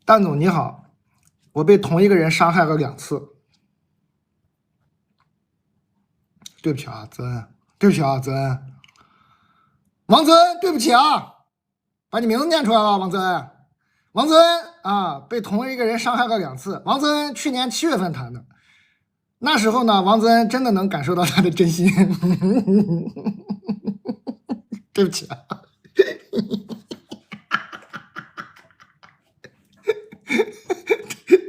蛋总你好，我被同一个人伤害了2次。对不起啊，泽恩，对不起啊，泽恩，王泽恩，对不起啊，把你名字念出来了，王泽恩，王泽恩啊，被同一个人伤害了2次。王泽恩去年7月份谈的，那时候呢，王泽恩真的能感受到他的真心。对不起啊。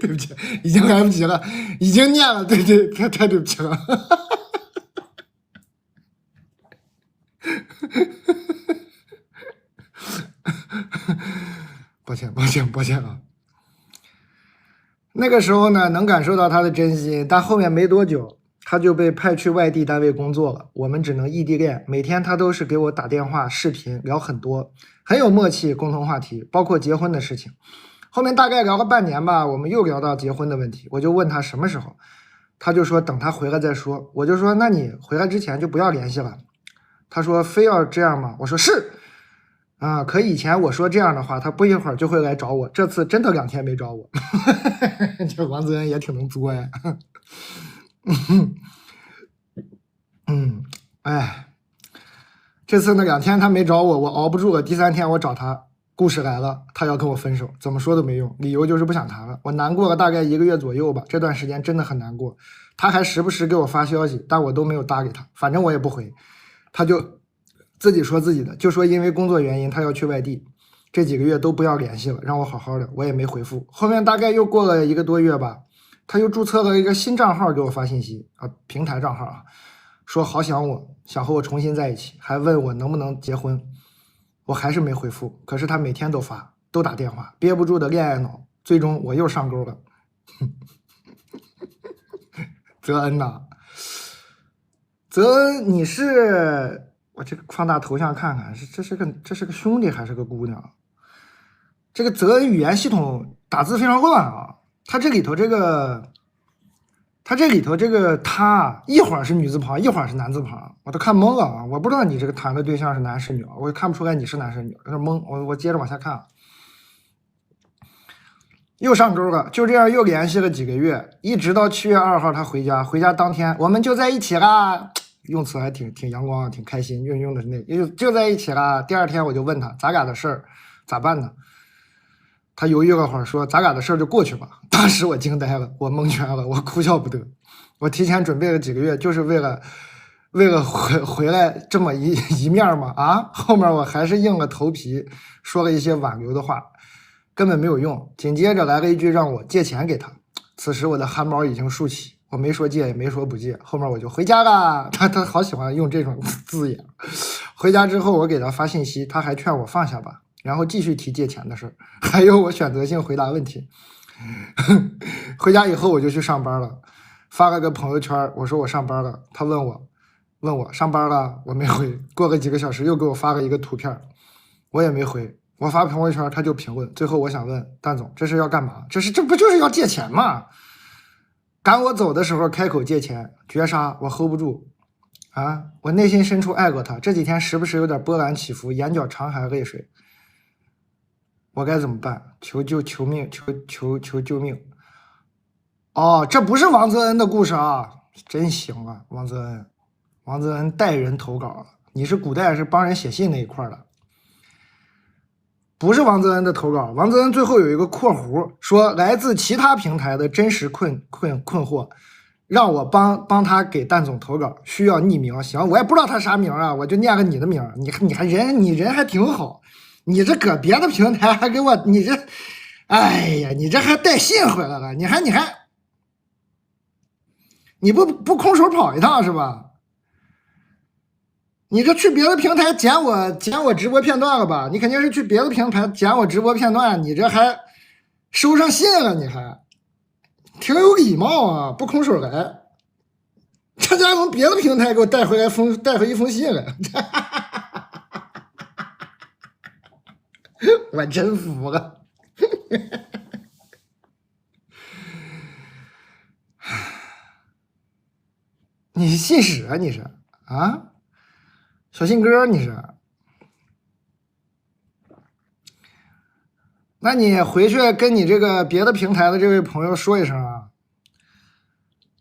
对不起，已经来不及了，已经念了，对，太对不起了。抱歉啊。那个时候呢，能感受到他的真心，但后面没多久，他就被派去外地单位工作了，我们只能异地恋。每天他都是给我打电话、视频，聊很多，很有默契，共同话题，包括结婚的事情。后面大概聊了半年吧，我们又聊到结婚的问题，我就问他什么时候，他就说等他回来再说。我就说那你回来之前就不要联系了。他说非要这样吗？我说是。啊，可以前我说这样的话，他不一会儿就会来找我。这次真的2天没找我。这王泽恩也挺能作呀。哎，这次那2天他没找我，我熬不住了。第3天我找他，故事来了，他要跟我分手，怎么说都没用，理由就是不想谈了。我难过了大概1个月左右吧，这段时间真的很难过。他还时不时给我发消息，但我都没有搭给他，反正我也不回。他就自己说自己的，就说因为工作原因他要去外地，这几个月都不要联系了，让我好好的，我也没回复。后面大概又过了1个多月吧，他又注册了一个新账号给我发信息啊，平台账号啊，说好想我，想和我重新在一起，还问我能不能结婚。我还是没回复，可是他每天都发，都打电话，憋不住的恋爱脑，最终我又上钩了。泽恩呐，泽恩，你是我这个放大头像看看，这是个兄弟还是个姑娘？这个泽恩语言系统打字非常乱啊，它这里头这个他一会儿是女字旁，一会儿是男字旁，我都看懵了啊！我不知道你这个谈的对象是男是女，我也看不出来你是男是女，有点懵。我接着往下看啊，又上钩了，就这样又联系了几个月，一直到7月2号他回家，回家当天我们就在一起啦，用词还挺阳光，挺开心，用的是那就在一起啦。第2天我就问他咱俩的事儿咋办呢？他犹豫了会儿说咱俩的事儿就过去吧。当时我惊呆了，我蒙圈了，我哭笑不得。我提前准备了几个月，就是为了回来这么一面吗？啊，后面我还是硬了头皮说了一些挽留的话，根本没有用。紧接着来了一句让我借钱给他，此时我的汗毛已经竖起，我没说借也没说不借，后面我就回家了。他好喜欢用这种字眼。回家之后我给他发信息，他还劝我放下吧，然后继续提借钱的事儿，还有我选择性回答问题。回家以后我就去上班了，发了个朋友圈，我说我上班了。他问我上班了，我没回。过个几个小时又给我发了一个图片，我也没回。我发朋友圈他就评论。最后我想问蛋总，这是要干嘛？这不就是要借钱吗？赶我走的时候开口借钱，绝杀，我 hold 不住啊！我内心深处爱过他，这几天时不时有点波澜起伏，眼角常含泪水。我该怎么办？求命！求救命！哦，这不是王泽恩的故事啊，真行啊，王泽恩，王泽恩带人投稿，你是古代是帮人写信那一块的，不是王泽恩的投稿。王泽恩最后有一个括弧，说来自其他平台的真实困惑，让我帮他给蛋总投稿，需要匿名。行，我也不知道他啥名啊，我就念个你的名，你人还挺好。你这搁别的平台还给我，你这，哎呀，你这还带信回来了，你不空手跑一趟是吧？你这去别的平台剪我直播片段了吧？你肯定是去别的平台剪我直播片段，你这还收上信了，你还挺有礼貌啊，不空手来。这家从别的平台给我带回一封信来。我真服了。你信使啊？你是啊？小信哥你是？那你回去跟你这个别的平台的这位朋友说一声啊，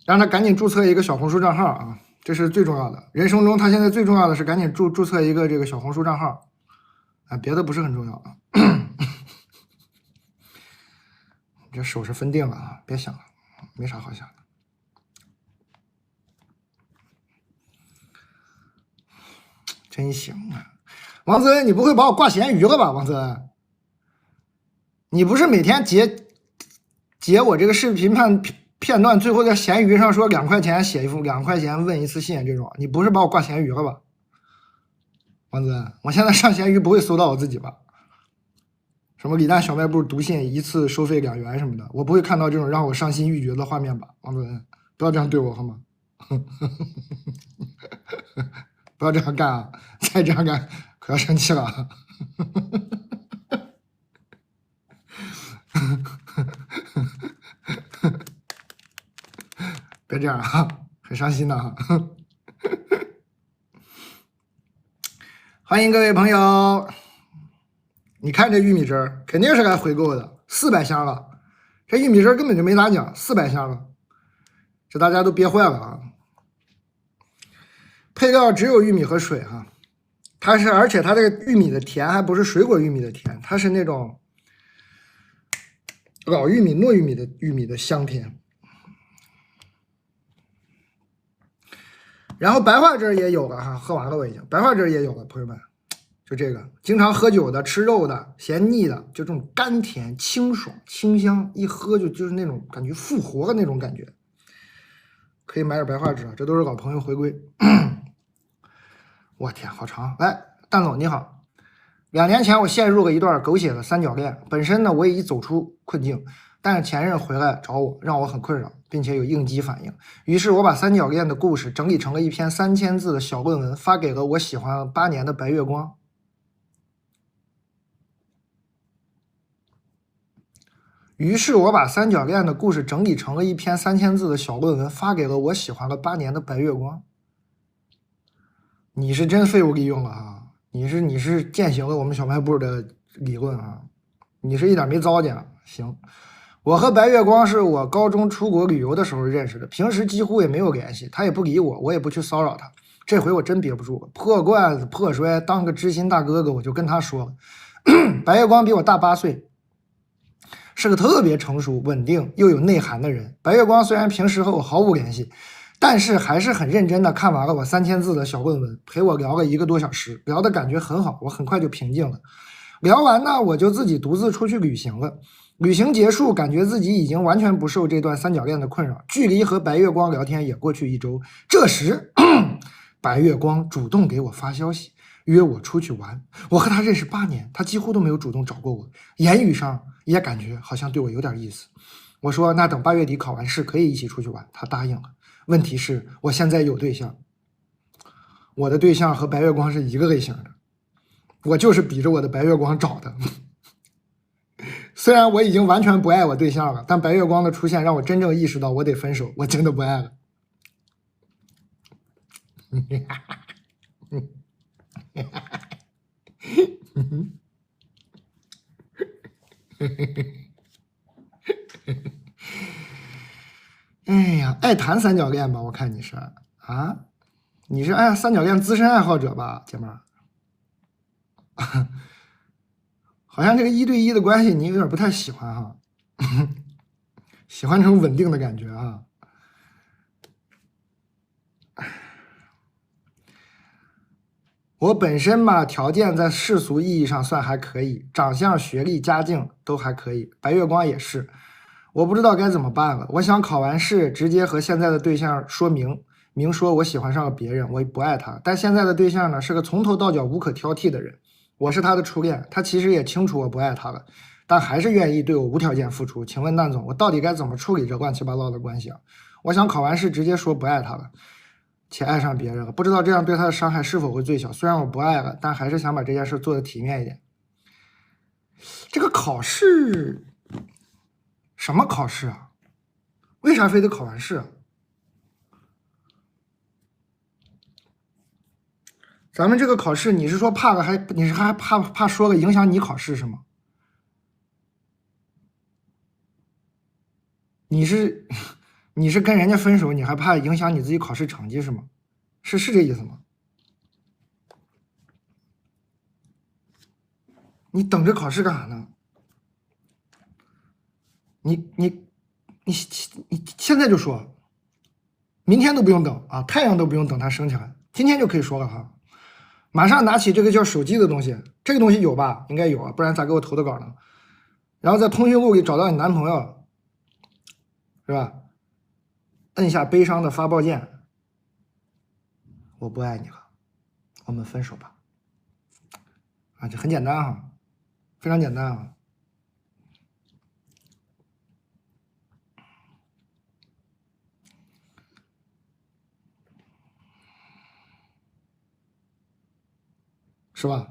让他赶紧注册一个小红书账号啊，这是最重要的。人生中他现在最重要的是赶紧注册一个这个小红书账号啊，别的不是很重要啊。这手是分定了啊，别想了，没啥好想的。真行啊，王泽恩，你不会把我挂咸鱼了吧？王泽恩，你不是每天截我这个视频片段，最后在闲鱼上说2块钱写一封，2块钱问一次信这种，你不是把我挂闲鱼了吧？王泽恩，我现在上闲鱼不会搜到我自己吧？什么李诞小卖部读信一次收费2元什么的，我不会看到这种让我伤心欲绝的画面吧？王泽恩，不要这样对我好吗？不要这样干啊！再这样干可要生气了啊！别这样啊，很伤心的啊！欢迎各位朋友，你看这玉米汁儿肯定是该回购的，400箱了，这玉米汁儿根本就没咋讲，400箱了，这大家都憋坏了啊！配料只有玉米和水哈，而且它这个玉米的甜还不是水果玉米的甜，它是那种老玉米、糯玉米的香甜。然后白花汁也有了哈，喝完了我已经，白花汁也有了，朋友们，就这个经常喝酒的、吃肉的、嫌腻的，就这种甘甜、清爽、清香，一喝就是那种感觉复活的那种感觉，可以买点白花汁啊，这都是老朋友回归。我天，好长！来，蛋总你好，2年前我陷入了一段狗血的三角恋，本身呢我也已走出困境，但是前任回来找我，让我很困扰，并且有应激反应。于是我把三角恋的故事整理成了一篇3000字的小论文，发给了我喜欢8年的白月光。于是我把三角恋的故事整理成了一篇3000字的小论文，发给了我喜欢了8年的白月光。你是真废物利用了啊！你是践行了我们小卖部的理论啊！你是一点没糟践。行，我和白月光是我高中出国旅游的时候认识的，平时几乎也没有联系，他也不理我，我也不去骚扰他。这回我真憋不住了，破罐子破摔，当个知心大哥哥，我就跟他说了。白月光比我大8岁，是个特别成熟、稳定又有内涵的人。白月光虽然平时和我毫无联系，但是还是很认真的看完了我3000字的小论文，陪我聊了1个多小时，聊的感觉很好，我很快就平静了。聊完呢，我就自己独自出去旅行了。旅行结束，感觉自己已经完全不受这段三角恋的困扰，距离和白月光聊天也过去1周。这时，白月光主动给我发消息，约我出去玩。我和他认识8年，他几乎都没有主动找过我，言语上也感觉好像对我有点意思。我说那等8月底考完试可以一起出去玩，他答应了。问题是我现在有对象，我的对象和白月光是一个类型的，我就是比着我的白月光找的。虽然我已经完全不爱我对象了，但白月光的出现让我真正意识到我得分手，我真的不爱了。哎呀，爱谈三角恋吧？我看你是啊，你是三角恋资深爱好者吧，姐妹儿？好像这个1对1的关系你有点不太喜欢哈，喜欢这种稳定的感觉啊。我本身吧，条件在世俗意义上算还可以，长相、学历、家境都还可以，白月光也是。我不知道该怎么办了。我想考完试直接和现在的对象说明说我喜欢上了别人，我也不爱他。但现在的对象呢，是个从头到脚无可挑剔的人，我是他的初恋，他其实也清楚我不爱他了，但还是愿意对我无条件付出。请问蛋总，我到底该怎么处理这乱七八糟的关系啊？我想考完试直接说不爱他了，且爱上别人了，不知道这样对他的伤害是否会最小。虽然我不爱了，但还是想把这件事做得体面一点。这个考试，什么考试啊？为啥非得考完试啊？咱们这个考试，你是说怕了你是还怕说了影响你考试是吗？你是你是跟人家分手，你还怕影响你自己考试成绩是吗？是这意思吗？你等着考试干啥呢？你现在就说，明天都不用等啊，太阳都不用等它升起来，今天就可以说了哈。马上拿起这个叫手机的东西，这个东西有吧？应该有啊，不然咋给我投的稿呢？然后在通讯录里找到你男朋友，是吧？摁下悲伤的发报键，我不爱你了，我们分手吧。啊，这很简单哈，非常简单啊。是吧？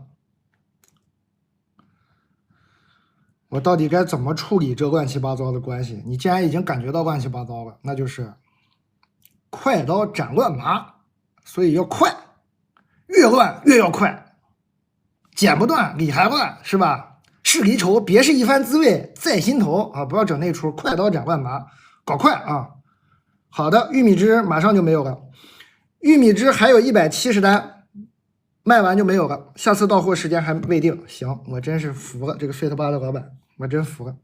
我到底该怎么处理这乱七八糟的关系？你既然已经感觉到乱七八糟了，那就是快刀斩乱麻，所以要快，越乱越要快，剪不断理还乱，是吧？是离愁，别是一番滋味在心头啊！不要整那出，快刀斩乱麻，搞快啊！好的，玉米汁马上就没有了，玉米汁还有170单，卖完就没有了。下次到货时间还未定。行，我真是服了这个 Fit 8的老板，我真服了。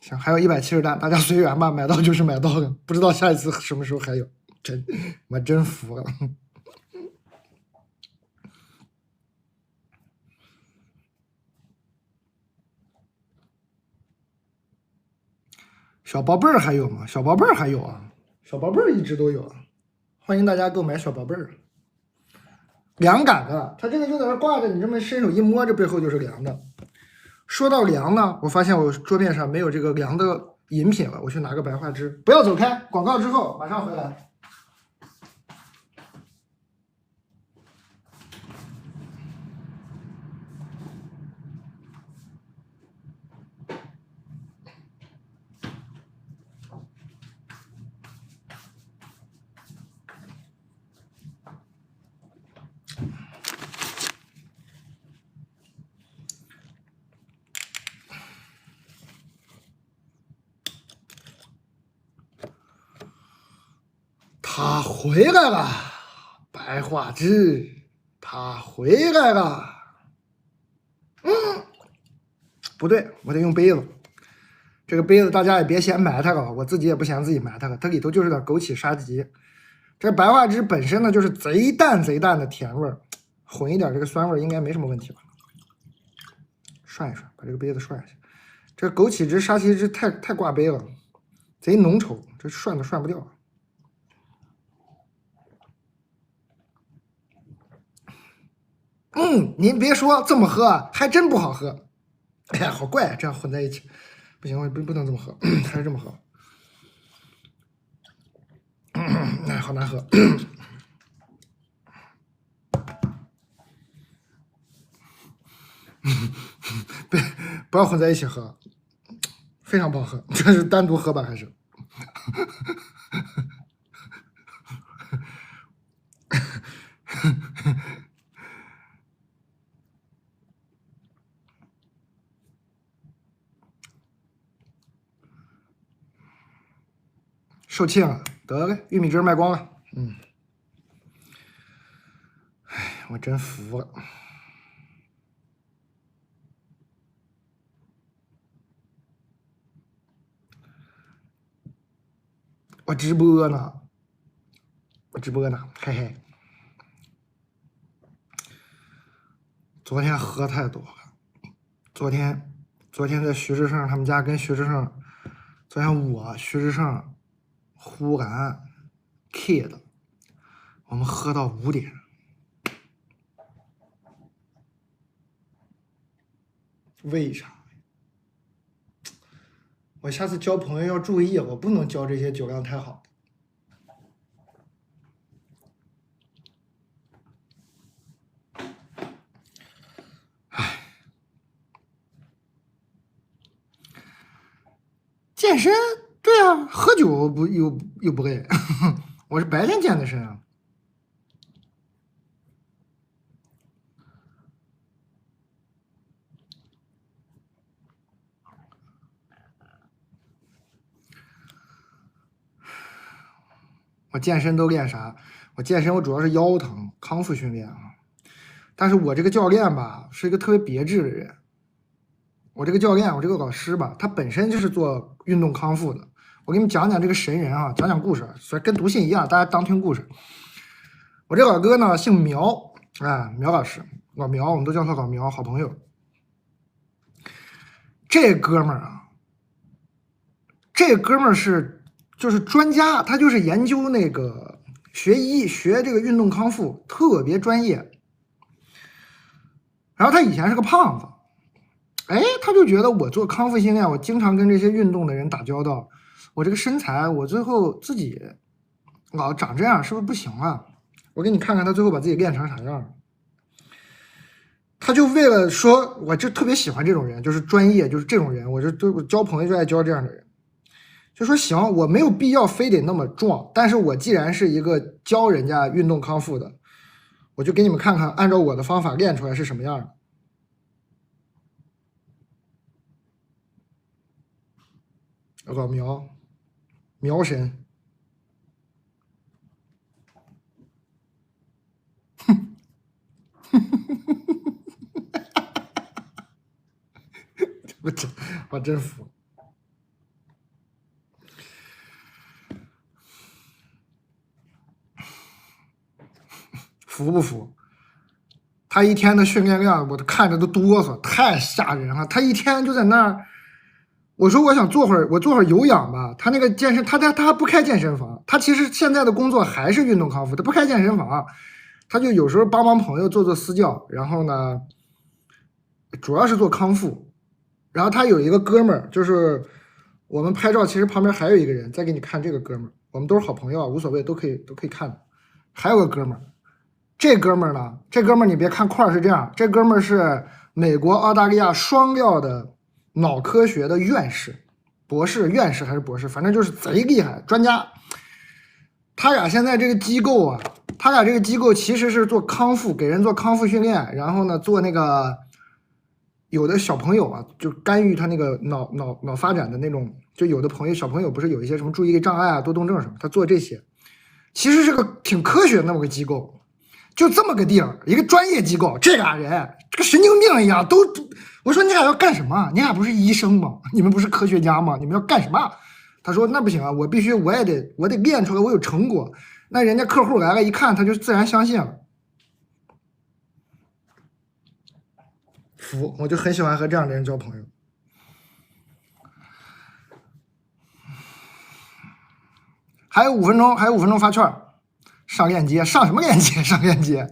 行，还有170单，大家随缘吧，买到就是买到了，不知道下一次什么时候还有，我真服了。小宝贝儿还有吗？小宝贝儿还有啊，小宝贝儿一直都有啊，欢迎大家购买小宝贝儿。凉感的，它这个就在那挂着，你这么伸手一摸，这背后就是凉的。说到凉呢，我发现我桌面上没有这个凉的饮品了，我去拿个白桦汁。不要走开，广告之后马上回来。他回来了，白桦汁，他回来了。不对，我得用杯子。这个杯子大家也别嫌埋汰了，我自己也不嫌自己埋汰了，它里头就是点枸杞沙棘。这白桦汁本身呢就是贼淡贼淡的甜味儿，混一点这个酸味应该没什么问题吧？涮一涮，把这个杯子涮一下。这枸杞汁、沙棘汁太挂杯了，贼浓稠，这涮都涮不掉。您别说，这么喝还真不好喝。哎呀，好怪，这样混在一起，不行，我不能这么喝，还是这么喝。哎，好难喝。不要混在一起喝，非常不好喝。这是单独喝吧，还是？受气了，得嘞，玉米汁卖光了。哎，我真服了。我直播呢，我直播呢，嘿嘿。昨天喝太多了，昨天在徐志胜他们家跟徐志胜，昨天我徐志胜、呼兰、Kid，我们喝到5点。为啥？我下次交朋友要注意，我不能交这些酒量太好。唉，健身，对啊，喝酒不又不累，我是白天健的身啊。我健身都练啥？我健身我主要是腰疼，康复训练啊。但是我这个教练吧，是一个特别别致的人。我这个教练，我这个老师吧，他本身就是做运动康复的。我给你们讲讲这个神人啊，讲讲故事，虽然跟读信一样，大家当听故事。我这老哥呢，姓苗，苗老师，老苗，我们都叫他老苗，好朋友。这哥们儿啊，这哥们儿就是专家，他就是研究那个学这个运动康复，特别专业。然后他以前是个胖子，他就觉得我做康复训练，我经常跟这些运动的人打交道，我这个身材，我最后自己老长这样，是不是不行啊？我给你看看他最后把自己练成啥样。他就为了说，我就特别喜欢这种人，就是专业，就是这种人，我交朋友就爱交这样的人。就说行，我没有必要非得那么壮，但是我既然是一个教人家运动康复的，我就给你们看看，按照我的方法练出来是什么样的。老苗神，我真服。服不服？他一天的训练量，我看着都哆嗦，太吓人了。他一天就在那儿，我说我想做会儿有氧吧。他那个健身，他不开健身房，他其实现在的工作还是运动康复，他不开健身房，他就有时候帮朋友做私教，然后呢，主要是做康复。然后他有一个哥们儿，就是我们拍照，其实旁边还有一个人，再给你看这个哥们儿，我们都是好朋友，无所谓，都可以看的。还有个哥们儿。这哥们儿呢？这哥们儿你别看块是这样，这哥们儿是美国、澳大利亚双料的脑科学的院士、博士、院士还是博士，反正就是贼厉害专家。他俩现在这个机构啊，他俩这个机构其实是做康复，给人做康复训练，然后呢做那个有的小朋友啊，就干预他那个脑发展的那种，就有的小朋友不是有一些什么注意力障碍啊、多动症什么，他做这些，其实是个挺科学的那么个机构。就这么个地儿，一个专业机构，这俩人这个神经病一样，我说你俩要干什么？你俩不是医生吗？你们不是科学家吗？你们要干什么？他说那不行啊，我必须我得练出来，我有成果。那人家客户来了，一看他就自然相信了。服，我就很喜欢和这样的人交朋友。还有5分钟发券。上链接，上什么链接？上链接。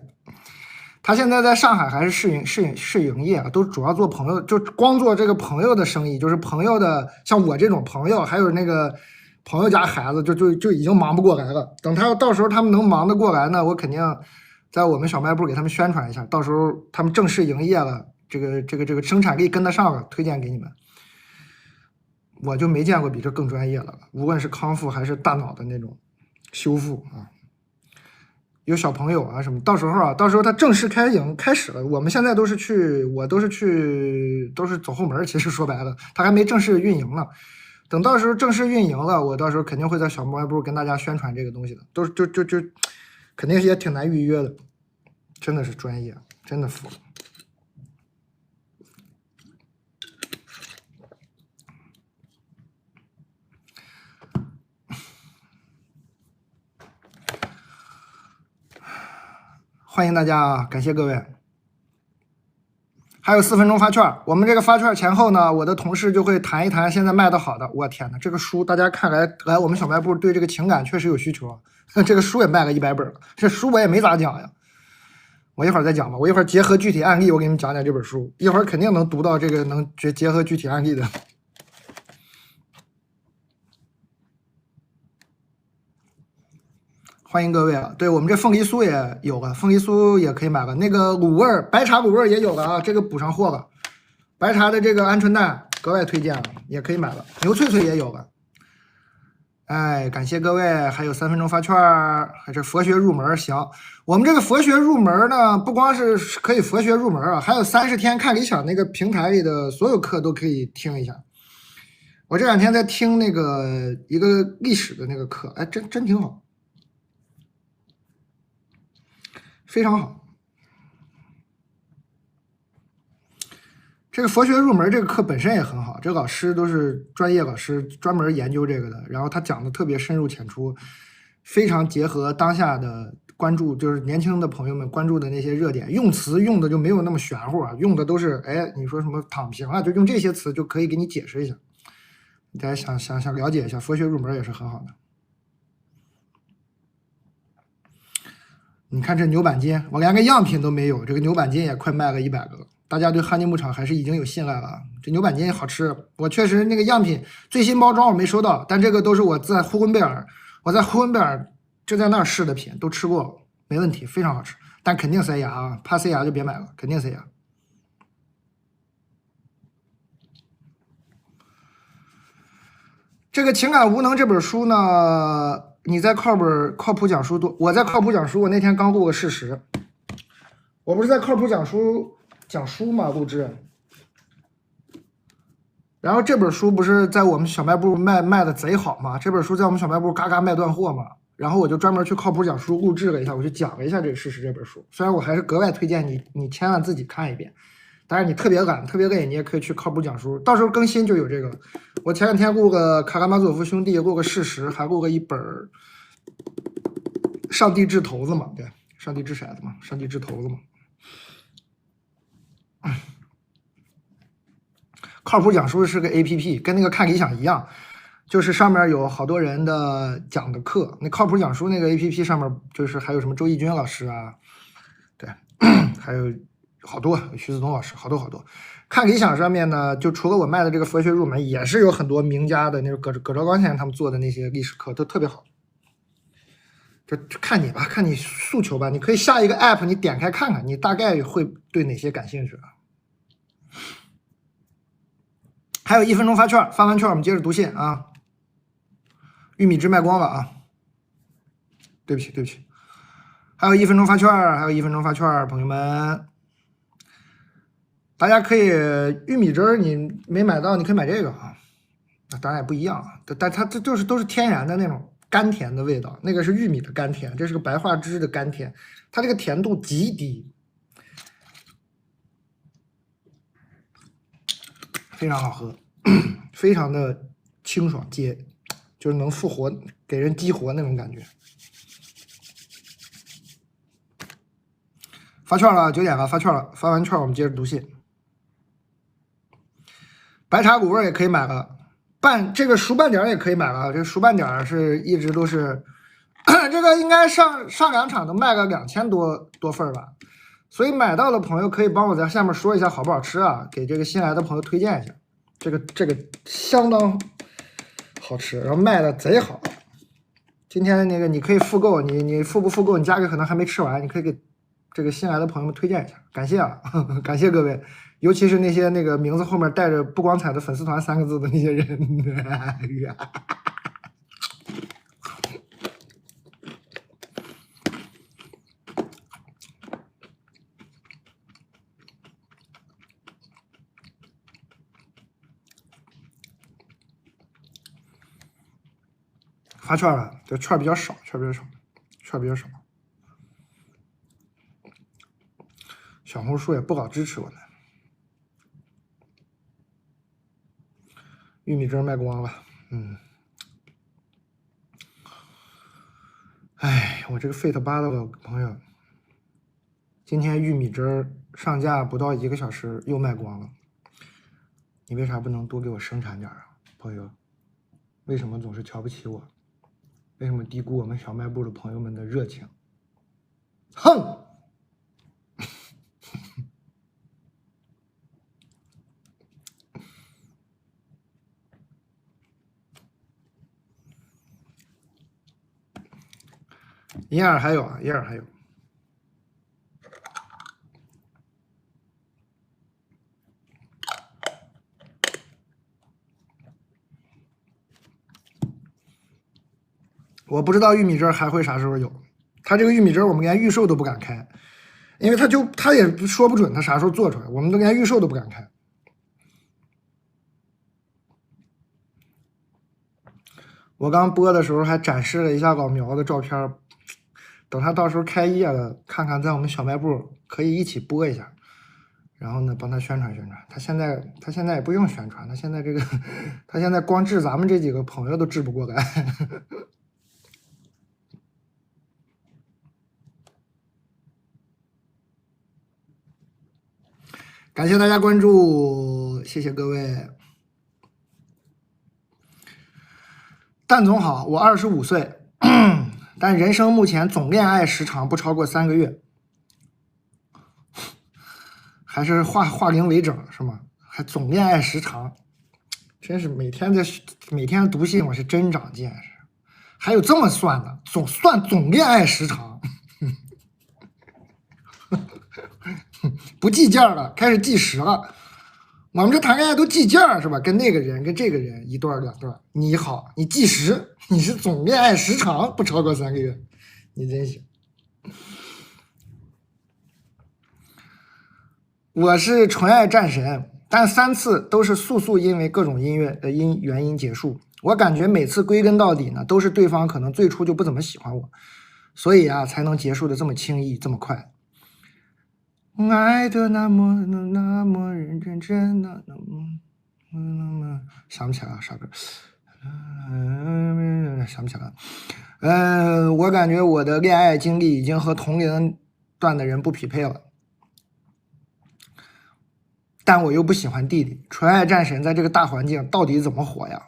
他现在在上海还是试营业，都主要做朋友，就光做这个朋友的生意，就是朋友的，像我这种朋友，还有那个朋友家孩子，就已经忙不过来了。等到时候他们能忙得过来呢，我肯定在我们小卖部给他们宣传一下，到时候他们正式营业了，这个生产力跟得上了，推荐给你们。我就没见过比这更专业的了，无论是康复还是大脑的那种修复啊。有小朋友啊什么，到时候他正式开始了，我们现在都是走后门，其实说白了，他还没正式运营呢。等到时候正式运营了，我到时候肯定会在小卖部跟大家宣传这个东西的，肯定也挺难预约的，真的是专业，真的服了。欢迎大家啊！感谢各位。还有4分钟发券，我们这个发券前后呢，我的同事就会谈一谈现在卖的好的。我天哪，这个书大家看来我们小卖部对这个情感确实有需求啊。这个书也卖了100本了，这书我也没咋讲呀。我一会儿再讲吧，我一会儿结合具体案例，我给你们讲讲这本书，一会儿肯定能读到这个能结合具体案例的。欢迎各位啊！对，我们这凤梨酥也有了，凤梨酥也可以买了。那个卤味白茶卤味也有了啊，这个补上货了。白茶的这个鹌鹑蛋格外推荐了，也可以买了。牛脆脆也有了。哎，感谢各位，还有3分钟发券，还是佛学入门。行，我们这个佛学入门呢，不光是可以佛学入门啊，还有30天看理想那个平台里的所有课都可以听一下。我这2天在听那个一个历史的那个课，哎，真挺好。非常好。这个佛学入门这个课本身也很好，这个老师都是专业老师，专门研究这个的，然后他讲的特别深入浅出，非常结合当下的关注，就是年轻的朋友们关注的那些热点，用词用的就没有那么玄乎啊，用的都是哎，你说什么躺平啊，就用这些词就可以给你解释一下。大家想了解一下，佛学入门也是很好的。你看这牛板筋，我连个样品都没有，这个牛板筋也快卖了100个了。大家对哈尼牧场还是已经有信赖了。这牛板筋好吃，我确实那个样品最新包装我没收到，但这个都是我在呼伦贝尔就在那儿试的品，都吃过，没问题，非常好吃。但肯定塞牙啊，怕塞牙就别买了，肯定塞牙。这个《情感无能》这本书呢，你在靠谱讲书多，我在靠谱讲书，我那天刚录个事实，我不是在靠谱讲书嘛，录制。然后这本书不是在我们小卖部卖的贼好嘛？这本书在我们小卖部嘎嘎卖断货嘛。然后我就专门去靠谱讲书录制了一下，我就讲了一下这个事实这本书。虽然我还是格外推荐你千万自己看一遍，但是你特别懒特别累，你也可以去靠谱讲书，到时候更新就有这个。我前两天录个卡拉马佐夫兄弟，录个事实，还录个一本上帝掷骰子嘛，对，上帝掷骰子嘛，上帝掷骰子嘛。靠谱讲书是个 APP， 跟那个看理想一样，就是上面有好多人的讲的课。那靠谱讲书那个 APP 上面就是还有什么周轶君老师啊，对，还有好多徐子东老师，好多。看理想上面呢，就除了我卖的这个佛学入门，也是有很多名家的那个葛兆光先生他们做的那些历史课都特别好。就看你吧，看你诉求吧，你可以下一个 app， 你点开看看，你大概会对哪些感兴趣啊？还有1分钟发券，发完券我们接着读信啊。玉米汁卖光了啊，对不起。还有1分钟发券，朋友们，大家可以玉米汁你没买到，你可以买这个啊。当然也不一样啊，但它这就是都是天然的那种甘甜的味道，那个是玉米的甘甜，这是个白桦汁的甘甜，它这个甜度极低，非常好喝，非常的清爽就是能复活，给人激活那种感觉。发券了，9点了，发券了，发完券我们接着读信。白茶卤味也可以买了，这个熟半点也可以买了，这个熟半点是一直都是，这个应该上2场都卖个2000多份吧，所以买到的朋友可以帮我在下面说一下好不好吃啊，给这个新来的朋友推荐一下。这个相当好吃，然后卖的贼好。今天那个你可以复购，你复不复购，你价格可能还没吃完，你可以给这个新来的朋友们推荐一下，感谢啊，感谢各位，尤其是那些那个名字后面带着不光彩的粉丝团3个字的那些人。发券了，这券比较少。小红书也不老支持我们。玉米汁卖光了，哎，我这个 Fit 8的朋友，今天玉米汁上架不到1个小时又卖光了，你为啥不能多给我生产点啊，朋友？为什么总是瞧不起我？为什么低估我们小卖部的朋友们的热情？哼！银耳还有。我不知道玉米汁还会啥时候有，他这个玉米汁我们连预售都不敢开，因为他也说不准他啥时候做出来，我们都连预售都不敢开。我刚播的时候还展示了一下老苗的照片，等他到时候开业了，看看在我们小卖部可以一起播一下，然后呢帮他宣传宣传。他现在也不用宣传，他现在这个他现在光治咱们这几个朋友都治不过来。感谢大家关注，谢谢各位。蛋总好，我25岁，但人生目前总恋爱时长不超过3个月，还是话零为整是吗？还总恋爱时长，真是每天读信，我是真长见识。还有这么算的，总恋爱时长。不计件了，开始计时了。我们这谈恋爱都计件是吧？跟那个人跟这个人1段2段。你好，你计时，你是总恋爱时长不超过3个月，你真行。我是纯爱战神，但3次都是速速因为各种原因结束。我感觉每次归根到底呢，都是对方可能最初就不怎么喜欢我，所以啊才能结束的这么轻易这么快。爱的那么认真的想不起来了啥歌，想不起来了。我感觉我的恋爱经历已经和同龄段的人不匹配了，但我又不喜欢弟弟。纯爱战神在这个大环境到底怎么活呀？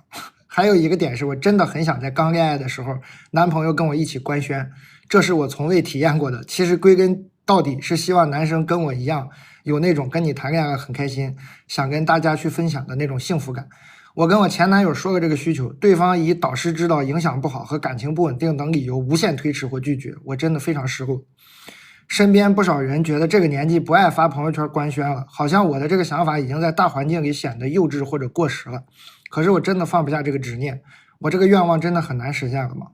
还有一个点是我真的很想在刚恋爱的时候，男朋友跟我一起官宣，这是我从未体验过的。其实归根到底是希望男生跟我一样，有那种跟你谈恋爱很开心，想跟大家去分享的那种幸福感。我跟我前男友说过这个需求，对方以导师知道影响不好和感情不稳定等理由无限推迟或拒绝，我真的非常失落。身边不少人觉得这个年纪不爱发朋友圈官宣了，好像我的这个想法已经在大环境里显得幼稚或者过时了。可是我真的放不下这个执念，我这个愿望真的很难实现了吗？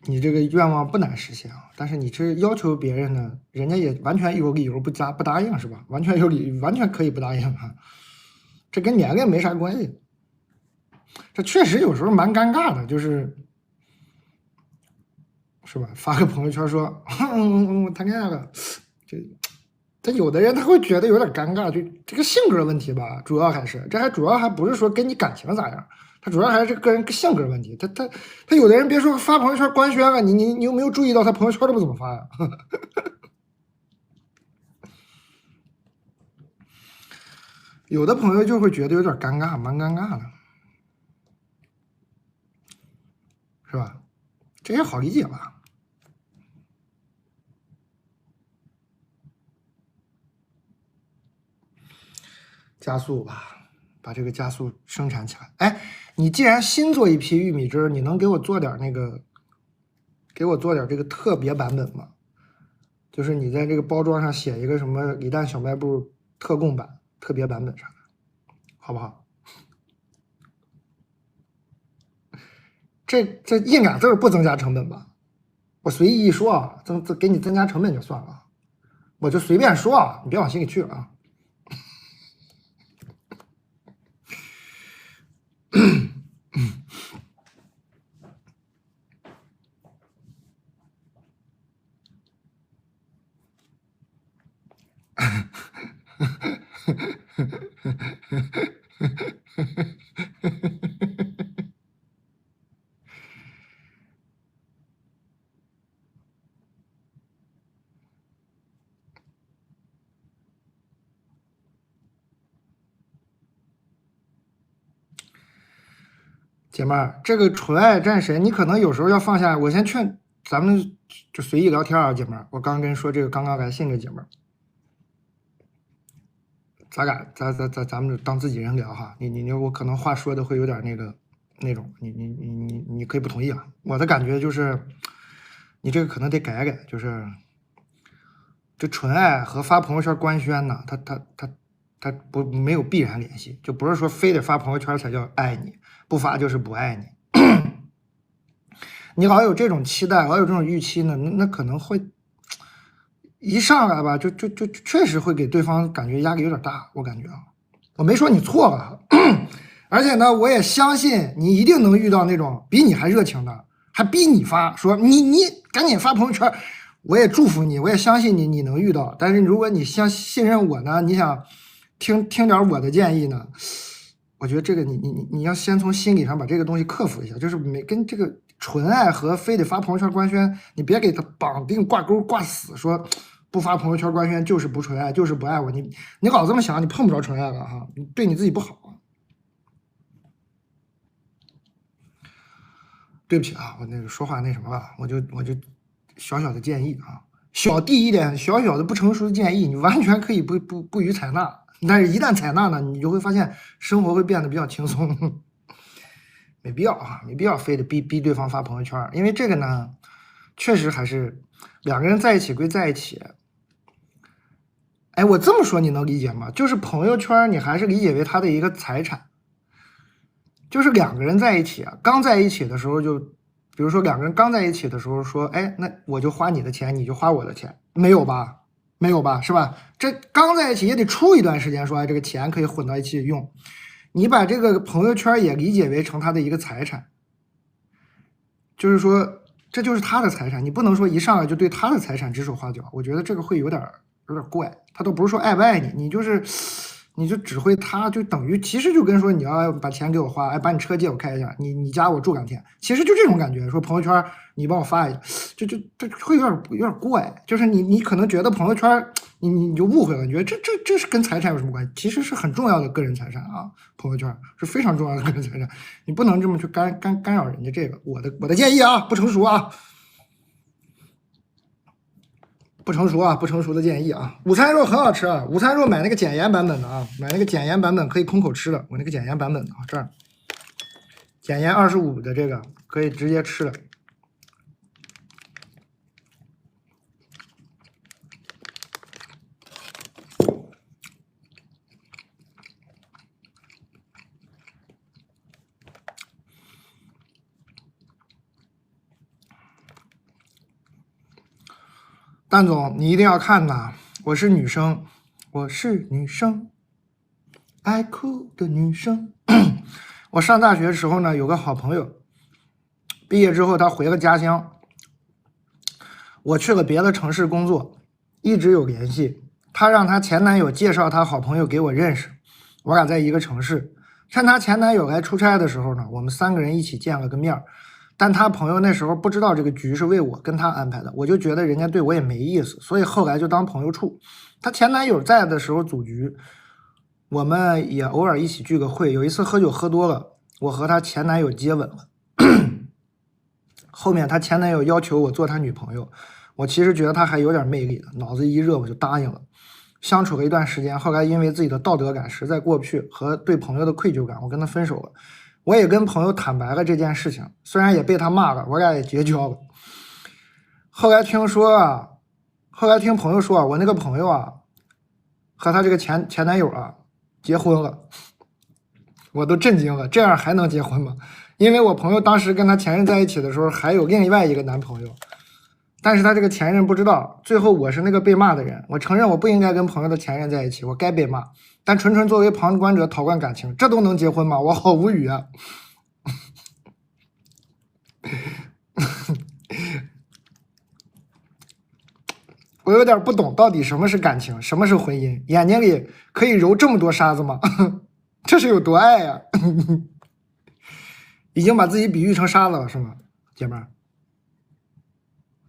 你这个愿望不难实现啊，但是你这要求别人呢，人家也完全有理由不答应是吧？完全可以不答应啊，这跟年龄没啥关系。这确实有时候蛮尴尬的，是吧？发个朋友圈说，我谈恋爱了，这有的人他会觉得有点尴尬，就这个性格问题吧，主要还不是说跟你感情咋样，他主要还是个人性格问题。他有的人别说发朋友圈官宣了，你有没有注意到他朋友圈都不怎么发呀？有的朋友就会觉得有点尴尬，蛮尴尬的，是吧？这也好理解吧？加速吧，把这个加速生产起来。哎，你既然新做一批玉米汁，你能给我做点这个特别版本吗？就是你在这个包装上写一个什么李诞小卖部特供版、特别版本啥的，好不好？这印俩字不增加成本吧？我随意一说啊，给你增加成本就算了，我就随便说啊，你别往心里去啊。姐妹儿，这个纯爱战神，你可能有时候要放下。我先劝咱们就随意聊天啊，姐妹儿。我刚跟说这个刚刚来信这姐妹儿，咱们就当自己人聊哈。我可能话说的会有点那种，你可以不同意啊。我的感觉就是，你这个可能得改改，就是这纯爱和发朋友圈官宣呢，它没有必然联系，就不是说非得发朋友圈才叫爱你，不发就是不爱你。你老有这种期待，老有这种预期呢，那可能会一上来吧，就确实会给对方感觉压力有点大，我感觉啊，我没说你错了，而且呢，我也相信你一定能遇到那种比你还热情的，还逼你发，说你赶紧发朋友圈，我也祝福你，我也相信你能遇到。但是如果你信任我呢，你想听点我的建议呢，我觉得这个你要先从心理上把这个东西克服一下，就是跟这个纯爱和非得发朋友圈官宣，你别给他绑定挂钩挂死，说不发朋友圈官宣就是不纯爱，就是不爱我。你老这么想，你碰不着纯爱了哈，你对你自己不好。对不起啊，我那个说话那什么了，我就小小的建议啊，小弟一点小小的不成熟的建议，你完全可以不予采纳。但是，一旦采纳呢，你就会发现生活会变得比较轻松。没必要啊，没必要非得逼对方发朋友圈，因为这个呢，确实还是两个人在一起归在一起。哎，我这么说你能理解吗？就是朋友圈，你还是理解为他的一个财产。就是两个人在一起啊，刚在一起的时候就，比如说两个人刚在一起的时候说，哎，那我就花你的钱，你就花我的钱，没有吧？没有吧？是吧？这刚在一起也得处一段时间，说哎，这个钱可以混到一起用。你把这个朋友圈也理解为成他的一个财产，就是说这就是他的财产，你不能说一上来就对他的财产指手画脚，我觉得这个会有点怪。他都不是说爱不爱你，你就指挥他，就等于其实就跟说你要把钱给我花，哎，把你车借我开一下，你家我住2天，其实就这种感觉。说朋友圈你帮我发一下，这会有点怪，就是你可能觉得朋友圈你就误会了，你觉得这是跟财产有什么关系？其实是很重要的个人财产啊，朋友圈是非常重要的个人财产，你不能这么去干扰人家这个。我的建议啊，不成熟啊。不成熟啊，不成熟的建议啊！午餐肉很好吃啊，午餐肉买那个减盐版本的啊，买那个减盐版本可以空口吃的，我那个减盐版本的啊，这儿减盐25的这个可以直接吃的。蛋总，你一定要看呐！我是女生，我是女生，爱哭的女生。我上大学的时候呢，有个好朋友，毕业之后他回了家乡，我去了别的城市工作，一直有联系。她让她前男友介绍她好朋友给我认识，我俩在一个城市。趁她前男友来出差的时候呢，我们3个人一起见了个面。但她朋友那时候不知道这个局是为我跟她安排的，我就觉得人家对我也没意思，所以后来就当朋友处。她前男友在的时候组局，我们也偶尔一起聚个会。有一次喝酒喝多了，我和她前男友接吻了。后面她前男友要求我做他女朋友，我其实觉得他还有点魅力的，脑子一热我就答应了。相处了一段时间，后来因为自己的道德感实在过不去和对朋友的愧疚感，我跟他分手了。我也跟朋友坦白了这件事情，虽然也被他骂了，我俩也绝交了。后来听朋友说，我那个朋友啊，和他这个前男友啊结婚了，我都震惊了，这样还能结婚吗？因为我朋友当时跟他前任在一起的时候，还有另外一个男朋友，但是他这个前任不知道。最后我是那个被骂的人，我承认我不应该跟朋友的前任在一起，我该被骂。但纯纯作为旁观者讨论感情，这都能结婚吗？我好无语啊！我有点不懂到底什么是感情，什么是婚姻。眼睛里可以揉这么多沙子吗？这是有多爱呀、已经把自己比喻成沙子了是吗，姐妹儿？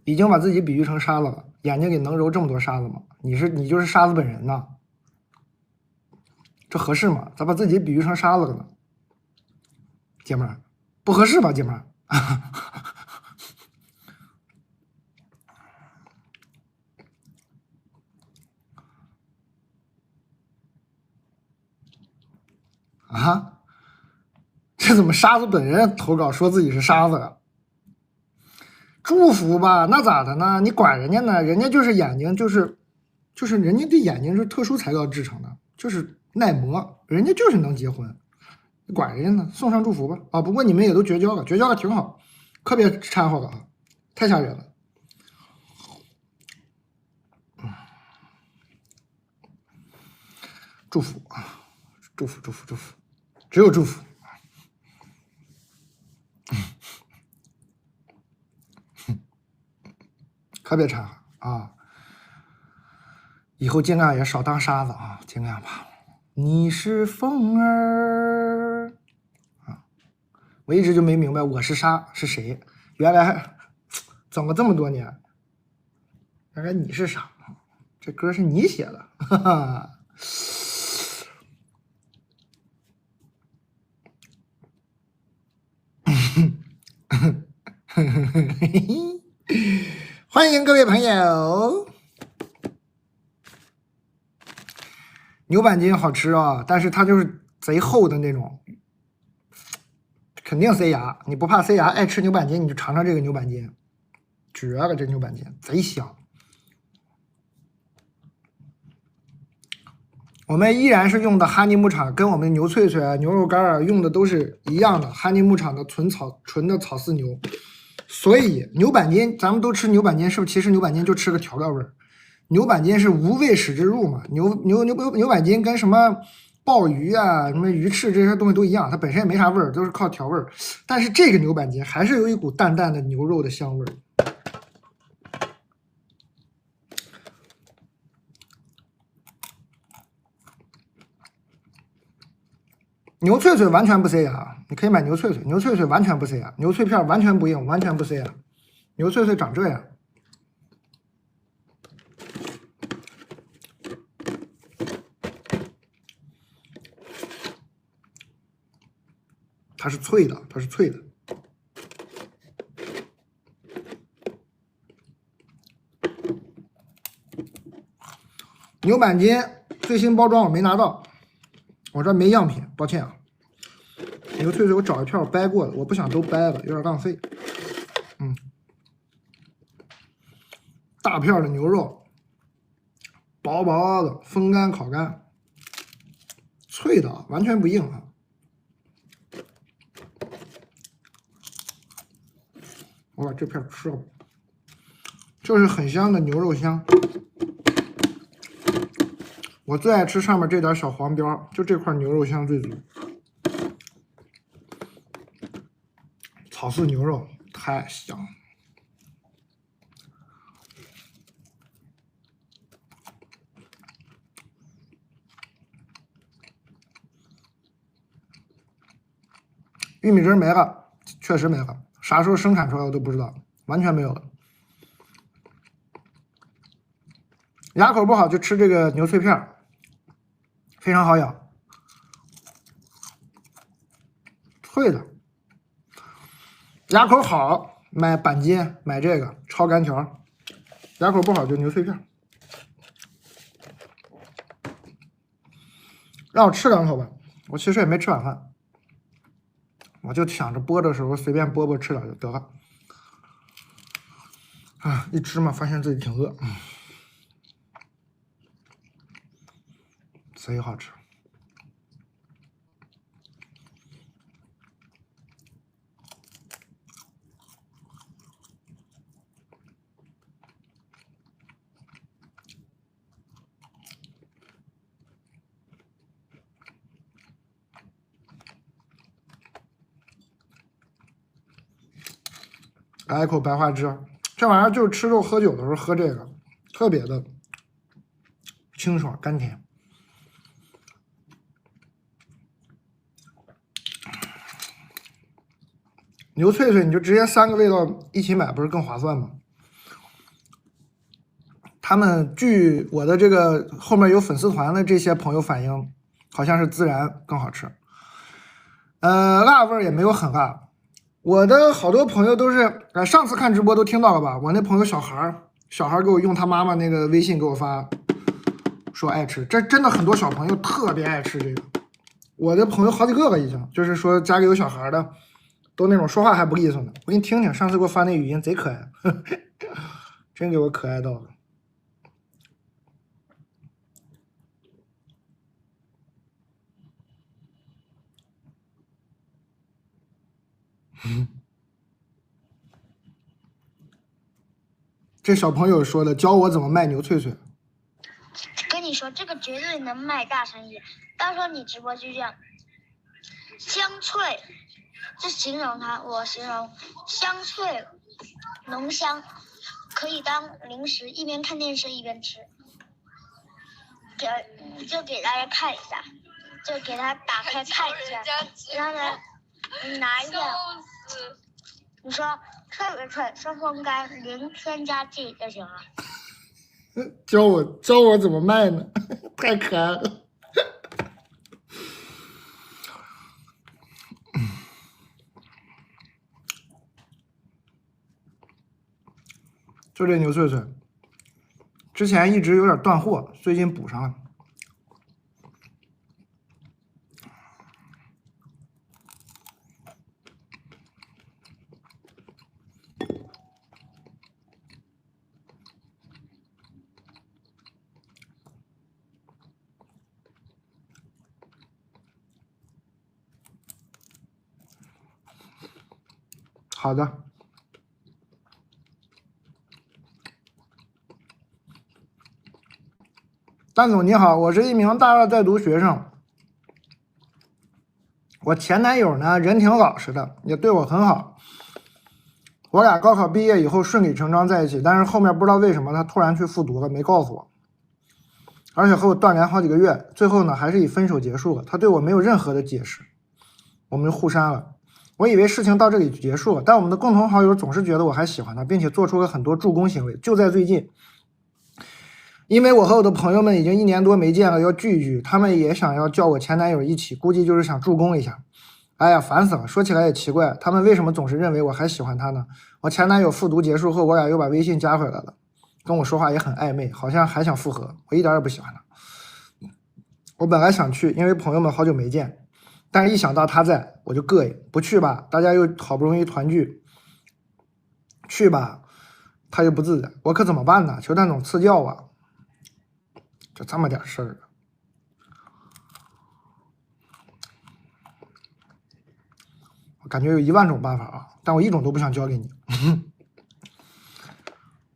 已经把自己比喻成沙子了，眼睛里能揉这么多沙子吗？你就是沙子本人呐，这合适吗？咋把自己比喻成沙子了呢？姐妹儿，不合适吧，姐妹儿？啊？这怎么沙子本人投稿说自己是沙子啊？祝福吧，那咋的呢？你管人家呢？人家就是眼睛，就是人家的眼睛是特殊材料制成的，就是耐磨，人家就是能结婚，你管人家呢？送上祝福吧。啊，不过你们也都绝交了，绝交了挺好，可别掺和了啊，太吓人了。祝福啊，祝福，只有祝福。可别掺和啊！以后尽量也少当沙子啊，尽量吧。你是风儿啊，我一直就没明白我是沙是谁，原来整了这么多年，原来你是沙，这歌是你写的，哈哈。欢迎各位朋友。牛板筋好吃啊，但是它就是贼厚的那种，肯定塞牙。你不怕塞牙，爱吃牛板筋你就尝尝这个牛板筋，绝了！这牛板筋贼香。我们依然是用的哈尼牧场，跟我们牛脆脆啊、牛肉干啊用的都是一样的，哈尼牧场的纯的草饲牛。所以牛板筋，咱们都吃牛板筋，是不是？其实牛板筋就吃个调料味儿。牛板筋是无味使之入嘛，牛板筋跟什么鲍鱼啊、什么鱼翅这些东西都一样，它本身也没啥味儿，都是靠调味儿。但是这个牛板筋还是有一股淡淡的牛肉的香味儿。牛脆脆完全不塞牙，你可以买牛脆脆，牛脆脆完全不塞牙，牛脆片完全不硬，完全不塞牙，牛脆脆长这样。它是脆的，它是脆的。牛板筋最新包装我没拿到，我这没样品，抱歉啊。牛脆脆我找一片我掰过的，我不想都掰了，有点浪费。大片的牛肉，薄薄的，风干烤干，脆的，完全不硬啊。我把这片吃了，就是很香的牛肉香。我最爱吃上面这点小黄标，就这块牛肉香最足。草饲牛肉太香了。玉米汁没了，确实没了，啥时候生产出来我都不知道，完全没有了。牙口不好就吃这个牛脆片，非常好咬，脆的。牙口好买板筋，买这个超干条；牙口不好就牛脆片。让我吃两口吧，我其实也没吃晚饭。我就想着播的时候随便播吃点就得了，啊，一吃嘛，发现自己挺饿，贼好吃。来一口白花汁，这玩意儿就是吃肉喝酒的时候喝这个，特别的清爽甘甜。牛脆脆你就直接3个味道一起买，不是更划算吗？他们据我的这个后面有粉丝团的这些朋友反映，好像是孜然更好吃。辣味也没有很辣。我的好多朋友都是，上次看直播都听到了吧？我那朋友小孩给我用他妈妈那个微信给我发，说爱吃，这真的很多小朋友特别爱吃这个。我的朋友好几个了已经，就是说家里有小孩的，都那种说话还不利索呢。我给你听听，上次给我发那语音贼可爱，真给我可爱到了。这小朋友说的，教我怎么卖牛脆脆。你说，这个绝对能卖大生意。到时候你直播就这样，香脆，这形容它，我形容香脆浓香，可以当零食，一边看电视一边吃。就给大家看一下，就给它打开看一下，然后呢，你拿一下，你说脆不脆，说风干，零添加剂就行了。教我怎么卖呢？太可爱了。就这牛脆脆，之前一直有点断货，最近补上了。好的。蛋总你好，我是一名大二在读学生。我前男友呢，人挺老实的，也对我很好。我俩高考毕业以后顺理成章在一起，但是后面不知道为什么他突然去复读了，没告诉我，而且和我断联好几个月，最后呢还是以分手结束了。他对我没有任何的解释，我们就互删了。我以为事情到这里就结束了，但我们的共同好友总是觉得我还喜欢他，并且做出了很多助攻行为。就在最近，因为我和我的朋友们已经1年多没见了，要聚一聚，他们也想要叫我前男友一起，估计就是想助攻一下。哎呀，烦死了！说起来也奇怪，他们为什么总是认为我还喜欢他呢？我前男友复读结束后，我俩又把微信加回来了，跟我说话也很暧昧，好像还想复合。我一点也不喜欢他。我本来想去，因为朋友们好久没见，但是一想到他在，我就膈应。不去吧，大家又好不容易团聚；去吧，他又不自在。我可怎么办呢？求蛋总赐教啊！就这么点事儿。我感觉有1万种办法啊，但我一种都不想教给你，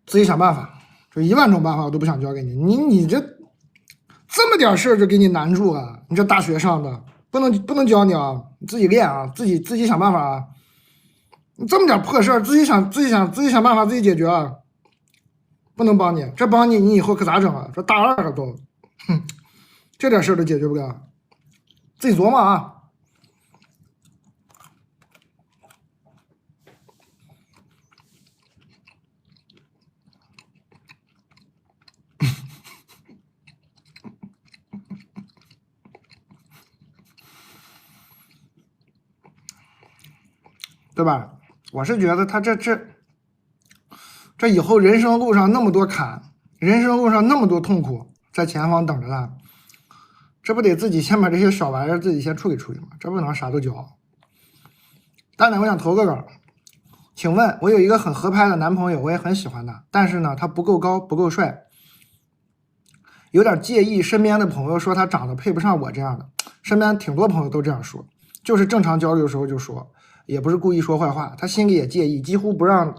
自己想办法。就1万种办法我都不想教给你，你这么点事儿就给你难住了，你这大学上的不能教你啊，你自己练啊，自己想办法啊。你这么点破事儿自己想办法自己解决啊，不能帮你，这帮你以后可咋整啊？这大2了都，这点事儿都解决不了，自己琢磨啊。对吧？我是觉得他这以后人生路上那么多坎，人生路上那么多痛苦在前方等着他，这不得自己先把这些小玩意儿自己先处理处理吗？这不能啥都教。蛋蛋，我想投个稿，请问我有一个很合拍的男朋友，我也很喜欢他，但是呢，他不够高，不够帅，有点介意身边的朋友说他长得配不上我这样的。身边挺多朋友都这样说，就是正常交流的时候就说。也不是故意说坏话，他心里也介意，几乎不让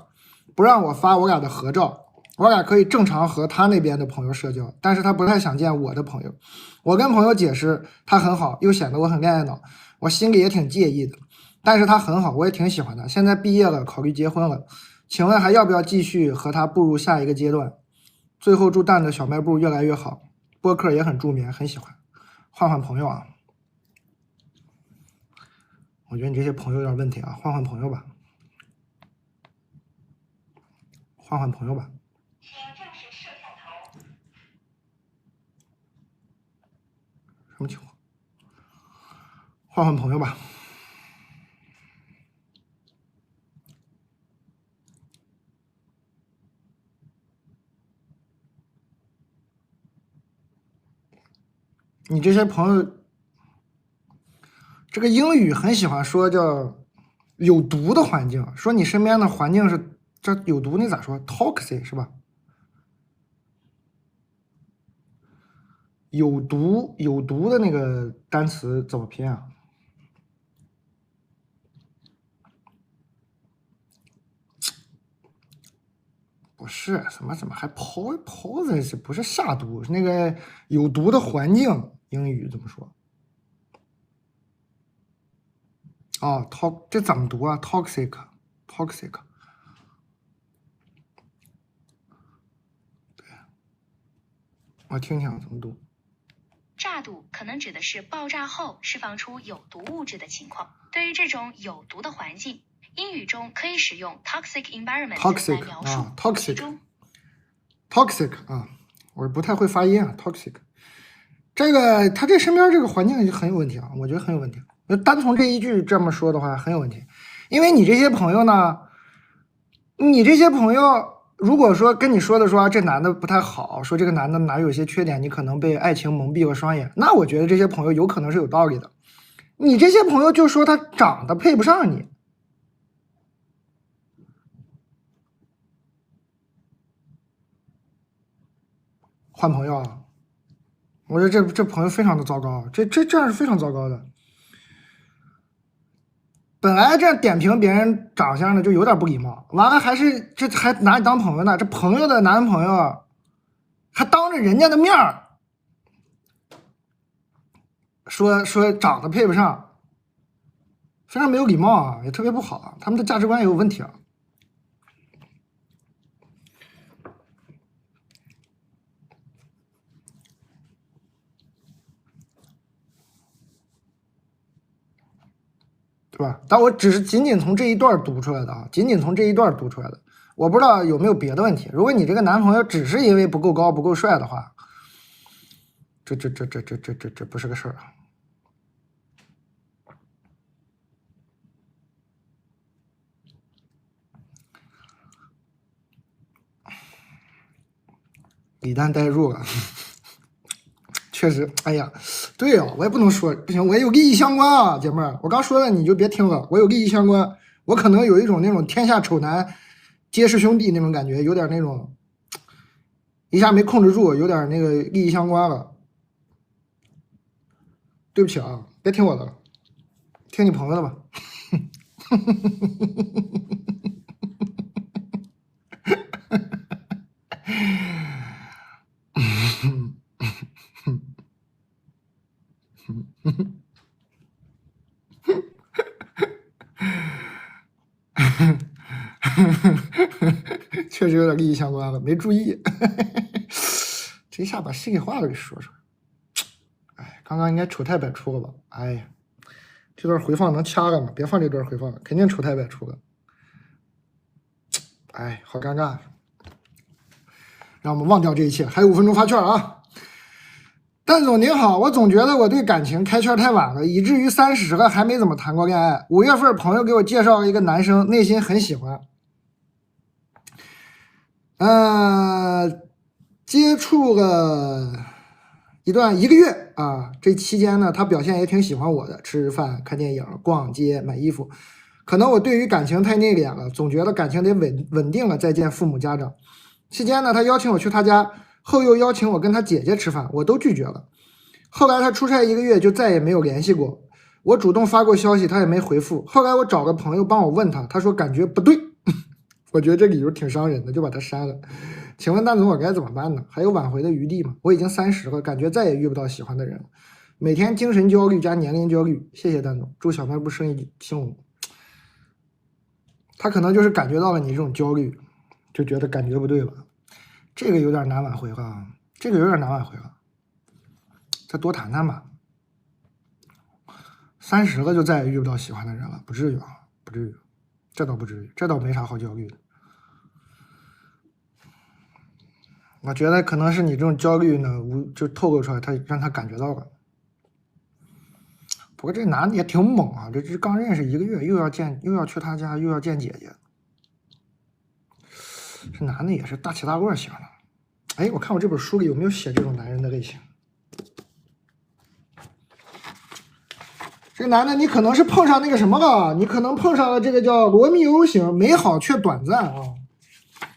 我发我俩的合照。我俩可以正常和他那边的朋友社交，但是他不太想见我的朋友。我跟朋友解释他很好，又显得我很恋爱脑，我心里也挺介意的。但是他很好，我也挺喜欢他。现在毕业了，考虑结婚了，请问还要不要继续和他步入下一个阶段？最后祝蛋的小卖部越来越好，播客也很助眠，很喜欢。换换朋友啊。我觉得你这些朋友有点问题啊，换换朋友吧，换换朋友吧。什么情况？换换朋友吧。你这些朋友，这个英语很喜欢说叫有毒的环境，说你身边的环境是这有毒，你咋说 ？toxic 是吧？有毒的那个单词怎么拼啊？不不是什么还pause，是不是下毒？是那个有毒的环境，英语怎么说？哦这怎么读啊 ？toxic。对，我听听怎么读。炸毒可能指的是爆炸后释放出有毒物质的情况。对于这种有毒的环境，英语中可以使用 toxic environment 来描述。toxic 啊，我不太会发音啊 ，toxic。这个他这身边这个环境就很有问题啊，我觉得很有问题。单从这一句这么说的话很有问题，因为你这些朋友呢，如果说跟你说的说这男的不太好，说这个男的哪有些缺点，你可能被爱情蒙蔽了双眼，那我觉得这些朋友有可能是有道理的。你这些朋友就说他长得配不上你，换朋友啊！我觉得这朋友非常的糟糕，这样是非常糟糕的。本来这样点评别人长相的就有点不礼貌，完了这还拿你当朋友呢，这朋友的男朋友还当着人家的面说长得配不上，非常没有礼貌啊，也特别不好啊，他们的价值观也有问题啊。对吧？但我只是仅仅从这一段读出来的啊，仅仅从这一段读出来的，我不知道有没有别的问题。如果你这个男朋友只是因为不够高不够帅的话，这不是个事儿啊。李诞代入了，确实，哎呀，对哦，我也不能说，不行，我也有利益相关啊，姐妹儿，我刚说的你就别听了，我有利益相关，我可能有一种那种天下丑男皆是兄弟那种感觉，有点那种一下没控制住，有点那个利益相关了。对不起啊，别听我的，听你朋友的吧。确实有点利益相关了，没注意。这一下把心里话都给说出来。哎，刚刚应该丑态百出了吧？哎呀，这段回放能掐了吗？别放这段回放了，肯定丑态百出了。哎，好尴尬。让我们忘掉这一切，还有5分钟发券啊！蛋总您好，我总觉得我对感情开窍太晚了，以至于30了还没怎么谈过恋爱。5月份朋友给我介绍了一个男生，内心很喜欢。接触了一个月啊，这期间呢，他表现也挺喜欢我的，吃饭、看电影、逛街、买衣服。可能我对于感情太内敛了，总觉得感情得稳定了再见父母家长。期间呢，他邀请我去他家，后又邀请我跟他姐姐吃饭，我都拒绝了。后来他出差1个月就再也没有联系过，我主动发过消息他也没回复。后来我找个朋友帮我问他，他说感觉不对。我觉得这理由挺伤人的，就把他删了。请问蛋总我该怎么办呢？还有挽回的余地吗？我已经30了，感觉再也遇不到喜欢的人了，每天精神焦虑加年龄焦虑。谢谢蛋总，祝小卖部生意兴隆。他可能就是感觉到了你这种焦虑，就觉得感觉不对了，这个有点难挽回了，再多谈谈吧。30了就再也遇不到喜欢的人了，不至于啊，不至于，这倒不至于，这倒没啥好焦虑的。我觉得可能是你这种焦虑呢，就透露出来，让他感觉到了。不过这男的也挺猛啊，这刚认识1个月，又要去他家，又要见姐姐。这男的也是大起大落型的。哎，我看我这本书里有没有写这种男人的类型？这男的你可能是碰上那个什么了，你可能碰上了这个叫罗密欧型，美好却短暂啊。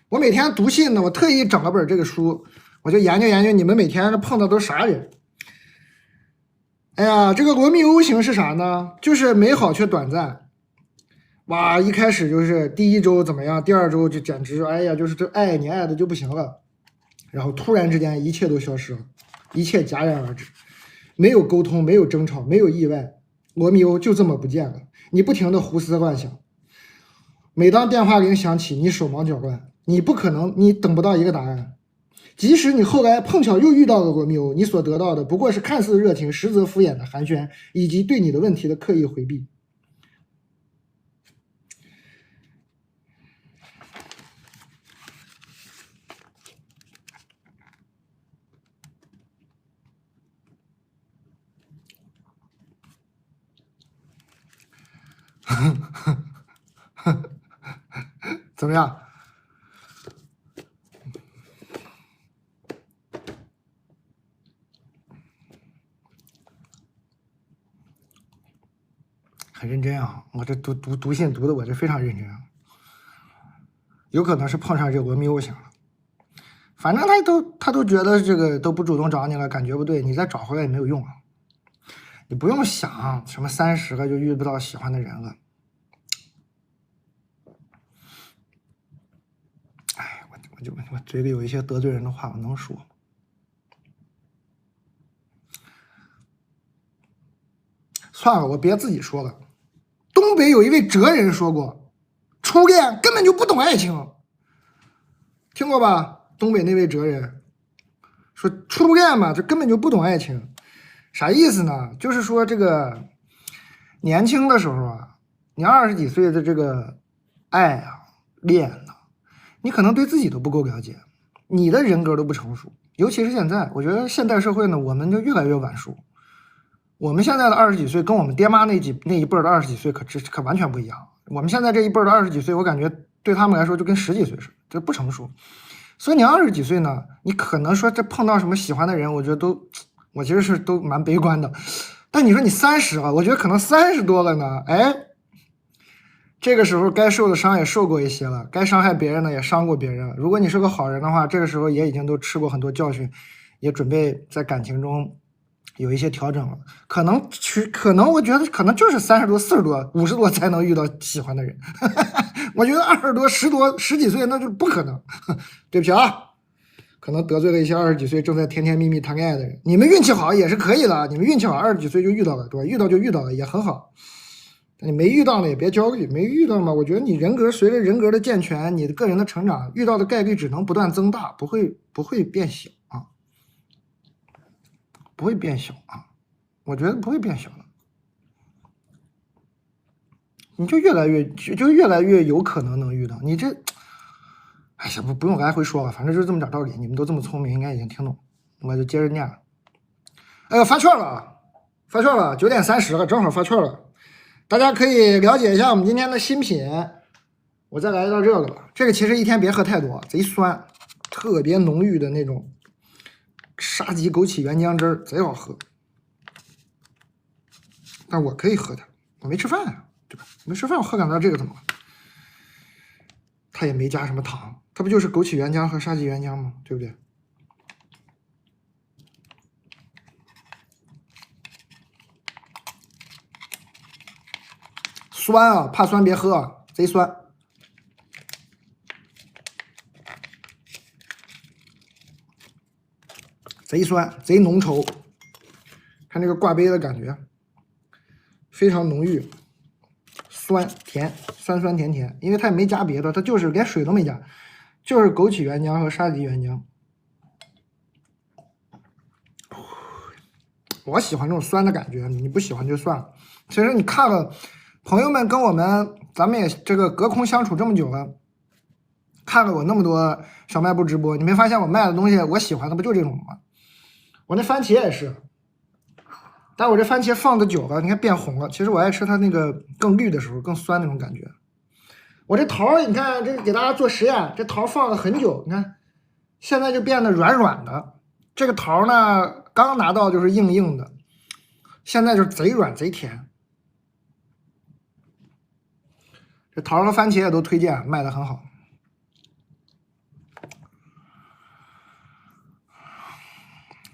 我每天读信呢，我特意整了本这个书，我就研究研究你们每天碰到都啥人。哎呀，这个罗密欧型是啥呢？就是美好却短暂。哇，一开始就是第1周怎么样，第2周就简直哎呀，就是这爱你爱的就不行了，然后突然之间一切都消失了，一切戛然而止，没有沟通，没有争吵，没有意外，罗密欧就这么不见了。你不停的胡思乱想，每当电话铃响起，你手忙脚乱，你不可能，你等不到一个答案。即使你后来碰巧又遇到了罗密欧，你所得到的不过是看似热情，实则敷衍的寒暄，以及对你的问题的刻意回避。怎么样？很认真啊！我这读信读的我这非常认真啊。有可能是碰上这个罗密欧型了，反正他都觉得这个都不主动找你了，感觉不对，你再找回来也没有用啊。你不用想什么30个就遇不到喜欢的人了。哎，我嘴里有一些得罪人的话，我能说。算了，我别自己说了。东北有一位哲人说过，初恋根本就不懂爱情，听过吧？东北那位哲人说，初恋嘛，这根本就不懂爱情，啥意思呢？就是说这个年轻的时候啊，你20几岁的这个爱啊、恋啊，你可能对自己都不够了解，你的人格都不成熟。尤其是现在，我觉得现代社会呢，我们就越来越晚熟。我们现在的20几岁跟我们爹妈那一辈的20几岁可完全不一样。我们现在这一辈的20几岁，我感觉对他们来说就跟10几岁似的，这不成熟。所以你20几岁呢，你可能说这碰到什么喜欢的人，我觉得我其实是都蛮悲观的。但你说你30了，我觉得可能30多了呢，哎，这个时候该受的伤也受过一些了，该伤害别人的也伤过别人了。如果你是个好人的话，这个时候也已经都吃过很多教训，也准备在感情中有一些调整了。可能我觉得可能就是30多、40多、50多才能遇到喜欢的人。我觉得20多、10多、10几岁那就不可能。对不起啊，可能得罪了一些20几岁正在甜甜蜜蜜谈恋爱的人。你们运气好也是可以的，你们运气好20几岁就遇到了，对吧？遇到就遇到了也很好。你没遇到呢也别焦虑，没遇到嘛，我觉得你人格随着人格的健全，你的个人的成长，遇到的概率只能不断增大，不会变小啊，不会变小啊，我觉得不会变小的，你就越来越有可能能遇到。你这，哎呀，不用来回说了，反正就是这么点道理，你们都这么聪明，应该已经听懂，我就接着念了。哎呦，发券了，9点30了，正好发券了。大家可以了解一下我们今天的新品，我再来到这个吧。这个其实一天别喝太多，贼酸，特别浓郁的那种沙棘枸杞原浆汁儿，贼好喝。但我可以喝它，我没吃饭呀，对吧？没吃饭，我喝两袋这个怎么了？它也没加什么糖，它不就是枸杞原浆和沙棘原浆吗？对不对？酸啊，怕酸别喝啊，贼酸。贼酸，贼浓稠，看这个挂杯的感觉，非常浓郁，酸甜，酸酸甜甜，因为它也没加别的，它就是连水都没加，就是枸杞原浆和沙棘原浆。我喜欢这种酸的感觉，你不喜欢就算了。其实你看了，朋友们跟咱们也这个隔空相处这么久了，看了我那么多小卖部直播，你没发现我卖的东西我喜欢的不就这种吗？我那番茄也是，但我这番茄放的久了，你看变红了。其实我爱吃它那个更绿的时候，更酸那种感觉。我这桃，你看这给大家做实验，这桃放了很久，你看现在就变得软软的。这个桃呢，刚拿到就是硬硬的，现在就是贼软贼甜。这桃和番茄也都推荐，卖的很好。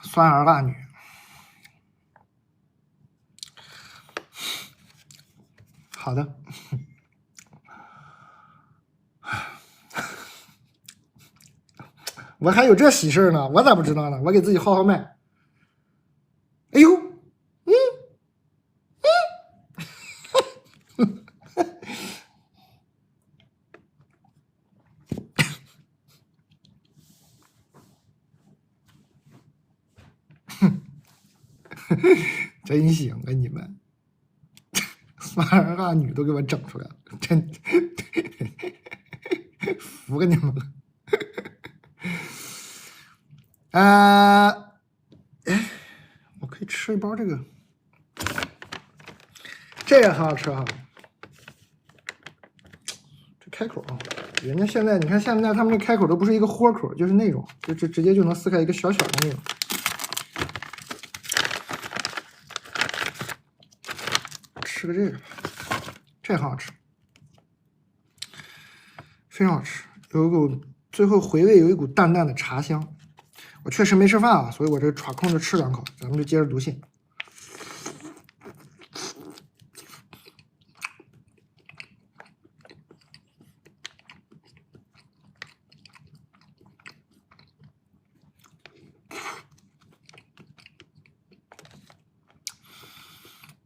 酸儿辣女，好的，我还有这喜事呢，我咋不知道呢？我给自己号脉。哎呦，真行啊你们！仨女都给我整出来了，真服给你们了。哎，我可以吃一包这个，这个很好吃哈。这开口啊，人家现在你看，现在他们这开口都不是一个豁口，就是那种，就直接就能撕开一个小小的那种。吃个这个，这很好吃，非常好吃，有一股最后回味有一股淡淡的茶香。我确实没吃饭啊，所以我这抓空着吃两口，咱们就接着读信。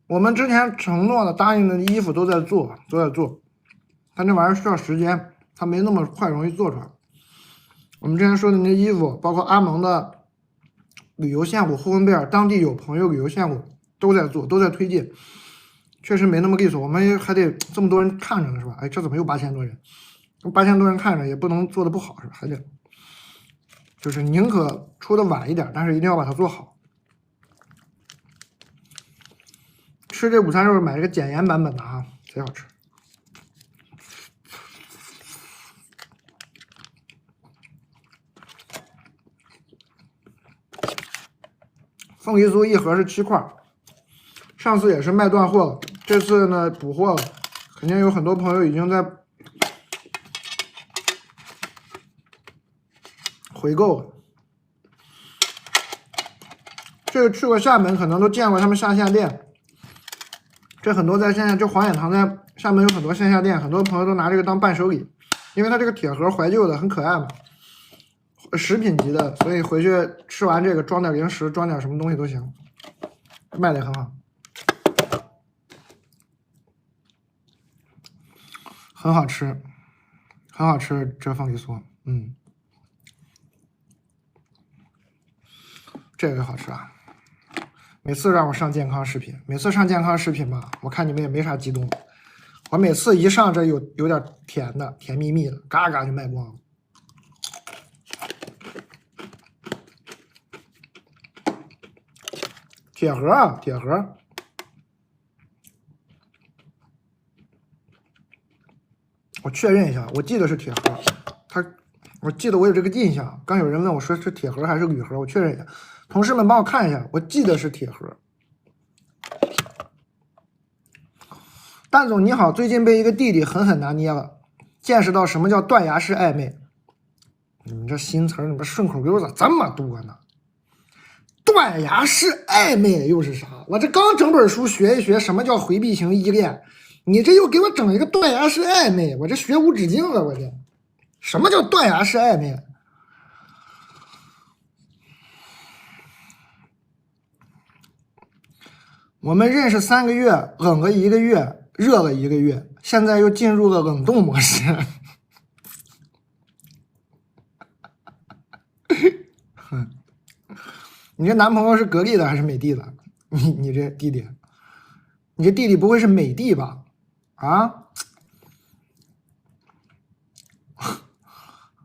我们之前承诺的、答应的衣服都在做，但这玩意儿需要时间，它没那么快容易做出来。我们之前说的那衣服，包括阿蒙的旅游线路、呼伦贝尔当地有朋友旅游线路都在做，都在推进，确实没那么利索。我们还得这么多人看着呢，是吧？哎，这怎么又8000多人？8000多人看着也不能做的不好，是吧？还得就是宁可出的晚一点，但是一定要把它做好。吃这午餐肉买这个减盐版本的哈，贼好吃。凤梨酥一盒是7块，上次也是卖断货了，这次呢补货了，肯定有很多朋友已经在回购了。这个去过厦门可能都见过他们下线店，这很多在线下就黄眼堂在厦门有很多线下店，很多朋友都拿这个当伴手礼，因为它这个铁盒怀旧的很可爱嘛。食品级的，所以回去吃完这个装点零食，装点什么东西都行，卖的也很好，很好吃，很好吃这凤梨酥，这个好吃啊！每次让我上健康食品，每次上健康食品吧，我看你们也没啥激动，我每次一上这有点甜的，甜蜜蜜的，嘎嘎就卖光了。铁盒啊，铁盒。我确认一下，我记得是铁盒。我记得我有这个印象。刚有人问我说是铁盒还是铝盒，我确认一下。同事们帮我看一下，我记得是铁盒。蛋总你好，最近被一个弟弟狠狠拿捏了，见识到什么叫断崖式暧昧。你这新词儿，你这顺口溜咋这么多呢？断崖式暧昧又是啥？我这刚整本书学一学什么叫回避型依恋，你这又给我整一个断崖式暧昧，我这学无止境了。我这什么叫断崖式暧昧？我们认识3个月，冷了1个月，热了1个月，现在又进入了冷冻模式。你这男朋友是格力的还是美的的？你这弟弟，你这弟弟不会是美的吧？啊？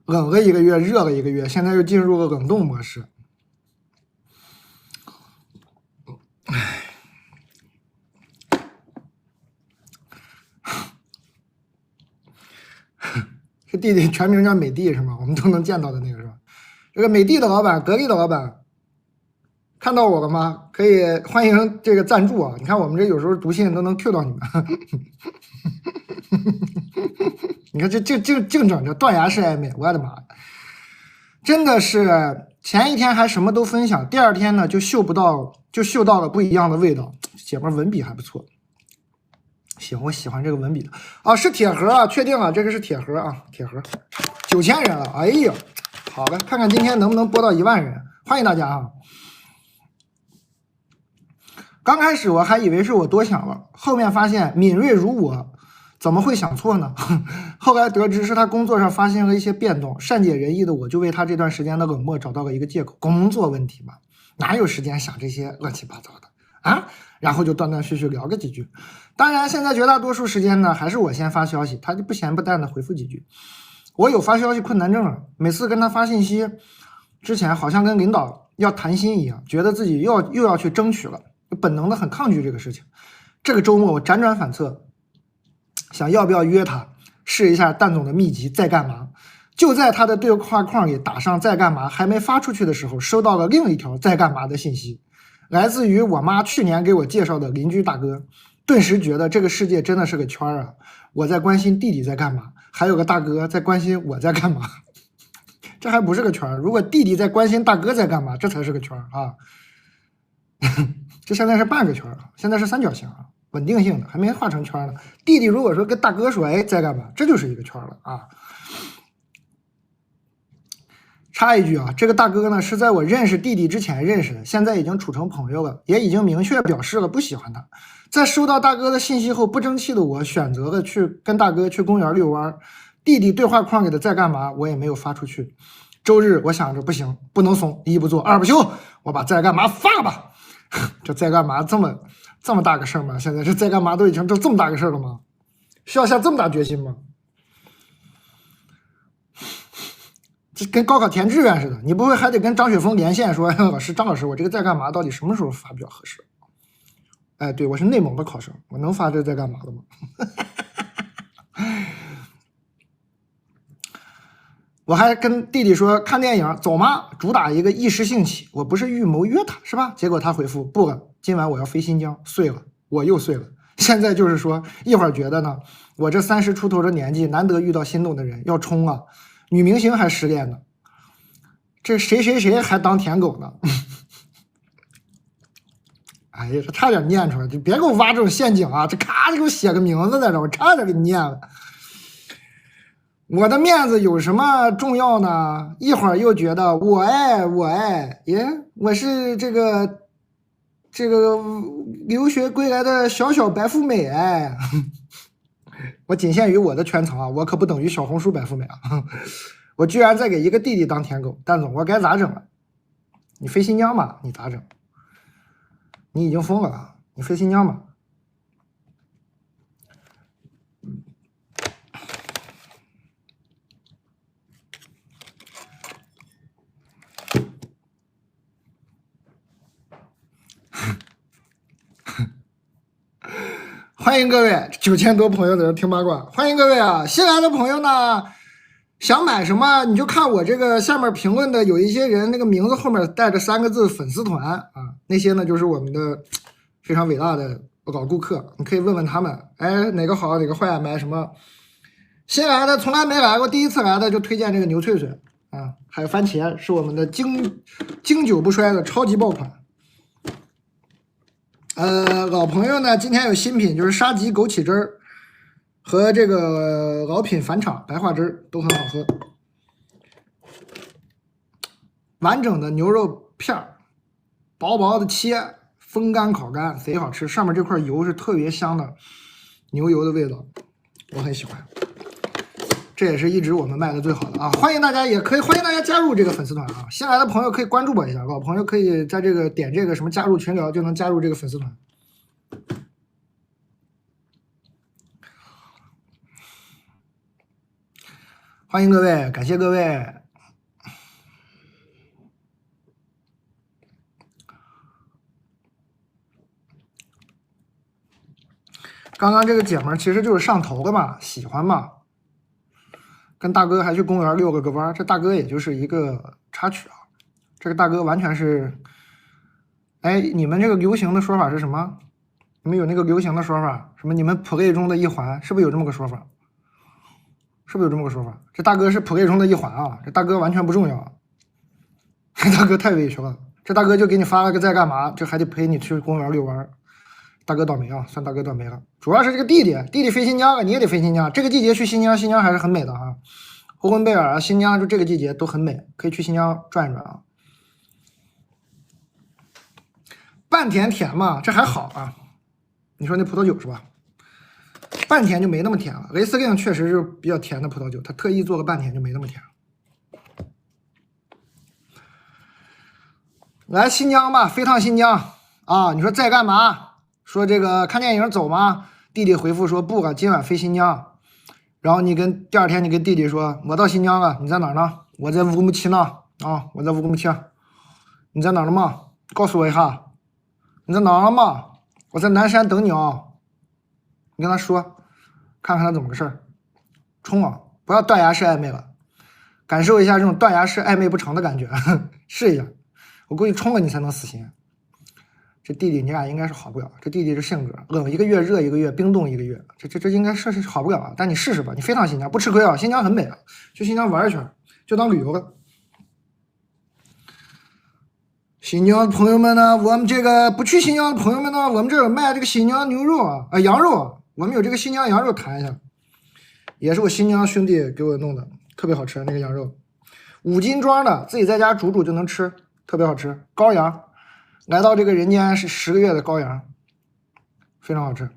冷了1个月，热了1个月，现在又进入了冷冻模式。唉，这弟弟全名叫美的是吗？我们都能见到的那个是吧？这个美的的老板，格力的老板。看到我了吗？可以欢迎这个赞助啊！你看我们这有时候读信都能 Q 到你们，你看这净整这断崖式暧昧，我的妈！真的是前一天还什么都分享，第二天呢就嗅到了不一样的味道。姐妹文笔还不错，行，我喜欢这个文笔的啊，是铁盒啊，确定啊，这个是铁盒啊，铁盒，9000人了，哎呀，好的，看看今天能不能播到1万人，欢迎大家啊！刚开始我还以为是我多想了，后面发现敏锐如我怎么会想错呢？后来得知是他工作上发生了一些变动，善解人意的我就为他这段时间的冷漠找到了一个借口，工作问题嘛，哪有时间想这些乱七八糟的啊？然后就断断续续聊个几句。当然现在绝大多数时间呢，还是我先发消息，他就不咸不淡的回复几句。我有发消息困难症了，每次跟他发信息之前好像跟领导要谈心一样，觉得自己又要去争取了，本能的很抗拒这个事情。这个周末我辗转反侧，想要不要约他试一下蛋总的秘籍在干嘛。就在他的对话框里打上在干嘛还没发出去的时候，收到了另一条在干嘛的信息，来自于我妈去年给我介绍的邻居大哥。顿时觉得这个世界真的是个圈啊！我在关心弟弟在干嘛，还有个大哥在关心我在干嘛，这还不是个圈。如果弟弟在关心大哥在干嘛，这才是个圈啊！这现在是半个圈，现在是三角形啊，稳定性的，还没画成圈呢。弟弟如果说跟大哥说，哎，在干嘛，这就是一个圈了啊！插一句啊，这个大哥呢是在我认识弟弟之前认识的，现在已经处成朋友了，也已经明确表示了不喜欢他。在收到大哥的信息后，不争气的我选择了去跟大哥去公园遛弯。弟弟对话框里的在干嘛我也没有发出去。周日我想着不行，不能怂，一不做二不休，我把在干嘛发了吧。这在干嘛这么大个事儿吗？现在这在干嘛都已经这么大个事儿了吗？需要下这么大决心吗？这跟高考填志愿似的，你不会还得跟张雪峰连线说，老师张老师，我这个在干嘛到底什么时候发比较合适？哎，对，我是内蒙的考生，我能发这在干嘛的吗？我还跟弟弟说看电影走吗？主打一个一时兴起，我不是预谋约他是吧？结果他回复不了，今晚我要飞新疆，碎了，我又碎了。现在就是说一会儿觉得呢，我这30出头的年纪难得遇到心动的人，要冲啊！女明星还失恋呢，这谁还当舔狗呢？哎呀，这差点念出来，就别给我挖这种陷阱啊！这咔就给我写个名字在这，我差点给念了。我的面子有什么重要呢？一会儿又觉得我爱，耶，我是这个留学归来的小白富美哎。我仅限于我的圈层啊，我可不等于小红书白富美啊！我居然在给一个弟弟当舔狗，蛋总，我该咋整了？你飞新疆吧，你咋整？你已经疯了啊！你飞新疆吧。欢迎各位，9000多朋友在这听八卦，欢迎各位啊！新来的朋友呢，想买什么你就看我这个下面评论的，有一些人那个名字后面带着3个字粉丝团啊，那些呢就是我们的非常伟大的老顾客，你可以问问他们，哎，哪个好哪个坏，买什么。新来的从来没来过，第一次来的就推荐这个牛脆脆啊，还有番茄是我们的经久不衰的超级爆款。老朋友呢，今天有新品，就是沙棘枸杞汁儿和这个老品返场白桦汁儿都很好喝。完整的牛肉片儿，薄薄的切，风干烤干，贼好吃。上面这块油是特别香的牛油的味道，我很喜欢。这也是一直我们卖的最好的啊！欢迎大家加入这个粉丝团啊！新来的朋友可以关注我一下，老朋友可以在这个点这个什么加入群聊就能加入这个粉丝团。欢迎各位，感谢各位。刚刚这个姐们儿其实就是上头了嘛，喜欢嘛。跟大哥还去公园遛了个弯，这大哥也就是一个插曲啊。这个大哥完全是，哎，你们这个流行的说法是什么？你们有那个流行的说法，什么你们 play 中的一环，是不是有这么个说法？是不是有这么个说法？这大哥是 play 中的一环啊，这大哥完全不重要，这大哥太委屈了，这大哥就给你发了个在干嘛，这还得陪你去公园遛弯。大哥倒霉啊，算大哥倒霉了。主要是这个弟弟飞新疆了，你也得飞新疆。这个季节去新疆还是很美的啊。呼伦贝尔、新疆就这个季节都很美，可以去新疆转一转啊。半甜甜嘛，这还好啊。你说那葡萄酒是吧？半甜就没那么甜了。雷司令确实是比较甜的葡萄酒，他特意做个半甜就没那么甜。来新疆吧，飞趟新疆啊！你说在干嘛？说这个看电影走吗？弟弟回复说不啊，今晚飞新疆。然后第二天你跟弟弟说，我到新疆了，你在哪儿呢？我在乌鲁木齐呢。啊，我在乌鲁木齐。你在哪儿了吗？告诉我一下。你在哪儿了吗？我在南山等你啊。你跟他说，看看他怎么个事儿。冲啊！不要断崖式暧昧了，感受一下这种断崖式暧昧不成的感觉，试一下。我估计冲了你才能死心。这弟弟你俩应该是好不了，这弟弟这性格，冷一个月热一个月，冰冻一个月，这应该是好不了啊。但你试试吧，你飞趟新疆不吃亏啊，新疆很美啊，去新疆玩一圈，就当旅游了。新疆的朋友们呢，我们这个不去新疆的朋友们呢，我们这儿卖这个新疆牛肉啊，羊肉啊，我们有这个新疆羊肉谈一下，也是我新疆兄弟给我弄的，特别好吃那个羊肉，5斤装的，自己在家煮就能吃，特别好吃，羔羊。来到这个人间是10个月的羔羊，非常好吃，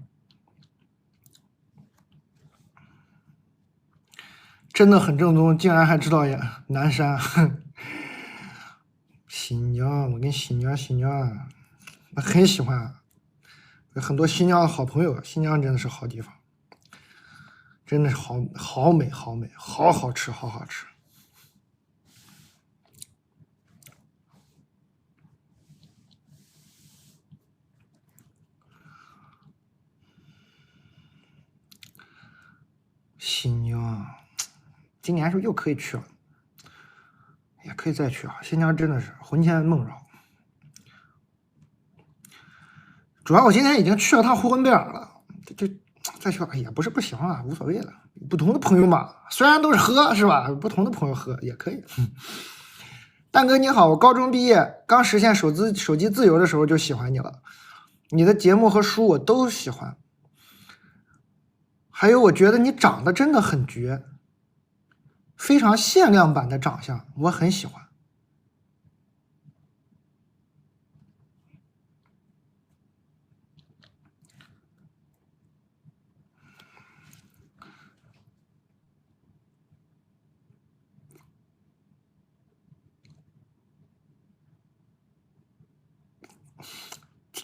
真的很正宗，竟然还知道呀！南山，新疆，我跟新疆我很喜欢，有很多新疆的好朋友，新疆真的是好地方，真的是好美，好好吃，好好吃。新疆，今年是不是又可以去了？也可以再去啊！新疆真的是魂牵梦绕。主要我今天已经去了趟呼伦贝尔了，就再去也不是不行啊，无所谓了。不同的朋友嘛，虽然都是喝是吧？不同的朋友喝也可以。蛋哥你好，我高中毕业刚实现手机自由的时候就喜欢你了，你的节目和书我都喜欢。还有，我觉得你长得真的很绝，非常限量版的长相，我很喜欢。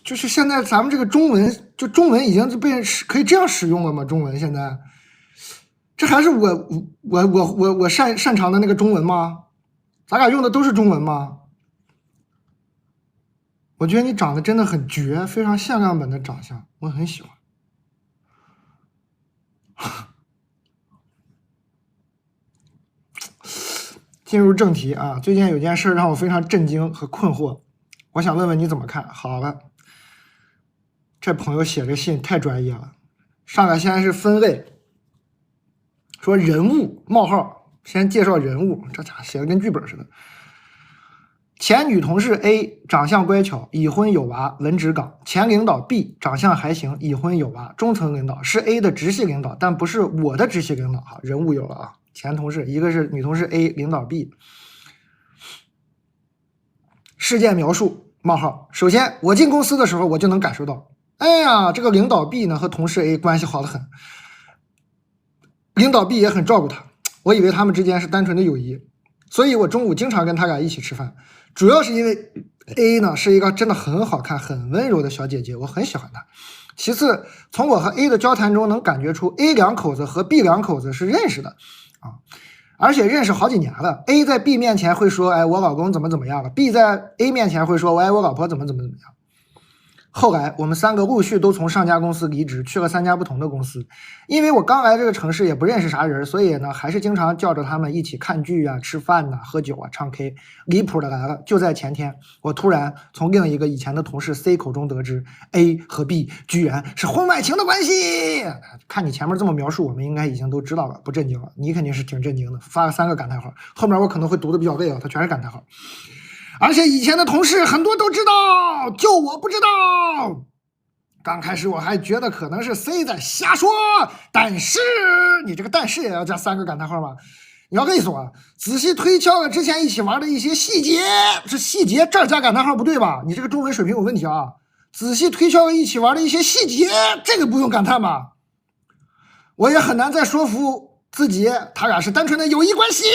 就是现在咱们这个中文已经被可以这样使用了吗？中文现在，这还是我擅长的那个中文吗？咱俩用的都是中文吗？我觉得你长得真的很绝，非常限量版的长相，我很喜欢。进入正题啊，最近有件事让我非常震惊和困惑，我想问问你怎么看？好了。这朋友写这信太专业了，上来先是分类，说人物冒号，先介绍人物，这家伙写的跟剧本似的。前女同事 A 长相乖巧，已婚有娃，文职岗。前领导 B 长相还行，已婚有娃，中层领导，是 A 的直系领导，但不是我的直系领导哈。人物有了啊，前同事一个是女同事 A， 领导 B。事件描述冒号，首先我进公司的时候我就能感受到。哎呀，这个领导 B 呢和同事 A 关系好得很，领导 B 也很照顾他，我以为他们之间是单纯的友谊，所以我中午经常跟他俩一起吃饭，主要是因为 A 呢是一个真的很好看很温柔的小姐姐，我很喜欢她。其次，从我和 A 的交谈中能感觉出 A 两口子和 B 两口子是认识的啊，而且认识好几年了。 A 在 B 面前会说哎我老公怎么样了， B 在 A 面前会说我老婆怎么样。后来我们3个陆续都从上家公司离职，去了3家不同的公司。因为我刚来这个城市也不认识啥人，所以呢还是经常叫着他们一起看剧啊、吃饭呐、喝酒啊、唱 K。离谱的来了，就在前天，我突然从另一个以前的同事 C 口中得知 A 和 B 居然是婚外情的关系。看你前面这么描述，我们应该已经都知道了，不震惊了。你肯定是挺震惊的，发了3个感叹号，后面我可能会读的比较累啊，它全是感叹号。而且以前的同事很多都知道，就我不知道。刚开始我还觉得可能是 C 在瞎说，但是你这个但是也要加3个感叹号吗？你要跟你说，仔细推敲了之前一起玩的一些细节，是细节这儿加感叹号不对吧？你这个中文水平有问题啊！仔细推敲了一起玩的一些细节，这个不用感叹吧？我也很难再说服自己，他俩是单纯的友谊关系。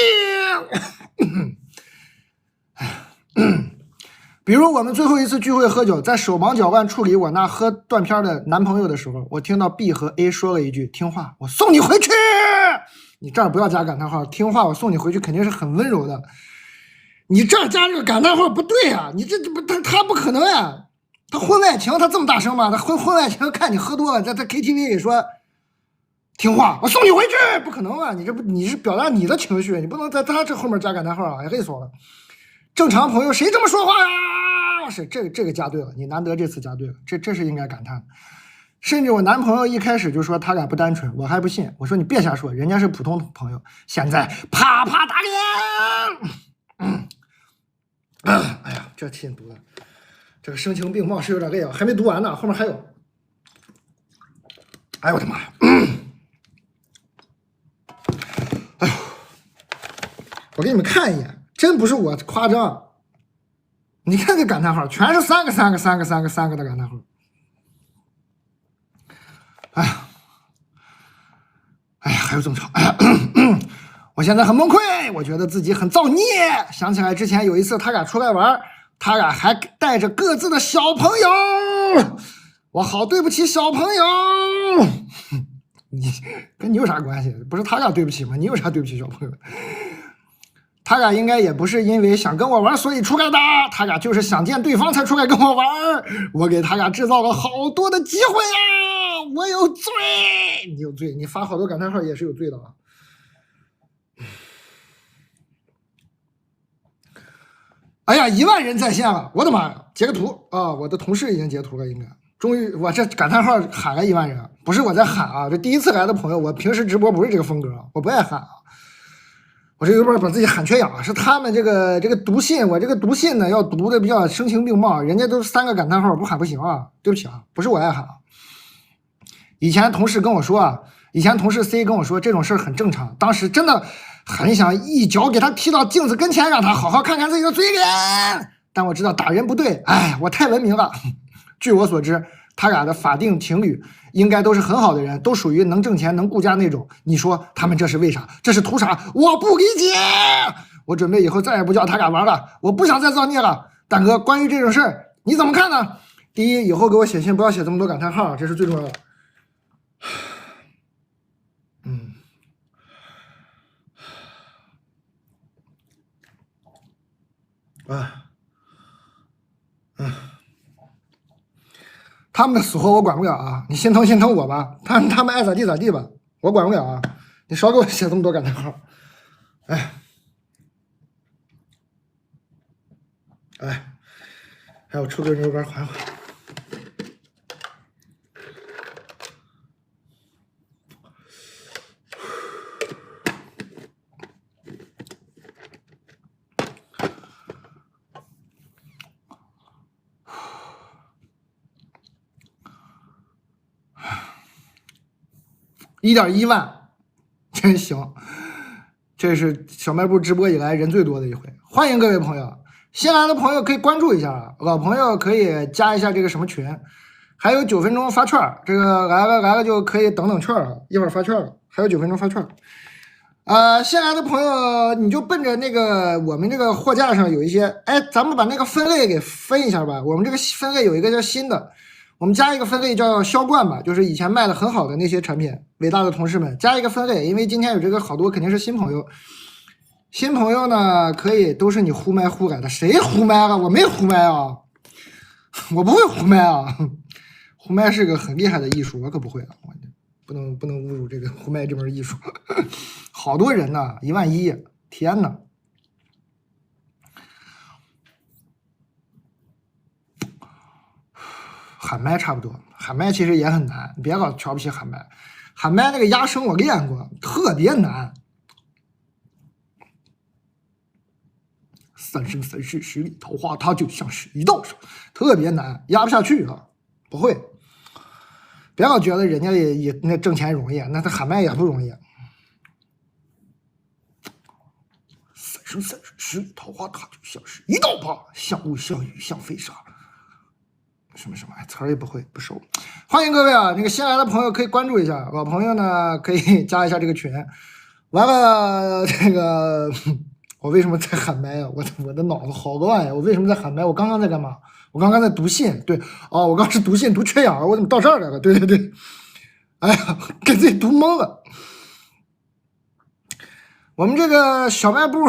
比如我们最后一次聚会喝酒，在手忙脚乱处理我那喝断片的男朋友的时候，我听到 B 和 A 说了一句“听话，我送你回去”。你这儿不要加感叹号，听话我送你回去肯定是很温柔的。你这儿加这个感叹号不对啊！你这不他不可能呀！他婚外情他这么大声吗？他婚外情看你喝多了，在 KTV 里说听话，我送你回去，不可能啊！你是表达你的情绪，你不能在他这后面加感叹号啊！也可以说了，正常朋友谁这么说话呀？是这个加对了，你难得这次加对了，这是应该感叹的。甚至我男朋友一开始就说他俩不单纯，我还不信。我说你别瞎说，人家是普通朋友。现在啪啪打脸。哎呀，这挺毒的，这个声情并茂是有点累啊，还没读完呢，后面还有。哎呦我的妈呀！哎呦，我给你们看一眼，真不是我夸张。你看这感叹号，全是三个的感叹号。哎呀，还有这么长！哎呀，我现在很崩溃，我觉得自己很造孽。想起来之前有一次他俩出来玩，他俩还带着各自的小朋友，我好对不起小朋友。你跟你有啥关系？不是他俩对不起吗？你有啥对不起小朋友？他俩应该也不是因为想跟我玩所以出来的，他俩就是想见对方才出来跟我玩。我给他俩制造了好多的机会啊！我有罪，你有罪，你发好多感叹号也是有罪的啊！哎呀，1万人在线了，我的妈呀！截个图啊！我的同事已经截图了，应该终于我这感叹号喊了1万人，不是我在喊啊！这第一次来的朋友，我平时直播不是这个风格，我不爱喊啊。我这有点把自己喊缺氧，是他们这个读信，我这个读信呢要读的比较声情并茂，人家都3个感叹号，不喊不行啊！对不起啊，不是我爱喊啊。以前同事跟我说啊，以前同事 C 跟我说这种事儿很正常，当时真的很想一脚给他踢到镜子跟前，让他好好看看自己的嘴脸。但我知道打人不对，哎，我太文明了。据我所知，他俩的法定情侣应该都是很好的人，都属于能挣钱能顾家那种。你说他们这是为啥？这是图啥？我不理解。我准备以后再也不叫他俩玩了，我不想再造孽了。大哥，关于这种事儿你怎么看呢？第一，以后给我写信不要写这么多感叹号，这是最重要的。他们的死活我管不了啊，你心疼心疼我吧，他们爱咋地咋地吧，我管不了啊，你少给我写这么多感叹号。还有出个牛肝还回。1.1万，真行！这是小卖部直播以来人最多的一回，欢迎各位朋友，新来的朋友可以关注一下，老朋友可以加一下这个什么群，还有9分钟发券，这个来了就可以等券了，一会儿发券了，还有9分钟发券。新来的朋友你就奔着那个我们这个货架上有一些，哎，咱们把那个分类给分一下吧，我们这个分类有一个叫新的。我们加一个分类叫销冠吧，就是以前卖的很好的那些产品，伟大的同事们加一个分类，因为今天有这个好多肯定是新朋友，新朋友呢可以都是你呼麦呼来的，谁呼麦了？我没呼麦啊，我不会呼麦啊，呼麦是个很厉害的艺术，我可不会啊，我不能侮辱这个呼麦这门艺术，好多人呢，11000，天哪！喊麦差不多，喊麦其实也很难，你别老瞧不起喊麦。喊麦那个压声我练过，特别难。三生三世十里桃花，它就像是一道手，特别难，压不下去啊，不会。别老觉得人家也那挣钱容易，那他喊麦也不容易。生30时，桃花塔就像是一道疤，像雾像雨像飞沙。什么什么，哎，词儿也不会，不熟。欢迎各位啊，那个新来的朋友可以关注一下，老朋友呢可以加一下这个群。完了，这个我为什么在喊麦啊？我的脑子好乱呀！我为什么在喊麦？我刚刚在干嘛？我刚刚在读信。对，哦，我刚是读信读缺氧了，我怎么到这儿来了？对对对，哎呀，给自己读懵了。我们这个小卖部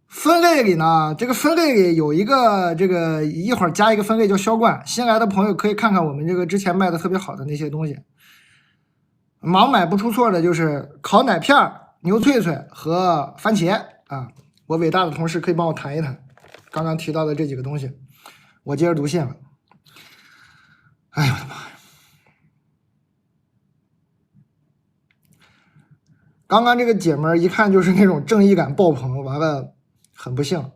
分类里呢，这个分类里有一个这个一会儿加一个分类叫销冠，新来的朋友可以看看我们这个之前卖的特别好的那些东西。盲买不出错的就是烤奶片、牛脆脆和番茄啊！我伟大的同事可以帮我谈一谈刚刚提到的这几个东西。我接着读信了。哎呦我的妈呀！刚刚这个姐们儿一看就是那种正义感爆棚，完了很不幸，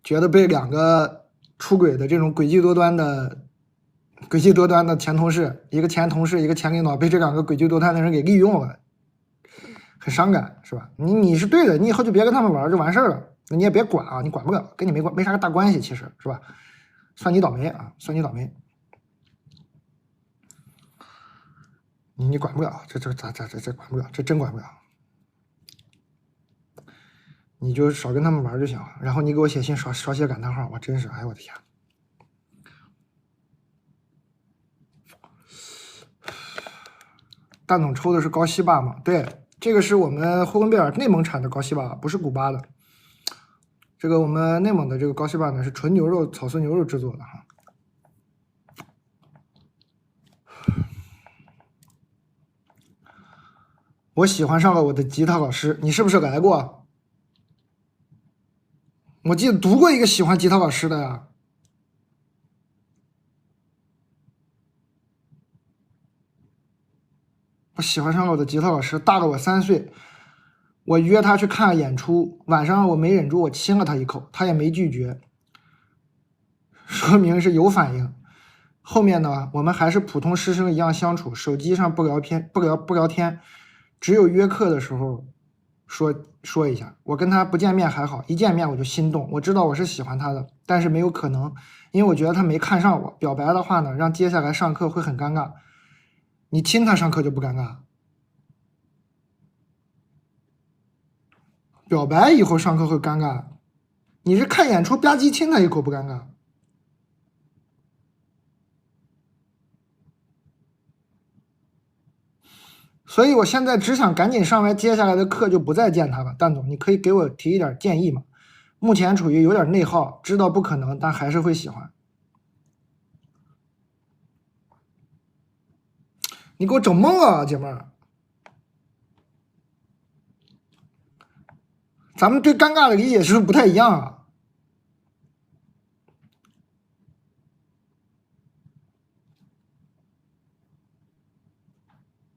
觉得被2个出轨的这种诡计多端的前同事，一个前同事，一个前领导，被这2个诡计多端的人给利用了，很伤感，是吧？你是对的，你以后就别跟他们玩就完事儿了，你也别管啊，你管不了，跟你没啥大关系，其实是吧？算你倒霉啊，算你倒霉，你管不了，这管不了，这真管不了。你就少跟他们玩就行了，然后你给我写信少写感叹号，我真是，哎呦我的天！蛋总抽的是高西巴吗？对，这个是我们呼伦贝尔内蒙产的高西巴，不是古巴的。这个我们内蒙的这个高西巴呢是纯牛肉草饲牛肉制作的哈。我喜欢上了我的吉他老师，你是不是来过？我记得读过一个喜欢吉他老师的呀。我喜欢上了我的吉他老师，大了我3岁。我约他去看演出，晚上我没忍住，我亲了他一口，他也没拒绝，说明是有反应。后面呢，我们还是普通师生一样相处，手机上不聊天，只有约课的时候说一下。我跟他不见面还好，一见面我就心动，我知道我是喜欢他的，但是没有可能，因为我觉得他没看上我。表白的话呢，让接下来上课会很尴尬。你亲他上课就不尴尬，表白以后上课会尴尬。你是看演出吧唧亲他一口不尴尬。所以我现在只想赶紧上完接下来的课就不再见他了。蛋总，你可以给我提一点建议吗？目前处于有点内耗，知道不可能，但还是会喜欢。你给我整懵了，姐妹儿。咱们对尴尬的理解是不是不太一样啊？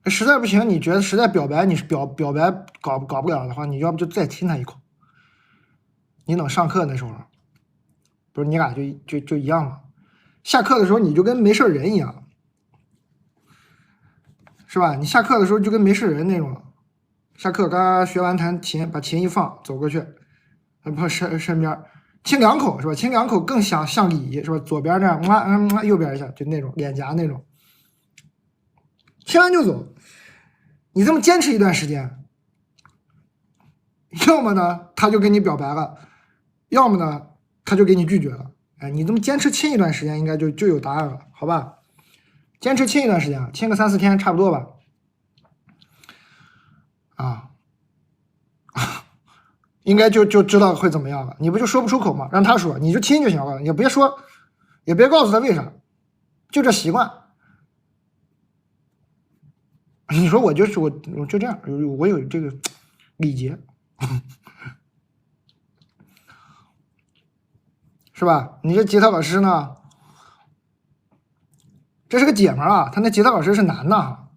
实在不行，你觉得实在表白，你是表白搞不了的话，你要不就再亲他一口。你等上课那时候，不是你俩就一样吗？下课的时候你就跟没事人一样，是吧？你下课的时候就跟没事人那种。下课刚学完弹琴，把琴一放，走过去，不身边亲2口是吧？亲2口更像礼仪是吧？左边这样，右边一下，就那种脸颊那种。亲完就走，你这么坚持一段时间，要么呢他就跟你表白了，要么呢他就给你拒绝了。哎，你这么坚持亲一段时间，应该就有答案了，好吧？坚持亲一段时间，亲个3、4天差不多吧。啊，应该就知道会怎么样了。你不就说不出口吗？让他说，你就亲就行了，也别说，也别告诉他为啥，就这习惯。你说我就这样，我有这个礼节，是吧？你这吉他老师呢？这是个姐们儿啊，他那吉他老师是男的哈。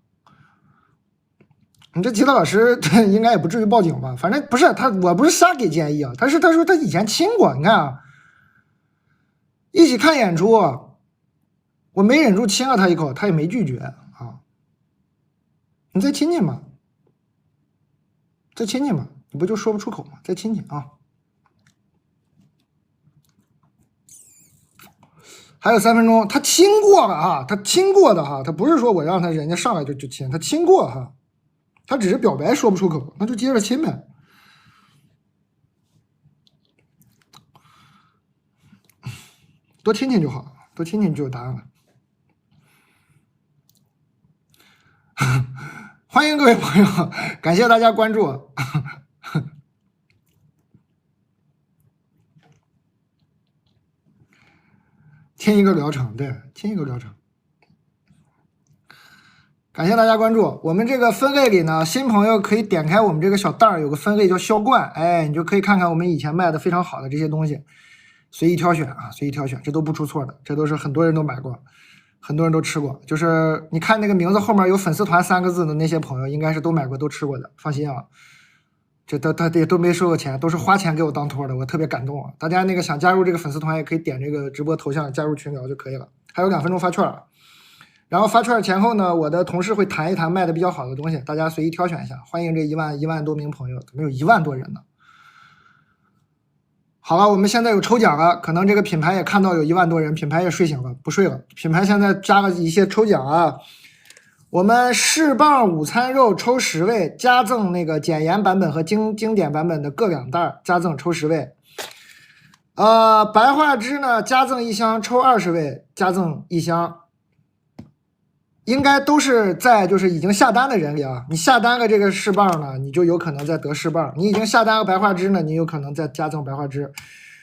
你这吉他老师应该也不至于报警吧？反正不是他，我不是瞎给建议啊。他说他以前亲过，你看啊，一起看演出，我没忍住亲了他一口，他也没拒绝啊。你再亲亲吧，再亲亲吧，你不就说不出口吗？再亲亲啊！还有3分钟，他亲过了哈，他亲过的哈，他不是说我让他人家上来就亲，他亲过哈，他只是表白说不出口，那就接着亲呗。多亲亲就好，多亲亲就有答案了。欢迎各位朋友，感谢大家关注。亲一个疗程，对，亲一个疗程。感谢大家关注。我们这个分类里呢，新朋友可以点开我们这个小袋儿，有个分类叫销冠，哎，你就可以看看我们以前卖的非常好的这些东西，随意挑选啊，随意挑选，这都不出错的，这都是很多人都买过，很多人都吃过。就是你看那个名字后面有粉丝团3个字的那些朋友，应该是都买过、都吃过的，放心啊。这他也都没收过钱，都是花钱给我当托的，我特别感动啊！大家那个想加入这个粉丝团，也可以点这个直播头像加入群聊就可以了。还有2分钟发券了，然后发券前后呢，我的同事会谈一谈卖的比较好的东西，大家随意挑选一下。欢迎这1万多名朋友，怎么有1万多人呢？好了，我们现在有抽奖了，可能这个品牌也看到有1万多人，品牌也睡醒了，不睡了。品牌现在加了一些抽奖啊。我们柿棒午餐肉抽10位，加赠那个减盐版本和经典版本的各2袋，加赠抽10位。白桦汁呢加赠1箱，抽20位，加赠1箱。应该都是在就是已经下单的人里啊，你下单了这个柿棒呢，你就有可能再得柿棒；你已经下单了白桦汁呢，你有可能再加赠白桦汁。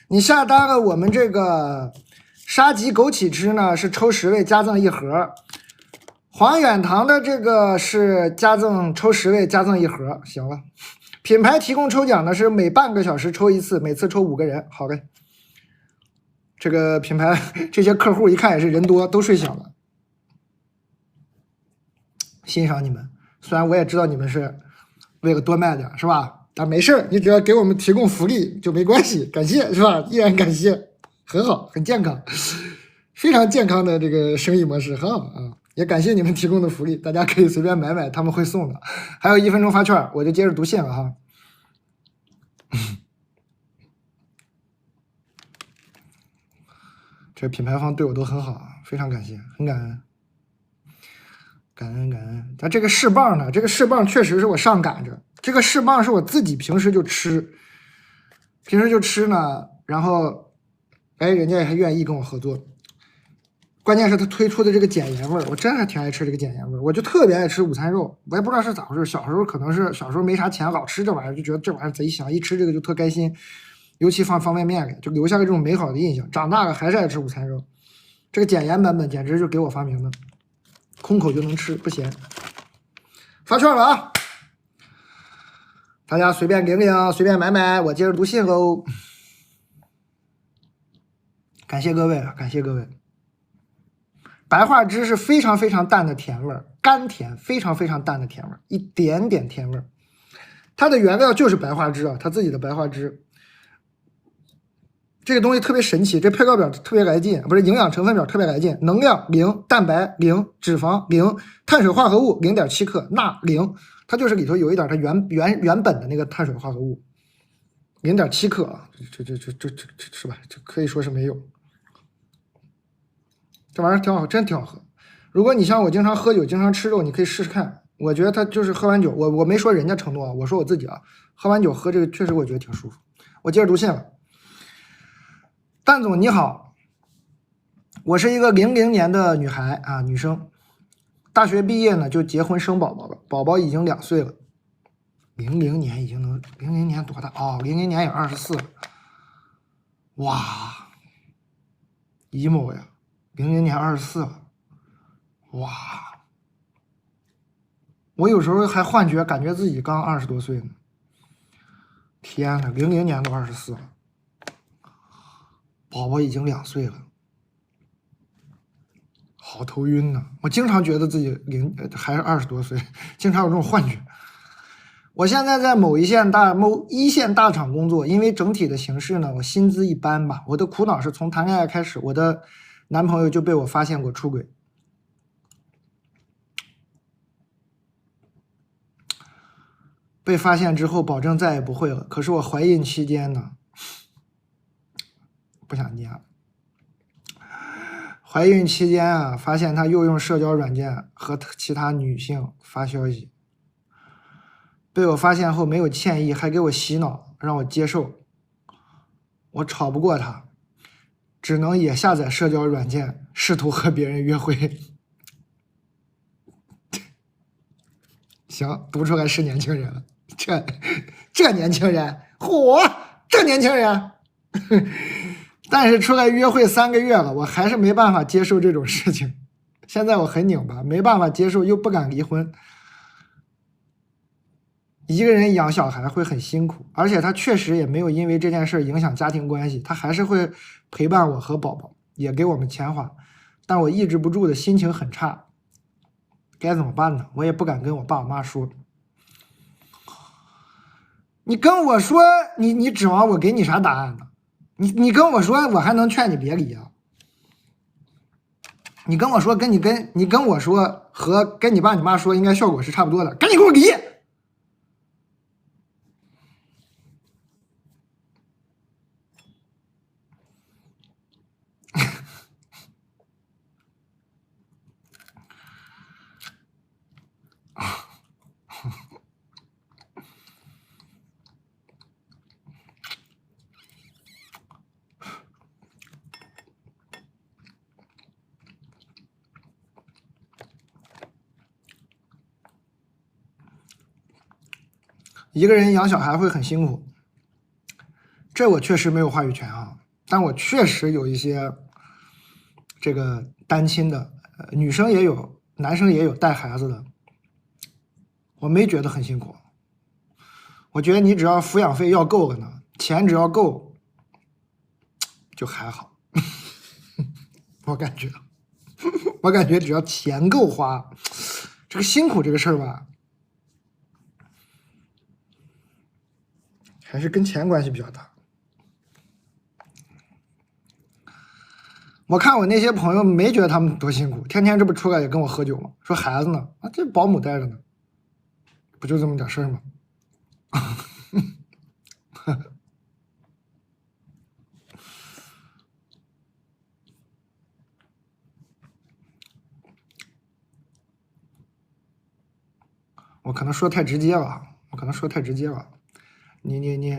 你下单了我们这个沙棘枸杞汁呢，是抽10位加赠1盒。黄远堂的这个是加赠抽10位加赠1盒，行了。品牌提供抽奖呢是每半个小时抽1次，每次抽5个人。好嘞，这个品牌这些客户一看也是人多，都睡醒了，欣赏你们。虽然我也知道你们是为了多卖点，是吧？但没事，你只要给我们提供福利就没关系，感谢是吧？依然感谢，很好，很健康，非常健康的这个生意模式，很好啊。也感谢你们提供的福利，大家可以随便买，他们会送的。还有1分钟发券，我就接着读信了哈。这品牌方对我都很好，非常感谢，很感恩，感恩。但这个柿棒呢，这个柿棒确实是我上赶着，这个柿棒是我自己平时就吃呢，然后哎，人家也还愿意跟我合作。关键是他推出的这个减盐味儿，我真还挺爱吃这个减盐味儿，我就特别爱吃午餐肉，我也不知道是咋回事，小时候可能是小时候没啥钱，老吃这玩意儿，就觉得这玩意儿贼香，一吃这个就特开心，尤其放方便面里，就留下了这种美好的印象。长大了还是爱吃午餐肉，这个减盐版本简直就给我发明的，空口就能吃，不咸。发券了啊！大家随便领领，随便买，我接着读信喽。感谢各位，感谢各位。白桦汁是非常非常淡的甜味儿，甘甜，非常非常淡的甜味儿，一点点甜味儿。它的原料就是白桦汁啊，它自己的白桦汁。这个东西特别神奇，这配料表特别来劲，不是营养成分表特别来劲，能量0，蛋白0，脂肪0，碳水化合物0.7克，钠0，它就是里头有一点它原本的那个碳水化合物0.7克啊，这是吧？这可以说是没有。这玩意儿挺好，真挺好喝。如果你像我经常喝酒、经常吃肉，你可以试试看。我觉得它就是喝完酒，我没说人家承诺啊，我说我自己啊，喝完酒喝这个确实我觉得挺舒服。我接着读信了。蛋总你好，我是一个00年的女孩啊，女生，大学毕业呢就结婚生宝宝了，宝宝已经2岁了。00年已经能00年多大哦？00年也24了。哇，emo 呀！00年24了，哇！我有时候还幻觉，感觉自己刚20多岁呢。天呐，00年都24了，宝宝已经2岁了，好头晕呐！我经常觉得自己还是20多岁，经常有这种幻觉。我现在在某一线大厂工作，因为整体的形势呢，我薪资一般吧。我的苦恼是从谈恋爱开始，我的男朋友就被我发现过出轨。被发现之后保证再也不会了。可是我怀孕期间呢，不想念了。怀孕期间啊，发现他又用社交软件和其他女性发消息，被我发现后没有歉意，还给我洗脑，让我接受。我吵不过他，只能也下载社交软件，试图和别人约会。行，读出来是年轻人了，这年轻人，嚯，这年轻人。但是出来约会3个月了，我还是没办法接受这种事情。现在我很拧巴，没办法接受，又不敢离婚。一个人养小孩会很辛苦，而且他确实也没有因为这件事影响家庭关系，他还是会陪伴我和宝宝，也给我们钱花，但我抑制不住的心情很差，该怎么办呢？我也不敢跟我爸我妈说。你跟我说，你指望我给你啥答案呢？你跟我说，我还能劝你别离啊？你跟我说，你跟我说和跟你爸你妈说应该效果是差不多的，赶紧给我离！一个人养小孩会很辛苦，这我确实没有话语权啊，但我确实有一些这个单亲的，女生也有，男生也有带孩子的，我没觉得很辛苦。我觉得你只要抚养费要够了呢，钱只要够，就还好。我感觉只要钱够花，这个辛苦这个事儿吧，还是跟钱关系比较大。我看我那些朋友没觉得他们多辛苦，天天这不出来也跟我喝酒吗？说孩子呢，啊，这保姆带着呢，不就这么点事儿吗？我可能说太直接了，你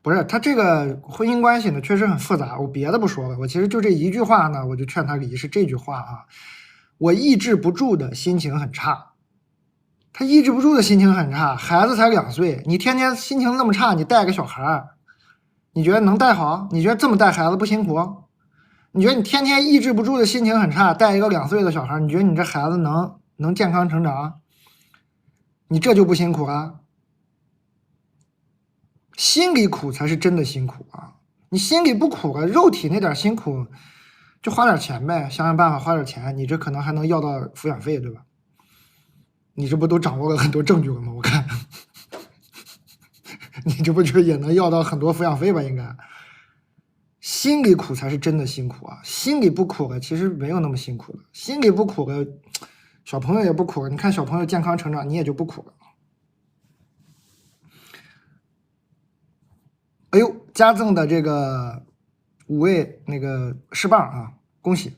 不是他这个婚姻关系呢，确实很复杂。我别的不说了，我其实就这一句话呢，我就劝他离，是这句话啊，我抑制不住的心情很差。他抑制不住的心情很差，孩子才2岁，你天天心情那么差，你带个小孩，你觉得能带好？你觉得这么带孩子不辛苦？你觉得你天天抑制不住的心情很差，带一个2岁的小孩，你觉得你这孩子能健康成长？你这就不辛苦啊？心里苦才是真的辛苦啊！你心里不苦啊，肉体那点辛苦，就花点钱呗，想想办法花点钱，你这可能还能要到抚养费，对吧？你这不都掌握了很多证据了吗？我看，你这不就也能要到很多抚养费吧？应该，心里苦才是真的辛苦啊！心里不苦了，其实没有那么辛苦了。心里不苦了，小朋友也不苦了。你看小朋友健康成长，你也就不苦了。哎呦，加赠的这个5位那个士棒啊，恭喜！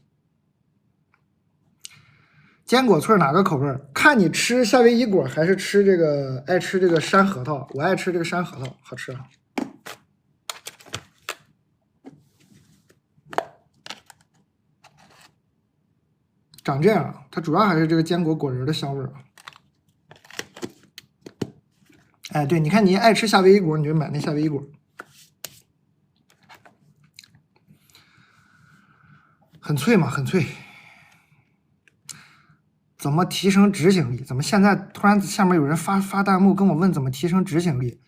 坚果脆哪个口味？看你吃夏威夷果还是吃这个爱吃这个山核桃？我爱吃这个山核桃，好吃啊！长这样，它主要还是这个坚果果仁的香味儿。哎，对，你看你爱吃夏威夷果，你就买那夏威夷果。很脆嘛，很脆。怎么提升执行力？怎么现在突然下面有人发弹幕跟我问怎么提升执行力？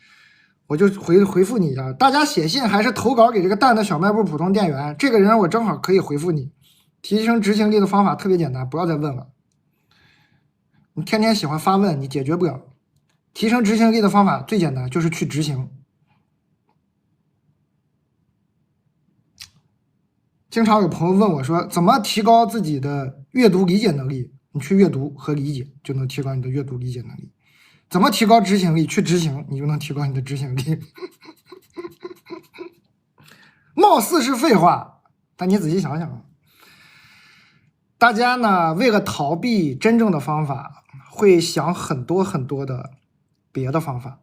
我就回复你一下，大家写信还是投稿给这个蛋的小卖部普通店员，这个人我正好可以回复你。提升执行力的方法特别简单，不要再问了。你天天喜欢发问，你解决不了。提升执行力的方法最简单，就是去执行。经常有朋友问我说，怎么提高自己的阅读理解能力？你去阅读和理解就能提高你的阅读理解能力。怎么提高执行力？去执行，你就能提高你的执行力。貌似是废话，但你仔细想想，大家呢为了逃避真正的方法，会想很多很多的别的方法。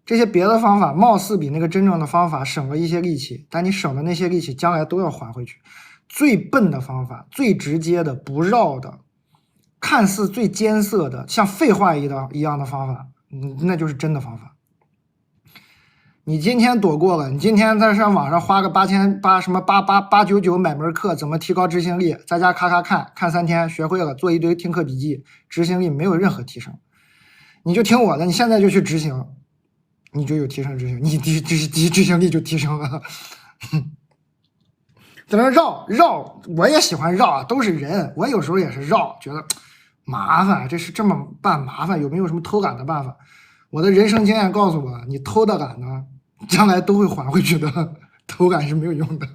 这些别的方法貌似比那个真正的方法省了一些力气，但你省的那些力气将来都要还回去。最笨的方法，最直接的，不绕的，看似最艰涩的，像废话一样的方法，那就是真的方法。你今天躲过了，你今天在上网上花个8800什么899买门课，怎么提高执行力，在家咔咔看3天，学会了，做一堆听课笔记，执行力没有任何提升。你就听我的，你现在就去执行，你就有提升执行，你执行力就提升了。在那绕，我也喜欢绕，都是人，我有时候也是绕，觉得麻烦，这是这么办麻烦，有没有什么偷懒的办法？我的人生经验告诉我，你偷的懒呢，将来都会还回去的，偷懒是没有用的。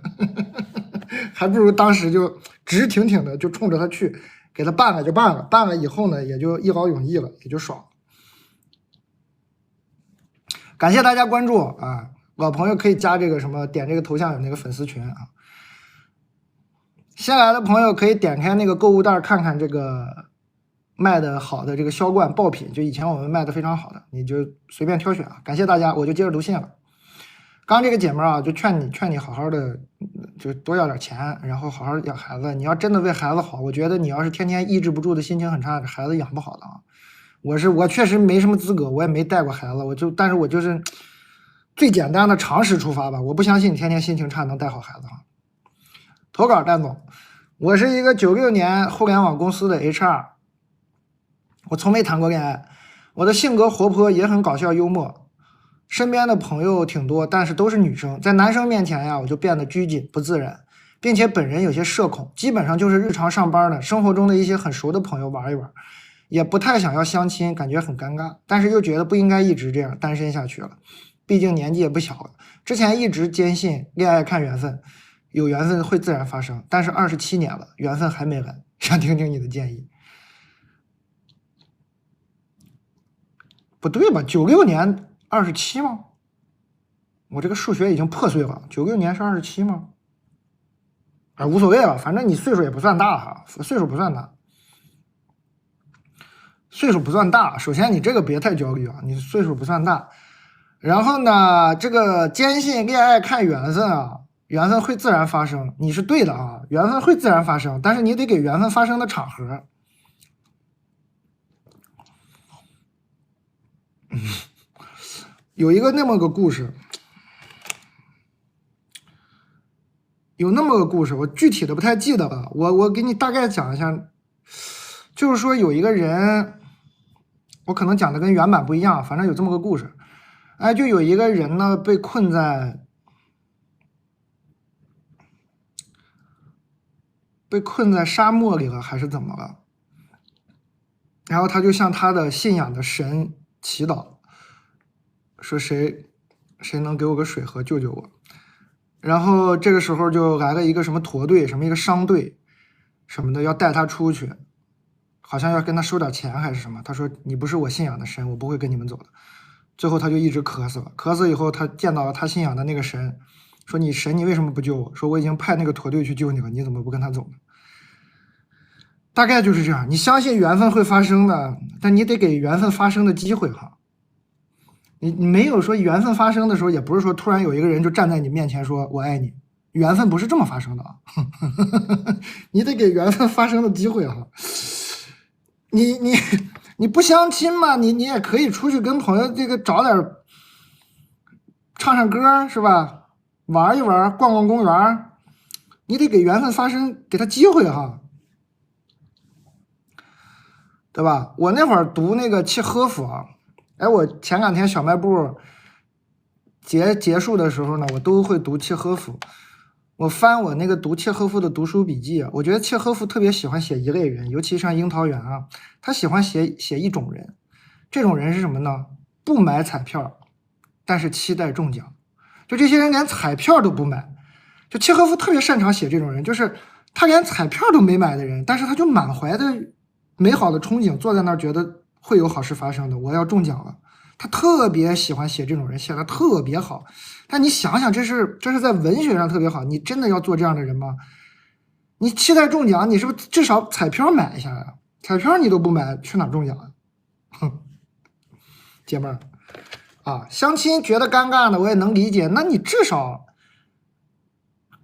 还不如当时就直挺挺的就冲着他去，给他办了就办了，办了以后呢，也就一劳永逸了，也就爽。感谢大家关注啊，老朋友可以加这个什么，点这个头像有那个粉丝群啊。新来的朋友可以点开那个购物袋看看这个卖的好的这个销冠爆品，就以前我们卖的非常好的，你就随便挑选啊。感谢大家，我就接着读信了。刚这个姐们儿啊，就劝你好好的，就多要点钱，然后好好养孩子。你要真的为孩子好，我觉得你要是天天抑制不住的心情很差，这孩子养不好的啊。我确实没什么资格，我也没带过孩子，但是我就是最简单的常识出发吧，我不相信你天天心情差能带好孩子啊。投稿蛋总，我是一个96年互联网公司的 HR， 我从没谈过恋爱，我的性格活泼，也很搞笑幽默，身边的朋友挺多，但是都是女生，在男生面前呀，我就变得拘谨不自然，并且本人有些社恐，基本上就是日常上班的生活中的一些很熟的朋友玩一玩，也不太想要相亲，感觉很尴尬，但是又觉得不应该一直这样单身下去了，毕竟年纪也不小了。之前一直坚信恋爱看缘分，有缘分会自然发生，但是27年了，缘分还没来，想听听你的建议。不对吧？96年27吗？我这个数学已经破碎了。96年是27吗？啊，无所谓了，反正你岁数也不算大哈，岁数不算大。岁数不算大，首先你这个别太焦虑啊，你岁数不算大。然后呢，这个坚信恋爱看缘分啊，缘分会自然发生，你是对的啊，缘分会自然发生，但是你得给缘分发生的场合。有一个那么个故事，我具体的不太记得了，我给你大概讲一下，就是说有一个人，我可能讲的跟原版不一样，反正有这么个故事。哎，就有一个人呢被困在沙漠里了，还是怎么了？然后他就向他的信仰的神祈祷，说谁能给我个水喝救救我。然后这个时候就来了一个什么驼队，什么一个商队什么的，要带他出去，好像要跟他收点钱还是什么。他说你不是我信仰的神，我不会跟你们走的。最后他就一直渴死了，渴死以后他见到了他信仰的那个神，说你神你为什么不救我？说我已经派那个驼队去救你了，你怎么不跟他走呢？大概就是这样，你相信缘分会发生的，但你得给缘分发生的机会哈。你没有说缘分发生的时候，也不是说突然有一个人就站在你面前说我爱你，缘分不是这么发生的啊。你得给缘分发生的机会哈。你不相亲嘛，你也可以出去跟朋友这个找点唱唱歌是吧，玩一玩，逛逛公园，你得给缘分发生，给他机会哈，对吧？我那会儿读那个契诃夫啊，哎，我前两天小卖部结束的时候呢，我都会读契诃夫。我翻我那个读契诃夫的读书笔记啊，我觉得契诃夫特别喜欢写一类人，尤其像樱桃园啊，他喜欢写一种人。这种人是什么呢？不买彩票，但是期待中奖。就这些人连彩票都不买，就契诃夫特别擅长写这种人，就是他连彩票都没买的人，但是他就满怀的美好的憧憬，坐在那儿觉得会有好事发生的，我要中奖了。他特别喜欢写这种人，写的特别好。但你想想，这是在文学上特别好，你真的要做这样的人吗？你期待中奖，你是不是至少彩票买一下呀？彩票你都不买，去哪中奖啊？哼，姐妹儿啊，相亲觉得尴尬的我也能理解，那你至少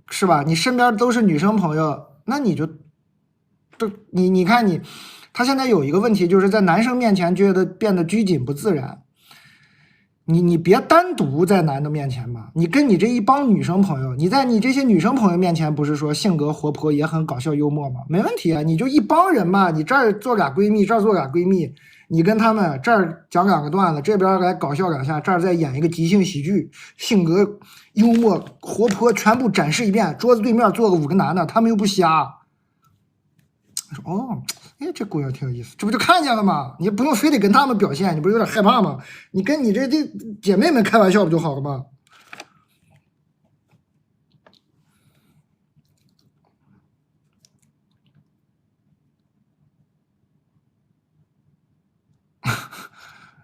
是吧？你身边都是女生朋友，那你就你看他现在有一个问题，就是在男生面前觉得变得拘谨不自然。你别单独在男的面前嘛，你跟你这一帮女生朋友，你在你这些女生朋友面前不是说性格活泼也很搞笑幽默吗？没问题啊，你就一帮人嘛，你这儿做俩闺蜜，这儿做俩闺蜜，你跟他们这儿讲两个段子，这边来搞笑两下，这儿再演一个即兴喜剧，性格幽默活泼全部展示一遍，桌子对面坐个5个男的，他们又不瞎。说哦，哎，这姑娘挺有意思，这不就看见了吗？你不用非得跟他们表现，你不是有点害怕吗？你跟你这姐妹们开玩笑不就好了吗？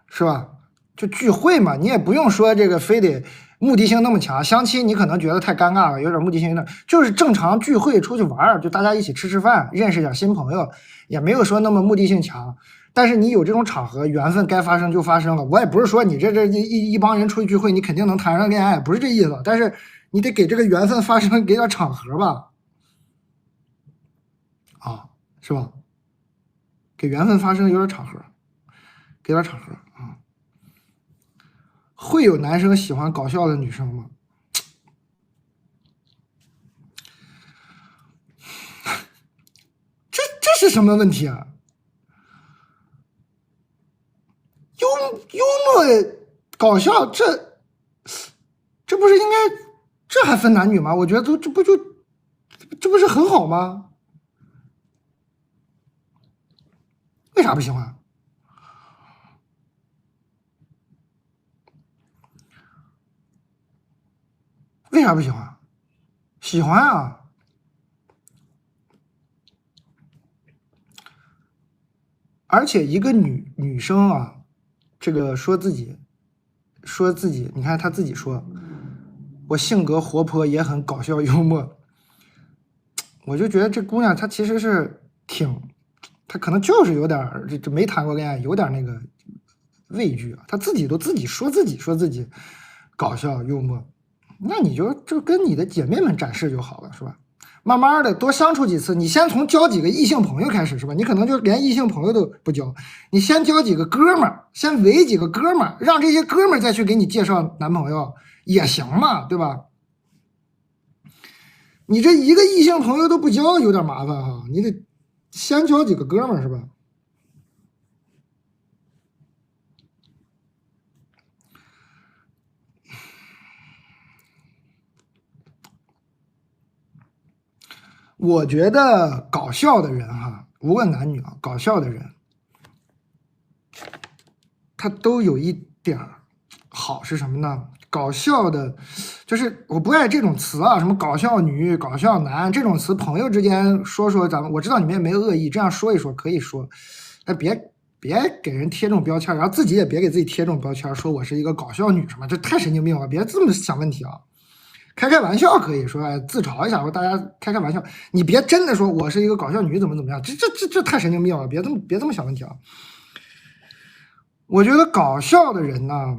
是吧？就聚会嘛，你也不用说这个非得目的性那么强。相亲你可能觉得太尴尬了，有点目的性有点，就是正常聚会出去玩，就大家一起吃饭，认识点新朋友，也没有说那么目的性强。但是你有这种场合，缘分该发生就发生了。我也不是说你这一帮人出去聚会，你肯定能谈上恋爱，不是这意思。但是你得给这个缘分发生给点场合吧，啊，是吧？给缘分发生有点场合，给点场合啊。会有男生喜欢搞笑的女生吗？这是什么问题啊？幽默搞笑，这不是应该，这还分男女吗？我觉得这不是很好吗？为啥不喜欢？为啥不喜欢？喜欢啊！而且一个女生啊，这个说自己，你看她自己说，我性格活泼也很搞笑幽默，我就觉得这姑娘她其实是她可能就是有点这没谈过恋爱，有点那个畏惧啊。她自己说自己搞笑幽默，那你就跟你的姐妹们展示就好了，是吧？慢慢的多相处几次，你先从交几个异性朋友开始，是吧？你可能就连异性朋友都不交，你先交几个哥们儿，先围几个哥们儿，让这些哥们儿再去给你介绍男朋友也行嘛，对吧？你这一个异性朋友都不交，有点麻烦哈，你得先交几个哥们儿，是吧？我觉得搞笑的人哈，无论男女啊，搞笑的人，他都有一点好是什么呢？搞笑的，就是我不爱这种词啊，什么搞笑女、搞笑男这种词，朋友之间说咱们，我知道你们也没恶意，这样说一说可以说，但别给人贴这种标签，然后自己也别给自己贴这种标签，说我是一个搞笑女什么，这太神经病了，别这么想问题啊。开玩笑可以说自嘲一下，说大家开玩笑，你别真的说我是一个搞笑女怎么样，这太神经病了，别这么想问题啊！我觉得搞笑的人呢，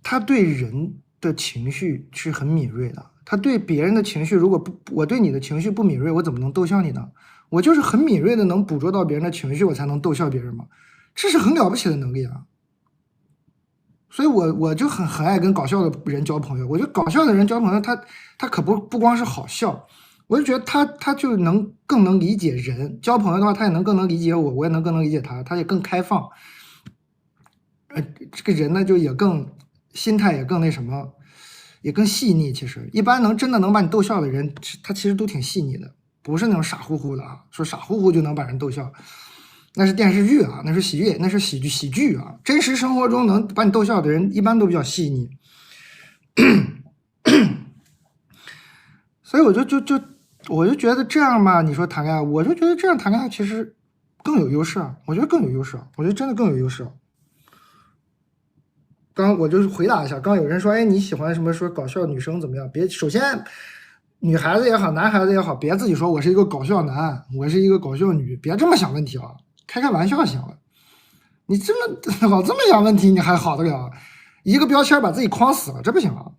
他对人的情绪是很敏锐的，他对别人的情绪，如果我对你的情绪不敏锐，我怎么能逗笑你呢？我就是很敏锐的能捕捉到别人的情绪，我才能逗笑别人嘛，这是很了不起的能力啊！所以我就很爱跟搞笑的人交朋友。我觉得搞笑的人交朋友，他可不光是好笑，我就觉得他就更能理解人。交朋友的话，他也能更能理解我，我也能更能理解他，他也更开放。这个人呢，就也更心态也更那什么，也更细腻。其实一般真的能把你逗笑的人，他其实都挺细腻的，不是那种傻乎乎的啊。说傻乎乎就能把人逗笑。那是电视剧啊，那是喜剧，那是喜剧啊。真实生活中能把你逗笑的人，一般都比较细腻。所以我就觉得这样吧，你说谈恋爱，我就觉得这样谈恋爱其实更有优势啊，我觉得更有优势啊，我觉得真的更有优势啊。刚我就是回答一下，刚有人说，哎，你喜欢什么说搞笑女生怎么样？别，首先女孩子也好，男孩子也好，别自己说我是一个搞笑男，我是一个搞笑女，别这么想问题啊，开玩笑行了。你这么老这么想问题，你还好得了？一个标签把自己框死了，这不行啊！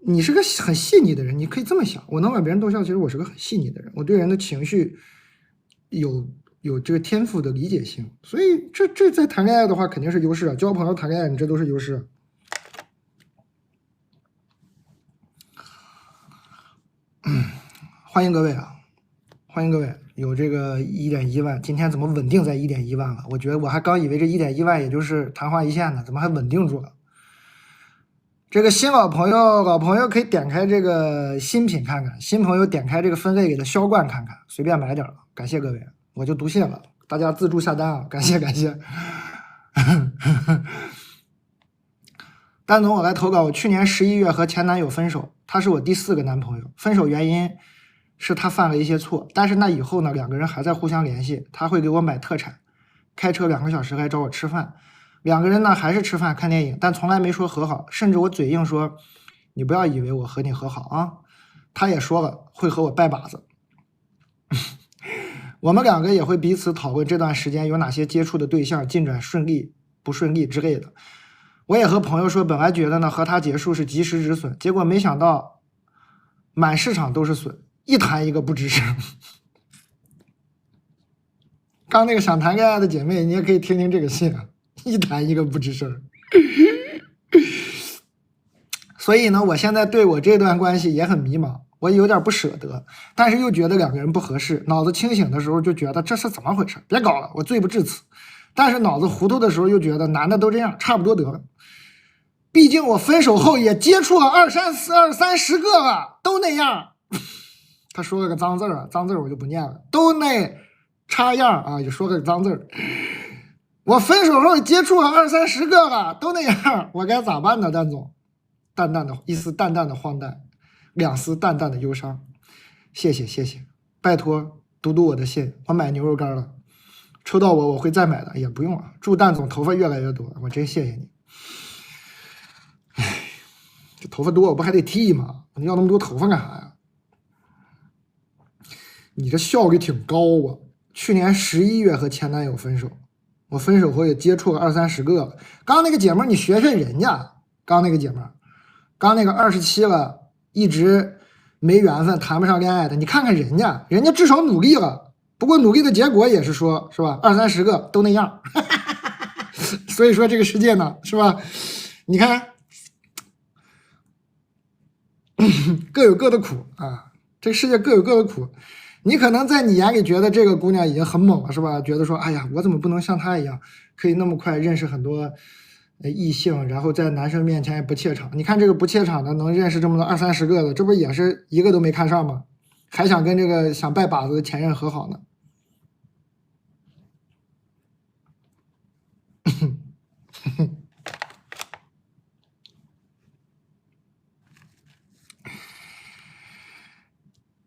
你是个很细腻的人，你可以这么想，我能把别人逗笑，其实我是个很细腻的人，我对人的情绪有这个天赋的理解性，所以这在谈恋爱的话肯定是优势啊，交朋友、谈恋爱，你这都是优势。欢迎各位啊，欢迎各位，有这个1.1万，今天怎么稳定在1.1万了？我觉得我还刚以为这1.1万也就是昙花一现呢，怎么还稳定住了？这个新老朋友可以点开这个新品看看，新朋友点开这个分类里的销冠看看，随便买点了，感谢各位，我就读谢了，大家自助下单啊，感谢。蛋总，我来投稿，我去年11月和前男友分手，他是我第4个男朋友，分手原因是他犯了一些错，但是那以后呢，2个人还在互相联系，他会给我买特产，开车2个小时来找我吃饭。2个人呢还是吃饭看电影，但从来没说和好，甚至我嘴硬说你不要以为我和你和好啊。他也说了会和我拜把子。我们2个也会彼此讨论这段时间有哪些接触的对象进展顺利不顺利之类的。我也和朋友说，本来觉得呢和他结束是及时止损，结果没想到满市场都是损，一谈一个不吱声。刚那个想谈恋爱的姐妹，你也可以听听这个信啊，一谈一个不吱声。所以呢，我现在对我这段关系也很迷茫，我有点不舍得，但是又觉得2个人不合适。脑子清醒的时候就觉得这是怎么回事，别搞了，我罪不至此。但是脑子糊涂的时候又觉得男的都这样，差不多得了。毕竟我分手后也接触了20-30个了，都那样。他说了个脏字啊，脏字我就不念了，都那插样啊，就说个脏字。我分手后接触了20-30个了，都那样，我该咋办呢？蛋总，一丝淡淡的荒诞，2丝淡淡的忧伤。谢谢，拜托读我的信，我买牛肉干了，抽到我会再买的，也不用了。祝蛋总头发越来越多，我真谢谢你。唉，这头发多我不还得剃吗？你要那么多头发干啥呀？你这效率挺高啊！去年11月和前男友分手，我分手后也接触了20-30个了。刚那个姐妹你学人家，刚那个姐妹，刚那个27了，一直没缘分，谈不上恋爱的，你看看人家至少努力了，不过努力的结果也是说，是吧？20-30个都那样。所以说这个世界呢，是吧？你看，各有各的苦啊，这个世界各有各的苦。你可能在你眼里觉得这个姑娘已经很猛了，是吧？觉得说，哎呀，我怎么不能像她一样，可以那么快认识很多异性，然后在男生面前也不怯场。你看这个不怯场的，能认识这么多20-30个的，这不也是一个都没看上吗？还想跟这个想拜把子的前任和好呢。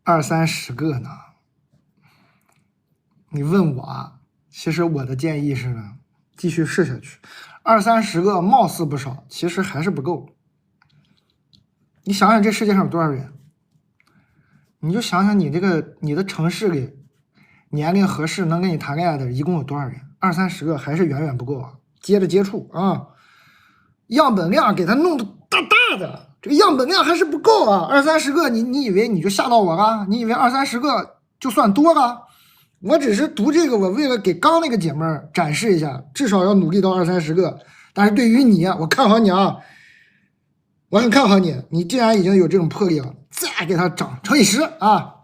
20-30个呢？你问我，其实我的建议是呢，继续试下去。20-30个貌似不少，其实还是不够。你想想这世界上有多少人？你就想想你的城市里年龄合适能跟你谈恋爱的一共有多少人？20-30个还是远远不够啊！接着接触啊，样本量给它弄得大大的，这个样本量还是不够啊！20-30个，你以为你就吓到我了？你以为20-30个就算多了？我只是读这个，我为了给刚那个姐妹儿展示一下，至少要努力到20-30个。但是对于你，我看好你啊，我很看好你。你既然已经有这种魄力了，再给它涨乘以10啊！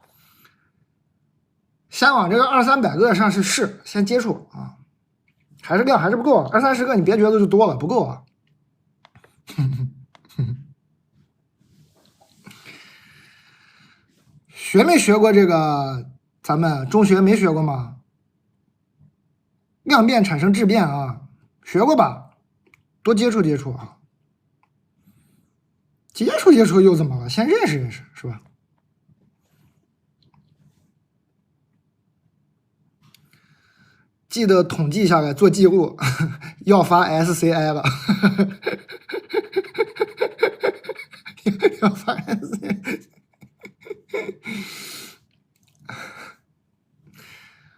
先往这个200-300个上去试，先接触啊，还是量还是不够，20-30个你别觉得就多了，不够啊。学没学过这个？咱们中学没学过吗？量变产生质变啊，学过吧？多接触接触啊，接触又怎么了？先认识认识，是吧？记得统计下来做记录，要发 SCI 了，要发 SCI。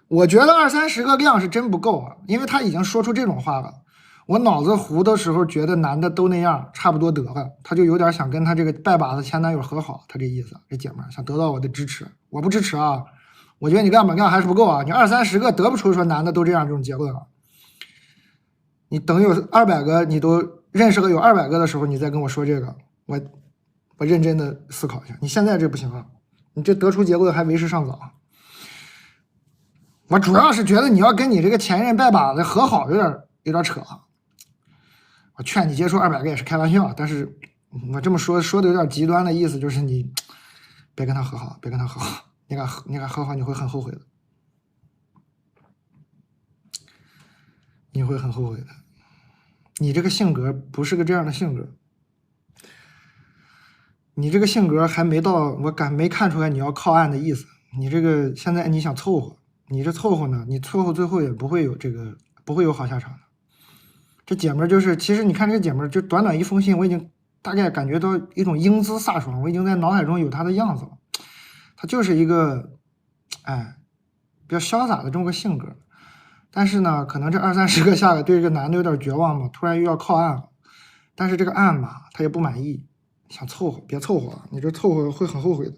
我觉得20-30个量是真不够啊，因为他已经说出这种话了。我脑子糊的时候觉得男的都那样，差不多得了，他就有点想跟他这个拜把子前男友和好，他这意思，这姐们想得到我的支持，我不支持啊。我觉得你量还是不够啊，你20-30个得不出说男的都这样这种结论了。你等有200个，你都认识了有200个的时候，你再跟我说这个，我认真的思考一下。你现在这不行啊，你这得出结论还为时尚早。我主要是觉得你要跟你这个前任拜把子和好有点扯。我劝你接触200个也是开玩笑，但是我这么说的有点极端的意思，就是你别跟他和好，别跟他和好，你敢和好你会很后悔的，你会很后悔的。你这个性格不是个这样的性格，你这个性格还没到没看出来你要靠岸的意思。你这个现在你想凑合，你这凑合呢，你凑合最后也不会有好下场的。这姐们儿就是，其实你看这个姐们儿，就短短一封信，我已经大概感觉到一种英姿飒爽，我已经在脑海中有她的样子了。她就是一个，比较潇洒的这么个性格。但是呢，可能这20-30个下来，对这个男的有点绝望嘛，突然又要靠岸了。但是这个岸吧，他也不满意，想凑合，别凑合了，你这凑合会很后悔的。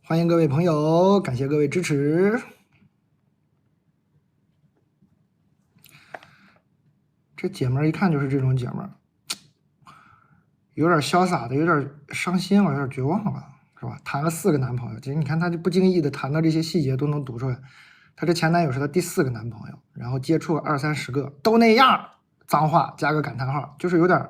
欢迎各位朋友，感谢各位支持。这姐们儿一看就是这种姐们儿，有点潇洒的，有点伤心了，有点绝望了，是吧？谈了4个男朋友，其实你看她就不经意的谈到这些细节都能读出来。她这前男友是她第4个男朋友，然后接触了20-30个，都那样，脏话加个感叹号，就是有点，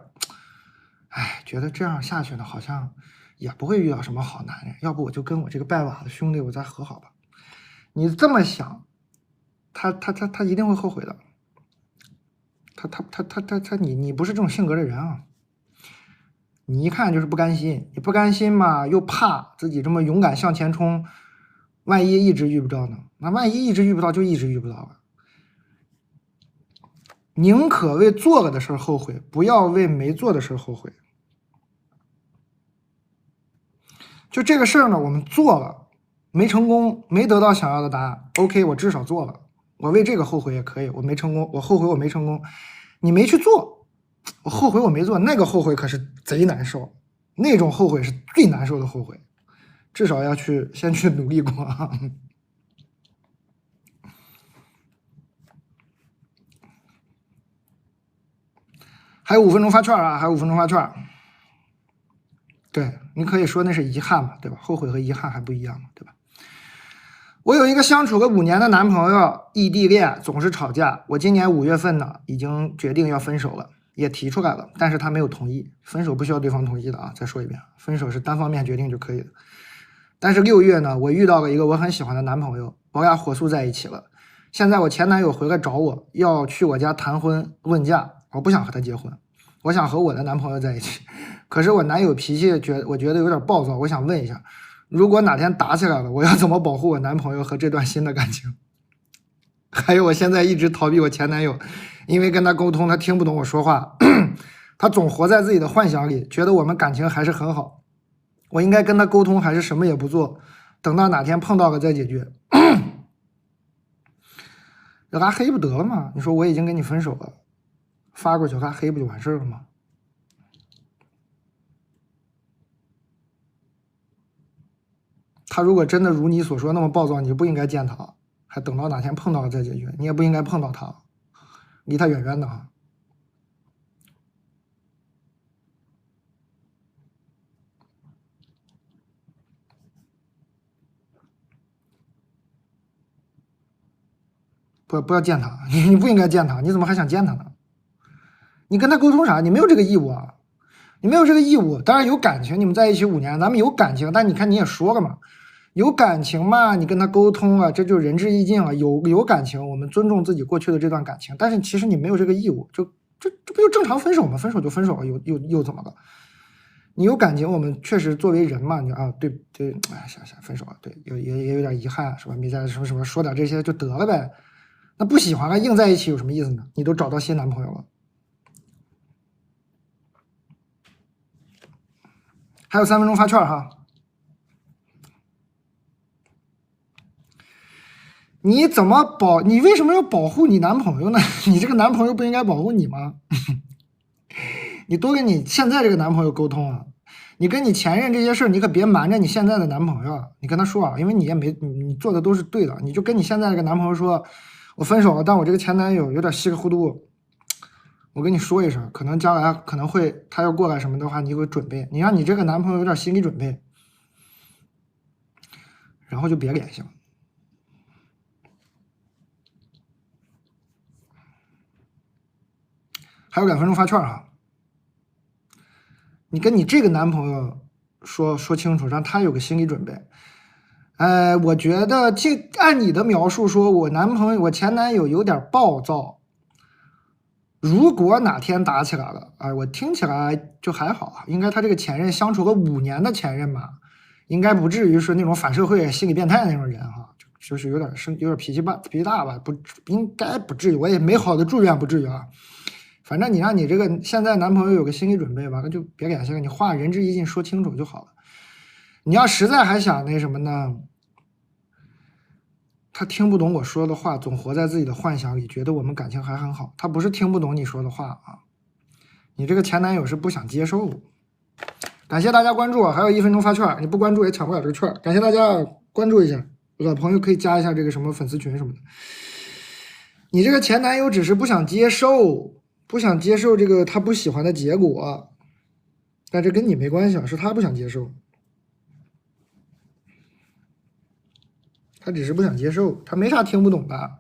觉得这样下去呢，好像也不会遇到什么好男人，要不我就跟我这个拜把子兄弟我再和好吧。你这么想，他一定会后悔的。你不是这种性格的人啊。你一看就是不甘心，你不甘心嘛，又怕自己这么勇敢向前冲，万一一直遇不到呢？那万一一直遇不到就一直遇不到了。宁可为做了的事后悔，不要为没做的事后悔。就这个事儿呢，我们做了，没成功，没得到想要的答案 ，OK， 我至少做了，我为这个后悔也可以。我没成功，我后悔我没成功，你没去做，我后悔我没做，那个后悔可是贼难受，那种后悔是最难受的后悔，至少要先去努力过。还有5分钟发券啊，还有5分钟发券。对，你可以说那是遗憾嘛，对吧？后悔和遗憾还不一样嘛，对吧？我有一个相处了5年的男朋友，异地恋，总是吵架。我今年5月份呢，已经决定要分手了，也提出来了，但是他没有同意。分手不需要对方同意的啊，再说一遍，分手是单方面决定就可以的。但是6月呢，我遇到了一个我很喜欢的男朋友，我俩火速在一起了。现在我前男友回来找我，要去我家谈婚论嫁，我不想和他结婚，我想和我的男朋友在一起。可是我男友脾气我觉得有点暴躁，我想问一下，如果哪天打起来了，我要怎么保护我男朋友和这段新的感情？还有我现在一直逃避我前男友，因为跟他沟通他听不懂我说话，他总活在自己的幻想里，觉得我们感情还是很好。我应该跟他沟通还是什么也不做，等到哪天碰到了再解决？拉黑不得了吗？你说我已经跟你分手了，发过去拉黑不就完事了吗？他如果真的如你所说那么暴躁，你就不应该见他，还等到哪天碰到了再解决。你也不应该碰到他，离他远远的哈。不要见他，你不应该见他，你怎么还想见他呢？你跟他沟通啥？你没有这个义务啊，你没有这个义务。当然有感情，你们在一起5年，咱们有感情，但你看你也说了嘛。有感情嘛，你跟他沟通啊，这就仁至义尽了。有感情，我们尊重自己过去的这段感情，但是其实你没有这个义务，就这不就正常分手吗？分手就分手了，又怎么了？你有感情，我们确实作为人嘛，你对，哎，行，分手了，对，也有点遗憾，是吧？没在什么说点这些就得了呗。那不喜欢了，硬在一起有什么意思呢？你都找到新男朋友了。还有3分钟发券哈。你为什么要保护你男朋友呢？你这个男朋友不应该保护你吗？你多跟你现在这个男朋友沟通啊！你跟你前任这些事儿，你可别瞒着你现在的男朋友，你跟他说啊，因为你做的都是对的，你就跟你现在这个男朋友说，我分手了，但我这个前男友有点稀里糊涂，我跟你说一声，可能将来可能会他要过来什么的话，你有个准备，你让你这个男朋友有点心理准备，然后就别联系了。还有2分钟发券哈，你跟你这个男朋友说清楚，让他有个心理准备。我觉得按你的描述说，我前男友有点暴躁。如果哪天打起来了，我听起来就还好啊，应该他这个前任相处了5年的前任嘛，应该不至于是那种反社会、心理变态那种人哈，就是有点脾气大吧，不应该不至于，我也美好的祝愿不至于啊。反正你让你这个现在男朋友有个心理准备吧，那就别联系了，你话仁至义尽说清楚就好了。你要实在还想那什么呢？他听不懂我说的话，总活在自己的幻想里，觉得我们感情还很好。他不是听不懂你说的话啊，你这个前男友是不想接受。感谢大家关注啊，还有1分钟发券，你不关注也抢不了这个券。感谢大家关注一下，老朋友可以加一下这个什么粉丝群什么的。你这个前男友只是不想接受这个他不喜欢的结果，但这跟你没关系啊，是他不想接受。他只是不想接受，他没啥听不懂的。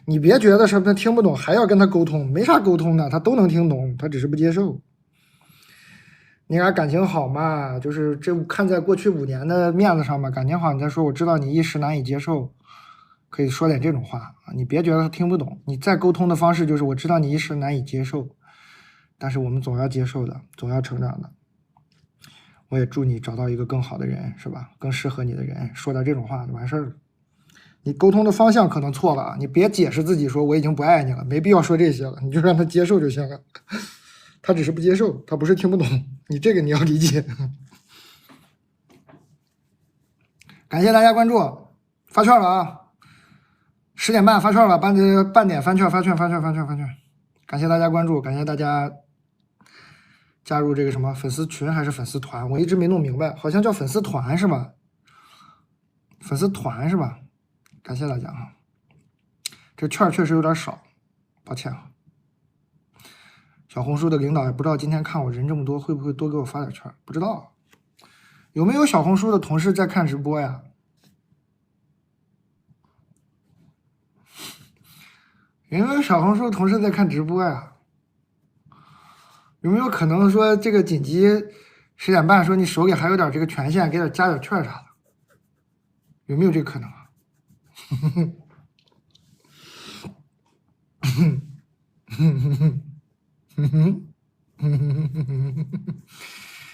你别觉得什么听不懂还要跟他沟通，没啥沟通的，他都能听懂，他只是不接受。你俩感情好嘛？就是这看在过去5年的面子上嘛，感情好你再说，我知道你一时难以接受，可以说点这种话啊。你别觉得他听不懂，你再沟通的方式就是我知道你一时难以接受，但是我们总要接受的，总要成长的。我也祝你找到一个更好的人，是吧？更适合你的人，说点这种话就完事儿了。你沟通的方向可能错了啊，你别解释自己说我已经不爱你了，没必要说这些了，你就让他接受就行了。他只是不接受，他不是听不懂，你这个你要理解。感谢大家关注，发券了啊！10点半发券了，半点翻券，发券。感谢大家关注，感谢大家加入这个什么粉丝群还是粉丝团，我一直没弄明白，好像叫粉丝团是吧？粉丝团是吧？感谢大家啊！这券确实有点少，抱歉啊。小红书的领导也不知道今天看我人这么多，会不会多给我发点券？不知道。有没有小红书的同事在看直播呀？有没有小红书的同事在看直播呀？有没有可能说这个紧急10点半说你手里还有点这个权限，给点加点券啥的？有没有这个可能啊？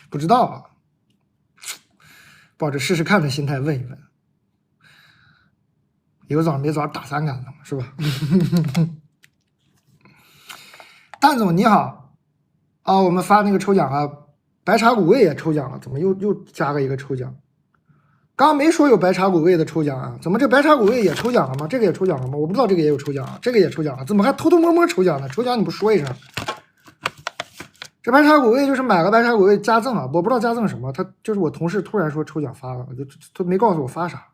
不知道啊，抱着试试看的心态问一问，有枣没枣打3杆子嘛，是吧？蛋总你好啊，我们发那个抽奖啊，白茶谷味也抽奖了，怎么又加了一个抽奖？刚刚没说有白茶谷味的抽奖啊，怎么这白茶谷味也抽奖了吗？这个也抽奖了吗？我不知道这个也有抽奖啊，这个也抽奖了，怎么还偷偷摸摸抽奖呢？抽奖你不说一声？这白茶谷味就是买了白茶谷味加赠啊，我不知道加赠什么，他就是我同事突然说抽奖发了，他没告诉我发啥。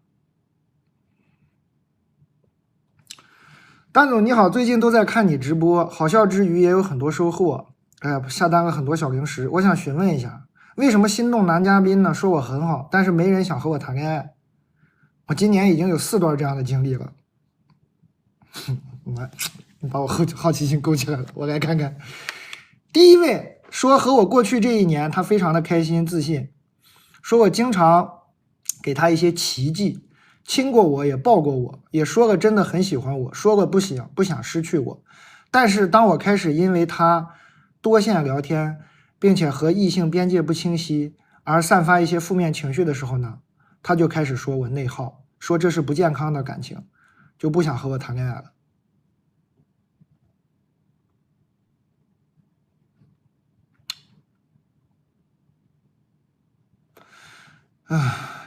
蛋总你好，最近都在看你直播，好笑之余也有很多收获，哎呀，下单了很多小零食，我想询问一下。为什么心动男嘉宾呢？说我很好，但是没人想和我谈恋爱。我今年已经有4段这样的经历了。你把我好奇心勾起来了，我来看看。第一位说和我过去这1年，他非常的开心自信，说我经常给他一些奇迹，亲过我也抱过我，也说了真的很喜欢我，说了不想失去我。但是当我开始因为他多线聊天，并且和异性边界不清晰而散发一些负面情绪的时候呢，他就开始说我内耗，说这是不健康的感情，就不想和我谈恋爱了。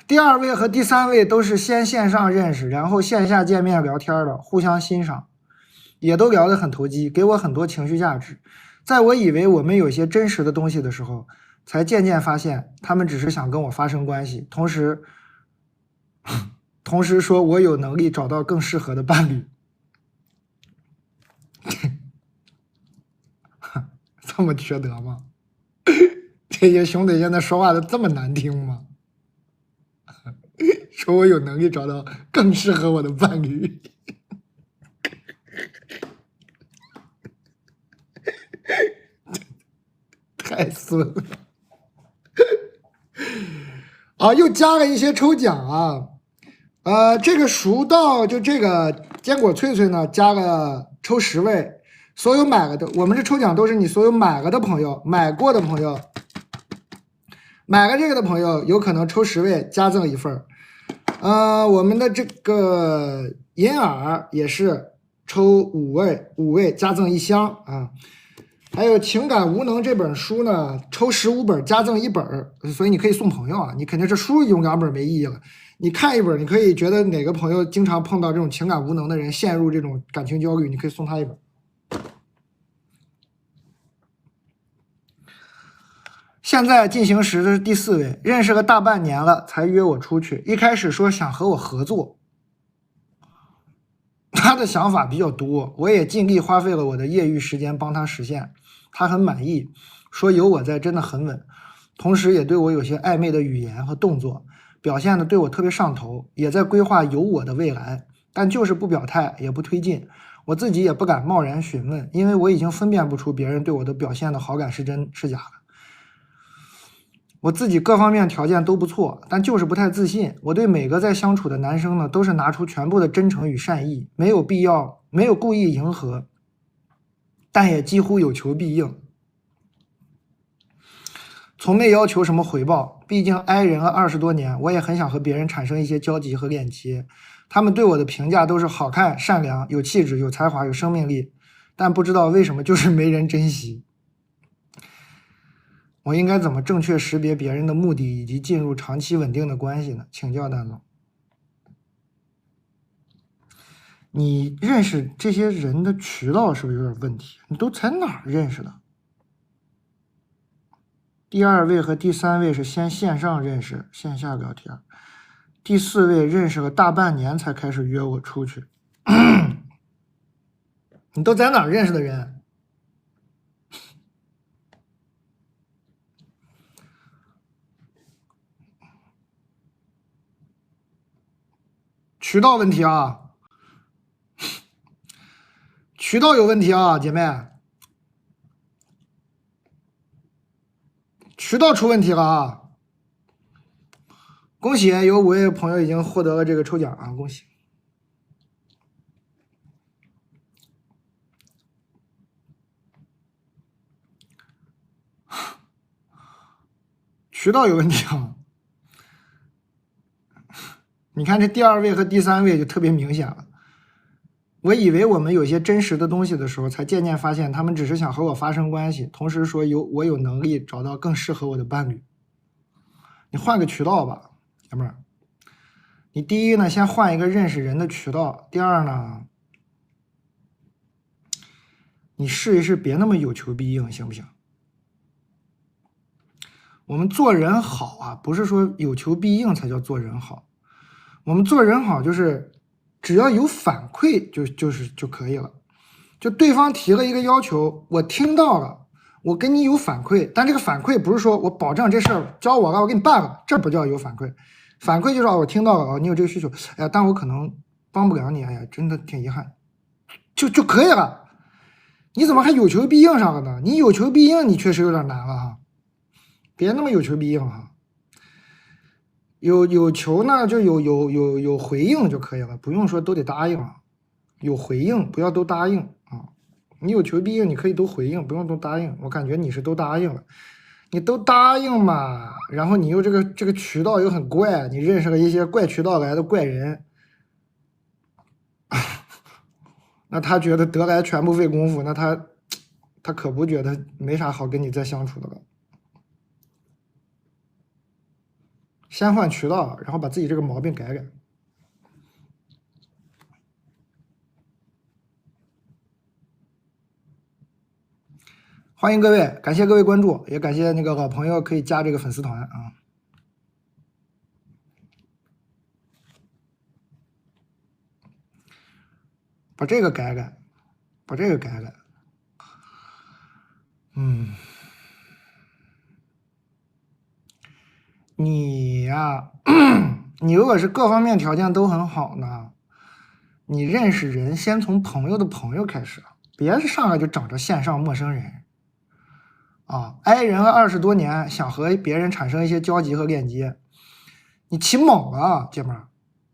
第二位和第三位都是先线上认识，然后线下见面聊天的，互相欣赏，也都聊得很投机，给我很多情绪价值。在我以为我们有些真实的东西的时候，才渐渐发现他们只是想跟我发生关系，同时说我有能力找到更适合的伴侣。这么缺德吗？这些兄弟现在说话都这么难听吗？说我有能力找到更适合我的伴侣。太损了。啊，又加了一些抽奖啊。这个熟到就这个坚果脆脆呢，加了抽10位，所有买了的，我们这抽奖都是你所有买了的朋友，买过的朋友，买了这个的朋友有可能抽10位加赠一份。我们的这个银耳也是抽5位加赠1箱啊。还有《情感无能》这本书呢，抽15本加赠1本，所以你可以送朋友啊。你肯定这书用2本没意义了，你看1本，你可以觉得哪个朋友经常碰到这种情感无能的人，陷入这种感情焦虑，你可以送他1本。现在进行时的是第4位，认识了大半年了才约我出去，一开始说想和我合作，他的想法比较多，我也尽力花费了我的业余时间帮他实现，他很满意，说有我在真的很稳，同时也对我有些暧昧的语言和动作，表现的对我特别上头，也在规划有我的未来，但就是不表态也不推进，我自己也不敢贸然询问，因为我已经分辨不出别人对我的表现的好感是真是假的。我自己各方面条件都不错，但就是不太自信。我对每个在相处的男生呢，都是拿出全部的真诚与善意，没有必要，没有故意迎合，但也几乎有求必应，从没要求什么回报。毕竟挨人了20多年，我也很想和别人产生一些交集和链接。他们对我的评价都是好看、善良、有气质、有才华、有生命力，但不知道为什么就是没人珍惜。我应该怎么正确识别别人的目的以及进入长期稳定的关系呢？请教蛋总。你认识这些人的渠道是不是有点问题？你都在哪儿认识的？第2位和第3位是先线上认识，线下聊天。第4位认识了大半年才开始约我出去。你都在哪儿认识的人？渠道问题啊，渠道有问题啊，姐妹，渠道出问题了啊！恭喜，有5位朋友已经获得了这个抽奖啊，恭喜！渠道有问题啊！你看这第2位和第3位就特别明显了。我以为我们有些真实的东西的时候，才渐渐发现他们只是想和我发生关系，同时说我有能力找到更适合我的伴侣。你换个渠道吧，爷们儿。你第一呢，先换一个认识人的渠道；第二呢，你试一试别那么有求必应，行不行？我们做人好啊，不是说有求必应才叫做人好。我们做人好就是只要有反馈就可以了。就对方提了一个要求，我听到了，我跟你有反馈，但这个反馈不是说我保证这事儿交我了，我给你办了，这不叫有反馈。反馈就是我听到了，你有这个需求，哎呀，但我可能帮不了你，哎呀，真的挺遗憾，就可以了。你怎么还有求必应上了呢？你有求必应，你确实有点难了哈。别那么有求必应哈。有求呢，就有回应就可以了，不用说都得答应啊。有回应，不要都答应啊。你有求必应，你可以都回应，不用都答应。我感觉你是都答应了，你都答应嘛，然后你又这个渠道又很怪，你认识了一些怪渠道来的怪人，那他觉得得来全不费功夫，那他可不觉得没啥好跟你再相处的了。先换渠道，然后把自己这个毛病改改。欢迎各位，感谢各位关注，也感谢那个老朋友可以加这个粉丝团啊。把这个改改，把这个改改。你呀，你如果是各方面条件都很好呢，你认识人先从朋友的朋友开始，别上来就整着线上陌生人啊！挨人了20多年，想和别人产生一些交集和链接，你起猛了，姐们儿，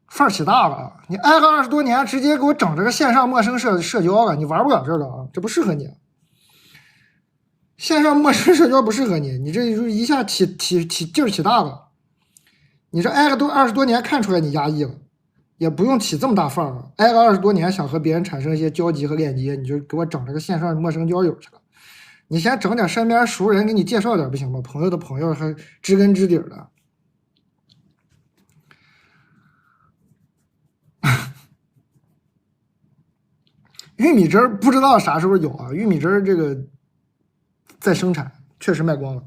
范儿起大了！你挨了20多年，直接给我整这个线上陌生社交了，你玩不了这个啊，这不适合你。线上陌生社交不适合你，你这一下劲儿起大了。你这挨了都20多年，看出来你压抑了，也不用起这么大范儿了。挨了20多年，想和别人产生一些交集和链接，你就给我整这个线上陌生交友去了。你先整点身边熟人给你介绍点不行吗？朋友的朋友还知根知底的。玉米汁儿不知道啥时候有啊？玉米汁儿这个在生产，确实卖光了。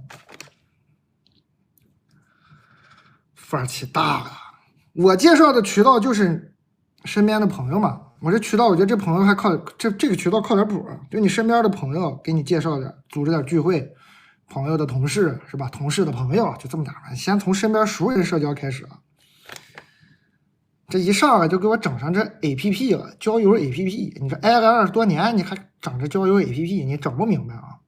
范儿起大了，我介绍的渠道就是身边的朋友嘛。我这渠道，我觉得这朋友还靠这个渠道靠点谱，就你身边的朋友给你介绍点，组织点聚会，朋友的同事是吧？同事的朋友就这么点吧，先从身边熟人社交开始啊。这一上来就给我整上这 APP 了，交友 APP。你这挨了20多年，你还整这交友 APP， 你整不明白啊？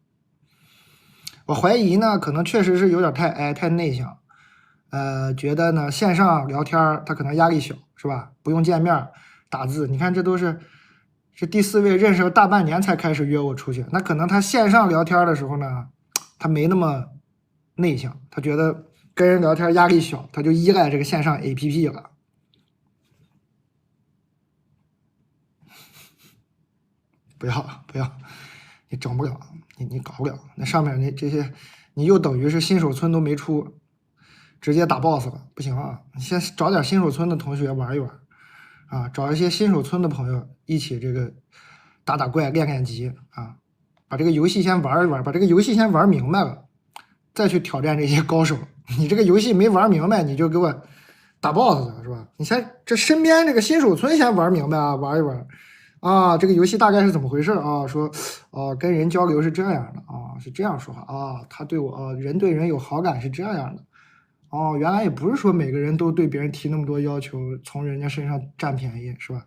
我怀疑呢，可能确实是有点太内向。觉得呢线上聊天他可能压力小，是吧？不用见面打字。你看这都是这第4位认识了大半年才开始约我出去，那可能他线上聊天的时候呢，他没那么内向，他觉得跟人聊天压力小，他就依赖这个线上 APP 了。不要，你整不了，你搞不了。那上面那这些，你又等于是新手村都没出。直接打 boss 了，不行啊！你先找点新手村的同学玩一玩，啊，找一些新手村的朋友一起这个打怪、练级啊，把这个游戏先玩一玩，把这个游戏先玩明白了，再去挑战这些高手。你这个游戏没玩明白，你就给我打 boss 了，是吧？你先这身边这个新手村先玩明白啊，玩一玩啊，这个游戏大概是怎么回事啊？说跟人交流是这样的啊，是这样说话啊，他对我人对人有好感是这样的。哦，原来也不是说每个人都对别人提那么多要求，从人家身上占便宜，是吧？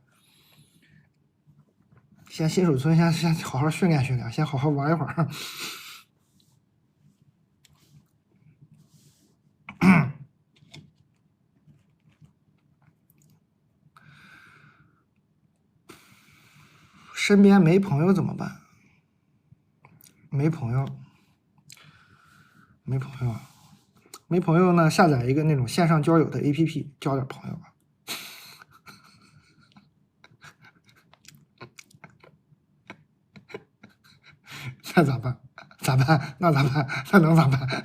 先新手村先好好训练，先好好玩一会儿。身边没朋友怎么办？没朋友呢，下载一个那种线上交友的 APP， 交点朋友吧。那咋办？那咋办？那能咋办？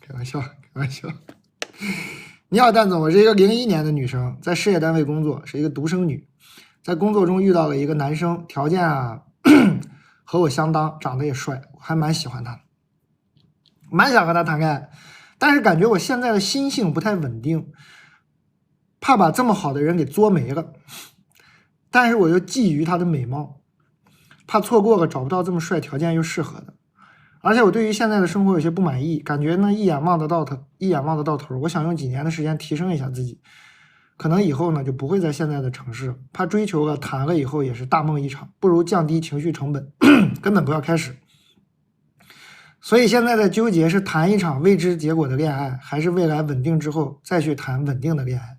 开玩笑。你好，蛋总，我是一个01年的女生，在事业单位工作，是一个独生女。在工作中遇到了一个男生，条件啊和我相当，长得也帅，我还蛮喜欢他，蛮想和他谈恋爱，但是感觉我现在的心性不太稳定，怕把这么好的人给作没了，但是我又觊觎他的美貌，怕错过了找不到这么帅、条件又适合的。而且我对于现在的生活有些不满意，感觉呢一眼望得到头。我想用几年的时间提升一下自己，可能以后呢就不会在现在的城市，怕追求了谈了以后也是大梦一场，不如降低情绪成本，根本不要开始。所以现在的纠结是谈一场未知结果的恋爱，还是未来稳定之后再去谈稳定的恋爱。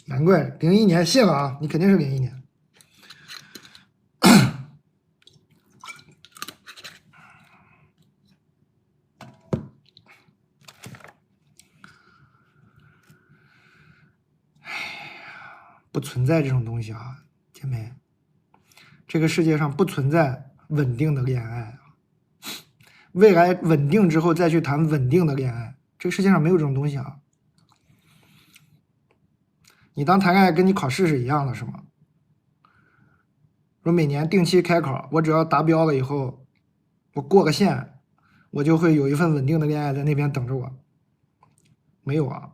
难怪01年信了啊，你肯定是01年。不存在这种东西啊，姐妹，这个世界上不存在稳定的恋爱啊。未来稳定之后再去谈稳定的恋爱，这个世界上没有这种东西啊。你当谈恋爱跟你考试是一样的，是吗？我每年定期开考，我只要达标了以后，我过个线，我就会有一份稳定的恋爱在那边等着我。没有啊，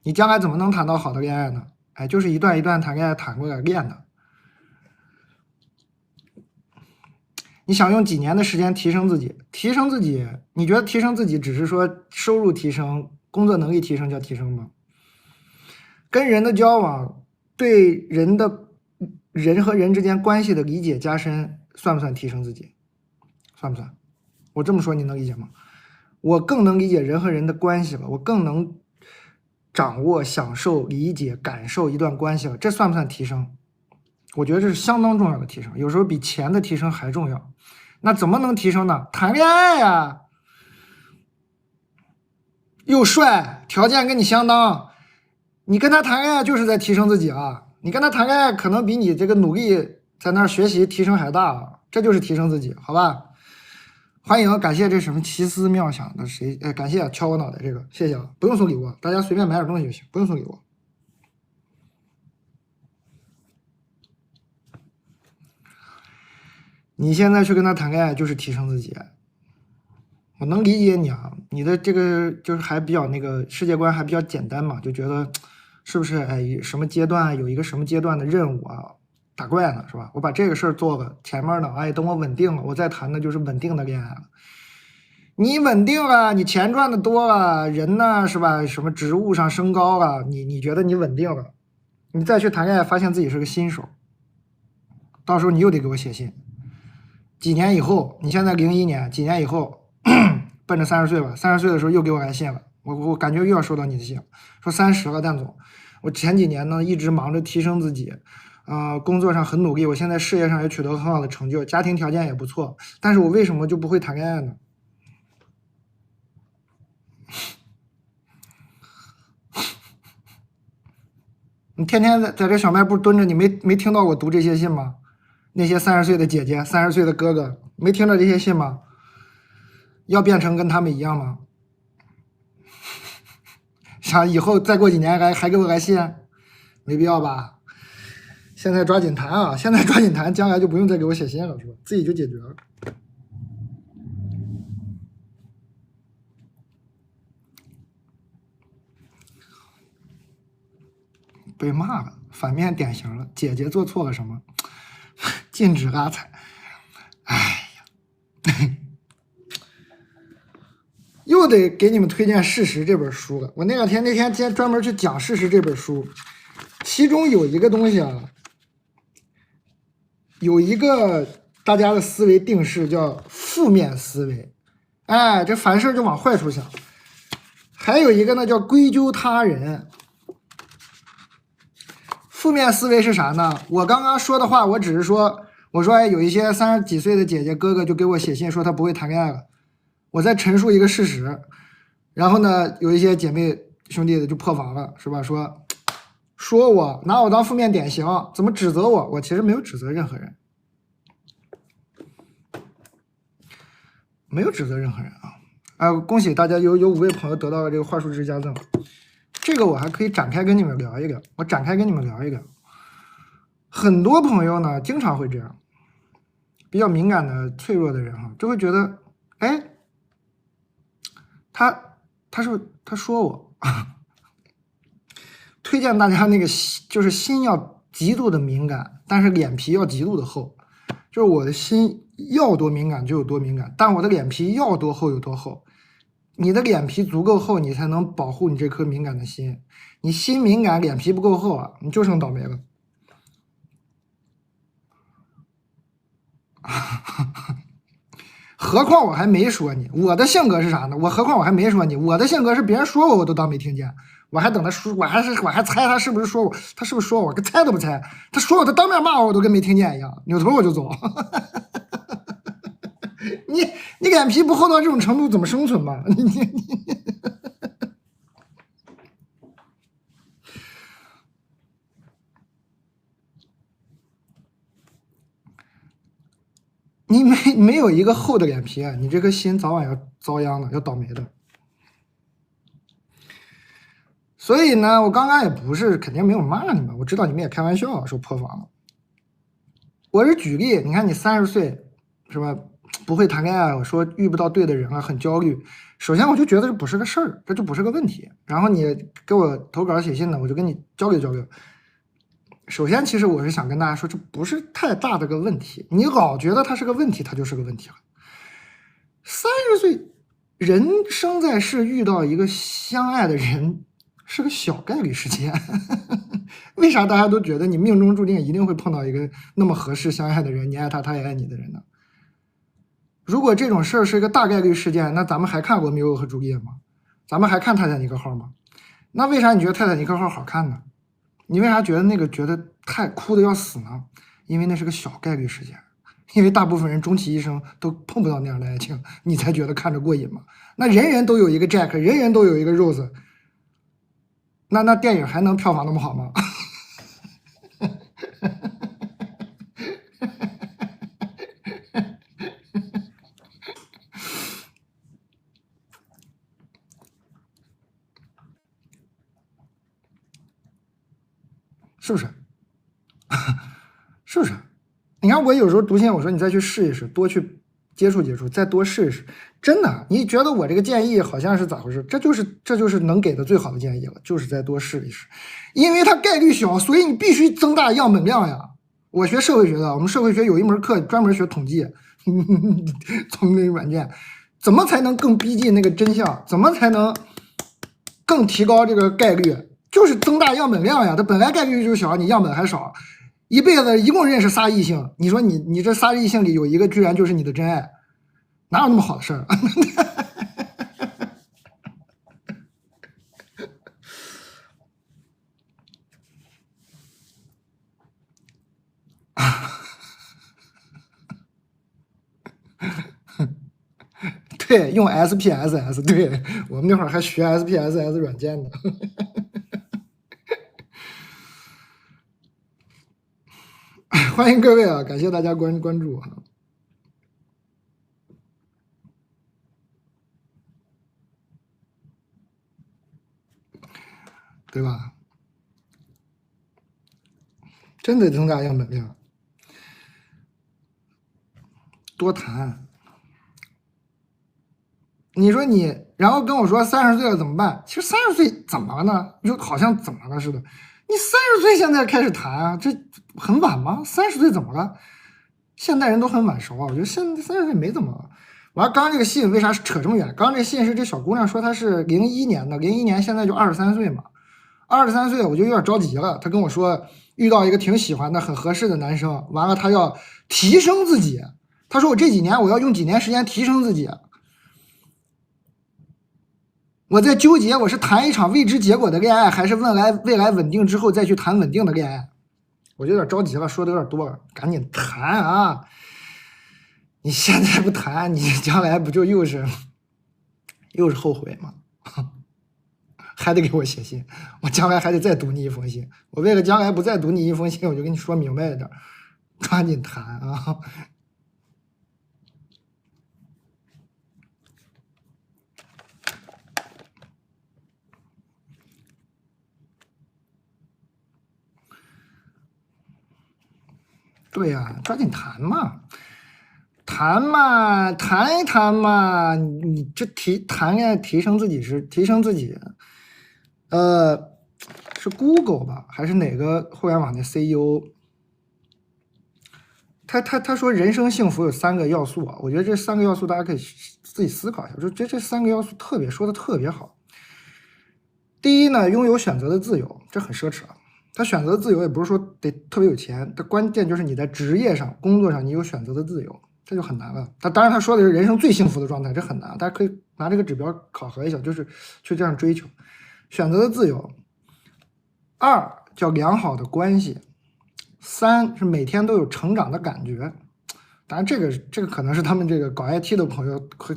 你将来怎么能谈到好的恋爱呢？哎，就是一段一段谈恋爱谈过来练的。你想用几年的时间提升自己？提升自己，你觉得提升自己只是说收入提升、工作能力提升叫提升吗？跟人的交往，对人和人之间关系的理解加深，算不算提升自己？算不算？我这么说你能理解吗？我更能理解人和人的关系了，我更能掌握、享受、理解、感受一段关系了，这算不算提升？我觉得这是相当重要的提升，有时候比钱的提升还重要。那怎么能提升呢？谈恋爱呀，又帅，条件跟你相当，你跟他谈恋爱就是在提升自己啊！你跟他谈恋爱可能比你这个努力在那儿学习提升还大啊！这就是提升自己，好吧？欢迎，感谢这什么奇思妙想的谁？感谢敲我脑袋这个，谢谢啊！不用送礼物，大家随便买点东西就行，不用送礼物。你现在去跟他谈恋爱就是提升自己，我能理解你啊，你的这个就是还比较那个世界观还比较简单嘛，就觉得是不是哎什么阶段有一个什么阶段的任务啊，打怪呢是吧？我把这个事儿做了，前面呢哎等我稳定了，我再谈的就是稳定的恋爱了。你稳定了，你钱赚的多了，人呢是吧？什么职务上升高了，你觉得你稳定了，你再去谈恋爱，发现自己是个新手，到时候你又得给我写信。几年以后，你现在01年，几年以后，奔着30岁吧，30岁的时候又给我来信了，我感觉又要收到你的信，说30了，蛋总，我前几年呢一直忙着提升自己，工作上很努力，我现在事业上也取得很好的成就，家庭条件也不错，但是我为什么就不会谈恋爱呢？你天天在这小卖部蹲着，你没听到我读这些信吗？那些30岁的姐姐、30岁的哥哥，没听到这些信吗？要变成跟他们一样吗？想以后再过几年还给我来信？没必要吧？现在抓紧谈啊！现在抓紧谈，将来就不用再给我写信了，是吧？自己就解决了。被骂了，反面典型了。姐姐做错了什么？禁止拉踩。哎呀，又得给你们推荐《事实》这本书了。我那天今天专门去讲《事实》这本书，其中有一个东西啊，有一个大家的思维定式叫负面思维，哎，这凡事就往坏处想。还有一个呢叫归咎他人。负面思维是啥呢？我刚刚说的话，我只是说，我说哎，有一些30几岁的姐姐哥哥就给我写信说他不会谈恋爱了，我在陈述一个事实，然后呢，有一些姐妹兄弟就破防了，是吧？说我拿我当负面典型，怎么指责我？我其实没有指责任何人，没有指责任何人啊！恭喜大家有5位朋友得到了这个话术值加赠。这个我还可以展开跟你们聊一聊，很多朋友呢经常会这样，比较敏感的脆弱的人哈，就会觉得哎，他说我推荐大家那个就是心要极度的敏感，但是脸皮要极度的厚，就是我的心要多敏感就有多敏感，但我的脸皮要多厚有多厚。你的脸皮足够厚，你才能保护你这颗敏感的心。你心敏感，脸皮不够厚啊，你就剩倒霉了。何况我还没说你，我的性格是啥呢？何况我还没说你，我的性格是别人说我都当没听见，我还等他说，我还猜他是不是说我，他是不是说我，跟猜都不猜，他说我，他当面骂我都跟没听见一样，扭头我就走。你脸皮不厚到这种程度，怎么生存嘛？你没有一个厚的脸皮，你这颗心早晚要遭殃的，要倒霉的。所以呢，我刚刚也不是肯定没有骂你们，我知道你们也开玩笑说破防了。我是举例，你看你30岁是吧？不会谈恋爱，我说遇不到对的人了，很焦虑。首先我就觉得这不是个事儿，这就不是个问题。然后你给我投稿写信呢，我就跟你交流交流。首先，其实我是想跟大家说，这不是太大的个问题。你老觉得它是个问题，它就是个问题了。30岁，人生在世遇到一个相爱的人是个小概率事件。为啥大家都觉得你命中注定一定会碰到一个那么合适相爱的人，你爱他，他也爱你的人呢？如果这种事儿是一个大概率事件，那咱们还看过《罗密欧和朱丽叶》吗？咱们还看《泰坦尼克号》吗？那为啥你觉得《泰坦尼克号》好看呢？你为啥觉得太哭的要死呢？因为那是个小概率事件，因为大部分人终其一生都碰不到那样的爱情，你才觉得看着过瘾嘛。那人人都有一个 Jack， 人人都有一个 Rose， 那电影还能票房那么好吗？是不是？是不是？你看我有时候读信，我说你再去试一试，多去接触接触，再多试一试。真的，你觉得我这个建议好像是咋回事？这就是能给的最好的建议了，就是再多试一试，因为它概率小，所以你必须增大样本量呀。我学社会学的，我们社会学有一门课专门学统计，聪明软件，怎么才能更逼近那个真相？怎么才能更提高这个概率？就是增大样本量呀。它本来概率就小，你样本还少。一辈子一共认识仨异性，你说你这仨异性里有一个居然就是你的真爱，哪有那么好的事儿？对，用 SPSS， 对，我们那会儿还学 SPSS 软件呢。欢迎各位啊，感谢大家关注啊，对吧？真得增加样本量，多谈。你说你，然后跟我说30岁了怎么办？其实30岁怎么了呢？就好像怎么了似的。你30岁现在开始谈啊，这很晚吗？30岁怎么了？现代人都很晚熟啊，我觉得现在30岁没怎么了。完，刚这个信为啥扯这么远？刚这信是这小姑娘说她是01年的，01年现在就23岁嘛。23岁我就有点着急了。她跟我说遇到一个挺喜欢的、很合适的男生，完了她要提升自己。她说我这几年我要用几年时间提升自己。我在纠结，我是谈一场未知结果的恋爱，还是未来稳定之后再去谈稳定的恋爱？我就有点着急了，说的有点多了，赶紧谈啊！你现在不谈，你将来不就又是后悔吗？还得给我写信，我将来还得再读你一封信。我为了将来不再读你一封信，我就跟你说明白点，抓紧谈啊！对呀，抓紧谈嘛，谈一谈嘛，你这谈恋爱提升自己是提升自己，是 Google 吧，还是哪个互联网的 CEO 他说人生幸福有3个要素啊，我觉得这3个要素大家可以自己思考一下，我觉得这3个要素说的特别好。第一呢，拥有选择的自由，这很奢侈啊。他选择的自由也不是说得特别有钱，他关键就是你在职业上、工作上你有选择的自由，这就很难了。当然他说的是人生最幸福的状态，这很难，大家可以拿这个指标考核一下，就是去这样追求选择的自由。2叫良好的关系。3是每天都有成长的感觉，当然这个可能是他们这个搞 IT 的朋友会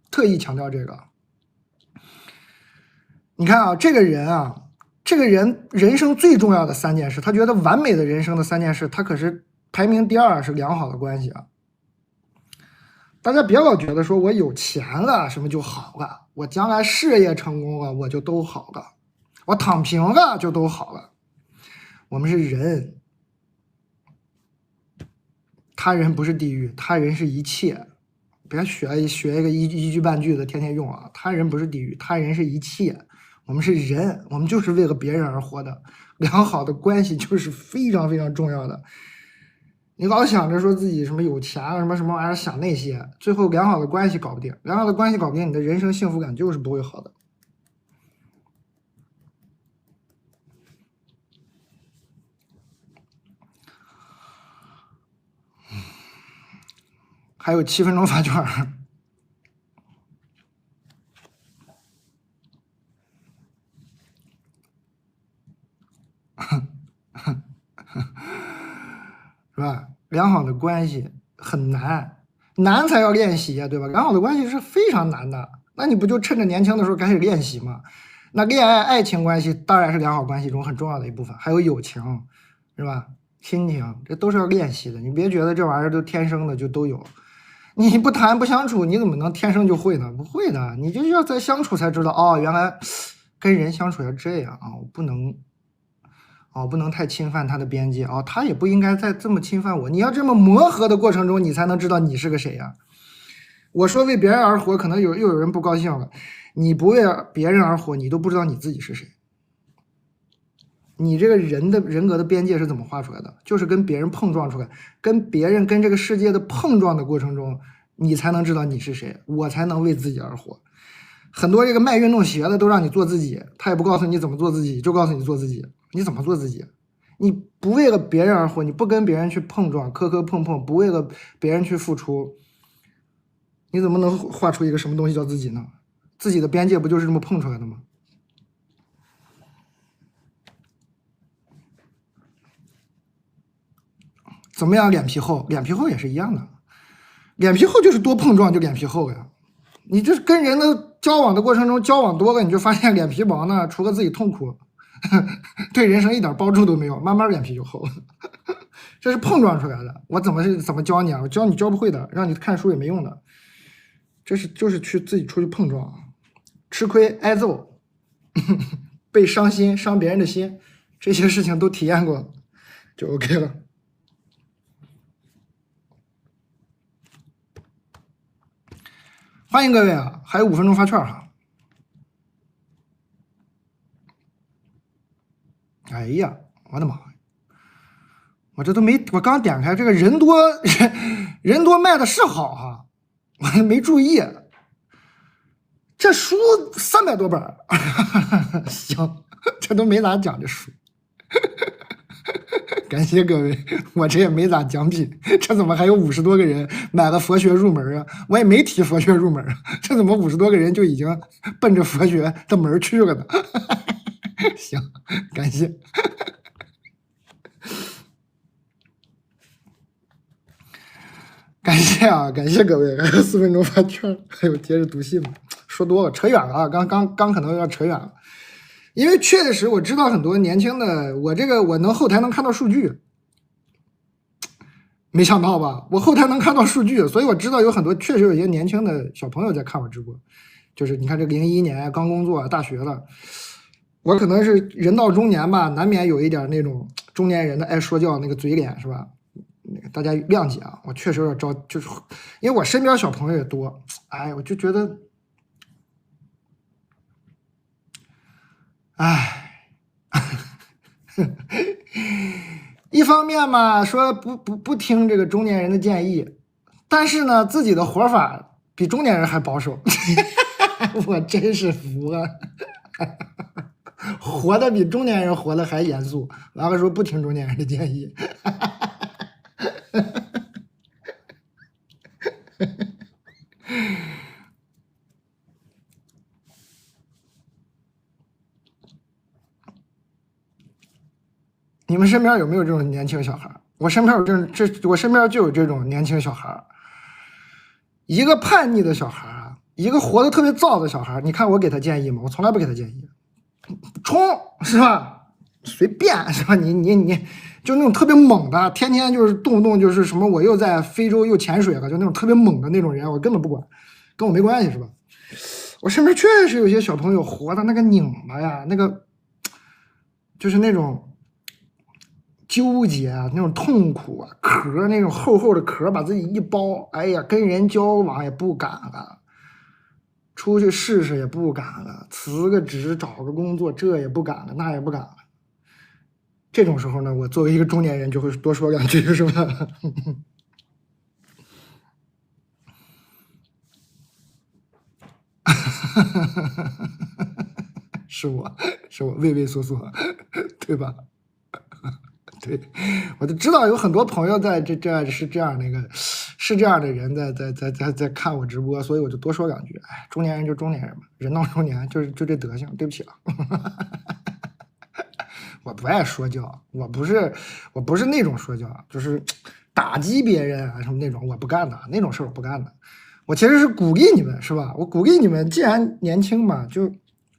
特意强调这个。你看啊，这个人人生最重要的3件事，他觉得完美的人生的3件事，他可是排名第2是良好的关系啊。大家别老觉得说我有钱了什么就好了，我将来事业成功了我就都好了，我躺平了就都好了。我们是人。他人不是地狱，他人是一切。别学一个一句半句的天天用啊！他人不是地狱，他人是一切。我们是人，我们就是为了别人而活的。良好的关系就是非常非常重要的。你老想着说自己什么有钱啊，什么什么玩意儿，想那些，最后良好的关系搞不定，良好的关系搞不定，你的人生幸福感就是不会好的。还有7分钟发券。是吧？良好的关系很难，难才要练习呀，对吧？良好的关系是非常难的，那你不就趁着年轻的时候开始练习吗？那恋爱、爱情关系当然是良好关系中很重要的一部分，还有友情，是吧？亲情，这都是要练习的。你别觉得这玩意儿都天生的就都有，你不谈不相处，你怎么能天生就会呢？不会的，你就要在相处才知道，哦，原来跟人相处要这样啊，我不能太侵犯他的边界哦，他也不应该再这么侵犯我。你要这么磨合的过程中，你才能知道你是个谁呀。我说为别人而活，可能又有人不高兴了。你不为别人而活，你都不知道你自己是谁。你这个人的人格的边界是怎么画出来的？就是跟别人碰撞出来，跟这个世界的碰撞的过程中，你才能知道你是谁，我才能为自己而活。很多这个卖运动鞋的都让你做自己，他也不告诉你怎么做自己，就告诉你做自己。你怎么做自己？你不为了别人而活，你不跟别人去碰撞，磕磕碰碰，不为了别人去付出，你怎么能画出一个什么东西叫自己呢？自己的边界不就是这么碰出来的吗？怎么样脸皮厚？脸皮厚也是一样的，脸皮厚就是多碰撞就脸皮厚呀。你这跟人的交往的过程中，交往多了，你就发现脸皮薄呢，除了自己痛苦，对人生一点帮助都没有，慢慢脸皮就厚。这是碰撞出来的。我怎么教你啊？我教你教不会的，让你看书也没用的。就是去自己出去碰撞，吃亏挨揍，被伤心伤别人的心，这些事情都体验过，就 OK 了。欢迎各位啊，还有5分钟发券哈。哎呀，我的妈！我这都没，我刚点开这个人多卖的是好哈，我还没注意。这书300多本，行，这都没咋讲这书。感谢各位，我这也没咋奖品，这怎么还有50多个人买了佛学入门啊？我也没提佛学入门啊，这怎么50多个人就已经奔着佛学的门去了呢？行，感谢。感谢啊，感谢各位，还有4分钟发券，还有接着读信吗？说多了，扯远了啊，刚可能有点扯远了。因为确实我知道很多年轻的，我能后台能看到数据，没想到吧？我后台能看到数据，所以我知道有很多确实有一些年轻的小朋友在看我直播，就是你看这01年刚工作大学了，我可能是人到中年吧，难免有一点那种中年人的爱说教那个嘴脸是吧？大家谅解啊，我确实有点着，就是因为我身边小朋友也多，哎，我就觉得。哎，一方面嘛，说不听这个中年人的建议，但是呢，自己的活法比中年人还保守，我真是服了，活的比中年人活的还严肃，然后说不听中年人的建议。你们身边有没有这种年轻小孩？我身边有我身边就有这种年轻小孩，一个叛逆的小孩啊，一个活得特别燥的小孩。你看我给他建议吗？我从来不给他建议，冲是吧？随便是吧？你就那种特别猛的，天天就是动不动就是什么我又在非洲又潜水了，就那种特别猛的那种人，我根本不管，跟我没关系是吧？我身边确实有些小朋友活的那个拧巴呀，那个就是那种。纠结啊，那种痛苦啊，壳那种厚厚的壳把自己一包，哎呀，跟人交往也不敢了，出去试试也不敢了，辞个职找个工作这也不敢了，那也不敢了。这种时候呢，我作为一个中年人就会多说两句，是吧？是我畏畏缩缩，对吧？对，我就知道有很多朋友在是这样的人在看我直播，所以我就多说两句。哎，中年人就中年人嘛，人到中年就这德行，对不起了。我不爱说教，我不是那种说教，就是打击别人啊什么那种，我不干的，那种事我不干的。我其实是鼓励你们，是吧？我鼓励你们，既然年轻嘛，就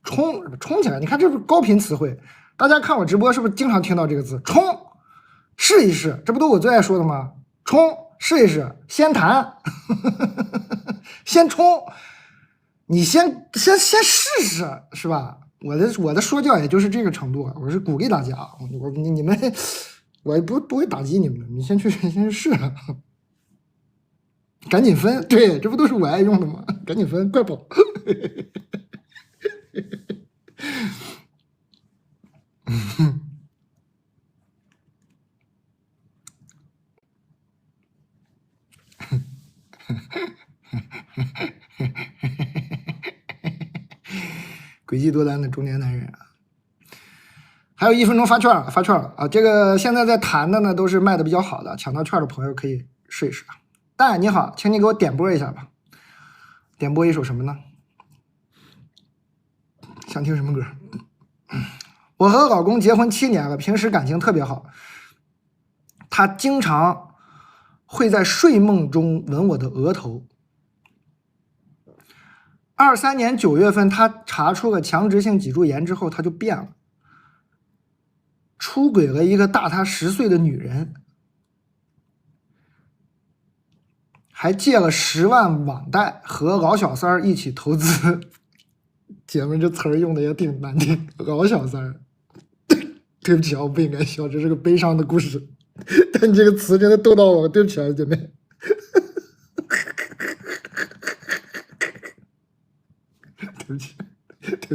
冲起来。你看，这不是高频词汇，大家看我直播是不是经常听到这个字？冲！试一试，这不都我最爱说的吗？冲，试一试，先谈，先冲，你先试试，是吧？我的说教也就是这个程度，我是鼓励大家，你们，我不会打击你们的，你先去试，赶紧分，对，这不都是我爱用的吗？赶紧分，快跑！诡计多端的中年男人啊！还有1分钟发券了啊！这个现在在谈的呢，都是卖的比较好的，抢到券的朋友可以试一试啊。蛋你好，请你给我点播一下吧，点播一首什么呢？想听什么歌？我和老公结婚7年了，平时感情特别好，他经常会在睡梦中吻我的额头。23年9月份，他查出了强直性脊柱炎之后，他就变了，出轨了一个大他10岁的女人，还借了10万网贷和老小三儿一起投资。姐们，这词儿用的也挺难听，老小三儿。对不起啊，我不应该笑，这是个悲伤的故事。但你这个词真的逗到我，对不起啊，姐妹。对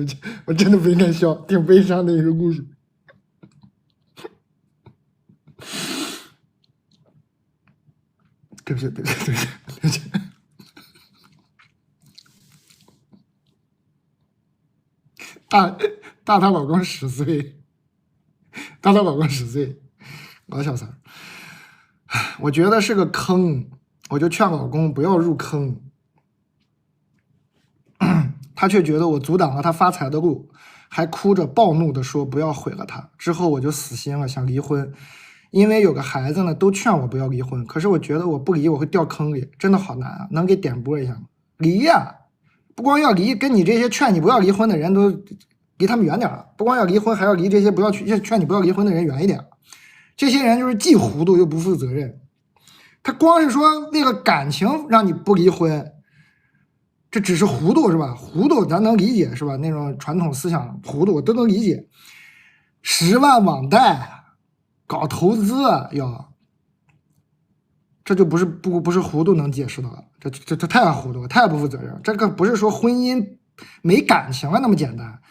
不起，我真的不应该笑，挺悲伤的一个故事。对不起。大她老公10岁，老小三儿，我觉得是个坑，我就劝老公不要入坑。他却觉得我阻挡了他发财的路，还哭着暴怒的说不要毁了他。之后我就死心了，想离婚，因为有个孩子呢，都劝我不要离婚。可是我觉得我不离我会掉坑里，真的好难啊！能给点播一下吗？离呀！不光要离，跟你这些劝你不要离婚的人都离他们远点了。不光要离婚，还要离这些劝你不要离婚的人远一点。这些人就是既糊涂又不负责任。他光是说为了感情让你不离婚，这只是糊涂是吧？糊涂咱能理解是吧？那种传统思想糊涂我都能理解。10万网贷，搞投资要，这就不是糊涂能解释的了。这太糊涂了，太不负责任。这个不是说婚姻没感情了那么简单，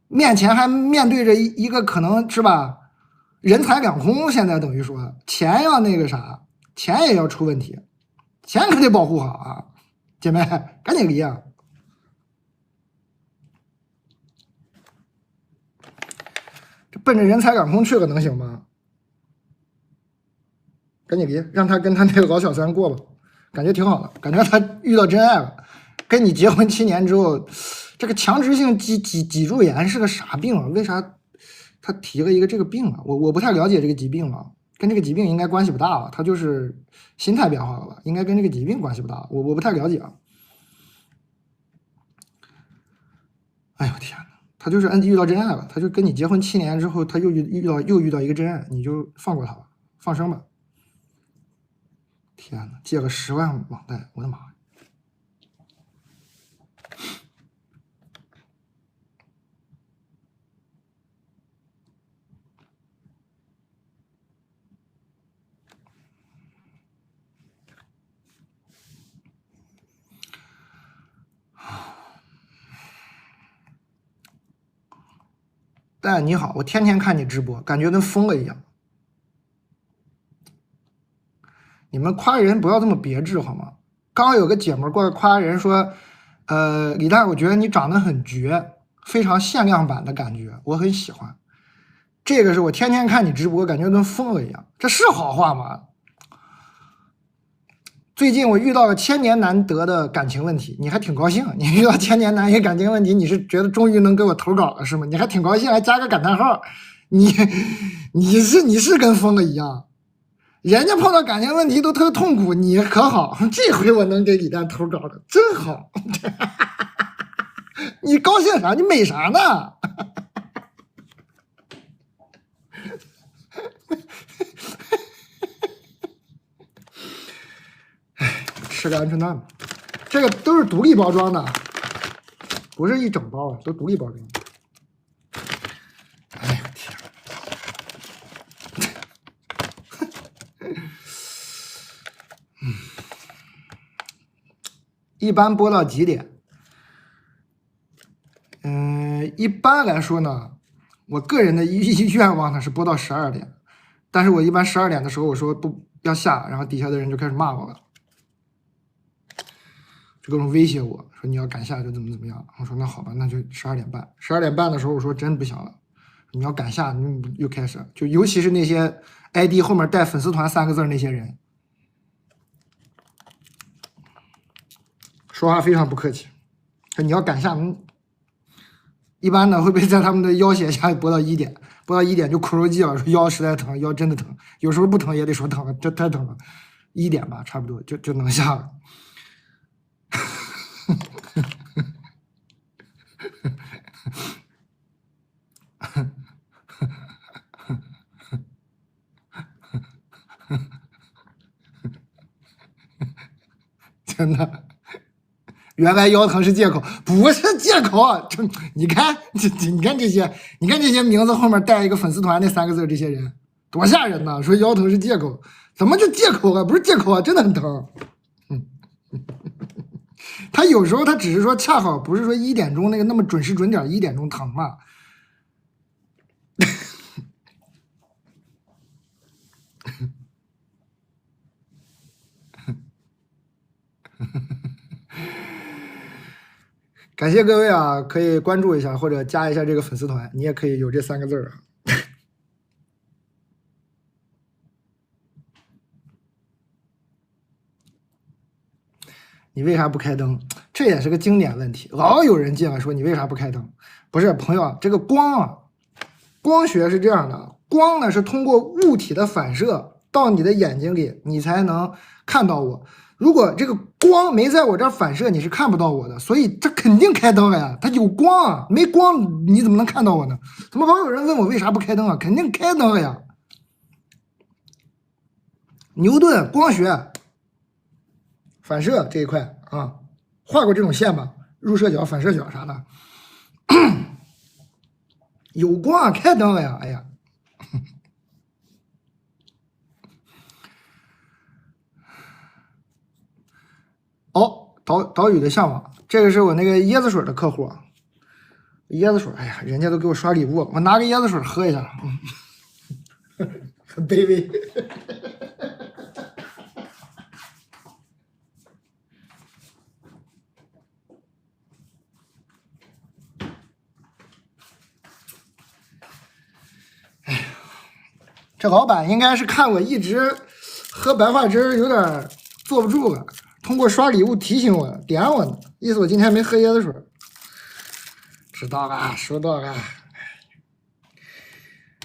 面前还面对着一个可能是吧，人财两空，现在等于说钱要那个啥，钱也要出问题，钱可得保护好啊，姐妹，赶紧离啊！这奔着人财两空去了能行吗？赶紧离，让他跟他那个老小三过吧，感觉挺好的，感觉他遇到真爱了。跟你结婚7年之后，这个强直性脊柱炎是个啥病啊？为啥他提了一个这个病啊？我不太了解这个疾病啊，跟这个疾病应该关系不大吧？他就是心态变化了吧？应该跟这个疾病关系不大，我不太了解啊。哎呦天哪，他就是遇到真爱了，他就跟你结婚7年之后，他又遇到一个真爱，你就放过他吧，放生吧。天哪，借了10万网贷，我的妈呀！但你好，我天天看你直播，感觉跟疯了一样。你们夸人不要这么别致好吗？刚刚有个姐们过来夸人说，李诞，我觉得你长得很绝，非常限量版的感觉，我很喜欢。这个是我天天看你直播，感觉跟疯了一样，这是好话吗？最近我遇到了1000年难得的感情问题，你还挺高兴？你遇到1000年难得感情问题，你是觉得终于能给我投稿了是吗？你还挺高兴，还加个感叹号，你是跟疯了一样。人家碰到感情问题都特痛苦，你可好？这回我能给李诞投稿了，真好。你高兴啥？你美啥呢？吃个鹌鹑蛋吧，这个都是独立包装的，不是一整包啊，都独立包装。哎呀天！一般播到几点？一般来说呢，我个人的愿望呢是播到12点，但是我一般12点的时候我说不要下，然后底下的人就开始骂我了。就各种威胁我说你要敢下就怎么样，我说那好吧，那就12点半。12点半的时候我说真不行了，你要敢下，你又开始，就尤其是那些 ID 后面带粉丝团3个字那些人，说话非常不客气，说你要敢下，一般呢会被在他们的要挟下播到1点，播到1点就苦肉计了，说腰实在疼，腰真的疼，有时候不疼也得说疼了，这太疼了，1点吧，差不多就能下了。真的，原来腰疼是借口，不是借口。这你看这些名字后面带一个粉丝团那3个字，这些人多吓人呐！说腰疼是借口，怎么就借口啊？不是借口啊，真的很疼。他有时候他只是说恰好不是说1点钟那个那么准时准点1点钟疼嘛。感谢各位啊，可以关注一下或者加一下这个粉丝团，你也可以有这3个字啊。你为啥不开灯？这也是个经典问题，老有人进来说你为啥不开灯？不是朋友啊，这个光啊，光学是这样的，光呢是通过物体的反射到你的眼睛里，你才能看到我。如果这个光没在我这儿反射，你是看不到我的，所以这肯定开灯了呀。它有光啊，没光你怎么能看到我呢？怎么老有人问我为啥不开灯啊？肯定开灯了呀。牛顿光学反射这一块啊，画过这种线吧？入射角、反射角啥的，有光啊，开灯了呀！哎呀。哦，岛屿的向往，这个是我那个椰子水的客户，椰子水，哎呀，人家都给我刷礼物，我拿个椰子水喝一下。很卑微。哎呀，这老板应该是看我一直喝白话汁有点坐不住了，通过刷礼物提醒我，点我呢，意思我今天没喝椰子水。知道了，收到了。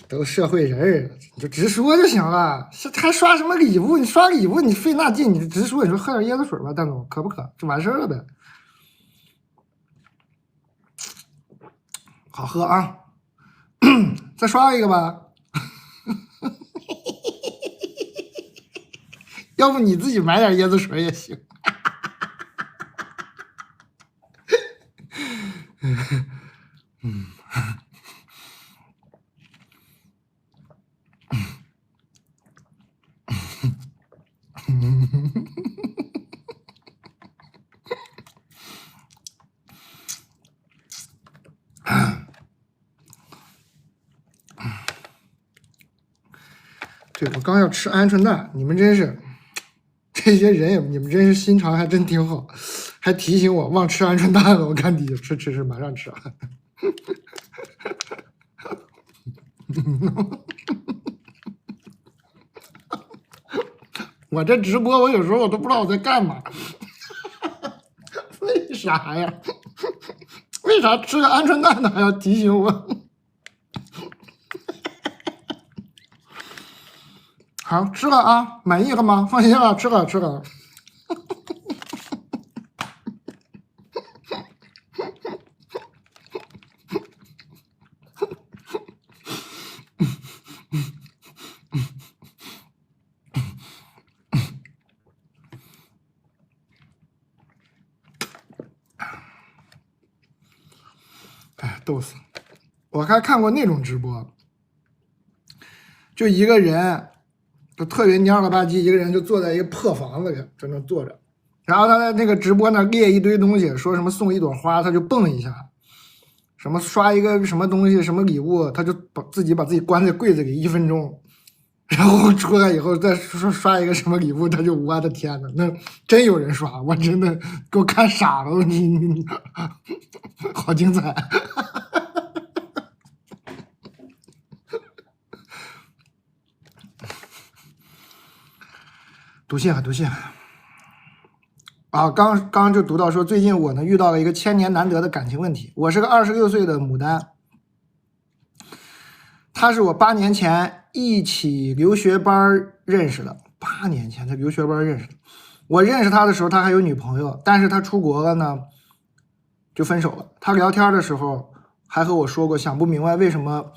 都社会人，你就直说就行了，还刷什么礼物？你刷礼物你费那劲，你直说，你说喝点椰子水吧，蛋总，渴不渴？就完事儿了呗。好喝啊！再刷一个吧。要不你自己买点椰子水也行。对，我刚要吃鹌鹑蛋，你们真是这些人也，你们真是心肠还真挺好，还提醒我忘吃鹌鹑蛋了。我看底下吃，马上吃啊！我这直播，我有时候我都不知道我在干嘛。为啥呀？为啥吃个鹌鹑蛋的还要提醒我？好，吃了啊，满意了吗？放心了，吃了。哎，逗死了！我还看过那种直播，就一个人，就特别蔫了吧唧，一个人就坐在一个破房子里，在那坐着，然后他在那个直播那列一堆东西，说什么送一朵花，他就蹦一下，什么刷一个什么东西什么礼物，他就把自己关在柜子里1分钟，然后出来以后再刷一个什么礼物，他就我的天呐，那真有人刷，我真的给我看傻了，你好精彩！读信啊！刚就读到说，最近我呢遇到了一个千年难得的感情问题。我是个26岁的牡丹，他是我8年前一起留学班认识的。8年前在留学班认识的，我认识他的时候他还有女朋友，但是他出国了呢，就分手了。他聊天的时候还和我说过，想不明白为什么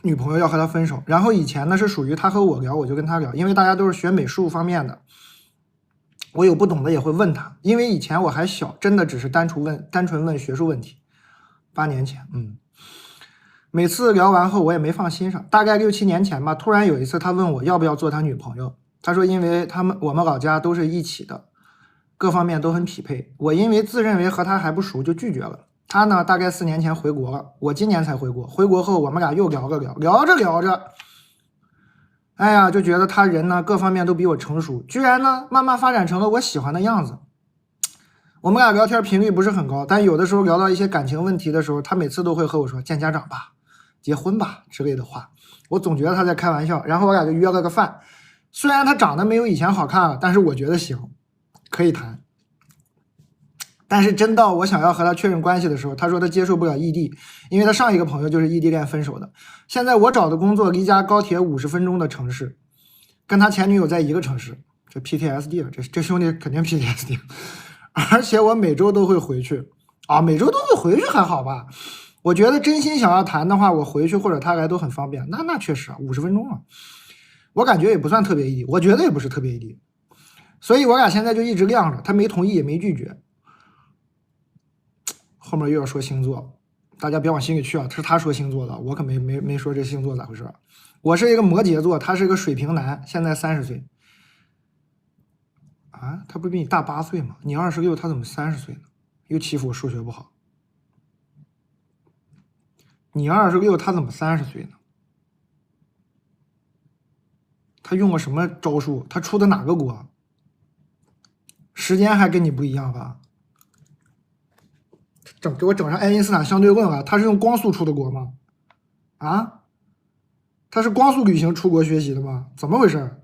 女朋友要和他分手。然后以前呢是属于他和我聊，我就跟他聊，因为大家都是学美术方面的，我有不懂的也会问他，因为以前我还小，真的只是单纯问学术问题。8年前，每次聊完后我也没放心上，大概6、7年前吧，突然有一次他问我要不要做他女朋友，他说因为我们老家都是一起的，各方面都很匹配。我因为自认为和他还不熟就拒绝了。他呢大概4年前回国了，我今年才回国。回国后我们俩又聊着，哎呀，就觉得他人呢各方面都比我成熟，居然呢慢慢发展成了我喜欢的样子。我们俩聊天频率不是很高，但有的时候聊到一些感情问题的时候，他每次都会和我说见家长吧，结婚吧之类的话。我总觉得他在开玩笑，然后我俩就约了个饭。虽然他长得没有以前好看了，但是我觉得行，可以谈。但是真到我想要和他确认关系的时候，他说他接受不了异地，因为他上一个朋友就是异地恋分手的。现在我找的工作离家高铁50分钟的城市，跟他前女友在一个城市，这 PTSD 了，这兄弟肯定 PTSD。而且我每周都会回去啊，每周都会回去还好吧？我觉得真心想要谈的话，我回去或者他来都很方便。那确实啊，50分钟啊，我感觉也不算特别异地，我觉得也不是特别异地。所以我俩现在就一直晾着，他没同意也没拒绝。后面又要说星座，大家别往心里去啊，这是他说星座的，我可没说这星座咋回事。我是一个摩羯座，他是一个水瓶男，现在30岁。啊，他不比你大8岁吗？你26，他怎么30岁呢？又欺负我数学不好。你26，他怎么30岁呢？他用了什么招数？他出的哪个国？时间还跟你不一样吧？给我整上爱因斯坦相对论了。他是用光速出的国吗？啊？他是光速旅行出国学习的吗？怎么回事？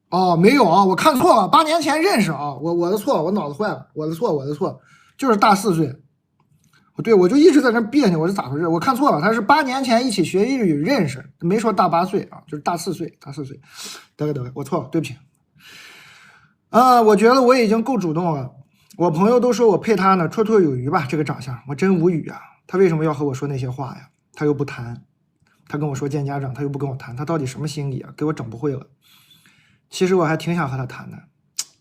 哦，没有啊，我看错了，8年前认识啊，我的错，我脑子坏了，我的错，就是大4岁。对，我就一直在那别扭，我是咋回事？我看错了，他是8年前一起学日语认识，没说大8岁啊，就是大4岁，大4岁。得了，我错了，对不起。我觉得我已经够主动了，我朋友都说我配他呢，绰绰有余吧，这个长相，我真无语啊。他为什么要和我说那些话呀？他又不谈，他跟我说见家长，他又不跟我谈，他到底什么心理啊？给我整不会了。其实我还挺想和他谈的，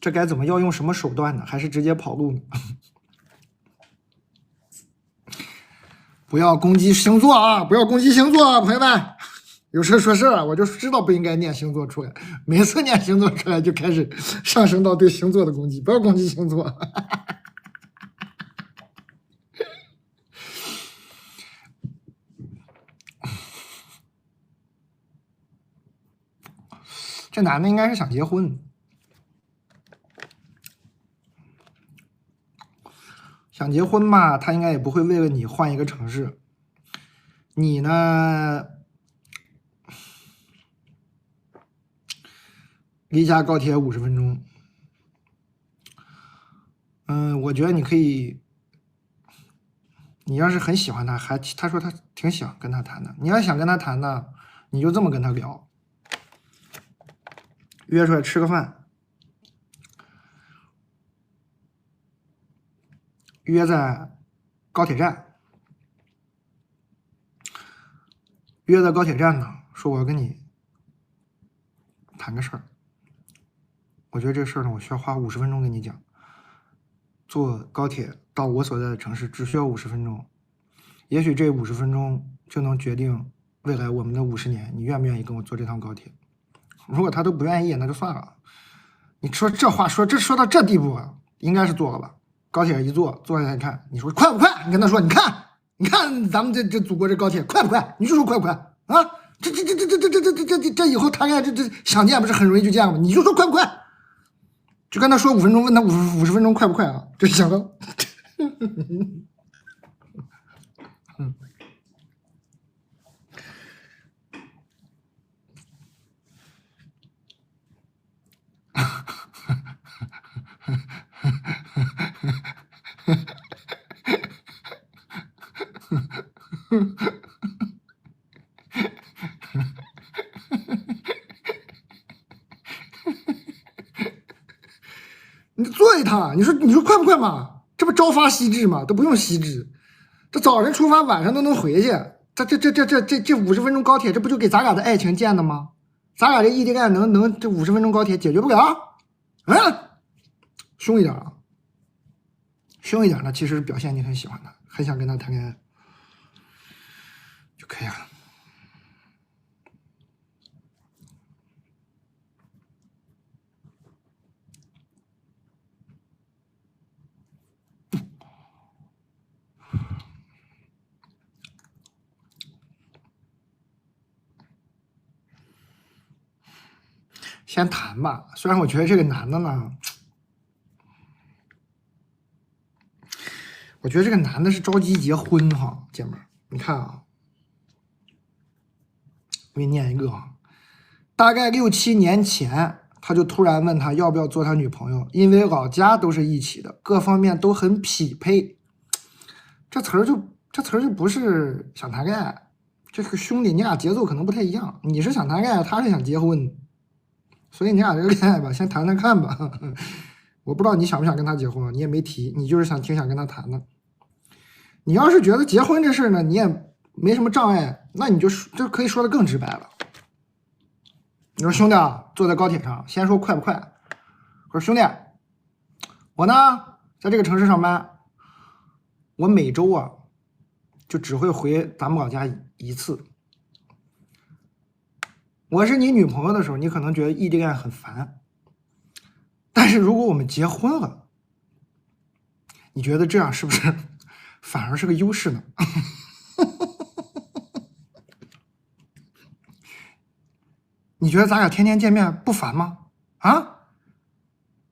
这该怎么要用什么手段呢？还是直接跑路呢？不要攻击星座啊！不要攻击星座啊，朋友们！有事说事啊，我就知道不应该念星座出来，每次念星座出来就开始上升到对星座的攻击，不要攻击星座。这男的应该是想结婚，想结婚嘛，他应该也不会为了你换一个城市。你呢，离家高铁50分钟。我觉得你可以，你要是很喜欢他，他说他挺想跟他谈的，你要想跟他谈呢，你就这么跟他聊，约出来吃个饭，约在高铁站。约在高铁站呢，说我要跟你谈个事儿。我觉得这个事儿呢，我需要花50分钟跟你讲。坐高铁到我所在的城市只需要50分钟，也许这50分钟就能决定未来我们的50年。你愿不愿意跟我坐这趟高铁？如果他都不愿意，那就算了。你说这话说到这地步啊，应该是做了吧？高铁一坐下来看，你说快不快？你跟他说，你看咱们这祖国这高铁快不快？你就说快不快啊？这以后谈恋爱这想见不是很容易就见了吗？你就说快不快？就跟他说5分钟，问他50分钟快不快啊？这想到，你坐一趟，你说快不快嘛？这不朝发夕至吗？都不用夕至，这早晨出发，晚上都能回去。这50分钟高铁，这不就给咱俩的爱情建的吗？咱俩这异地恋能这50分钟高铁解决不了？凶一点啊！凶一点呢，其实表现你很喜欢他，很想跟他谈恋爱就可以了。先谈吧，虽然我觉得这个男的呢，我觉得这个男的是着急结婚哈，姐们儿，你看啊，我给你念一个啊，大概6、7年前，他就突然问他要不要做他女朋友，因为老家都是一起的，各方面都很匹配。这词儿就不是想谈恋爱，这个兄弟，你俩节奏可能不太一样，你是想谈恋爱，他是想结婚。所以你俩这个恋爱吧，先谈谈看吧。我不知道你想不想跟他结婚，你也没提，你就是挺想跟他谈的。你要是觉得结婚这事呢，你也没什么障碍，那你就可以说的更直白了。你说兄弟啊，坐在高铁上，先说快不快？我说兄弟，我呢在这个城市上班，我每周啊就只会回咱们老家一次。我是你女朋友的时候，你可能觉得异地恋很烦，但是如果我们结婚了，你觉得这样是不是反而是个优势呢？你觉得咱俩天天见面不烦吗？啊？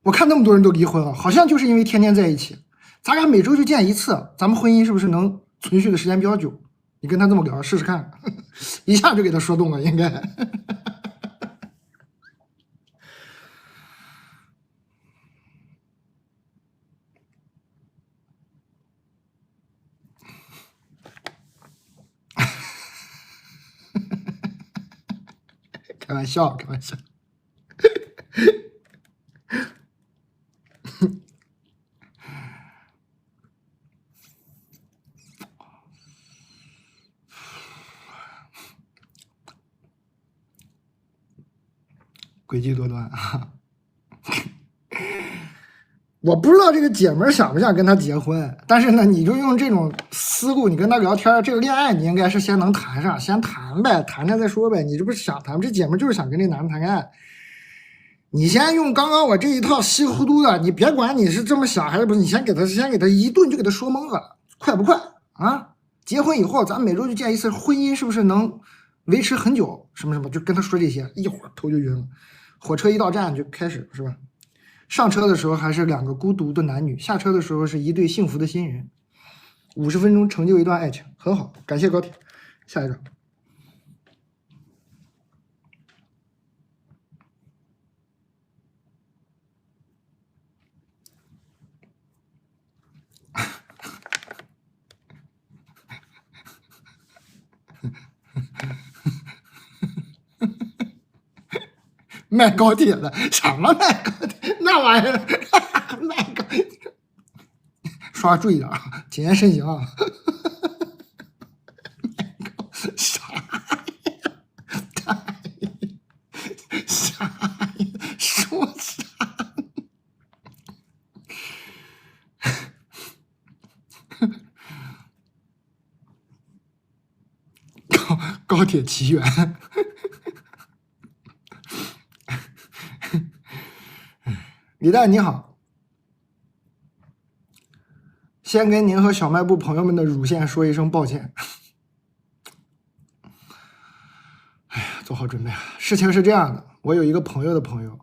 我看那么多人都离婚了，好像就是因为天天在一起。咱俩每周就见一次，咱们婚姻是不是能存续的时间比较久？你跟他这么聊试试看，一下就给他说动了，应该。开玩笑，开玩笑。诡计多端啊！我不知道这个姐们儿想不想跟他结婚，但是呢，你就用这种思路，你跟他聊天，这个恋爱你应该是先能谈上，先谈呗，谈谈再说呗。你这不是想谈，这姐们儿就是想跟这男的谈恋爱。你先用刚刚我这一套稀里糊涂的，你别管你是这么想还是不是，你先给他一顿就给他说懵了，快不快啊？结婚以后咱每周就见一次，婚姻是不是能维持很久？什么什么，就跟他说这些，一会儿头就晕了。火车一到站就开始是吧？上车的时候还是两个孤独的男女，下车的时候是一对幸福的新人。50分钟成就一段爱情，很好，感谢高铁。下一个。卖高铁的什么卖高铁那玩意儿卖高铁，说话注意点啊，谨言慎行啊。啥呀？啥呀？说啥？高铁奇缘。李诞你好，先跟您和小卖部朋友们的乳腺说一声抱歉。哎呀，做好准备啊！事情是这样的，我有一个朋友的朋友，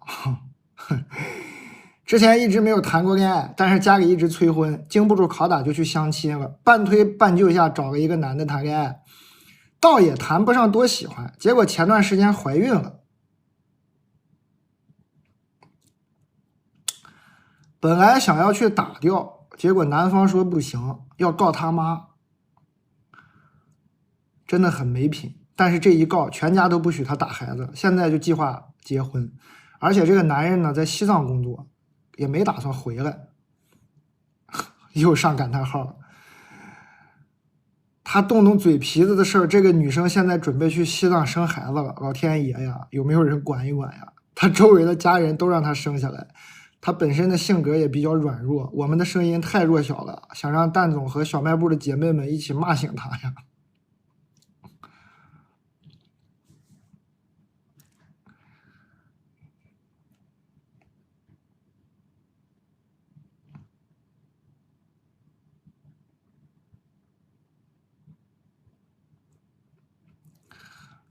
之前一直没有谈过恋爱，但是家里一直催婚，经不住拷打就去相亲了，半推半就下找了一个男的谈恋爱，倒也谈不上多喜欢，结果前段时间怀孕了。本来想要去打掉，结果男方说不行，要告他妈，真的很没品。但是这一告，全家都不许他打孩子，现在就计划结婚，而且这个男人呢在西藏工作，也没打算回来，又上感叹号了。他动动嘴皮子的事儿，这个女生现在准备去西藏生孩子了，老天爷呀，有没有人管一管呀？他周围的家人都让他生下来。他本身的性格也比较软弱，我们的声音太弱小了，想让蛋总和小卖部的姐妹们一起骂醒他呀。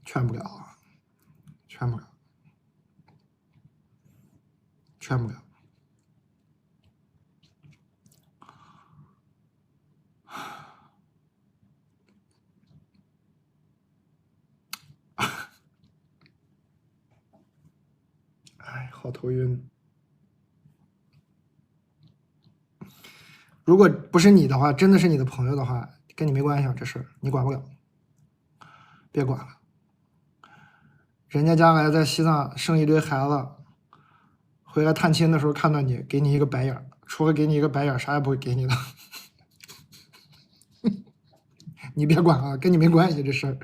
劝不了啊，劝不了，劝不了。哎，好头晕。如果不是你的话，真的是你的朋友的话，跟你没关系啊，这事儿你管不了，别管了。人家将来在西藏生一堆孩子，回来探亲的时候看到你，给你一个白眼，除了给你一个白眼，啥也不会给你的。你别管啊，跟你没关系这事儿。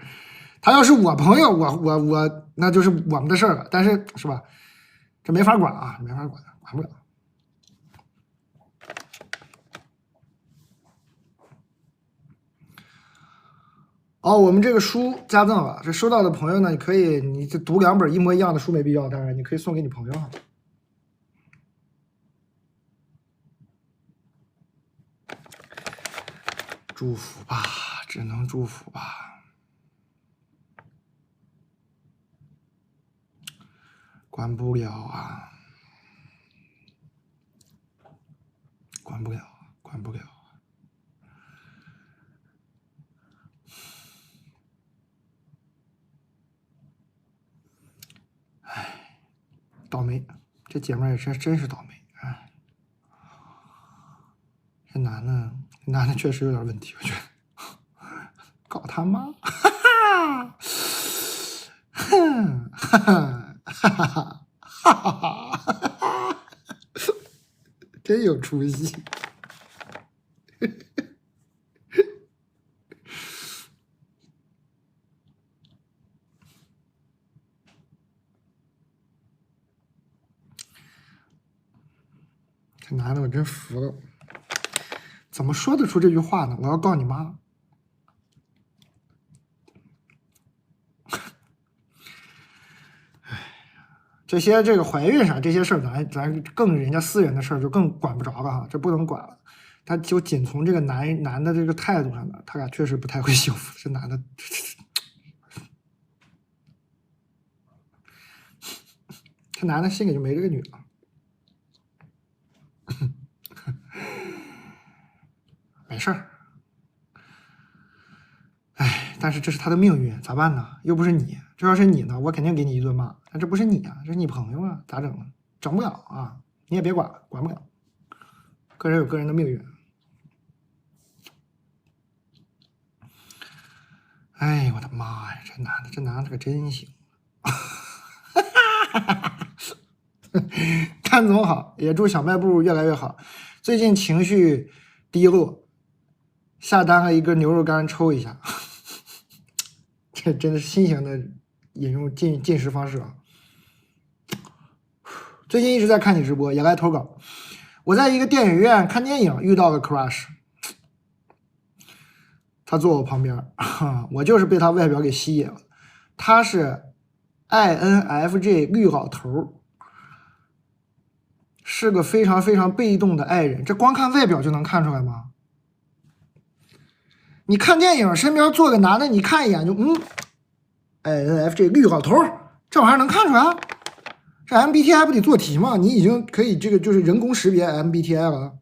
他要是我朋友，我那就是我们的事儿了。但是是吧？这没法管啊，没法管，管不了。哦，我们这个书加赠了，这收到的朋友呢，你可以，你这读2本一模一样的书没必要，当然你可以送给你朋友。祝福吧，只能祝福吧。管不了啊，管不了，管不了。唉，倒霉，这姐们儿也真是倒霉。唉，这男的确实有点问题，我觉得。搞他妈！哈哈，哼，哈哈，哈哈，哈哈，哈哈，真有出息。这男的我真服了，怎么说得出这句话呢？我要告你妈！这个怀孕啥这些事儿，咱更人家私人的事儿就更管不着了哈，这不能管了。他就仅从这个男的这个态度上呢，他俩确实不太会幸福。这男的，这男的心里就没这个女的。没事儿，哎，但是这是他的命运，咋办呢？又不是你，这要是你呢，我肯定给你一顿骂。但这不是你啊，这是你朋友啊，咋整呢？整不了啊，你也别管，管不了。个人有个人的命运。哎，我的妈呀，这男的可真行。看总好，也祝小卖部越来越好。最近情绪低落，下单了一根牛肉干抽一下。这真的是新型的饮用进食方式啊！最近一直在看你直播，也来投稿。我在一个电影院看电影遇到了 crush， 他坐我旁边，我就是被他外表给吸引了。他是 INFJ 绿老头，是个非常非常被动的爱人。这光看外表就能看出来吗？你看电影身边坐个男的，你看一眼就INFJ 绿老头，这玩意儿能看出来？这 MBTI 不得做题吗？你已经可以这个就是人工识别 MBTI 了。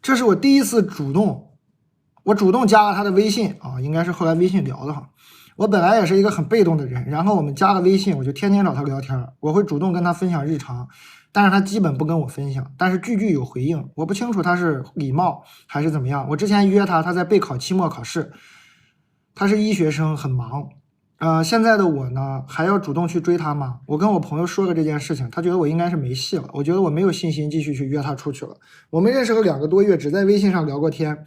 这是我第一次主动加了他的微信啊，应该是后来微信聊的哈。我本来也是一个很被动的人，然后我们加了微信，我就天天找他聊天，我会主动跟他分享日常，但是他基本不跟我分享，但是句句有回应，我不清楚他是礼貌还是怎么样。我之前约他在备考期末考试，他是医学生，很忙。现在的我呢，还要主动去追他吗？我跟我朋友说了这件事情，他觉得我应该是没戏了，我觉得我没有信心继续去约他出去了。我们认识了2个多月，只在微信上聊过天，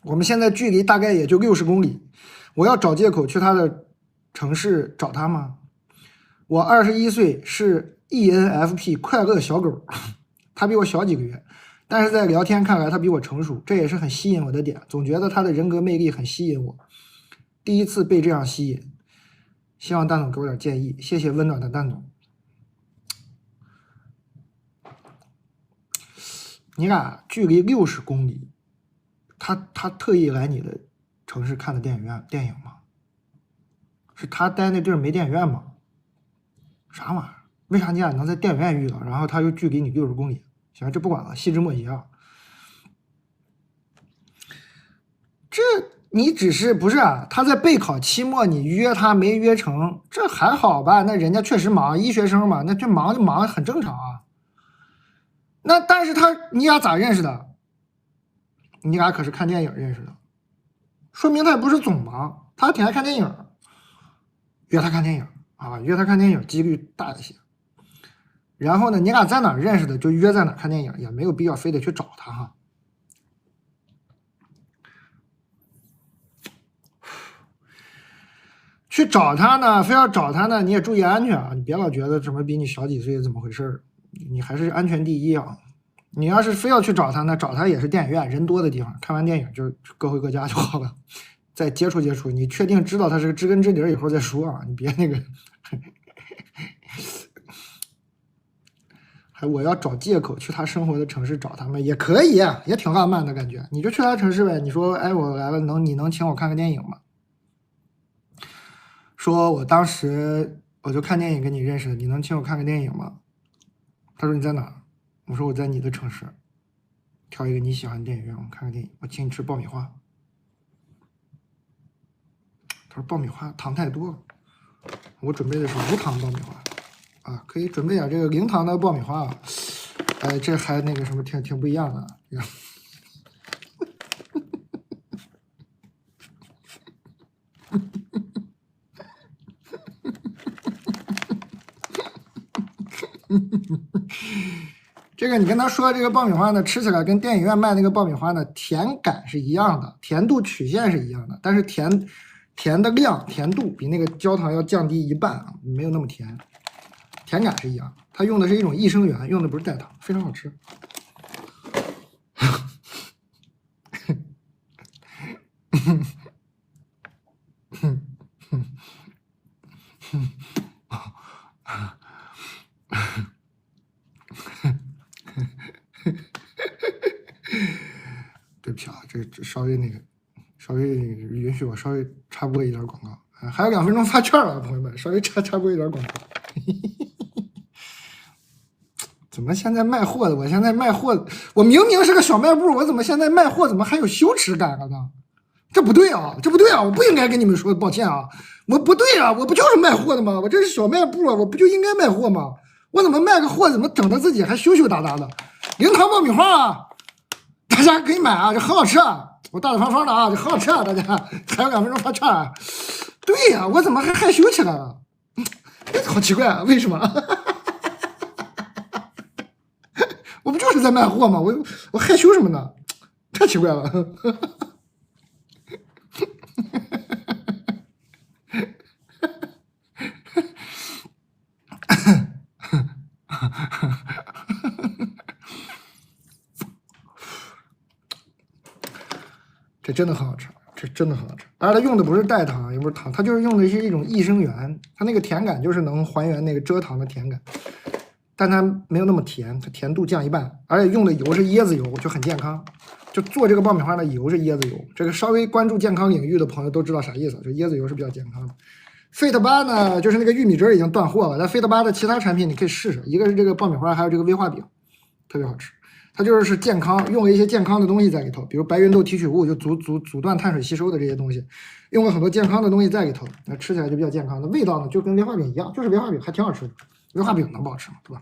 我们现在距离大概也就60公里。我要找借口去他的城市找他吗？我21岁，是 ENFP 快乐小狗，他比我小几个月，但是在聊天看来他比我成熟，这也是很吸引我的点，总觉得他的人格魅力很吸引我。第一次被这样吸引，希望蛋总给我点建议，谢谢温暖的蛋总。你俩距离60公里，他特意来你的城市看的电影吗？是他待那地儿没电影院吗？啥玩意儿？为啥你俩能在电影院遇到，然后他又距离你60公里？行，这不管了，细枝末节啊。这你只是不是啊？他在备考期末，你约他没约成，这还好吧？那人家确实忙，医学生嘛，那这忙就忙很正常啊。那但是你俩咋认识的？你俩可是看电影认识的，说明他也不是总忙，他还挺爱看电影。约他看电影啊，约他看电影几率大一些。然后呢，你俩在哪儿认识的，就约在哪儿看电影，也没有必要非得去找他哈。去找他呢，非要找他呢，你也注意安全啊！你别老觉得什么比你小几岁怎么回事，你还是安全第一啊！你要是非要去找他呢，找他也是电影院人多的地方，看完电影就各回各家就好了，再接触接触。你确定知道他是个知根知底以后再说啊，你别那个。还我要找借口去他生活的城市找他们也可以，也挺浪漫的感觉。你就去他城市呗，你说，哎，我来了，你能请我看个电影吗？说我当时我就看电影跟你认识的，你能请我看个电影吗？他说你在哪？我说我在你的城市，挑一个你喜欢的电影院，我看个电影，我请你吃爆米花。他说爆米花糖太多了，我准备的是无糖爆米花。啊，可以准备点这个零糖的爆米花啊，哎，这还那个什么挺不一样的。这个你跟他说这个爆米花呢，吃起来跟电影院卖那个爆米花呢，甜感是一样的，甜度曲线是一样的，但是甜的量、甜度比那个焦糖要降低一半啊，没有那么甜，甜感是一样。它用的是一种益生元，用的不是代糖，非常好吃。对不起啊，这稍微那个，稍微允许我稍微插播一点广告。还有2分钟发券了，朋友们，稍微插播一点广告。怎么现在卖货的？我现在卖货，我明明是个小卖部，我怎么现在卖货怎么还有羞耻感了呢？这不对啊，这不对啊！我不应该跟你们说抱歉啊，我不对啊，我不就是卖货的吗？我这是小卖部啊，我不就应该卖货吗？我怎么卖个货，怎么整的自己还羞羞答答的？零糖爆米花啊，大家可以买啊，这很好吃啊，我大大方方的啊，这很好吃啊，大家还有2分钟发券啊。对呀、我怎么还害羞起来了？好奇怪啊，为什么？我不就是在卖货吗？我害羞什么呢？太奇怪了。这真的很好吃，这真的很好吃。当然，它用的不是代糖，也不是糖，它就是用的是一种益生元，它那个甜感就是能还原那个蔗糖的甜感，但它没有那么甜，它甜度降一半，而且用的油是椰子油，就很健康。就做这个爆米花的油是椰子油，这个稍微关注健康领域的朋友都知道啥意思，就椰子油是比较健康的。Fit 8呢，就是那个玉米汁已经断货了，但 Fit 8的其他产品你可以试试，一个是这个爆米花，还有这个威化饼，特别好吃。它就是健康，用了一些健康的东西在里头，比如白芸豆提取物，就阻断碳水吸收的这些东西，用了很多健康的东西在里头，那吃起来就比较健康。的味道呢，就跟威化饼一样，就是威化饼还挺好吃的。威化饼能不好吃吗？对吧？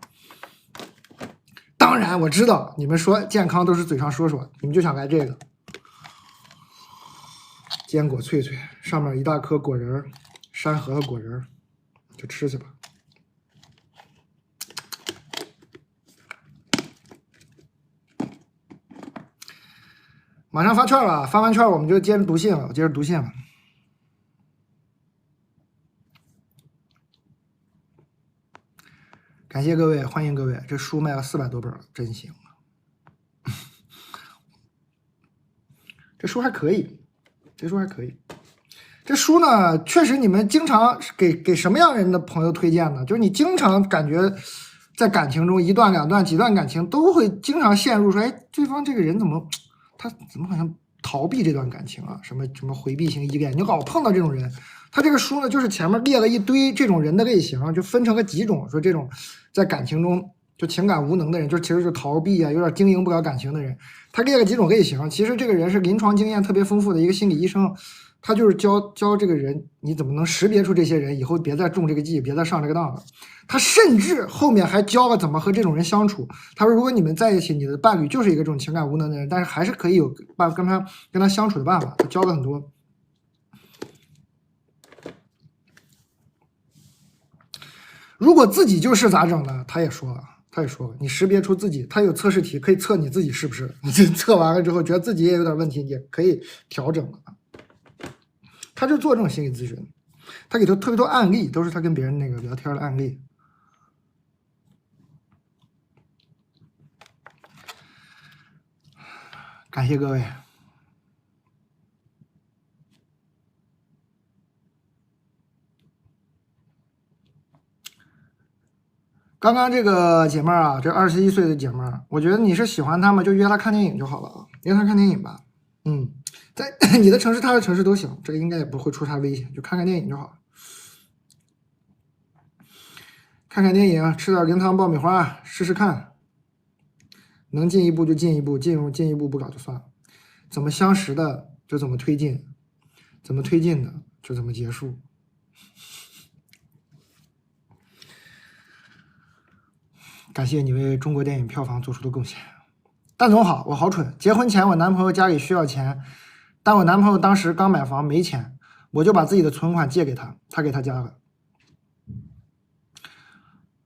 当然我知道你们说健康都是嘴上说说，你们就想来这个坚果脆脆，上面一大颗果仁，山核的果仁，就吃去吧。马上发券了，发完券我们就接着读信了，我接着读信了。感谢各位，欢迎各位，这书卖了400多本了，真行。这书还可以，这书还可以。这书呢，确实你们经常给什么样人的朋友推荐呢？就是你经常感觉在感情中1段、2段、几段感情都会经常陷入说，哎，对方这个人他怎么好像逃避这段感情啊？什么回避型依恋，你老碰到这种人。他这个书呢，就是前面列了一堆这种人的类型，就分成了几种，说这种在感情中就情感无能的人，就其实是逃避啊，有点经营不了感情的人。他列了几种类型，其实这个人是临床经验特别丰富的一个心理医生。他就是教这个人，你怎么能识别出这些人，以后别再中这个计，别再上这个当了。他甚至后面还教了怎么和这种人相处。他说，如果你们在一起，你的伴侣就是一个这种情感无能的人，但是还是可以有跟他相处的办法。他教了很多。如果自己就是咋整呢？他也说了，你识别出自己，他有测试题可以测你自己是不是。你测完了之后，觉得自己也有点问题，也可以调整了。他就做这种心理咨询，他给他特别多案例，都是他跟别人那个聊天的案例。感谢各位。刚刚这个姐妹儿啊，这21岁的姐妹儿，我觉得你是喜欢她吗？就约她看电影就好了啊，约她看电影吧。在你的城市、她的城市都行，这个应该也不会出啥危险，就看看电影就好了。看看电影，吃点零糖爆米花，试试看。能进一步就进一步，进一步不搞就算了。怎么相识的就怎么推进，怎么推进的就怎么结束。感谢你为中国电影票房做出的贡献。蛋总好，我好蠢。结婚前我男朋友家里需要钱，但我男朋友当时刚买房没钱，我就把自己的存款借给他，他给他家了。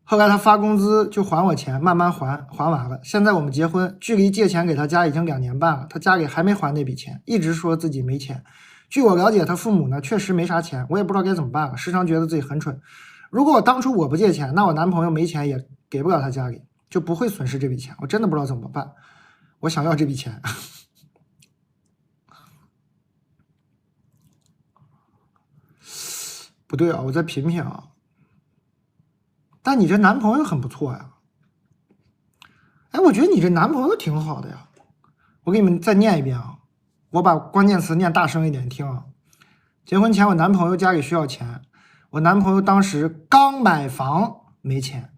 后来他发工资就还我钱，慢慢还完了。现在我们结婚，距离借钱给他家已经2年半了，他家里还没还那笔钱，一直说自己没钱。据我了解，他父母呢确实没啥钱，我也不知道该怎么办了，时常觉得自己很蠢。如果当初我不借钱，那我男朋友没钱也给不了他家里，就不会损失这笔钱。我真的不知道怎么办，我想要这笔钱。不对啊，我再品品啊。但你这男朋友很不错呀，哎，我觉得你这男朋友挺好的呀。我给你们再念一遍啊，我把关键词念大声一点听啊。结婚前我男朋友家里需要钱，我男朋友当时刚买房没钱，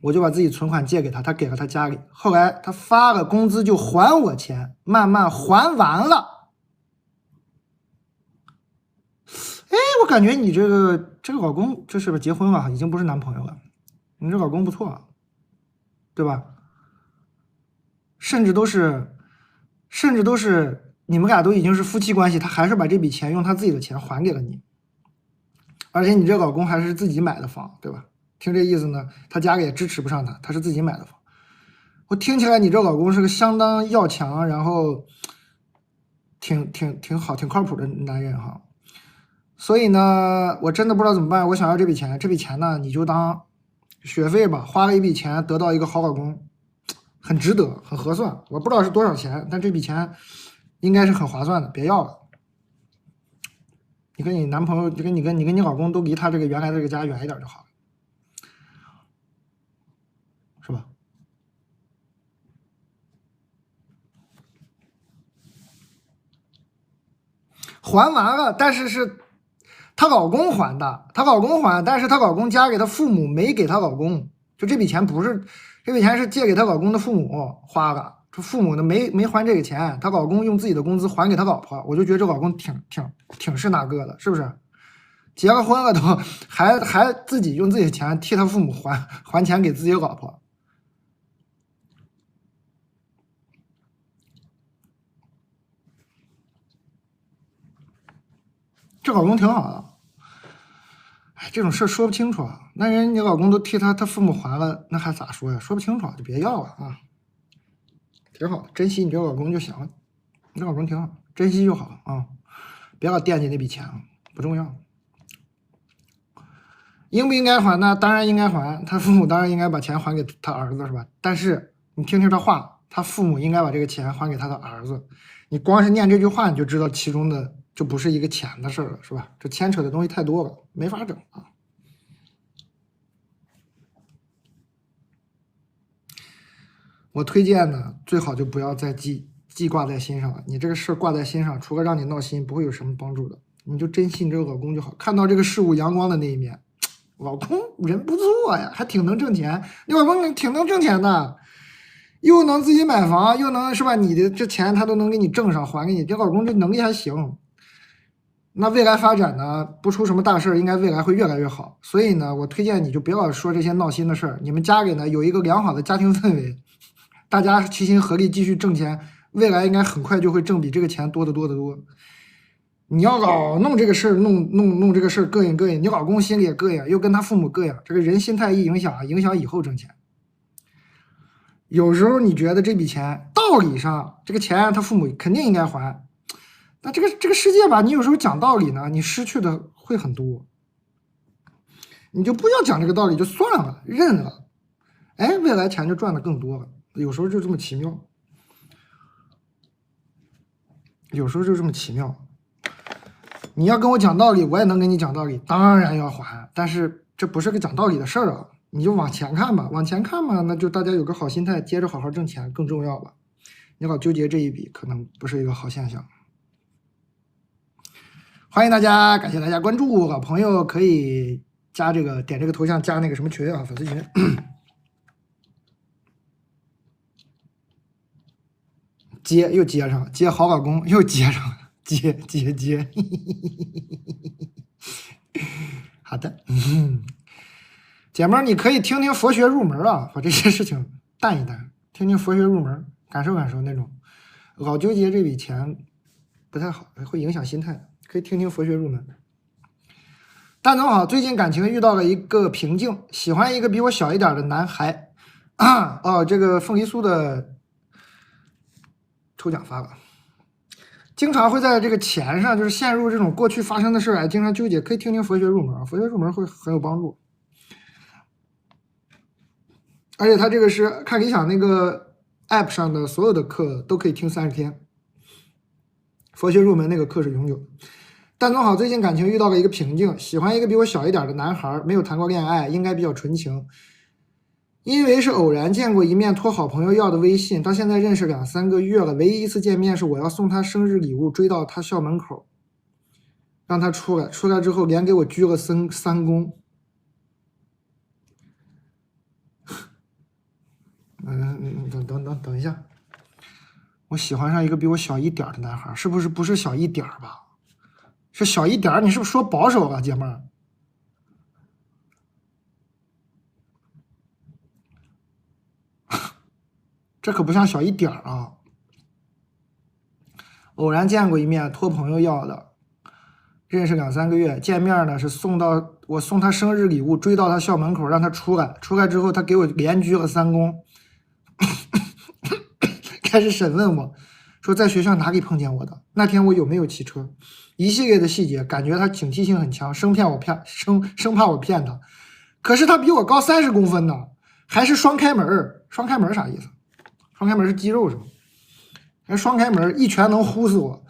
我就把自己存款借给他，他给了他家里。后来他发了工资就还我钱，慢慢还完了。哎，我感觉你这个老公这是不是结婚了，已经不是男朋友了。你这老公不错，对吧？甚至都是你们俩都已经是夫妻关系，他还是把这笔钱用他自己的钱还给了你，而且你这老公还是自己买的房，对吧？听这意思呢，他家里也支持不上他，他是自己买的房。我听起来你这老公是个相当要强，然后挺好、挺靠谱的男人哈。所以呢，我真的不知道怎么办。我想要这笔钱，这笔钱呢，你就当学费吧，花了一笔钱得到一个好老公，很值得，很合算。我不知道是多少钱，但这笔钱应该是很划算的，别要了。你跟你男朋友，就跟你老公都离他这个原来这个家远一点就好了，是吧？还完了，但是她老公还的，她老公还，但是她老公家给她父母没给她老公，就这笔钱不是，这笔钱是借给她老公的父母花了，这父母呢没还这个钱，她老公用自己的工资还给她老婆，我就觉得这老公挺是哪个的，是不是？结了婚了都还自己用自己的钱替他父母还钱给自己老婆。这老公挺好的，哎，这种事说不清楚啊。那人你老公都替他父母还了，那还咋说呀？说不清楚就别要了啊。挺好的，珍惜你这老公就行了。你这老公挺好，珍惜就好了啊，别老惦记那笔钱了，不重要。应不应该还呢？当然应该还，他父母当然应该把钱还给他儿子，是吧？但是你听听他话，他父母应该把这个钱还给他的儿子。你光是念这句话，你就知道其中的就不是一个钱的事了，是吧？这牵扯的东西太多了，没法整啊。我推荐呢，最好就不要再记挂在心上了。你这个事挂在心上，除了让你闹心，不会有什么帮助的。你就珍惜你这个老公就好，看到这个事物阳光的那一面。老公人不错呀，还挺能挣钱。你老公挺能挣钱的，又能自己买房，又能是吧？你的这钱他都能给你挣上，还给你。这老公这能力还行。那未来发展呢，不出什么大事，应该未来会越来越好。所以呢，我推荐你就别老说这些闹心的事儿。你们家里呢有一个良好的家庭氛围，大家齐心合力继续挣钱，未来应该很快就会挣比这个钱多得多得多。你要老弄这个事儿，弄这个事儿膈应，你老公心里也膈应，又跟他父母膈应，这个人心态一影响以后挣钱。有时候你觉得这笔钱道理上这个钱他父母肯定应该还，那这个世界吧，你有时候讲道理呢，你失去的会很多，你就不要讲这个道理就算了，认了，哎，未来钱就赚的更多了。有时候就这么奇妙，有时候就这么奇妙。你要跟我讲道理，我也能跟你讲道理，当然要还，但是这不是个讲道理的事儿啊。你就往前看吧，往前看嘛，那就大家有个好心态，接着好好挣钱更重要吧。你老纠结这一笔，可能不是一个好现象。欢迎大家，感谢大家关注，老朋友可以加这个点这个头像加那个什么群啊，粉丝群。又接上，接好老公又接上，接。好的，姐妹儿，你可以听听佛学入门啊，把这些事情淡一淡，听听佛学入门，感受感受那种老纠结这笔钱不太好，会影响心态，可以听听佛学入门。蛋总好，最近感情遇到了一个瓶颈，喜欢一个比我小一点的男孩。哦，这个凤梨酥的抽奖发了。经常会在这个钱上，就是陷入这种过去发生的事儿，经常纠结，可以听听佛学入门，佛学入门会很有帮助。而且他这个是看理想那个 app 上的所有的课都可以听30天，佛学入门那个课是永久。蛋总好，最近感情遇到了一个瓶颈，喜欢一个比我小一点的男孩，没有谈过恋爱，应该比较纯情。因为是偶然见过一面，托好朋友要的微信，到现在认识2、3个月了。唯一一次见面是我要送他生日礼物，追到他校门口，让他出来。出来之后连给我鞠了3躬。等一下，我喜欢上一个比我小一点的男孩，是不是小一点吧？是小一点，你是不是说保守了，姐妹儿？这可不像小一点啊！偶然见过一面，托朋友要的，认识2、3个月，见面呢是我送他生日礼物，追到他校门口让他出来。出来之后，他给我连鞠了3躬，开始审问我，说在学校哪里碰见我的，那天我有没有骑车，一系列的细节，感觉他警惕性很强，生怕我骗他。可是他比我高30公分呢，还是双开门。双开门啥意思？双开门是肌肉是吗？还双开门一拳能呼死我。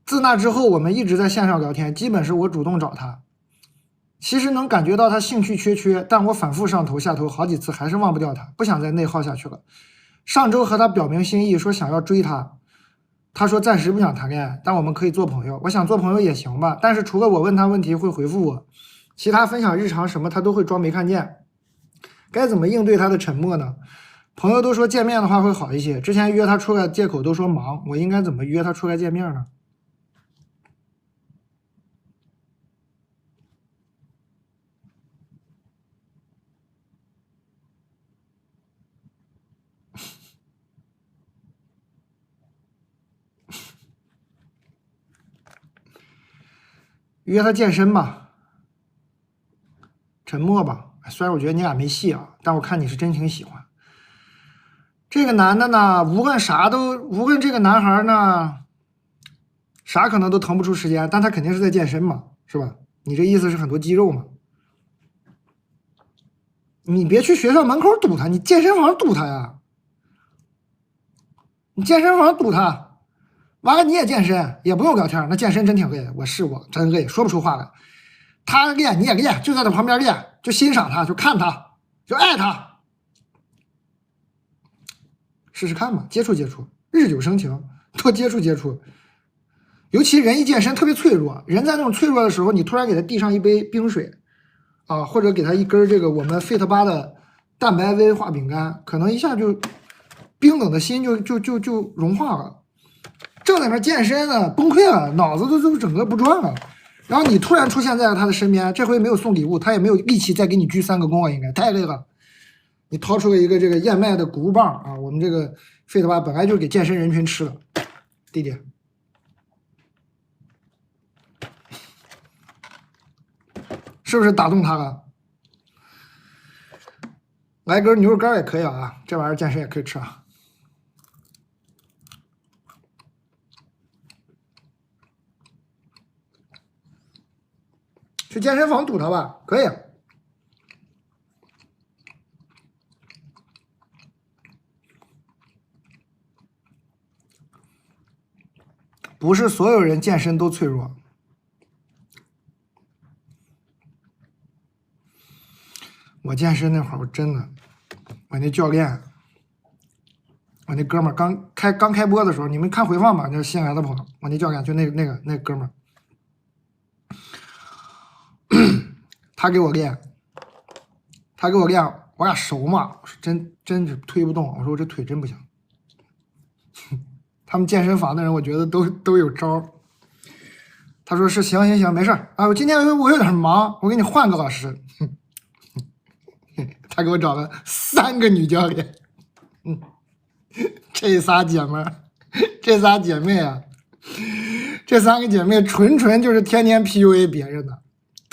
自那之后，我们一直在线上聊天，基本是我主动找他。其实能感觉到他兴趣缺，但我反复上头下头好几次，还是忘不掉他，不想再内耗下去了。上周和他表明心意，说想要追他，他说暂时不想谈恋爱，但我们可以做朋友。我想做朋友也行吧，但是除了我问他问题会回复我，其他分享日常什么他都会装没看见。该怎么应对他的沉默呢？朋友都说见面的话会好一些，之前约他出来借口都说忙，我应该怎么约他出来见面呢？约他健身吧，沉默吧。虽然我觉得你俩没戏啊，但我看你是真挺喜欢这个男的呢。无论这个男孩呢，啥可能都腾不出时间，但他肯定是在健身嘛，是吧？你这意思是很多肌肉嘛？你别去学校门口堵他，你健身房堵他呀！你健身房堵他，完了你也健身，也不用聊天，那健身真挺累，我试过，真累，说不出话来。他练你也练，就在他旁边练，就欣赏他，就看他，就爱他。试试看吧，接触接触，日久生情，多接触接触。尤其人一健身特别脆弱，人在那种脆弱的时候，你突然给他递上一杯冰水啊，或者给他一根这个我们Fit8的蛋白威化饼干，可能一下就冰冷的心就融化了。正在那健身呢，崩溃了，脑子都整个不转了。然后你突然出现在他的身边，这回没有送礼物，他也没有力气再给你鞠3个躬啊，应该太累了。你掏出了一个这个燕麦的谷物棒啊，我们这个Fit8本来就是给健身人群吃的，弟弟。是不是打动他了？来根牛肉干也可以啊，这玩意儿健身也可以吃啊。去健身房堵他吧，可以。不是所有人健身都脆弱。我健身那会儿，我真的，我那教练，我那哥们儿刚开播的时候，你们看回放吧，就是西安的跑，我那教练就那哥们儿，他给我练，我俩熟嘛，我说真是推不动，我说我这腿真不行。他们健身房的人，我觉得都有招儿。他说是行，没事儿啊，我今天我有点忙，我给你换个老师。他给我找了3个女教练，这仨姐们儿，这仨姐妹啊，这3个姐妹纯就是天天 PUA 别人的，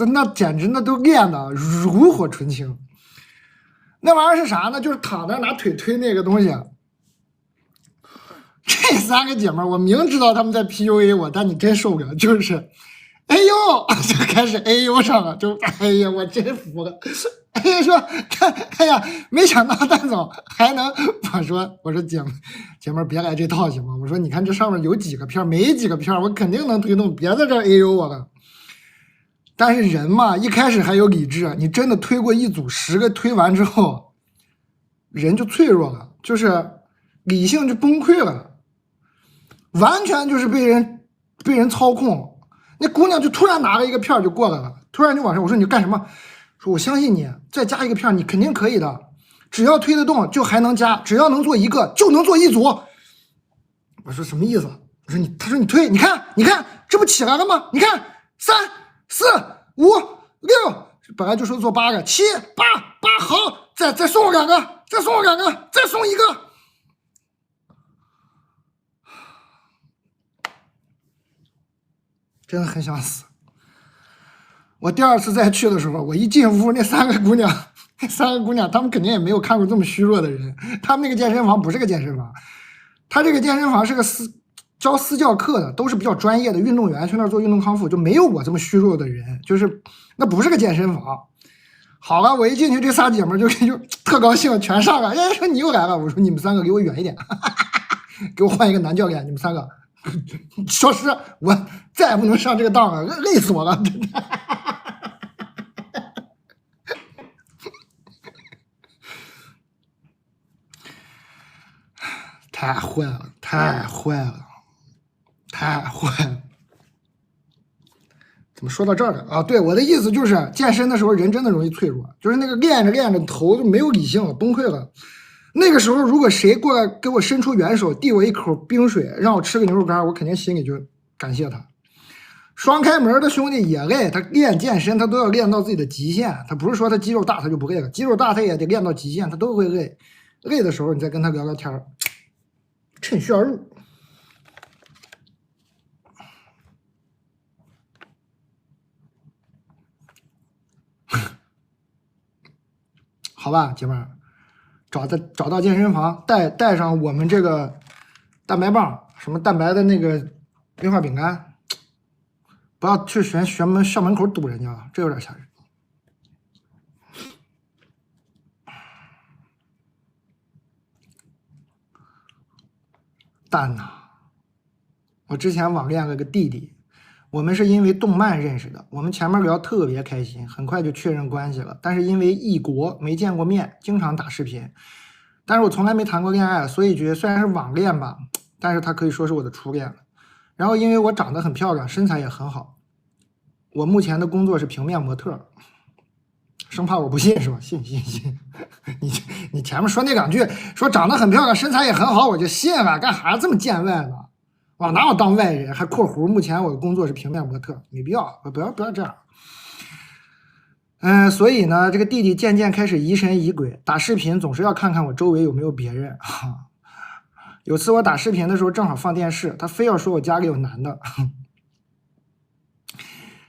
那简直都练的炉火纯青。那玩意儿是啥呢？就是躺那拿腿推那个东西。这3个姐们儿，我明知道他们在 PUA 我，但你真受不了，就是哎呦，就开始哎呦上了，就哎呀，我真服了。哎呀，说，哎呀，没想到蛋总还能，我说姐们儿别来这套行吗？我说你看这上面有几个片，没几个片，我肯定能推动，别在这哎呦我了。但是人嘛，一开始还有理智，你真的推过一组10个，推完之后，人就脆弱了，就是理性就崩溃了，完全就是被人操控。那姑娘就突然拿了一个片就过来了，突然就往上，我说你干什么？说我相信你，再加一个片你肯定可以的，只要推得动就还能加，只要能做一个就能做一组。我说什么意思？我说他说你推，你看，这不起来了吗？你看3、4、5、6，本来就说做8个，7、8，好，再送我2个，再送1个。真的很想死。我第2次再去的时候，我一进屋，那3个姑娘，她们肯定也没有看过这么虚弱的人。他们那个健身房不是个健身房，他这个健身房是个教私教课的，都是比较专业的运动员去那儿做运动康复，就没有我这么虚弱的人，就是那不是个健身房。好了，我一进去，这仨姐们就特高兴，全上了。哎，说你又来了，我说你们3个离我远一点，给我换一个男教练，你们3个消失，我再也不能上这个当了，累死我了，真的。太坏了！怎么说到这儿了啊？对，我的意思就是健身的时候人真的容易脆弱，就是那个练着头就没有理性了，崩溃了。那个时候如果谁过来给我伸出援手，递我一口冰水，让我吃个牛肉干，我肯定心里就感谢他。双开门的兄弟也累，他练健身他都要练到自己的极限，他不是说他肌肉大他就不累了，肌肉大他也得练到极限，他都会累。累的时候你再跟他聊聊天，趁虚而入。好吧，姐妹儿，找到健身房，带上我们这个蛋白棒，什么蛋白的那个威化饼干，不要去校门口堵人家，这有点吓人。蛋呐，我之前网恋了个弟弟，我们是因为动漫认识的，我们前面聊特别开心，很快就确认关系了。但是因为异国没见过面，经常打视频，但是我从来没谈过恋爱，所以觉得虽然是网恋吧，但是他可以说是我的初恋了。然后因为我长得很漂亮，身材也很好，我目前的工作是平面模特，生怕我不信是吧？信，你前面说那2句，说长得很漂亮，身材也很好，我就信了，干啥这么见外呢？我哪有当外人？还括弧，目前我的工作是平面模特，没必要，不要这样。所以呢，这个弟弟渐渐开始疑神疑鬼，打视频总是要看看我周围有没有别人。有次我打视频的时候正好放电视，他非要说我家里有男的。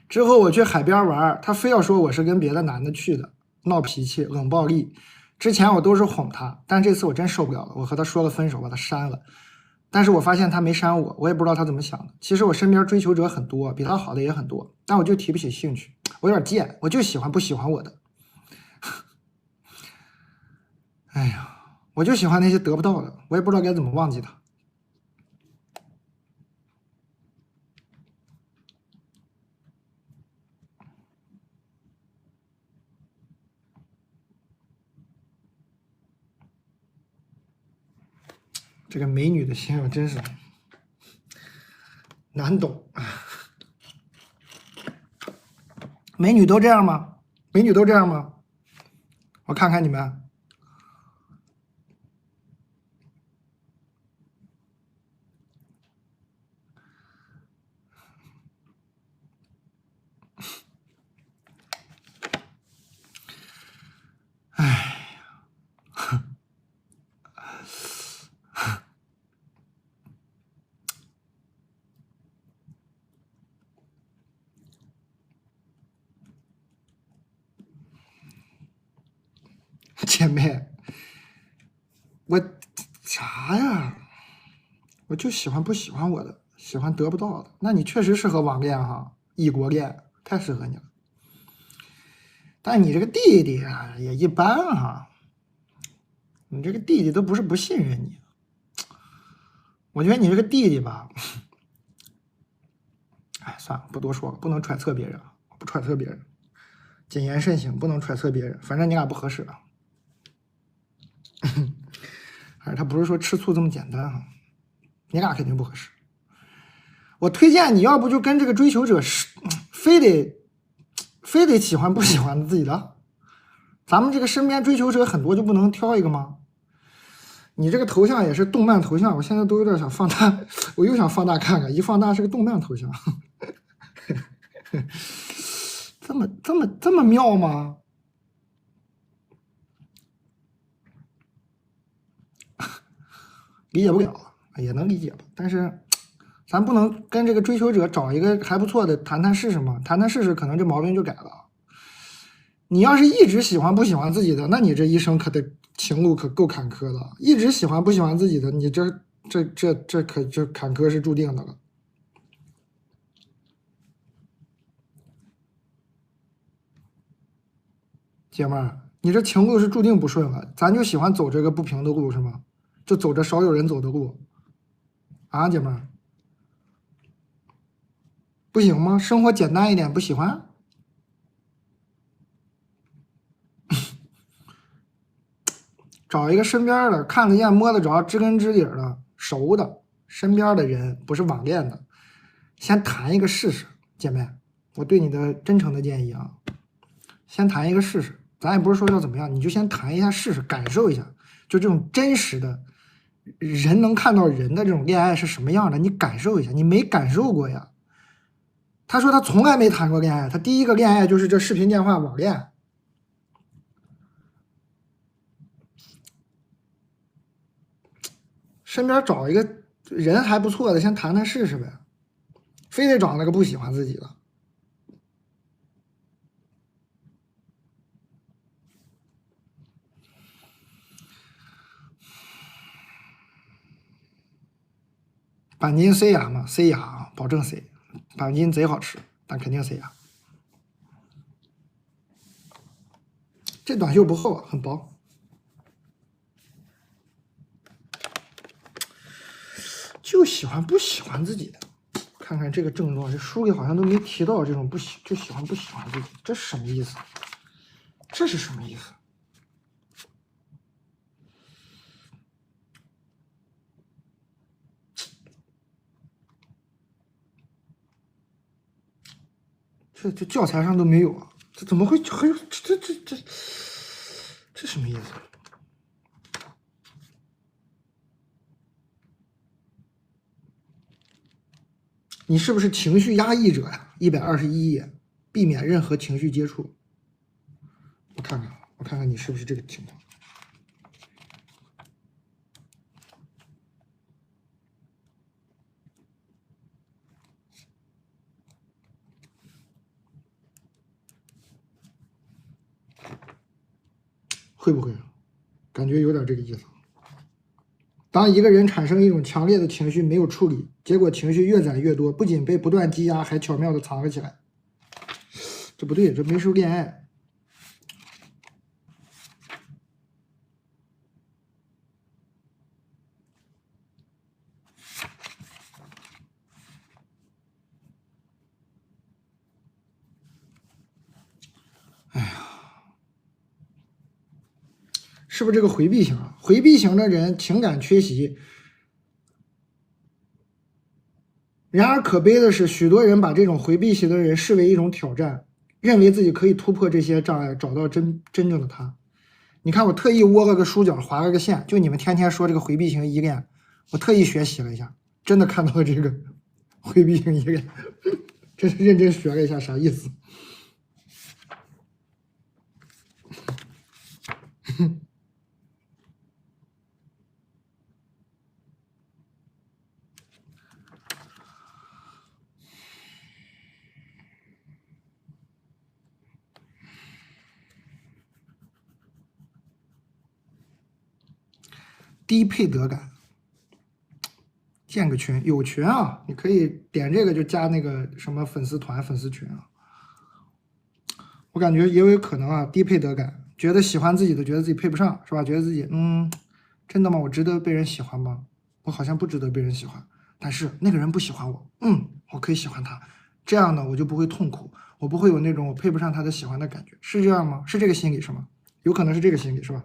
之后我去海边玩，他非要说我是跟别的男的去的，闹脾气，冷暴力。之前我都是哄他，但这次我真受不了了，我和他说了分手，把他删了。但是我发现他没删我，我也不知道他怎么想的。其实我身边追求者很多，比他好的也很多，但我就提不起兴趣，我有点贱，我就喜欢不喜欢我的。哎呀，我就喜欢那些得不到的，我也不知道该怎么忘记他。这个美女的形容真是难懂。美女都这样吗？美女都这样吗？我看看你们。哎。姐妹，我啥呀？我就喜欢不喜欢我的，喜欢得不到的。那你确实适合网恋哈，异国恋太适合你了。但你这个弟弟啊也一般哈，你这个弟弟都不是不信任你，我觉得你这个弟弟吧，哎，算了，不多说了，不能揣测别人，不揣测别人，谨言慎行，不能揣测别人。反正你俩不合适啊。而他不是说吃醋这么简单哈，你俩肯定不合适。我推荐你要不就跟这个追求者非得喜欢不喜欢自己的，咱们这个身边追求者很多，就不能挑一个吗？你这个头像也是动漫头像，我现在都有点想放大，我又想放大看看，一放大是个动漫头像。这么妙吗？理解不了，也能理解吧。但是，咱不能跟这个追求者找一个还不错的谈谈试试吗？谈谈试试，可能这毛病就改了。你要是一直喜欢不喜欢自己的，那你这一生可得情路可够坎坷的。一直喜欢不喜欢自己的，你这可就坎坷是注定的了。姐们儿，你这情路是注定不顺了，咱就喜欢走这个不平的路是吗？就走着少有人走的路，啊，姐们儿，不行吗？生活简单一点，不喜欢？找一个身边的看得见、摸得着、知根知底的、熟的身边的人，不是网恋的，先谈一个试试，姐妹，我对你的真诚的建议啊，先谈一个试试，咱也不是说要怎么样，你就先谈一下试试，感受一下，就这种真实的。人能看到人的这种恋爱是什么样的，你感受一下，你没感受过呀。他说他从来没谈过恋爱，他第一个恋爱就是这视频电话网恋。身边找一个人还不错的，先谈谈试试呗，非得找那个不喜欢自己的。板筋塞牙嘛，塞牙啊，保证塞。板筋贼好吃，但肯定塞牙。这短袖不厚啊，很薄。就喜欢不喜欢自己的，看看这个症状，这书里好像都没提到这种就喜欢不喜欢自己，这是什么意思？这是什么意思？这教材上都没有啊，这怎么会还有这什么意思？你是不是情绪压抑者呀？121页，避免任何情绪接触。我看看你是不是这个情况。会不会感觉有点这个意思？当一个人产生一种强烈的情绪没有处理，结果情绪越攒越多，不仅被不断积压，还巧妙的藏了起来。这不对，这没说恋爱。哎呀，是不是这个回避型啊？回避型的人情感缺席，然而可悲的是，许多人把这种回避型的人视为一种挑战，认为自己可以突破这些障碍，找到真正的他。你看，我特意窝了个书角，划了个线，就你们天天说这个回避型依恋，我特意学习了一下，真的看到了这个回避型依恋，真是认真学了一下啥意思。低配得感，建个群，有群啊，你可以点这个就加那个什么粉丝团、粉丝群啊。我感觉也有可能啊，低配得感，觉得喜欢自己的，觉得自己配不上，是吧？觉得自己真的吗？我值得被人喜欢吗？我好像不值得被人喜欢，但是那个人不喜欢我，我可以喜欢他，这样呢我就不会痛苦，我不会有那种我配不上他的喜欢的感觉，是这样吗？是这个心理是吗？有可能是这个心理是吧？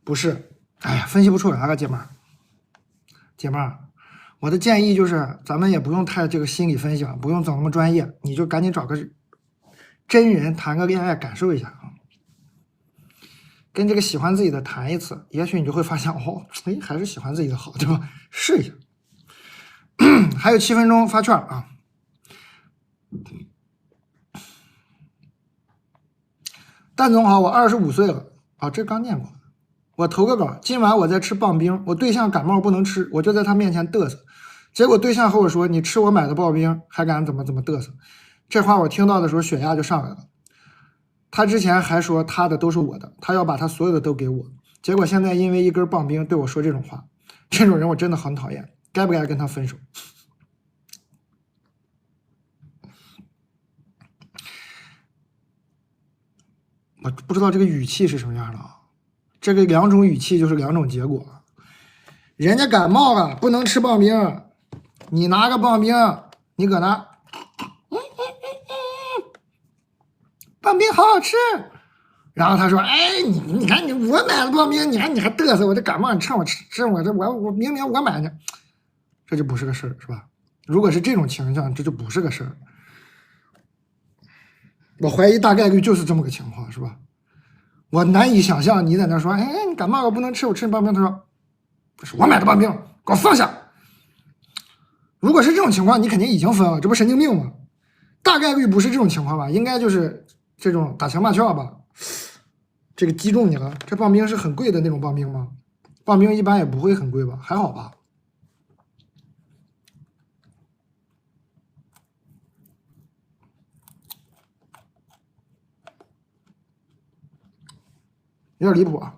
不是，哎呀，分析不出来了，姐们儿，我的建议就是咱们也不用太这个心理分析了，不用整那么专业，你就赶紧找个真人谈个恋爱，感受一下啊，跟这个喜欢自己的谈一次，也许你就会发现还是喜欢自己的好，对吧？试一下。还有7分钟发券啊。蛋总好，我25岁了啊，这刚念过。我投个稿，今晚我在吃棒冰，我对象感冒不能吃，我就在他面前嘚瑟，结果对象和我说：“你吃我买的刨冰，还敢怎么嘚瑟？”这话我听到的时候血压就上来了。他之前还说他的都是我的，他要把他所有的都给我，结果现在因为一根棒冰对我说这种话，这种人我真的很讨厌，该不该跟他分手？我不知道这个语气是什么样的啊。这个2种语气就是2种结果，人家感冒了不能吃棒冰，你拿个棒冰，你搁那，棒冰好好吃，然后他说，哎，你看我买的棒冰，你还嘚瑟，我这感冒你趁我吃我这我明明我买的，这就不是个事儿，是吧？如果是这种情况，这就不是个事儿。我怀疑大概率就是这么个情况，是吧？我难以想象你在那说，哎，你感冒了不能吃，我吃你棒冰。他说，不是我买的棒冰，给我放下。如果是这种情况，你肯定已经分了，这不神经病吗？大概率不是这种情况吧，应该就是这种打情骂俏吧。这个击中你了，这棒冰是很贵的那种棒冰吗？棒冰一般也不会很贵吧，还好吧。有点离谱啊！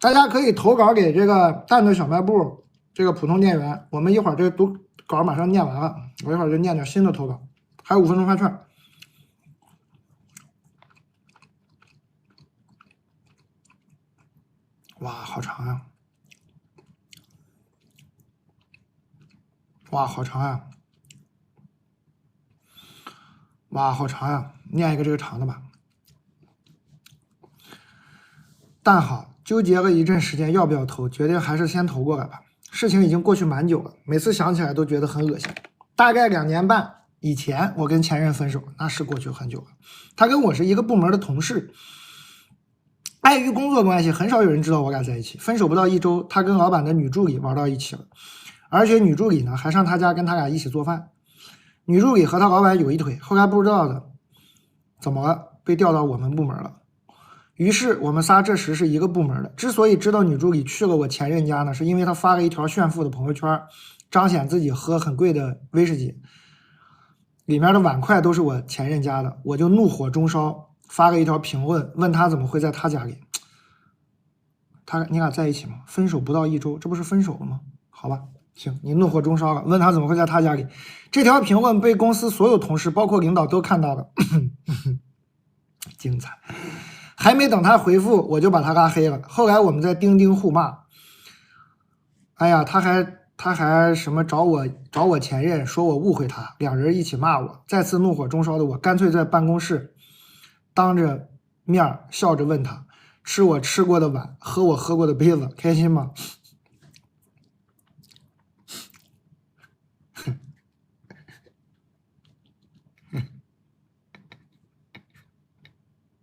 大家可以投稿给这个蛋的小卖部这个普通店员，我们一会儿这个读稿马上念完了，我一会儿就念点新的投稿，还有5分钟发券。哇，好长呀！哇，好长呀！哇，好长呀！念一个这个长的吧。蛋好，纠结了一阵时间要不要投，决定还是先投过来吧。事情已经过去蛮久了，每次想起来都觉得很恶心。大概2年半以前，我跟前任分手，那是过去很久了。他跟我是一个部门的同事，碍于工作关系，很少有人知道我俩在一起。分手不到1周，他跟老板的女助理玩到一起了，而且女助理呢还上他家跟他俩一起做饭。女助理和他老板有一腿，后来不知道的怎么了，被调到我们部门了。于是我们仨这时是一个部门的。之所以知道女助理去了我前任家呢，是因为她发了一条炫富的朋友圈，彰显自己喝很贵的威士忌，里面的碗筷都是我前任家的。我就怒火中烧，发了一条评论，问他怎么会在他家里。你俩在一起吗？分手不到1周，这不是分手了吗？好吧，行，你怒火中烧了，问他怎么会在他家里。这条评论被公司所有同事包括领导都看到了。精彩。还没等他回复，我就把他拉黑了。后来我们在钉钉互骂，哎呀，他还他还什么找我前任，说我误会他，两人一起骂我，再次怒火中烧的我，干脆在办公室当着面笑着问他，吃我吃过的碗，喝我喝过的杯子，开心吗？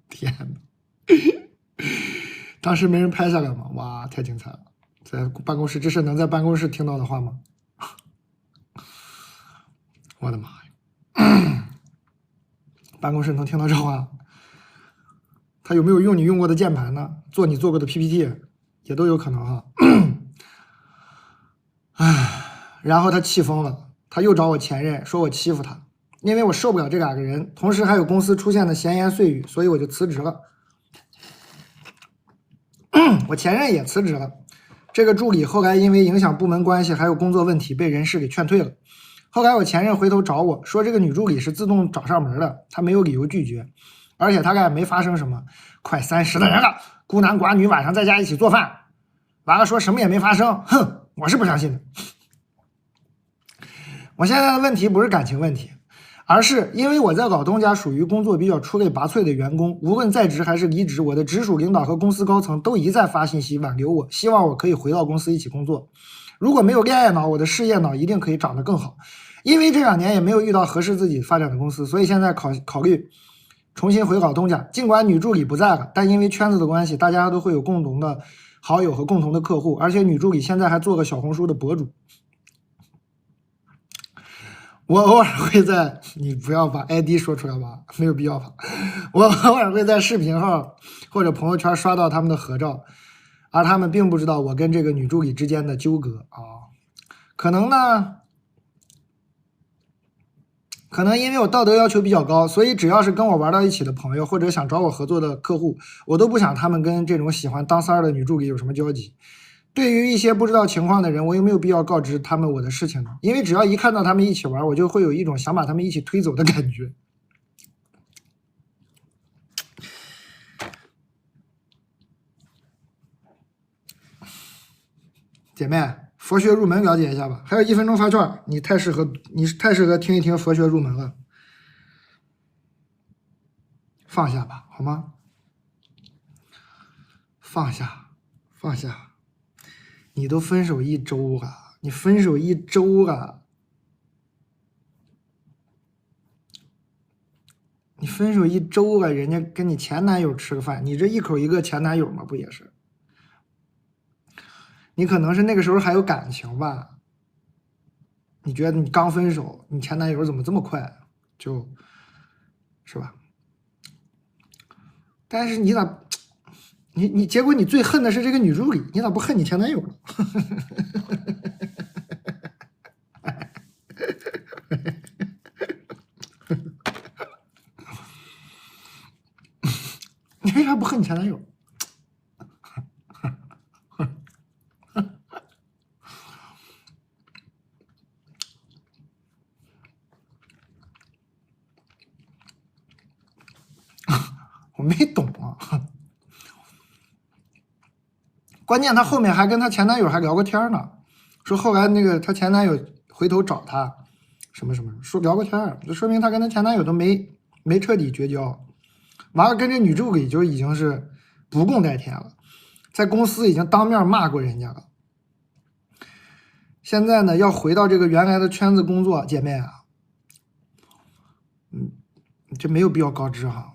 天哪！当时没人拍下来吗？哇，太精彩了！在办公室，这是能在办公室听到的话吗？我的妈呀！办公室能听到这话？他有没有用你用过的键盘呢？做你做过的 PPT 也都有可能哈。唉，然后他气疯了，他又找我前任说我欺负他，因为我受不了这两个人，同时还有公司出现的闲言碎语，所以我就辞职了。我前任也辞职了，这个助理后来因为影响部门关系还有工作问题被人事给劝退了。后来我前任回头找我说，这个女助理是自动找上门的，她没有理由拒绝，而且大概没发生什么。快30的人了，孤男寡女晚上在家一起做饭，完了说什么也没发生，哼，我是不相信的。我现在的问题不是感情问题，而是因为我在老东家属于工作比较出类拔萃的员工，无论在职还是离职，我的直属领导和公司高层都一再发信息挽留我，希望我可以回到公司一起工作。如果没有恋爱脑，我的事业脑一定可以长得更好。因为这2年也没有遇到合适自己发展的公司，所以现在考虑重新回老东家。尽管女助理不在了，但因为圈子的关系，大家都会有共同的好友和共同的客户，而且女助理现在还做个小红书的博主。我偶尔会在，你不要把 ID 说出来吧，没有必要吧。我偶尔会在视频号或者朋友圈刷到他们的合照，而他们并不知道我跟这个女助理之间的纠葛啊。可能因为我道德要求比较高，所以只要是跟我玩到一起的朋友或者想找我合作的客户，我都不想他们跟这种喜欢当三儿的女助理有什么交集。对于一些不知道情况的人，我有没有必要告知他们我的事情呢？因为只要一看到他们一起玩，我就会有一种想把他们一起推走的感觉。姐妹，佛学入门了解一下吧，还有1分钟发券，你太适合听一听佛学入门了。放下吧，好吗？放下，放下。你都分手1周了，你分手1周了，你分手1周了，人家跟你前男友吃个饭，你这一口一个前男友吗？不也是？你可能是那个时候还有感情吧？你觉得你刚分手，你前男友怎么这么快就是吧？但是你咋？结果你最恨的是这个女助理，你咋不恨你前男友呢？你为啥不恨你前男友？我没懂啊。关键她后面还跟她前男友还聊过天呢，说后来那个她前男友回头找她，什么什么，说聊过天，就说明她跟她前男友都没彻底绝交。完了跟这女助理就已经是不共戴天了，在公司已经当面骂过人家了。现在呢要回到这个原来的圈子工作，姐妹啊，这没有必要告知哈。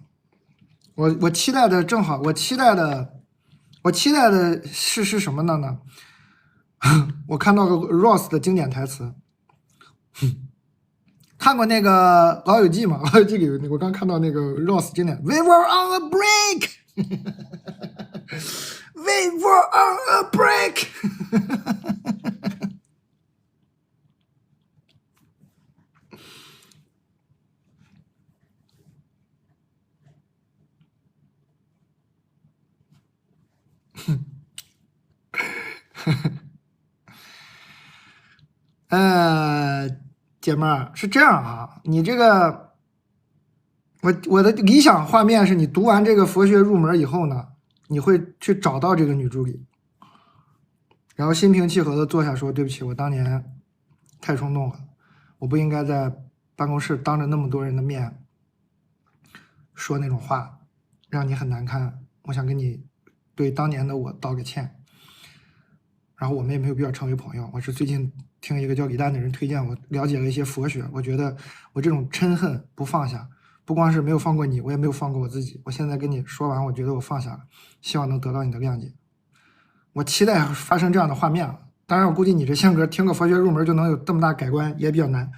我期待的正好，我期待的是什么呢？我看到个 Ross 的经典台词，看过那个《老友记》吗？《老友记》里我刚看到那个 Ross 经典 ，We were on a break 。We were on a break 。姐妹儿是这样啊，你这个，我的理想画面是你读完这个佛学入门以后呢，你会去找到这个女助理，然后心平气和的坐下说：“对不起，我当年太冲动了，我不应该在办公室当着那么多人的面说那种话，让你很难堪。我想跟你对当年的我道个歉。然后我们也没有必要成为朋友。我是最近听一个叫李诞的人推荐，我了解了一些佛学。我觉得我这种嗔恨不放下，不光是没有放过你，我也没有放过我自己。我现在跟你说完，我觉得我放下了，希望能得到你的谅解。我期待发生这样的画面了。当然，我估计你这性格听个佛学入门就能有这么大改观，也比较难，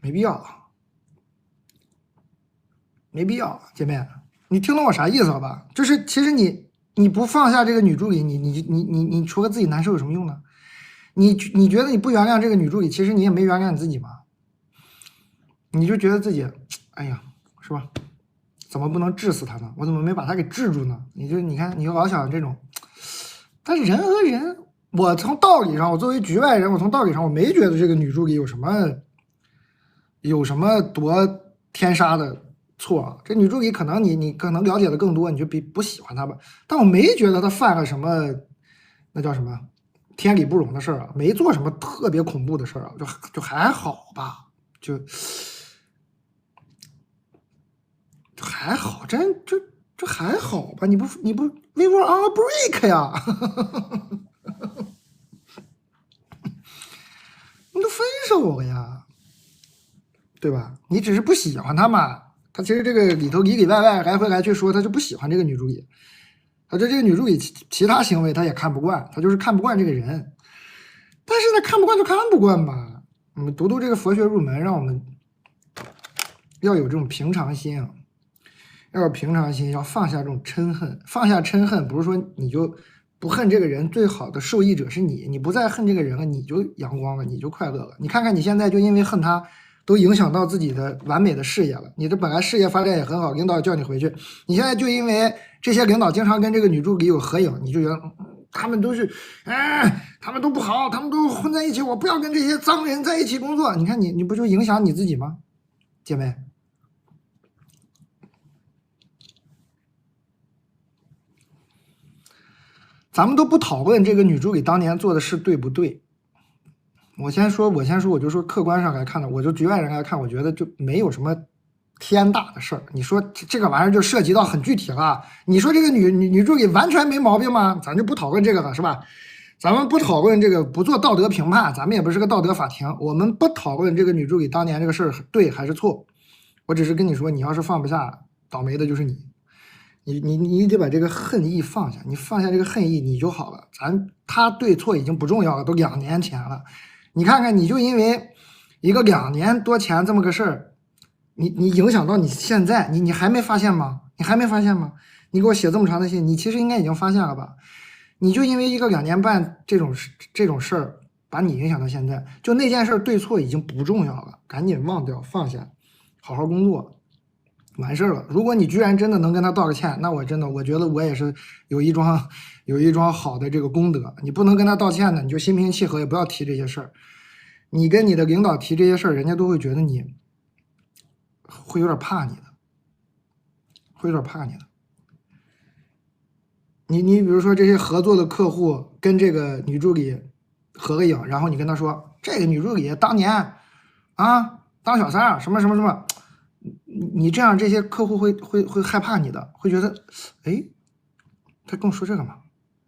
没必要，没必要，姐妹，你听懂我啥意思了吧？就是其实你不放下这个女助理，你除了自己难受有什么用呢？你觉得你不原谅这个女助理，其实你也没原谅你自己嘛？你就觉得自己，哎呀，是吧？怎么不能治死她呢？我怎么没把她给治住呢？你看，你老想这种，但是人和人，我从道理上，我作为局外人，我从道理上我没觉得这个女助理有什么多天杀的错。这女助理可能你可能了解的更多，你就比不喜欢她吧。但我没觉得她犯了什么，那叫什么天理不容的事儿啊，没做什么特别恐怖的事儿啊，就还好吧，就还好，这还好吧？你不 we were on a break 呀？你都分手了呀，对吧？你只是不喜欢他嘛。他其实这个里头里外外来回来去说，他就不喜欢这个女助理。他对这个女助理其他行为他也看不惯，他就是看不惯这个人。但是呢，看不惯就看不惯吧。我们读这个佛学入门，让我们要有这种平常心啊。要有平常心，要放下这种嗔恨。放下嗔恨，不是说你就不恨这个人，最好的受益者是你，你不再恨这个人了，你就阳光了，你就快乐了。你看看你现在就因为恨他，都影响到自己的完美的事业了。你这本来事业发展也很好，领导叫你回去，你现在就因为这些领导经常跟这个女助理有合影，你就觉得他们都是，他们都不好，他们都混在一起，我不要跟这些脏人在一起工作。你看你不就影响你自己吗，姐妹？咱们都不讨论这个女助理当年做的事对不对。我先说，我就说客观上来看的，我就局外人来看，我觉得就没有什么天大的事儿。你说这个玩意儿就涉及到很具体了。你说这个女助理完全没毛病吗？咱就不讨论这个了，是吧？咱们不讨论这个，不做道德评判，咱们也不是个道德法庭。我们不讨论这个女助理当年这个事儿对还是错。我只是跟你说，你要是放不下，倒霉的就是你。你得把这个恨意放下，你放下这个恨意，你就好了。他对错已经不重要了，都2年前了。你看看，你就因为一个2年多前这么个事儿，你影响到你现在，你还没发现吗？你还没发现吗？你给我写这么长的信，你其实应该已经发现了吧？你就因为一个2年半这种事儿，把你影响到现在，就那件事对错已经不重要了，赶紧忘掉，放下，好好工作。完事儿了。如果你居然真的能跟他道个歉，那我觉得我也是有一桩好的这个功德。你不能跟他道歉的，你就心平气和，也不要提这些事儿。你跟你的领导提这些事儿，人家都会觉得你会有点怕你的，会有点怕你的。你比如说这些合作的客户跟这个女助理合个影，然后你跟他说这个女助理当年啊当小三什么什么什么。你这样，这些客户会害怕你的，会觉得，哎，他跟我说这个嘛，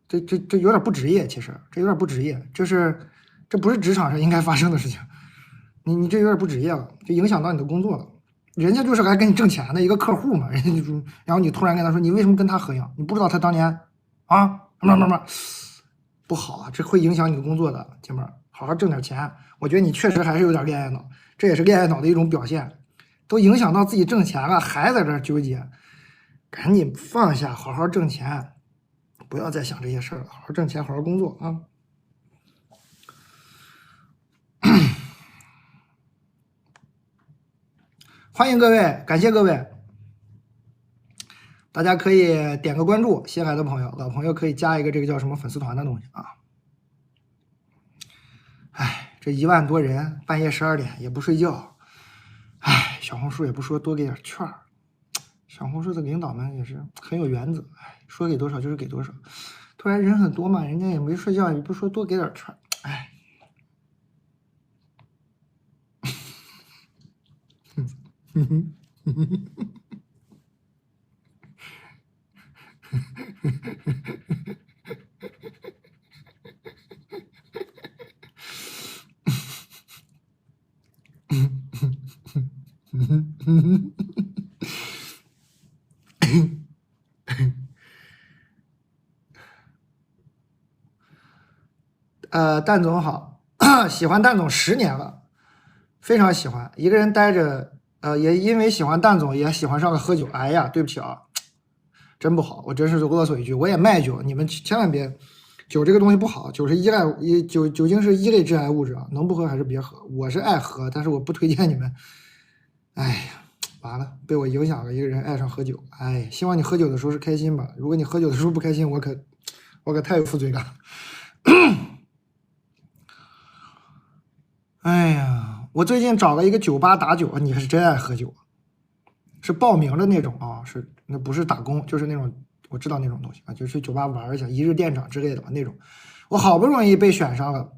这有点不职业，其实这有点不职业，这不是职场上应该发生的事情，你这有点不职业了，就影响到你的工作了。人家就是来跟你挣钱的一个客户嘛，人家就，然后你突然跟他说，你为什么跟他合影？你不知道他当年啊，不好啊，这会影响你的工作的，姐妹儿，好好挣点钱。我觉得你确实还是有点恋爱脑，这也是恋爱脑的一种表现。都影响到自己挣钱了，还在这儿纠结，赶紧放下，好好挣钱，不要再想这些事儿了，好好挣钱，好好工作啊！欢迎各位，感谢各位，大家可以点个关注，新来的朋友，老朋友可以加一个这个叫什么粉丝团的东西啊！哎，这1万多人，半夜12点也不睡觉。哎，小红书也不说多给点券儿，小红书的领导们也是很有原则，说给多少就是给多少。突然人很多嘛，人家也没睡觉，也不说多给点串，哎。蛋总好，喜欢蛋总10年了，非常喜欢。一个人待着，也因为喜欢蛋总，也喜欢上了喝酒。哎呀，对不起啊，真不好，我真是啰嗦一句，我也卖酒，你们千万别，酒这个东西不好，酒是酒精是一类致癌物质啊，能不喝还是别喝。我是爱喝，但是我不推荐你们。哎呀，完了，被我影响了，一个人爱上喝酒。哎，希望你喝酒的时候是开心吧。如果你喝酒的时候不开心，我可太有负罪感。哎呀，我最近找了一个酒吧打酒，你可是真爱喝酒，是报名的那种啊，那不是打工，就是那种我知道那种东西啊，就去酒吧玩一下，一日店长之类的吧那种。我好不容易被选上了，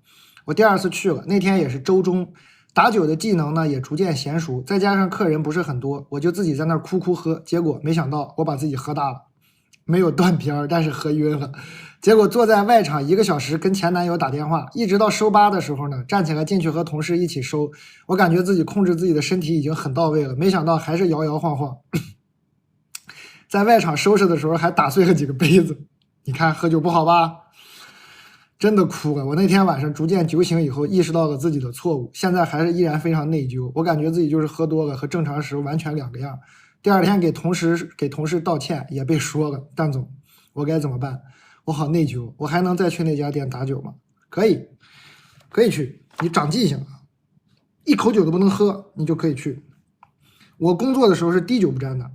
我第2次去了，那天也是周中，打酒的技能呢也逐渐娴熟，再加上客人不是很多，我就自己在那哭喝，结果没想到我把自己喝大了，没有断片，但是喝晕了。结果坐在外场1个小时跟前男友打电话，一直到收吧的时候呢，站起来进去和同事一起收。我感觉自己控制自己的身体已经很到位了，没想到还是摇摇晃晃。在外场收拾的时候还打碎了几个杯子。你看喝酒不好吧？真的哭了。我那天晚上逐渐酒醒以后，意识到了自己的错误，现在还是依然非常内疚。我感觉自己就是喝多了，和正常时完全2个样。第2天给同事道歉，也被说了。蛋总，我该怎么办？我好内疚，我还能再去那家店打酒吗？可以去，你长记性了，一口酒都不能喝，你就可以去。我工作的时候是滴酒不沾的，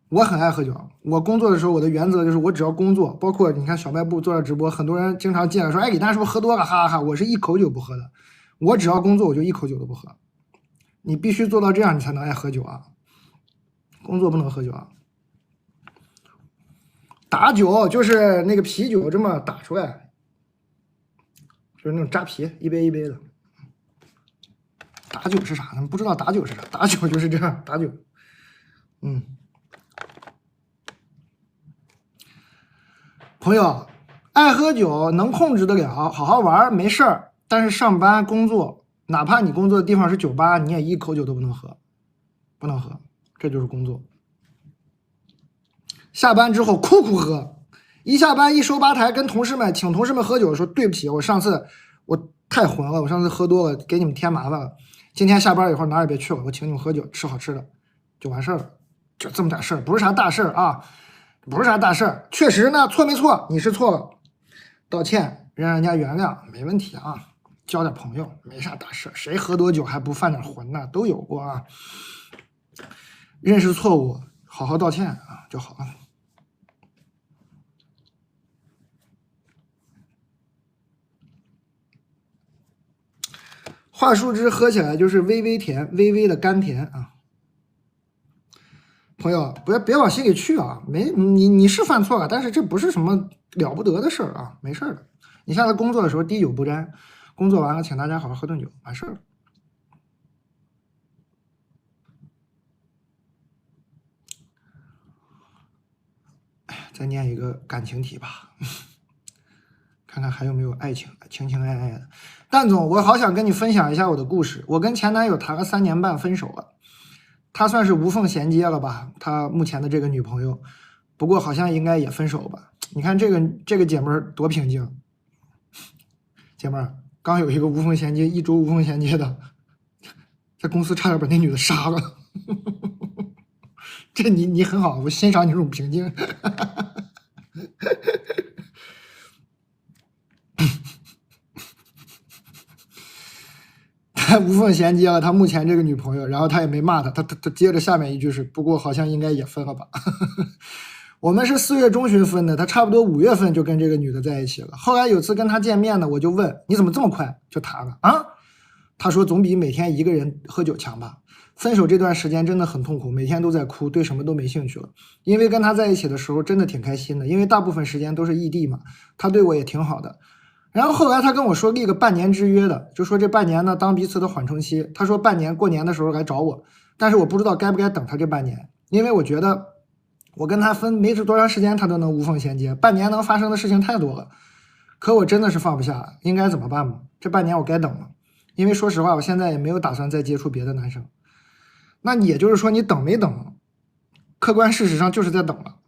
我很爱喝酒。我工作的时候，我的原则就是我只要工作，包括你看小卖部做着直播，很多人经常进来说，哎，李诞是不是喝多了？哈哈哈！我是一口酒不喝的，我只要工作我就一口酒都不喝。你必须做到这样，你才能爱喝酒啊！工作不能喝酒啊！打酒就是那个啤酒这么打出来，就是那种扎啤，一杯一杯的。打酒是啥？他们不知道打酒是啥？打酒就是这样打酒。朋友，爱喝酒能控制得了，好好玩没事儿。但是上班工作，哪怕你工作的地方是酒吧，你也一口酒都不能喝，不能喝，这就是工作。下班之后哭喝，一下班一收吧台，跟请同事们喝酒说对不起，我上次我太混了，我上次喝多了，给你们添麻烦了。今天下班以后哪儿也别去了，我请你们喝酒，吃好吃的，就完事儿了，就这么点事儿，不是啥大事儿啊，不是啥大事儿。确实呢，错没错，你是错了，道歉，让人家原谅，没问题啊，交点朋友，没啥大事儿，谁喝多酒还不犯点浑呢？都有过啊，认识错误，好好道歉啊就好了。桦树汁喝起来就是微微甜，微微的甘甜啊。朋友，别往心里去啊，你是犯错了，但是这不是什么了不得的事儿啊，没事的。你下次工作的时候滴酒不沾，工作完了请大家好好喝顿酒，完事儿了。再念一个感情题吧，看看还有没有爱情，情情爱爱的。蛋总，我好想跟你分享一下我的故事。我跟前男友谈了3年半，分手了。他算是无缝衔接了吧？他目前的这个女朋友，不过好像应该也分手吧？你看这个姐妹儿多平静，姐妹儿刚有一个无缝衔接，1周无缝衔接的，在公司差点把那女的杀了。这你很好，我欣赏你这种平静。他无缝衔接了他目前这个女朋友，然后他也没骂他接着下面一句是，不过好像应该也分了吧。我们是4月中旬分的，他差不多5月份就跟这个女的在一起了。后来有次跟他见面呢，我就问你怎么这么快就谈了啊？他说总比每天一个人喝酒强吧。分手这段时间真的很痛苦，每天都在哭，对什么都没兴趣了。因为跟他在一起的时候真的挺开心的，因为大部分时间都是异地嘛，他对我也挺好的。然后后来他跟我说立个半年之约的，就说这半年呢当彼此的缓冲期。他说半年过年的时候来找我，但是我不知道该不该等他这半年，因为我觉得我跟他分没多长时间，他都能无缝衔接，半年能发生的事情太多了。可我真的是放不下，应该怎么办吗？这半年我该等了，因为说实话，我现在也没有打算再接触别的男生。那也就是说，你等没等？客观事实上就是在等了，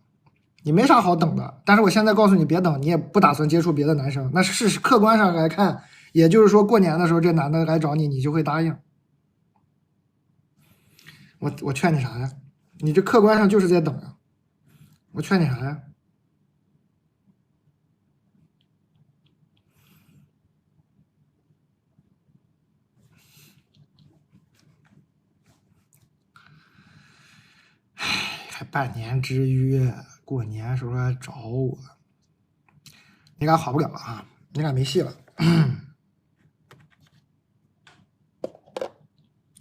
你没啥好等的。但是我现在告诉你别等，你也不打算接触别的男生。那客观上来看，也就是说过年的时候这男的来找你，你就会答应。我劝你啥呀？你这客观上就是在等啊！我劝你啥呀？还半年之约，过年时候来找我，你俩好不了了啊！你俩没戏了。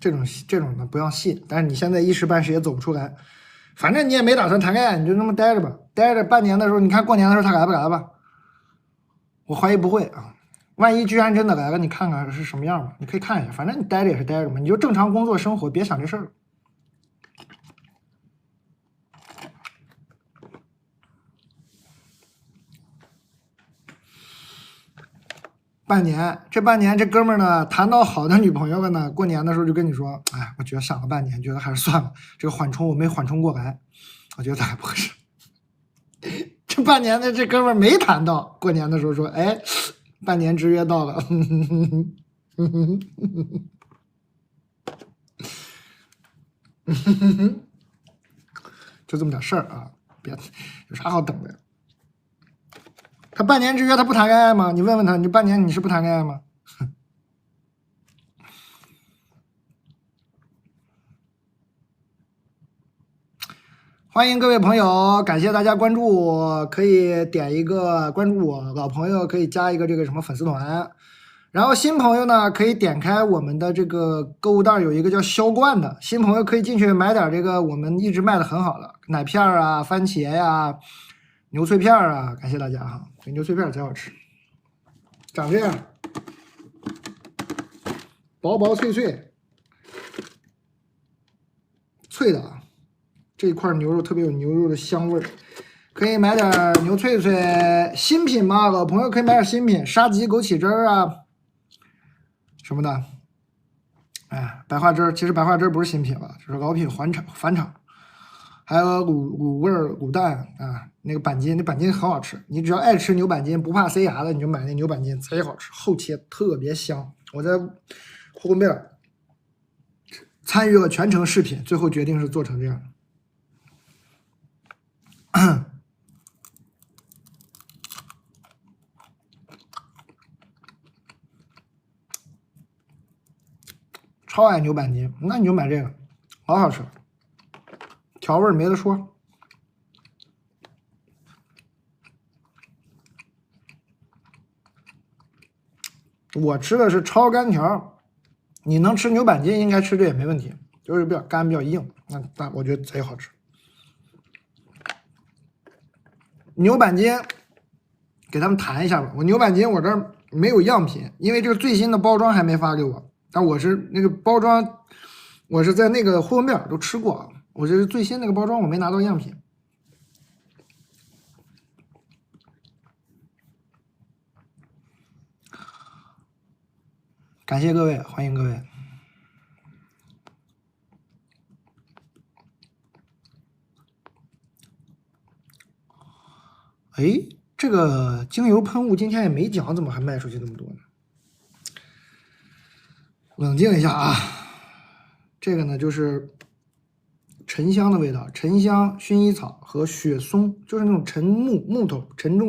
这种的不要信，但是你现在一时半时也走不出来，反正你也没打算谈恋爱，你就这么待着吧。待着半年的时候，你看过年的时候他来不来吧？我怀疑不会啊。万一居然真的来了，你看看是什么样吧？你可以看一下，反正你待着也是待着嘛，你就正常工作生活，别想这事儿。这半年这哥们儿呢，谈到好的女朋友了呢，过年的时候就跟你说，哎，我觉得想了半年，觉得还是算了，这个缓冲我没缓冲过来，我觉得咱还不合适。这半年的这哥们儿没谈到，过年的时候说，哎，半年之约到了，就这么点事儿啊，别有啥好等的。他半年之约他不谈恋爱吗？你问问他，你半年你是不谈恋爱吗？欢迎各位朋友，感谢大家关注我，可以点一个关注我，老朋友可以加一个这个什么粉丝团，然后新朋友呢可以点开我们的这个购物袋，有一个叫销冠的，新朋友可以进去买点这个我们一直卖的很好的奶片啊、番茄呀、牛脆片啊，感谢大家哈，这牛脆片贼好吃，长这样，薄薄脆脆，脆的啊。这一块牛肉特别有牛肉的香味儿，可以买点牛脆脆，新品嘛，老朋友可以买点新品，沙棘枸杞汁儿啊什么的。哎，白花汁儿，其实白花汁儿不是新品了，就是老品返场。还有卤味儿卤蛋啊，那个板筋，那板筋很好吃。你只要爱吃牛板筋，不怕塞牙的，你就买那牛板筋，贼好吃，厚切特别香。我在后面参与了全程视频，最后决定是做成这样。超爱牛板筋，那你就买这个，好好吃，调味没得说。我吃的是超干条，你能吃牛板筋，应该吃这也没问题，就是比较干比较硬，那我觉得贼好吃。牛板筋给他们谈一下吧，我牛板筋我这儿没有样品，因为这个最新的包装还没发给我，但我是那个包装，我是在那个呼伦贝尔都吃过，我这是最新那个包装，我没拿到样品。感谢各位，欢迎各位。哎，这个精油喷雾今天也没讲，怎么还卖出去那么多呢？冷静一下啊，这个呢就是沉香的味道，沉香、薰衣草和雪松，就是那种木头沉着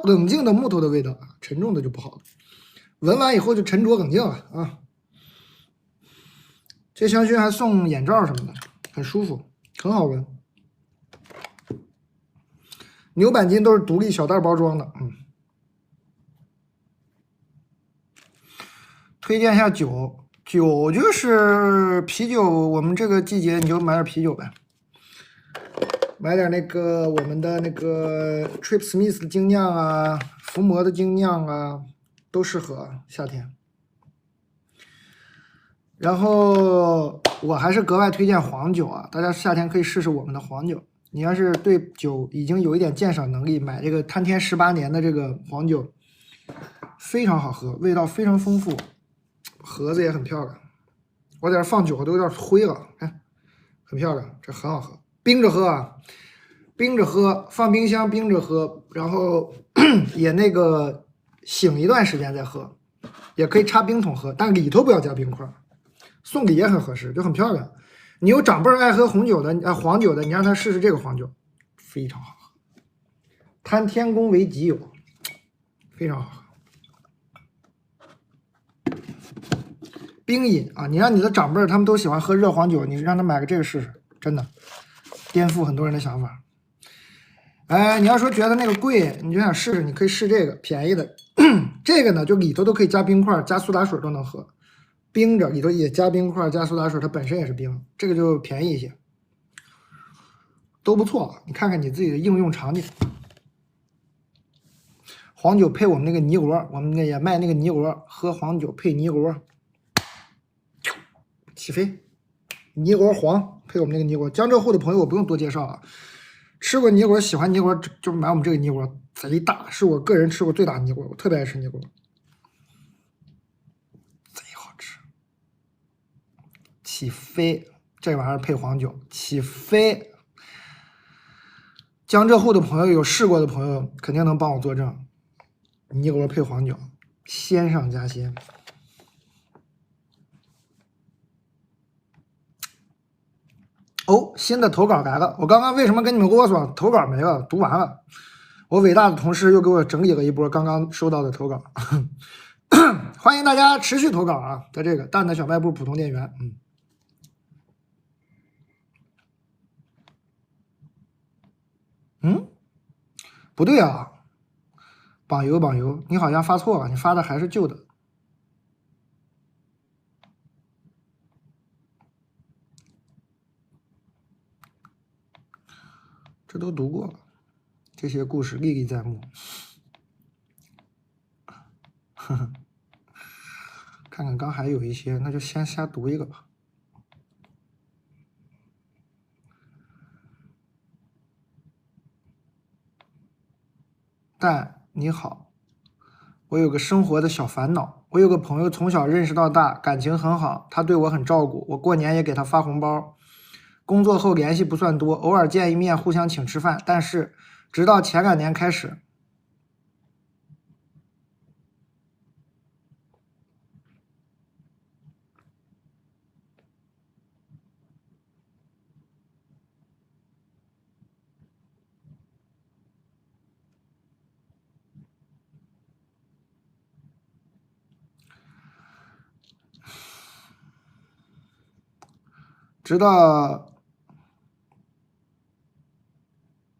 冷静的木头的味道啊，沉重的就不好了。闻完以后就沉着冷静了啊。这香薰还送眼罩什么的，很舒服，很好闻。牛板筋都是独立小袋包装的，推荐一下酒，酒就是啤酒，我们这个季节你就买点啤酒呗，买点那个我们的那个 Trip Smith 的精酿啊，伏魔的精酿啊，都适合夏天。然后我还是格外推荐黄酒啊，大家夏天可以试试我们的黄酒。你要是对酒已经有一点鉴赏能力，买这个滩天18年的这个黄酒，非常好喝，味道非常丰富，盒子也很漂亮。我在这放酒都有点灰了，看，很漂亮，这很好喝。冰着喝啊，冰着喝，放冰箱冰着喝，然后也那个醒一段时间再喝，也可以插冰桶喝，但里头不要加冰块。送礼也很合适，就很漂亮。你有长辈爱喝红酒的，黄酒的，你让他试试这个黄酒，非常好喝。滩天宫为己有，非常好喝。冰饮啊，你让你的长辈他们都喜欢喝热黄酒，你让他买个这个试试，真的颠覆很多人的想法。哎，你要说觉得那个贵，你就想试试，你可以试这个便宜的。这个呢，就里头都可以加冰块，加苏打水都能喝。冰着里头也加冰块加苏打水，它本身也是冰，这个就便宜一些，都不错。你看看你自己的应用场景。黄酒配我们那个泥螺，我们那也卖那个泥螺，喝黄酒配泥螺，起飞。泥螺黄配我们那个泥螺，江浙沪的朋友我不用多介绍了，吃过泥螺喜欢泥螺就买我们这个泥螺，贼大，是我个人吃过最大的泥螺，我特别爱吃泥螺。起飞，这玩意儿配黄酒，起飞。江浙沪的朋友有试过的朋友肯定能帮我作证，泥螺配黄酒，鲜上加鲜。哦，新的投稿来了，我刚刚为什么跟你们啰嗦？投稿没了，读完了。我伟大的同事又给我整理了一波刚刚收到的投稿，欢迎大家持续投稿啊，在这个蛋的小卖部普通店员，不对啊，榜油榜油，你好像发错了，你发的还是旧的。这都读过了，这些故事历历在目。看看刚还有一些，那就先瞎读一个吧。但你好，我有个生活的小烦恼。我有个朋友从小认识到大，感情很好，他对我很照顾，我过年也给他发红包。工作后联系不算多，偶尔见一面，互相请吃饭。但是直到前2年开始，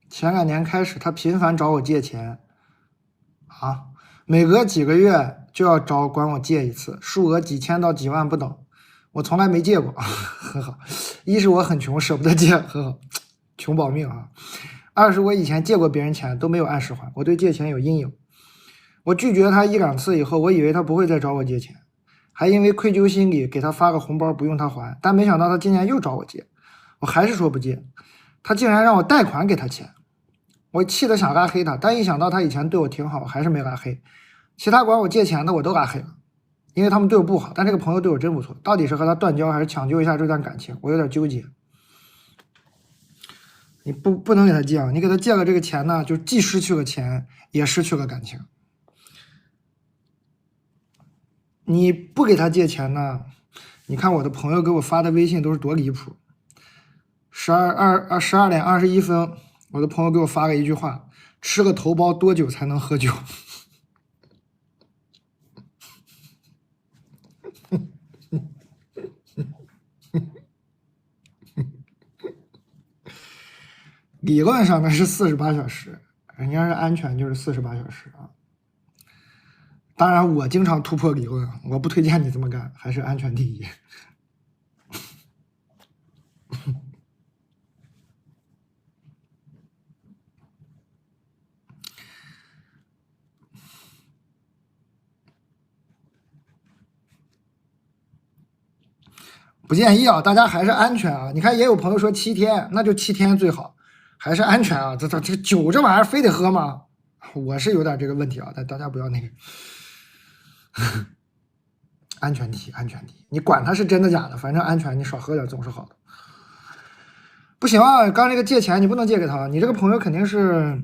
前2年开始，他频繁找我借钱，啊，每隔几个月就要管我借一次，数额几千到几万不等。我从来没借过，很好。一是我很穷，舍不得借，很好，穷保命啊。二是我以前借过别人钱都没有按时还，我对借钱有阴影。我拒绝他1、2次以后，我以为他不会再找我借钱，还因为愧疚心理给他发个红包不用他还，但没想到他今年又找我借，我还是说不借，他竟然让我贷款给他钱。我气得想拉黑他，但一想到他以前对我挺好，还是没拉黑。其他管我借钱的我都拉黑了，因为他们对我不好，但这个朋友对我真不错，到底是和他断交还是抢救一下这段感情，我有点纠结。你不能给他借啊！你给他借了这个钱呢，就既失去了钱，也失去了感情。你不给他借钱呢，你看我的朋友给我发的微信都是多离谱。12点21分，我的朋友给我发了一句话：吃个头孢多久才能喝酒？理论上呢是48小时，人家是安全就是48小时啊。当然，我经常突破理论，我不推荐你这么干，还是安全第一。不建议啊，大家还是安全啊。你看，也有朋友说7天，那就7天最好，还是安全啊。这酒这玩意儿非得喝吗？我是有点这个问题啊，但大家不要那个。安全第一，安全第一。你管它是真的假的，反正安全，你少喝点总是好的。不行啊，刚这个借钱你不能借给他，你这个朋友肯定是，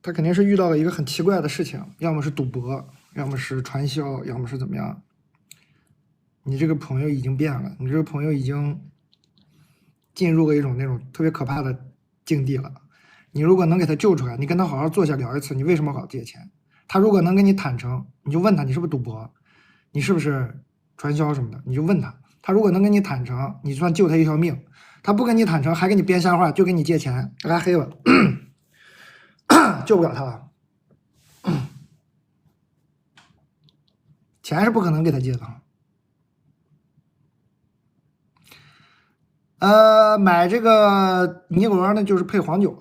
他肯定是遇到了一个很奇怪的事情，要么是赌博，要么是传销，要么是怎么样。你这个朋友已经变了，你这个朋友已经进入了一种那种特别可怕的境地了。你如果能给他救出来，你跟他好好坐下聊一次，你为什么搞借钱？他如果能跟你坦诚，你就问他你是不是赌博，你是不是传销什么的，你就问他。他如果能跟你坦诚，你算救他一条命。他不跟你坦诚，还给你编瞎话，就给你借钱，拉黑了，救不了他。钱是不可能给他借的。买这个尼罗呢，就是配黄酒。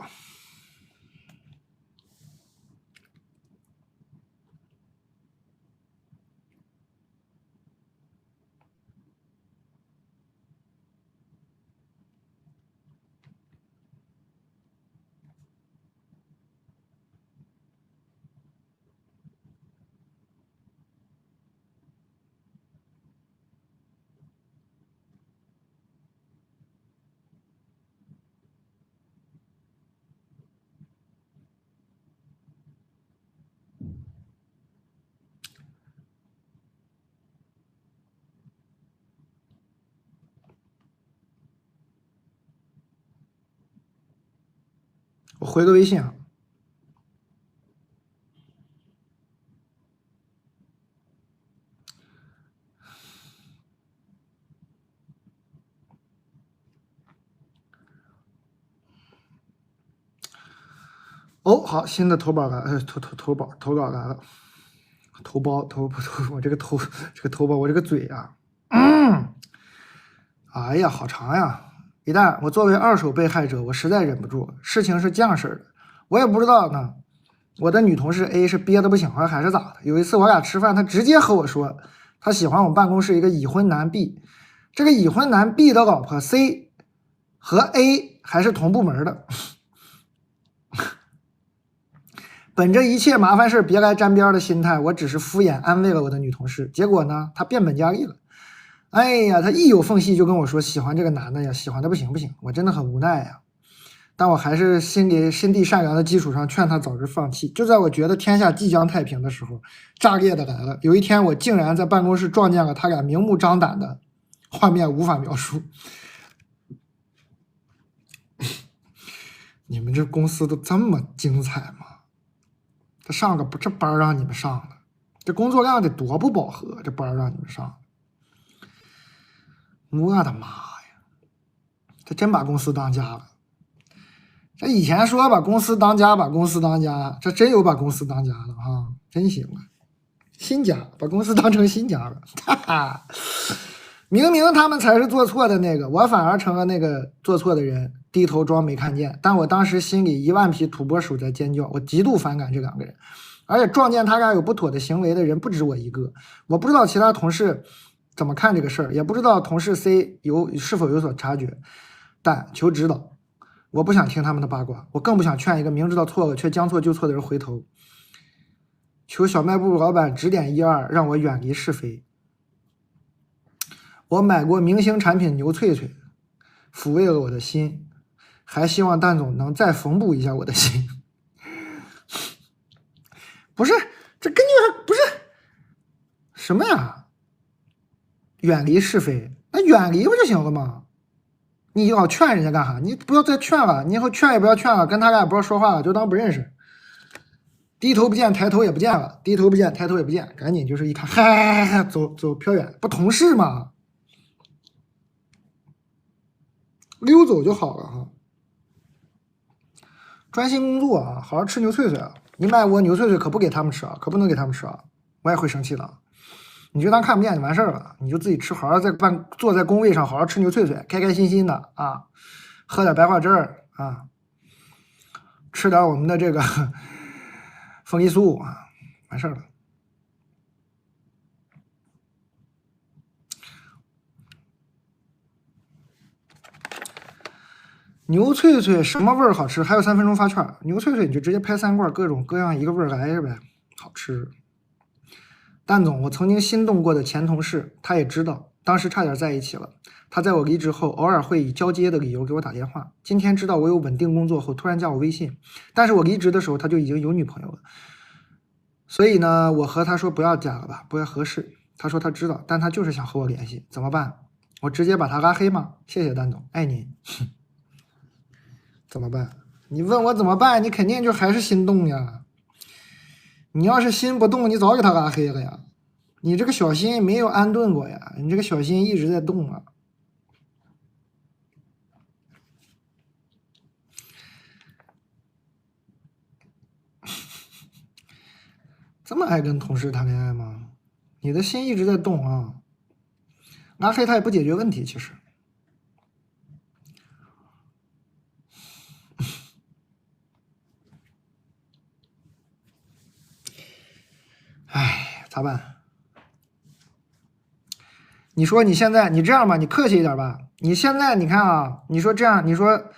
我回个微信啊。哦，好，新的投稿来，投稿来了，我这个投稿，我这个嘴啊，哎呀，好长呀！一旦我作为2手被害者，我实在忍不住。事情是这样式的，我也不知道呢。我的女同事 A 是憋得不行了，还是咋的？有一次我俩吃饭，她直接和我说，她喜欢我们办公室一个已婚男 B。这个已婚男 B 的老婆 C 和 A 还是同部门的。本着一切麻烦事别来沾边的心态，我只是敷衍安慰了我的女同事。结果呢，她变本加厉了。哎呀，她一有缝隙就跟我说喜欢这个男的呀，喜欢的不行不行。我真的很无奈呀，但我还是心地善良的基础上劝她早日放弃。就在我觉得天下即将太平的时候，炸裂的来了。有一天，我竟然在办公室撞见了他俩明目张胆的画面，无法描述。你们这公司都这么精彩吗？他上个这班让你们上的，这工作量得多不饱和，这班让你们上，我的妈呀！他真把公司当家了。这以前说把公司当家，把公司当家，这真有把公司当家了啊，真行啊！新家，把公司当成新家了，哈哈！明明他们才是做错的那个，我反而成了那个做错的人，低头装没看见。但我当时心里1万匹土拨鼠在尖叫，我极度反感这2个人，而且撞见他俩有不妥的行为的人不止我一个。我不知道其他同事怎么看这个事儿，也不知道同事 C 是否有所察觉，但求指导。我不想听他们的八卦，我更不想劝一个明知道错了却将错就错的人回头。求小卖部老板指点1二，让我远离是非。我买过明星产品牛脆脆，抚慰了我的心，还希望蛋总能再缝补一下我的心。不是，这根据不是什么呀？远离是非，那远离不就行了吗？你老劝人家干啥？你不要再劝了，你以后劝也不要劝了，跟他俩也不要说话了，就当不认识。低头不见抬头也不见了，低头不见抬头也不见，赶紧就是一看，嗨，走飘远，不同事吗？溜走就好了哈。专心工作啊，好好吃牛脆脆啊！你买我牛脆脆可不给他们吃啊，可不能给他们吃啊！我也会生气的。你就当看不见就完事儿了，你就自己吃，好好坐在工位上，好好吃牛脆脆，开开心心的啊，喝点白花汁儿啊，吃点我们的这个凤梨酥啊，完事儿了。牛脆脆什么味儿好吃？还有3分钟发券，牛脆脆你就直接拍3罐，各种各样一个味儿来着呗，好吃。蛋总，我曾经心动过的前同事，他也知道，当时差点在一起了。他在我离职后，偶尔会以交接的理由给我打电话。今天知道我有稳定工作后，突然加我微信，但是我离职的时候他就已经有女朋友了。所以呢，我和他说不要加了吧，不太合适。他说他知道，但他就是想和我联系，怎么办？我直接把他拉黑吗？谢谢蛋总，爱你。怎么办？你问我怎么办？你肯定就还是心动呀。你要是心不动，你早给他拉黑了呀。你这个小心没有安顿过呀，你这个小心一直在动啊。这么爱跟同事谈恋爱吗？你的心一直在动啊。拉黑他也不解决问题，其实。唉，咋办？你说你现在你这样吧，你客气一点吧。你现在你看啊，你说这样，你说，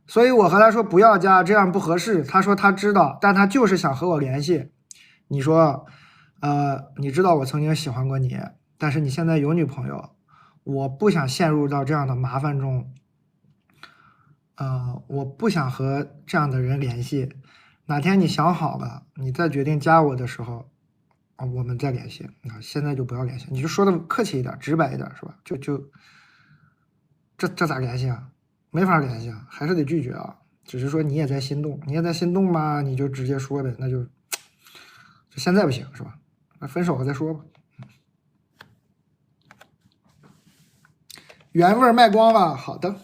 所以我和他说不要加，这样不合适。他说他知道，但他就是想和我联系。你说，你知道我曾经喜欢过你，但是你现在有女朋友，我不想陷入到这样的麻烦中。我不想和这样的人联系。哪天你想好了，你再决定加我的时候。我们再联系啊！现在就不要联系，你就说的客气一点，直白一点，是吧？这咋联系啊？没法联系啊，还是得拒绝啊。只是说你也在心动，你也在心动嘛，你就直接说呗，那就现在不行，是吧？那分手了再说吧。原味卖光了，好的。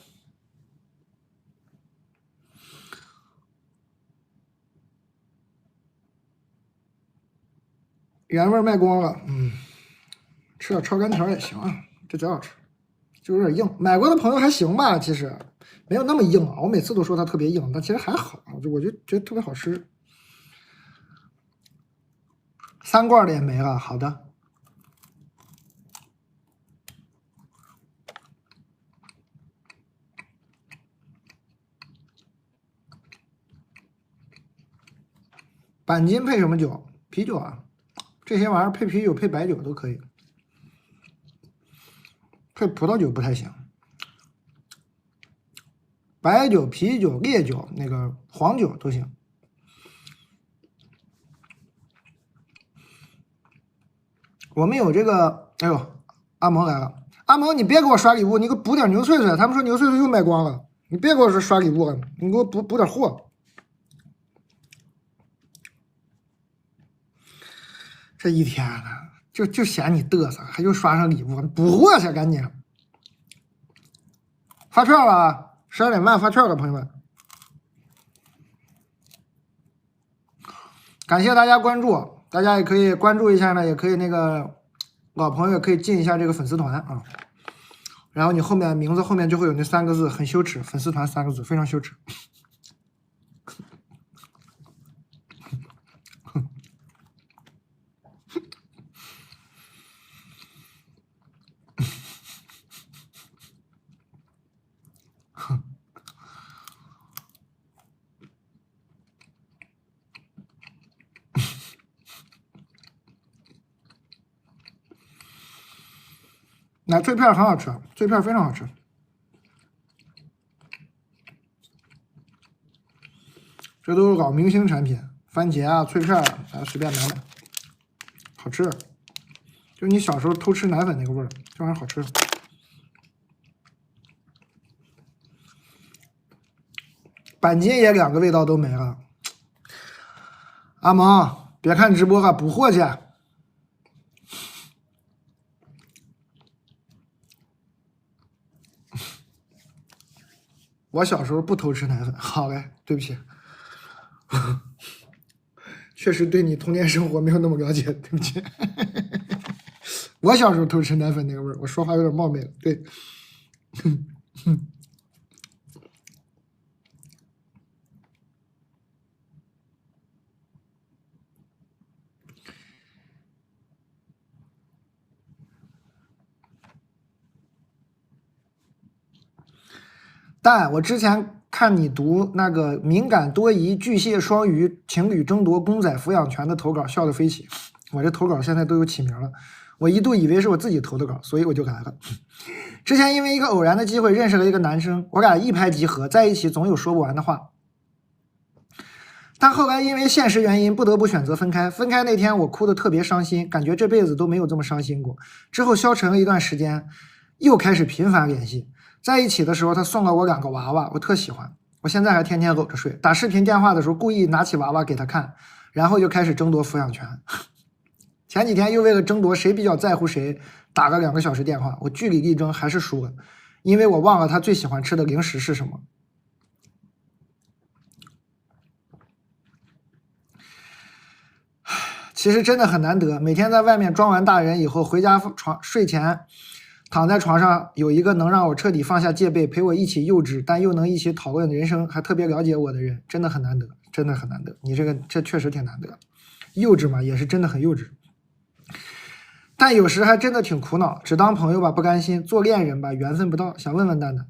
原味卖光了，吃点炒肝条也行啊，这贼好吃，就有点硬。买过的朋友还行吧，其实没有那么硬啊。我每次都说它特别硬，但其实还好，我就觉得特别好吃。3罐的也没了，好的。板筋配什么酒？啤酒啊，这些玩意儿配啤酒、配白酒都可以，配葡萄酒不太行。白酒、啤酒、烈酒、那个黄酒都行。我们有这个，哎呦，阿蒙来了，阿蒙你别给我刷礼物，你给我补点牛脆脆，他们说牛脆脆又卖光了，你别给我刷礼物了，你给我补点货。这一天呢，就嫌你嘚瑟，还又刷上礼物，补货去赶紧。发券了，12点半发券了，朋友们。感谢大家关注，大家也可以关注一下呢，也可以那个老朋友可以进一下这个粉丝团啊。然后你后面名字后面就会有那3个字，很羞耻，粉丝团3个字非常羞耻。奶脆片很好吃，脆片非常好吃。这都是老明星产品，番茄啊、脆片啊，大家随便买买，好吃。就你小时候偷吃奶粉那个味儿，这玩意儿好吃。板筋也2个味道都没了。阿蒙，别看直播了，补货去。我小时候不偷吃奶粉，好嘞，对不起。确实对你童年生活没有那么了解，对不起。我小时候偷吃奶粉那个味儿，我说话有点冒昧了。对，但我之前看你读那个敏感多疑巨蟹双鱼情侣争夺公仔抚养权的投稿，笑得飞起。我这投稿现在都有起名了，我一度以为是我自己投的稿，所以我就来了。之前因为一个偶然的机会认识了一个男生，我俩一拍即合，在一起总有说不完的话。但后来因为现实原因不得不选择分开。分开那天我哭得特别伤心，感觉这辈子都没有这么伤心过。之后消沉了一段时间，又开始频繁联系。在一起的时候，他送了我2个娃娃，我特喜欢。我现在还天天搂着睡。打视频电话的时候，故意拿起娃娃给他看，然后就开始争夺抚养权。前几天又为了争夺谁比较在乎谁，打了2个小时电话。我据理力争还是输了，因为我忘了他最喜欢吃的零食是什么。其实真的很难得，每天在外面装完大人以后，回家睡前躺在床上，有一个能让我彻底放下戒备，陪我一起幼稚，但又能一起讨论人生，还特别了解我的人，真的很难得，真的很难得。你这确实挺难得，幼稚嘛，也是真的很幼稚。但有时还真的挺苦恼，只当朋友吧不甘心，做恋人吧缘分不到。想问问蛋蛋，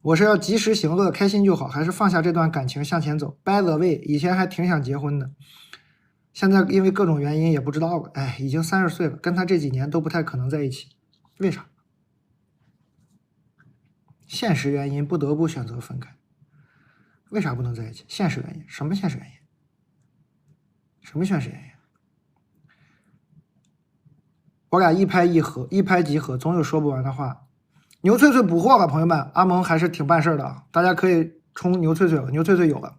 我是要及时行乐，开心就好，还是放下这段感情向前走 ？By the way， 以前还挺想结婚的，现在因为各种原因也不知道了。哎，已经30岁了，跟他这几年都不太可能在一起，为啥？现实原因不得不选择分开。为啥不能在一起？现实原因？什么现实原因？什么现实原因？我俩一拍即合，总有说不完的话。牛翠翠补货了，朋友们，阿蒙还是挺办事的啊，大家可以冲牛翠翠了，牛翠翠有了。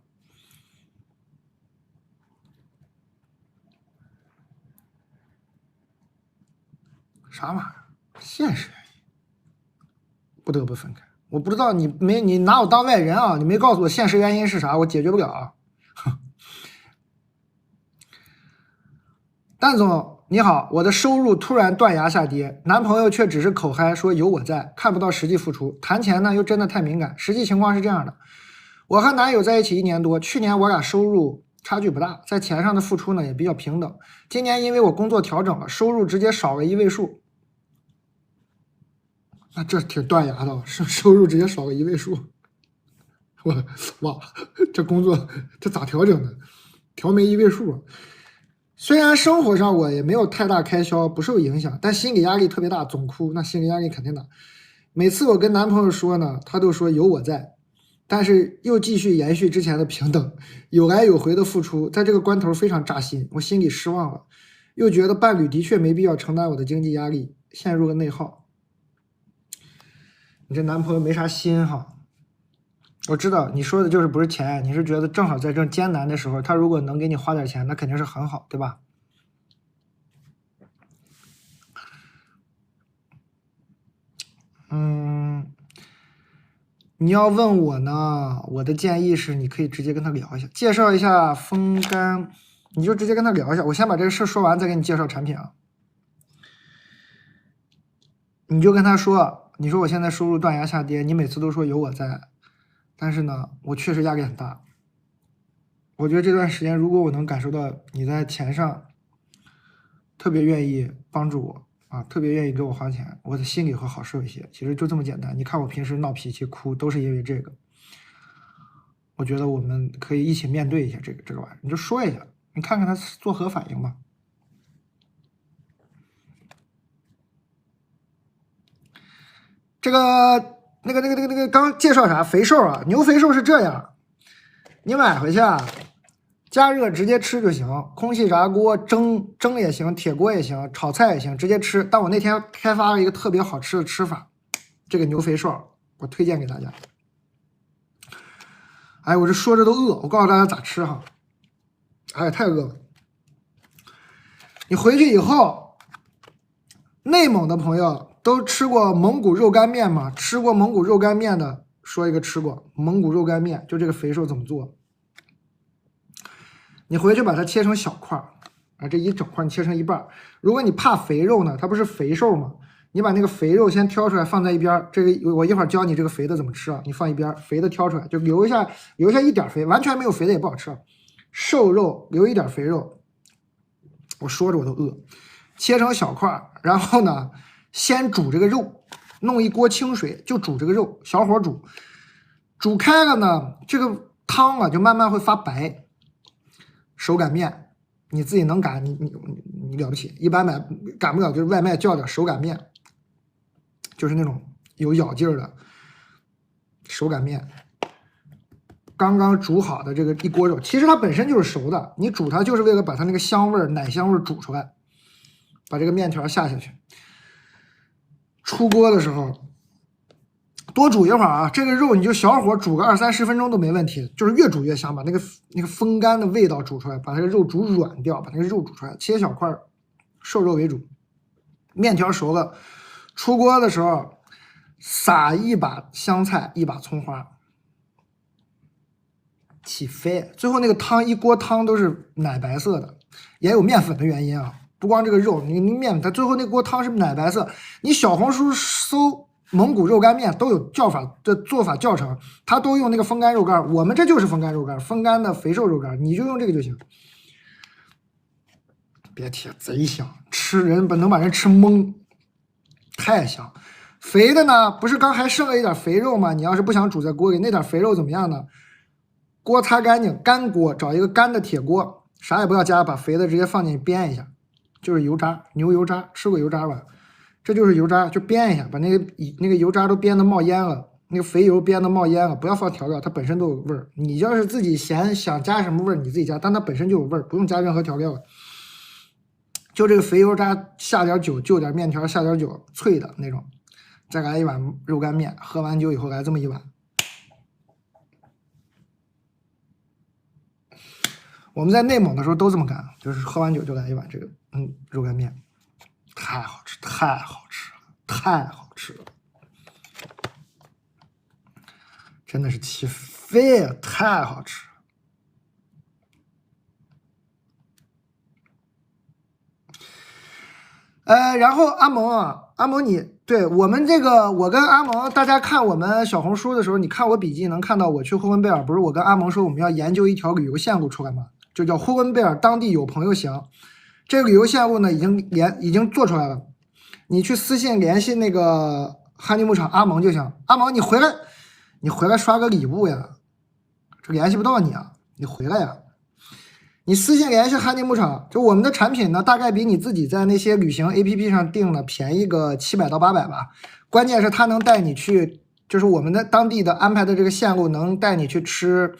啥玩意儿？现实原因不得不分开。我不知道你拿我当外人啊？你没告诉我现实原因是啥，我解决不了啊。蛋总你好，我的收入突然断崖下跌，男朋友却只是口嗨说有我在，看不到实际付出，谈钱呢又真的太敏感。实际情况是这样的，我和男友在一起1年多，去年我俩收入差距不大，在钱上的付出呢也比较平等。今年因为我工作调整了，收入直接少了1位数。那这挺断崖的，收入直接少了1位数。哇，这工作这咋调整的？调没1位数。虽然生活上我也没有太大开销，不受影响，但心理压力特别大，总哭，那心理压力肯定大。每次我跟男朋友说呢，他都说有我在，但是又继续延续之前的平等，有来有回的付出，在这个关头非常扎心，我心里失望了，又觉得伴侣的确没必要承担我的经济压力，陷入了内耗。你这男朋友没啥心哈。我知道你说的就是不是钱，你是觉得正好在这艰难的时候，他如果能给你花点钱，那肯定是很好，对吧？你要问我呢，我的建议是你可以直接跟他聊一下，介绍一下风干，你就直接跟他聊一下。我先把这个事说完，再给你介绍产品啊。你就跟他说，你说我现在收入断崖下跌，你每次都说有我在。但是呢，我确实压力很大。我觉得这段时间，如果我能感受到你在钱上特别愿意帮助我啊，特别愿意给我花钱，我的心里会好受一些。其实就这么简单。你看我平时闹脾气、哭，都是因为这个。我觉得我们可以一起面对一下这个玩意儿，你就说一下，你看看他作何反应吧。这个。那个刚介绍啥肥瘦啊？牛肥瘦是这样，你买回去啊，加热直接吃就行，空气炸锅蒸也行，铁锅也行，炒菜也行，直接吃。但我那天开发了一个特别好吃的吃法，这个牛肥瘦我推荐给大家。哎，我这说着都饿，我告诉大家咋吃哈。哎，太饿了。你回去以后，内蒙的朋友都吃过蒙古肉干面吗？吃过蒙古肉干面的说一个吃过。蒙古肉干面就这个肥瘦怎么做？你回去把它切成小块儿啊，这一整块你切成一半。如果你怕肥肉呢，它不是肥瘦吗？你把那个肥肉先挑出来放在一边，这个我一会儿教你这个肥的怎么吃啊，你放一边，肥的挑出来，就留下一点肥，完全没有肥的也不好吃。瘦肉留一点肥肉，我说着我都饿。切成小块，然后呢，先煮这个肉，弄一锅清水就煮这个肉，小火煮，煮开了呢，这个汤啊就慢慢会发白。手擀面，你自己能擀，你了不起，一般擀不了就是外卖叫点手擀面，就是那种有咬劲儿的手擀面。刚刚煮好的这个一锅肉，其实它本身就是熟的，你煮它就是为了把它那个香味儿、奶香味儿煮出来。把这个面条下去，出锅的时候多煮一会儿啊。这个肉你就小火煮个20-30分钟都没问题，就是越煮越香，把那个风干的味道煮出来，把这个肉煮软掉，把那个肉煮出来，切小块，瘦肉为主。面条熟了，出锅的时候撒一把香菜，一把葱花，起飞。最后那个汤一锅汤都是奶白色的，也有面粉的原因啊。不光这个肉，你面它最后那锅汤是奶白色。你小红书搜蒙古肉干面都有叫法的做法教程，它都用那个风干肉干，我们这就是风干肉干，风干的肥瘦肉干，你就用这个就行。别提贼香，吃人能把人吃懵，太香。肥的呢，不是刚还剩了一点肥肉吗？你要是不想煮在锅里，那点肥肉怎么样呢？锅擦干净，干锅，找一个干的铁锅，啥也不要加，把肥的直接放进去煸一下。就是油渣，牛油渣，吃过油渣吧？这就是油渣，就煸一下，把那个油渣都煸的冒烟了，那个肥油煸的冒烟了，不要放调料，它本身都有味儿。你要是自己嫌想加什么味儿，你自己加，但它本身就有味儿，不用加任何调料了。就这个肥油渣，下点酒，就点面条，下点酒，脆的那种。再来一碗肉干面，喝完酒以后来这么一碗。我们在内蒙的时候都这么干，就是喝完酒就来一碗这个肉干面，太好吃，太好吃了，太好吃了，真的是起飞啊，太好吃了。然后阿蒙啊，阿蒙你对我们这个，我跟阿蒙，大家看我们小红书的时候，你看我笔记能看到我去呼伦贝尔，不是我跟阿蒙说我们要研究一条旅游线路出来吗？就叫呼伦贝尔当地有朋友行，这个旅游线路呢已经做出来了，你去私信联系那个哈尼牧场阿蒙就行。阿蒙你回来刷个礼物呀，这联系不到你啊，你回来呀，你私信联系哈尼牧场。就我们的产品呢，大概比你自己在那些旅行 APP 上订的便宜个700到800吧。关键是它能带你去，就是我们的当地的安排的这个线路能带你去吃。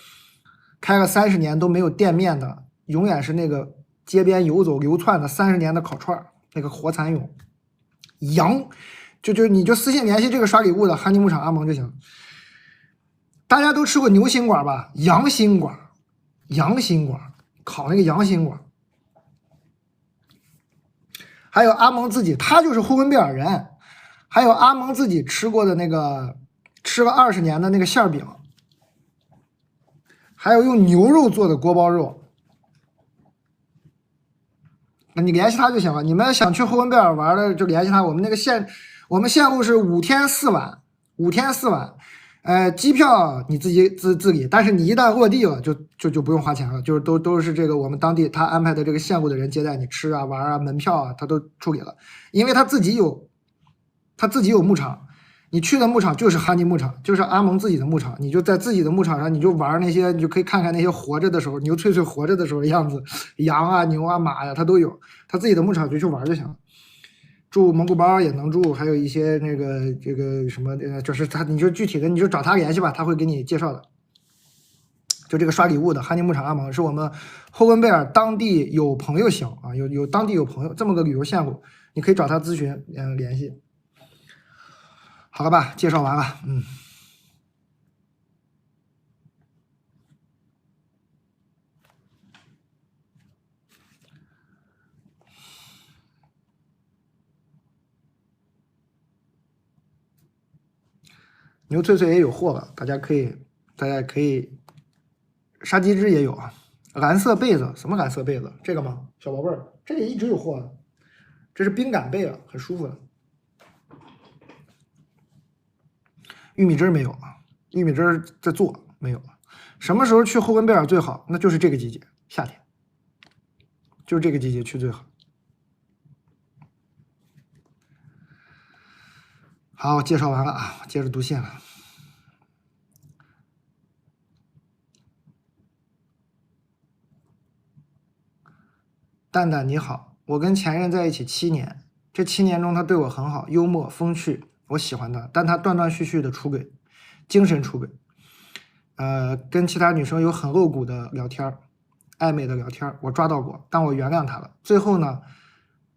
开了30年都没有店面的，永远是那个街边游走流窜的30年的烤串，那个活蚕蛹，羊，你就私信联系这个刷礼物的哈尼牧场阿蒙就行。大家都吃过牛心管吧？羊心管，烤那个羊心管。还有阿蒙自己，他就是呼伦贝尔人，还有阿蒙自己吃过的那个吃了20年的那个馅饼。还有用牛肉做的锅包肉，那你联系他就行了。你们想去呼伦贝尔玩的就联系他。我们线路是5天4晚，机票你自己自理，但是你一旦落地了就不用花钱了，就是都是这个我们当地他安排的这个线路的人接待你吃啊玩啊门票啊他都处理了，因为他自己有牧场。你去的牧场就是哈尼牧场，就是阿蒙自己的牧场，你就在自己的牧场上，你就玩那些，你就可以看看那些活着的时候，牛翠翠活着的时候的样子，羊啊、牛啊、马呀，它都有，他自己的牧场就去玩就行了。住蒙古包也能住，还有一些这个什么，就是他，你就具体的你就找他联系吧，他会给你介绍的。就这个刷礼物的哈尼牧场阿蒙是我们呼伦贝尔当地有朋友行啊，有当地有朋友这么个旅游线路，你可以找他咨询，联系。好了吧，介绍完了，牛脆脆也有货了，大家可以，杀鸡汁也有啊，蓝色被子，什么蓝色被子？这个吗？小宝贝儿，这里一直有货的，这是冰感被啊，很舒服的。玉米汁没有啊，玉米汁在做没有。什么时候去后温贝尔最好？那就是这个季节，夏天，就是这个季节去最好。好，介绍完了啊，接着读信了。蛋蛋你好，我跟前任在一起7年，这7年中他对我很好，幽默风趣，我喜欢他，但他断断续续的出轨，精神出轨，跟其他女生有很露骨的聊天，暧昧的聊天，我抓到过，但我原谅他了。最后呢，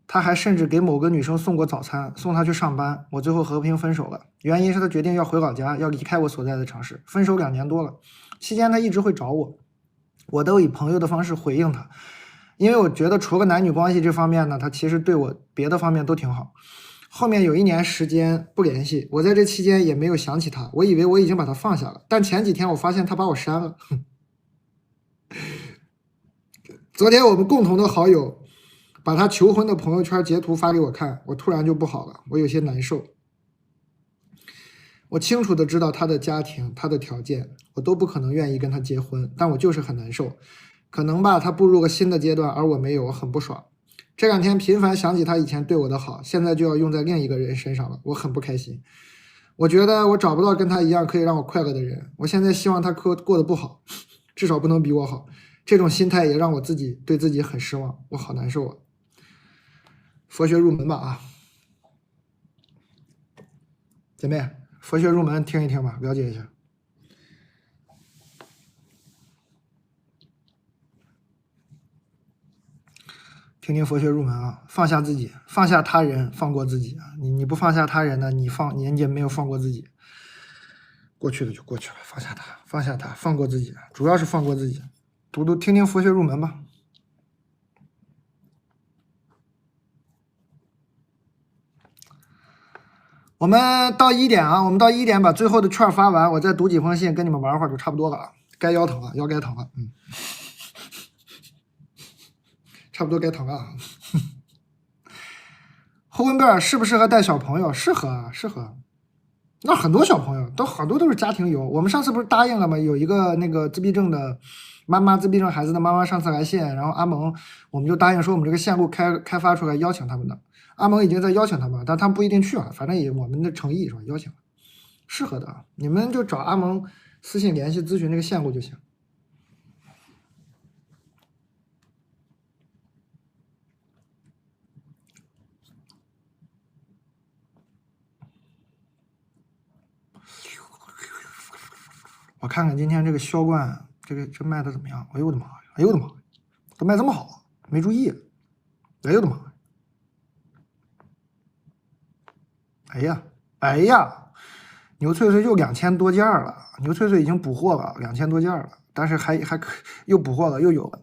他还甚至给某个女生送过早餐，送她去上班，我最后和平分手了，原因是他决定要回老家，要离开我所在的城市，分手2年多了，期间他一直会找我，我都以朋友的方式回应他。因为我觉得除了男女关系这方面呢，他其实对我别的方面都挺好。后面有1年时间不联系，我在这期间也没有想起他，我以为我已经把他放下了，但前几天我发现他把我删了。昨天我们共同的好友把他求婚的朋友圈截图发给我看，我突然就不好了，我有些难受。我清楚的知道他的家庭，他的条件，我都不可能愿意跟他结婚，但我就是很难受。可能吧，他步入了新的阶段，而我没有，我很不爽。这2天频繁想起他以前对我的好，现在就要用在另一个人身上了，我很不开心。我觉得我找不到跟他一样可以让我快乐的人，我现在希望他过得不好，至少不能比我好。这种心态也让我对自己很失望，我好难受啊。佛学入门吧啊，姐妹，佛学入门听一听吧，了解一下。听听佛学入门啊，放下自己，放下他人，放过自己啊！你不放下他人呢，你也没有放过自己。过去的就过去了，放下他，放下他，放过自己，主要是放过自己。听听佛学入门吧。我们到1点啊，我们到1点把最后的券发完，我再读几封信，跟你们玩会儿就差不多了啊。该腰疼了，腰该疼了，差不多该疼了啊。后温贝尔适不适合带小朋友？适合啊，适合。那很多小朋友好多都是家庭游。我们上次不是答应了吗？有一个那个自闭症的妈妈，自闭症孩子的妈妈上次来信，然后阿蒙我们就答应说我们这个线路开发出来邀请他们的。阿蒙已经在邀请他们，但他们不一定去啊，反正也我们的诚意是吧？邀请适合的啊，你们就找阿蒙私信联系咨询这个线路就行。我看看今天这个销冠，这卖的怎么样？哎呦我的妈呀！哎呦我的妈呀！都卖这么好，没注意。哎呦我的妈呀！哎呀，哎呀，牛翠翠又2000多件了，牛翠翠已经补货了2000多件了，但是还又补货了，又有了。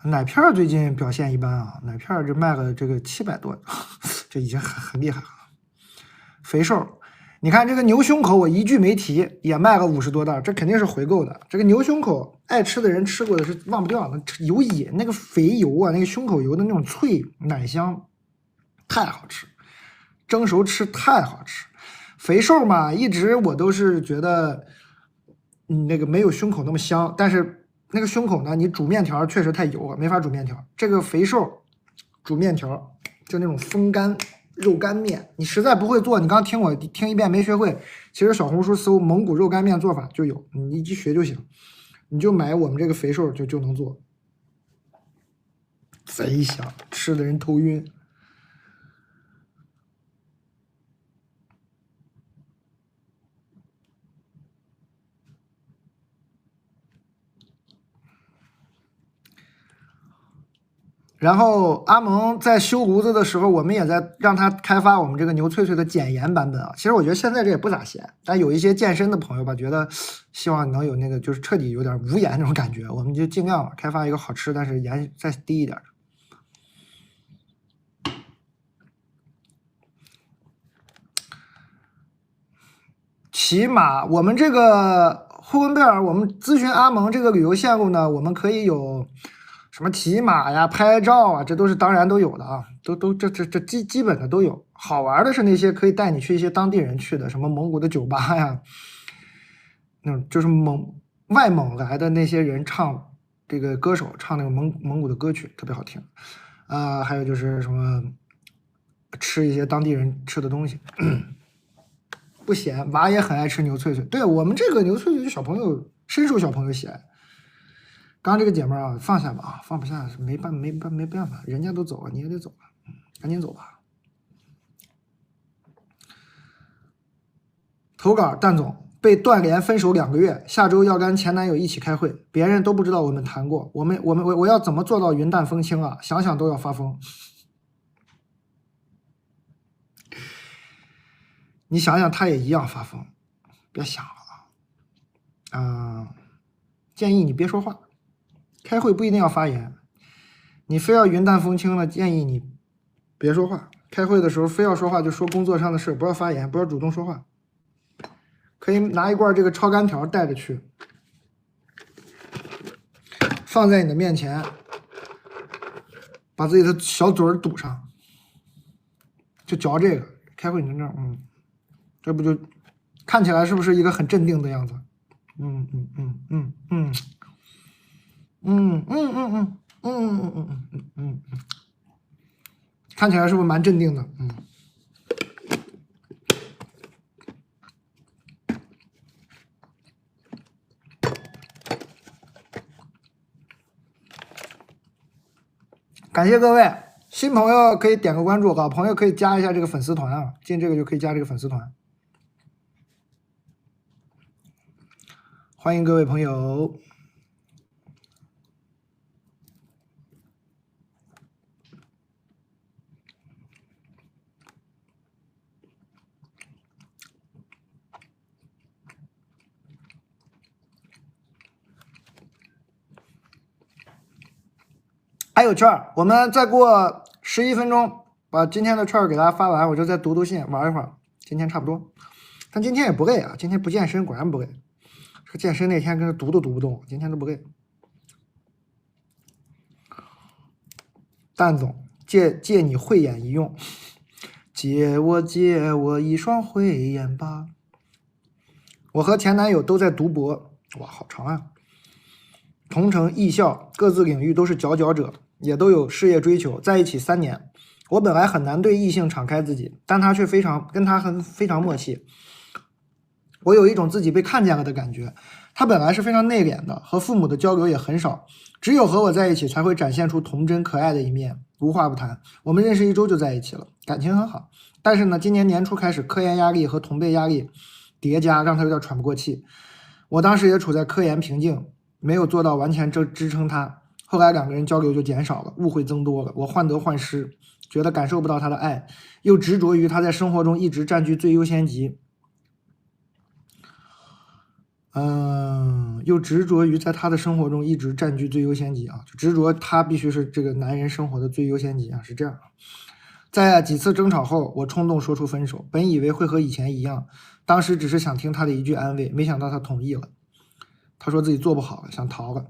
奶片最近表现一般啊，奶片这卖了这个700多，这已经很厉害了。肥瘦。你看这个牛胸口，我一句没提，也卖了50多袋，这肯定是回购的。这个牛胸口，爱吃的人吃过的是忘不掉，有瘾，那个肥油啊，那个胸口油的那种脆奶香，太好吃，蒸熟吃太好吃。肥瘦嘛，一直我都是觉得，那个没有胸口那么香，但是那个胸口呢，你煮面条确实太油了，没法煮面条。这个肥瘦煮面条，就那种风干。肉干面，你实在不会做，你刚听我听一遍没学会，其实小红书搜蒙古肉干面做法就有，你一学就行，你就买我们这个肥瘦就能做，贼香，吃的人头晕。然后阿蒙在修炉子的时候，我们也在让他开发我们这个牛翠翠的减盐版本啊。其实我觉得现在这也不咋咸，但有一些健身的朋友吧，觉得希望能有那个就是彻底有点无盐那种感觉，我们就尽量开发一个好吃，但是盐再低一点的。起码我们这个呼伦贝尔，我们咨询阿蒙这个旅游线路呢，我们可以有什么骑马呀、拍照啊，这都是当然都有的啊，这基本的都有。好玩的是那些可以带你去一些当地人去的，什么蒙古的酒吧呀，那种就是外蒙来的那些人唱这个歌手唱那个蒙古的歌曲，特别好听啊、还有就是什么吃一些当地人吃的东西。不咸，娃也很爱吃牛脆脆。对我们这个牛脆脆，小朋友深受小朋友喜爱。刚刚这个姐们儿啊，放下吧，放不下是没办法，人家都走了，你也得走了，赶紧走吧。投稿蛋总被断联分手2个月，下周要跟前男友一起开会，别人都不知道我们谈过，我要怎么做到云淡风轻啊？想想都要发疯。你想想，他也一样发疯，别想了啊！建议你别说话，开会不一定要发言，你非要云淡风轻的，建议你别说话。开会的时候非要说话，就说工作上的事，不要发言，不要主动说话。可以拿一罐这个超干条带着去，放在你的面前，把自己的小嘴儿堵上，就嚼这个。开会你在这儿，这不就看起来是不是一个很镇定的样子？看起来是不是蛮镇定的？感谢各位，新朋友可以点个关注，老朋友可以加一下这个粉丝团啊，进这个就可以加这个粉丝团。欢迎各位朋友。还有券儿，我们再过11分钟把今天的券儿给大家发完，我就再读信玩一会儿。今天差不多，但今天也不累啊，今天不健身果然不累。这健身那天跟读都读不动，今天都不累。蛋总借你慧眼一用，借我一双慧眼吧。我和前男友都在读博，哇，好长啊！同城艺校，各自领域都是佼佼者，也都有事业追求，在一起3年。我本来很难对异性敞开自己，但他却跟他非常默契。我有一种自己被看见了的感觉。他本来是非常内敛的，和父母的交流也很少，只有和我在一起才会展现出童真可爱的一面，无话不谈。我们认识1周就在一起了，感情很好。但是呢，今年年初开始，科研压力和同辈压力叠加，让他有点喘不过气。我当时也处在科研瓶颈，没有做到完全支撑他。后来2个人交流就减少了，误会增多了，我患得患失，觉得感受不到他的爱，又执着于他在生活中一直占据最优先级。又执着于在他的生活中一直占据最优先级啊，就执着他必须是这个男人生活的最优先级啊，是这样。在几次争吵后，我冲动说出分手，本以为会和以前一样，当时只是想听他的一句安慰，没想到他同意了。他说自己做不好了，想逃了。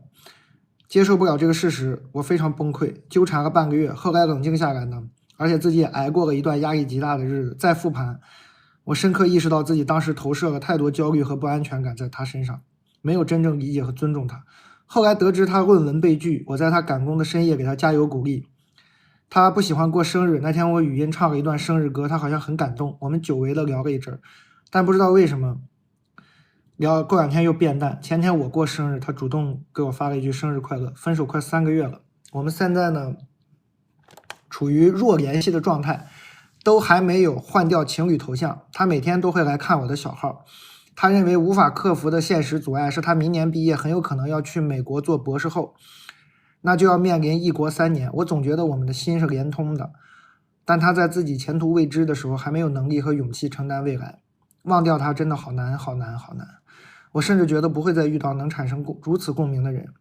接受不了这个事实，我非常崩溃，纠缠了半个月，后来冷静下来呢，而且自己也挨过了一段压力极大的日子。再复盘，我深刻意识到自己当时投射了太多焦虑和不安全感在他身上，没有真正理解和尊重他。后来得知他论文被拒，我在他赶工的深夜给他加油鼓励。他不喜欢过生日，那天我语音唱了一段生日歌，他好像很感动，我们久违的聊了一阵，但不知道为什么过2天又变淡。前天我过生日，他主动给我发了一句生日快乐。分手快3个月了，我们现在呢处于弱联系的状态，都还没有换掉情侣头像。他每天都会来看我的小号。他认为无法克服的现实阻碍是他明年毕业很有可能要去美国做博士后，那就要面临异国3年。我总觉得我们的心是连通的，但他在自己前途未知的时候还没有能力和勇气承担未来。忘掉他真的好难好难好难。我甚至觉得不会再遇到能产生如此共鸣的人，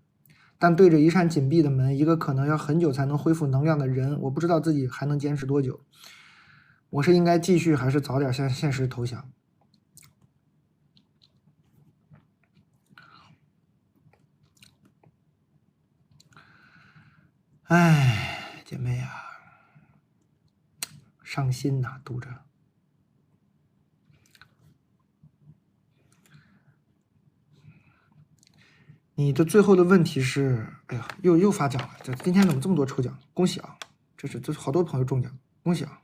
但对着一扇紧闭的门，一个可能要很久才能恢复能量的人，我不知道自己还能坚持多久。我是应该继续还是早点向现实投降？哎，姐妹啊，伤心呐，读着。你的最后的问题是，哎呀，又发奖了，这今天怎么这么多抽奖？恭喜啊！这是好多朋友中奖，恭喜啊！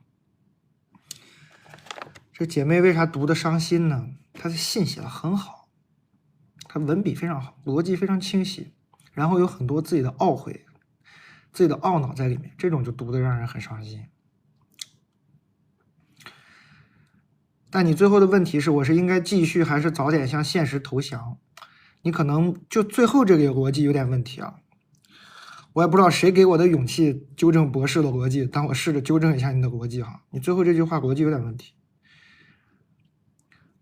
这姐妹为啥读的伤心呢？她的信写的很好，她文笔非常好，逻辑非常清晰，然后有很多自己的懊悔、自己的懊恼在里面，这种就读的让人很伤心。但你最后的问题是，我是应该继续还是早点向现实投降？你可能就最后这个逻辑有点问题啊，我也不知道谁给我的勇气纠正博士的逻辑，但我试着纠正一下你的逻辑哈。你最后这句话逻辑有点问题。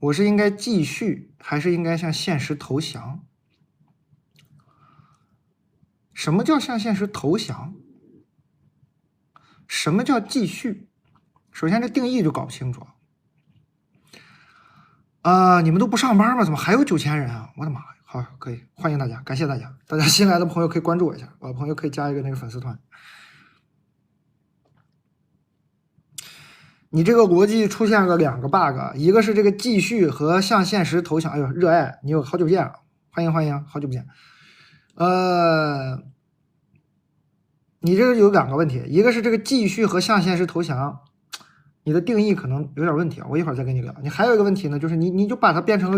我是应该继续还是应该向现实投降？什么叫向现实投降？什么叫继续？首先这定义就搞不清楚。你们都不上班吗？怎么还有9000人啊？我的妈呀！好，可以，欢迎大家，感谢大家。大家新来的朋友可以关注我一下，我的朋友可以加一个那个粉丝团。你这个逻辑出现了2个 bug， 一个是这个继续和向现实投降。哎呦，热爱，你有好久不见啊，欢迎欢迎，好久不见。你这个有2个问题，一个是这个继续和向现实投降，你的定义可能有点问题啊，我一会儿再跟你聊。你还有一个问题呢，就是你就把它变成了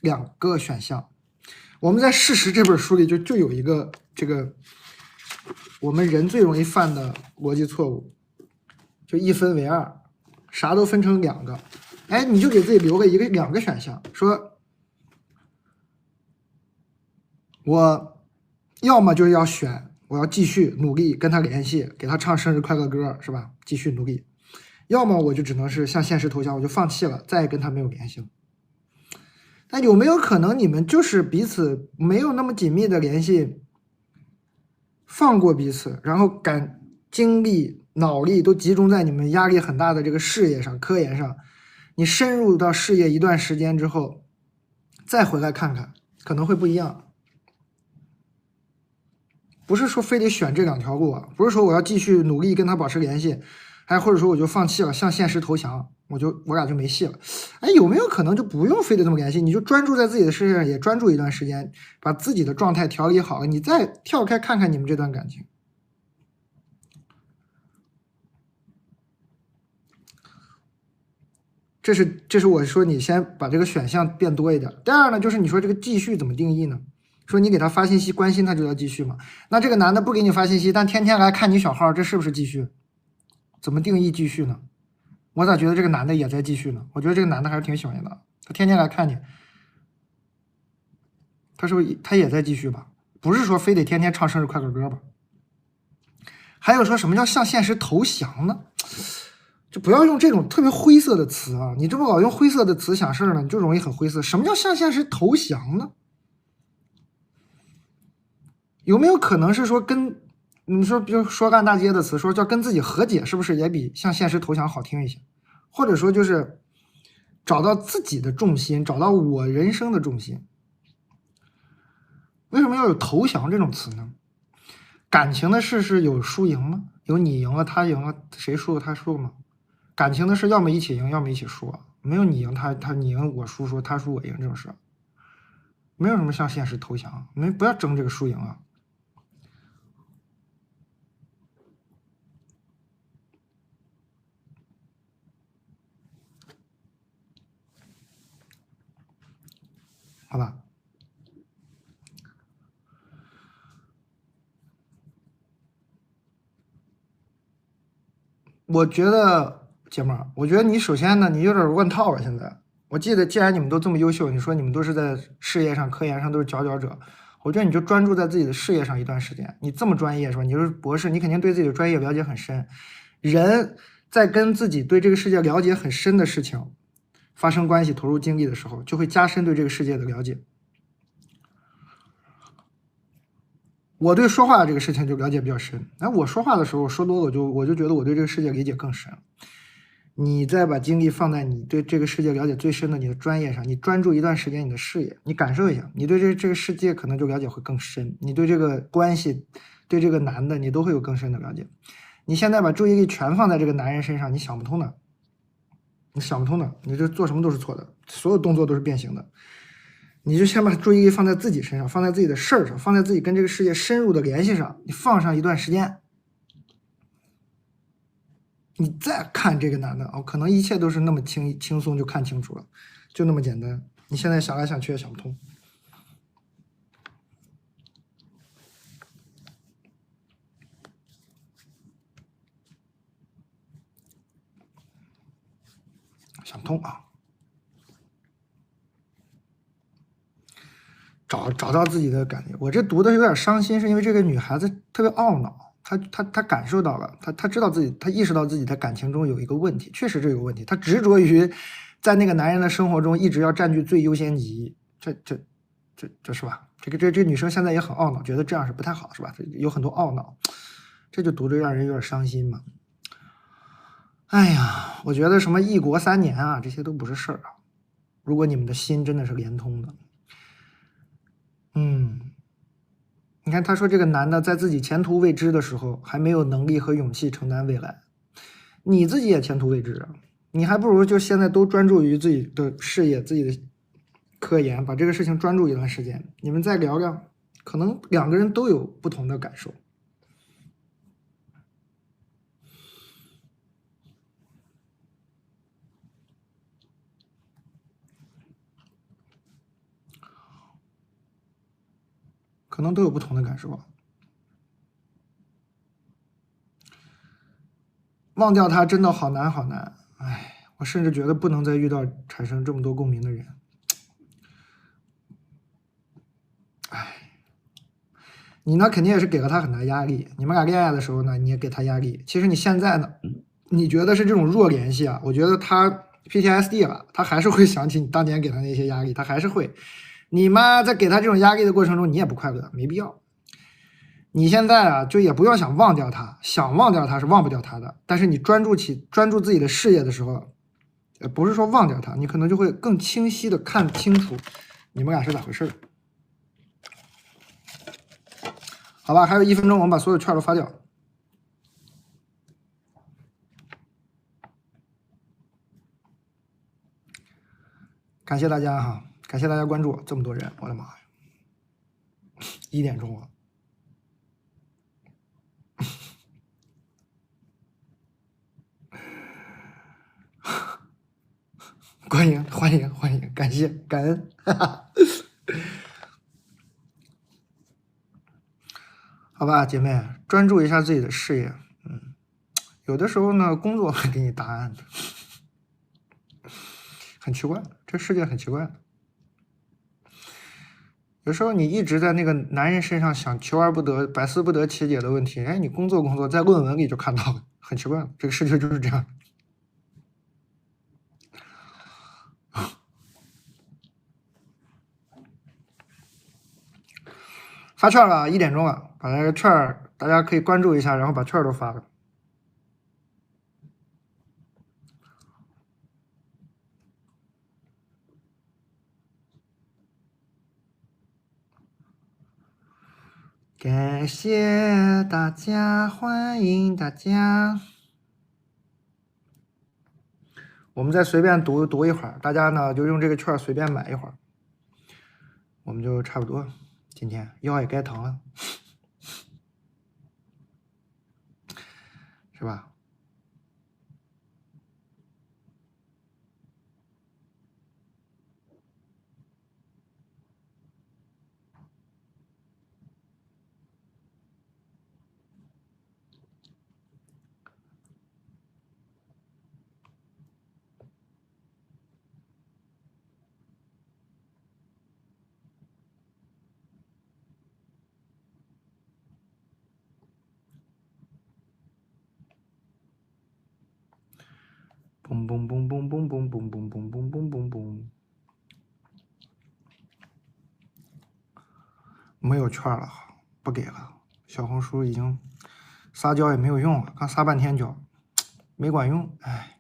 两个选项。我们在《事实》这本书里就有一个这个我们人最容易犯的逻辑错误，就一分为二，啥都分成2个。哎，你就给自己留个2个选项，说我要么就是要选，我要继续努力跟他联系，给他唱生日快乐歌，是吧？继续努力。要么我就只能是向现实投降，我就放弃了，再也跟他没有联系了。那有没有可能你们就是彼此没有那么紧密的联系，放过彼此，然后精力、脑力都集中在你们压力很大的这个事业上、科研上，你深入到事业一段时间之后，再回来看看，可能会不一样。不是说非得选这2条路啊，不是说我要继续努力跟他保持联系，还或者说我就放弃了，向现实投降，我俩就没戏了。哎，有没有可能就不用非得这么联系，你就专注在自己的事业上，也专注一段时间，把自己的状态调理好了，你再跳开看看你们这段感情。这是我说你先把这个选项变多一点。第二呢，就是你说这个继续怎么定义呢？说你给他发信息关心他就要继续嘛？那这个男的不给你发信息，但天天来看你小号，这是不是继续？怎么定义继续呢？我咋觉得这个男的也在继续呢？我觉得这个男的还是挺喜欢你的，他天天来看你，他是不是他也在继续吧？不是说非得天天唱生日快乐歌吧？还有说什么叫向现实投降呢？就不要用这种特别灰色的词啊！你这么老用灰色的词想事儿呢，你就容易很灰色。什么叫向现实投降呢？有没有可能是说跟你说，比如说干大街的词，说叫跟自己和解，是不是也比向现实投降好听一些？或者说就是找到自己的重心，找到我人生的重心。为什么要有投降这种词呢？感情的事是有输赢吗？有你赢了他赢了，谁输了他输了吗？感情的事要么一起赢，要么一起输啊，没有你赢他你赢我输，说他输我赢这种事，没有什么向现实投降，不要争这个输赢啊。好吧，我觉得姐妹儿，我觉得你首先呢，你有点乱套了。现在我记得，既然你们都这么优秀，你说你们都是在事业上、科研上都是佼佼者，我觉得你就专注在自己的事业上一段时间。你这么专业是吧？你是博士，你肯定对自己的专业了解很深。人在跟自己对这个世界了解很深的事情发生关系、投入精力的时候，就会加深对这个世界的了解。我对说话这个事情就了解比较深，那我说话的时候说多了，我就觉得我对这个世界理解更深。你再把精力放在你对这个世界了解最深的你的专业上，你专注一段时间你的事业，你感受一下，你对这个世界可能就了解会更深，你对这个关系、对这个男的你都会有更深的了解。你现在把注意力全放在这个男人身上，你想不通的，你想不通的，你这做什么都是错的，所有动作都是变形的。你就先把注意力放在自己身上，放在自己的事儿上，放在自己跟这个世界深入的联系上，你放上一段时间，你再看这个男的可能一切都是那么轻松就看清楚了，就那么简单。你现在想来想去也想不通。想不通啊！找到自己的感觉。我这读的有点伤心，是因为这个女孩子特别懊恼，她感受到了，她知道自己，她意识到自己在感情中有一个问题，确实这有问题。她执着于在那个男人的生活中一直要占据最优先级，这是吧？这女生现在也很懊恼，觉得这样是不太好，是吧？有很多懊恼，这就读着让人有点伤心嘛。哎呀，我觉得什么异国3年啊，这些都不是事儿啊。如果你们的心真的是连通的，你看他说这个男的在自己前途未知的时候，还没有能力和勇气承担未来。你自己也前途未知啊，你还不如就现在都专注于自己的事业、自己的科研，把这个事情专注一段时间，你们再聊聊，可能2个人都有不同的感受。可能都有不同的感受啊。忘掉他真的好难好难，哎，我甚至觉得不能再遇到产生这么多共鸣的人。哎，你呢肯定也是给了他很大压力。你们俩恋爱的时候呢，你也给他压力。其实你现在呢，你觉得是这种弱联系啊？我觉得他 PTSD 了，他还是会想起你当年给他那些压力，他还是会。你妈在给他这种压力的过程中，你也不快乐，没必要。你现在啊，就也不要想忘掉他，想忘掉他是忘不掉他的。但是你专注自己的事业的时候，不是说忘掉他，你可能就会更清晰的看清楚你们俩是咋回事。好吧，还有1分钟，我们把所有券都发掉。感谢大家哈，感谢大家关注，这么多人，我的妈呀！1点钟了。欢迎，感谢感恩，好吧，姐妹，专注一下自己的事业。有的时候呢，工作会给你答案的，很奇怪，这世界很奇怪。有时候你一直在那个男人身上想求而不得、百思不得其解的问题，哎，你工作在论文里就看到了，很奇怪，这个世界就是这样。发券了，1点钟了，把那个券大家可以关注一下，然后把券都发了。感谢大家，欢迎大家。我们再随便读一会儿，大家呢就用这个券随便买一会儿，我们就差不多。今天腰也该疼了，是吧？嘣嘣嘣嘣嘣嘣嘣嘣嘣嘣嘣嘣嘣，没有券了，不给了。小红书已经撒娇也没有用了，刚撒半天娇，没管用，哎，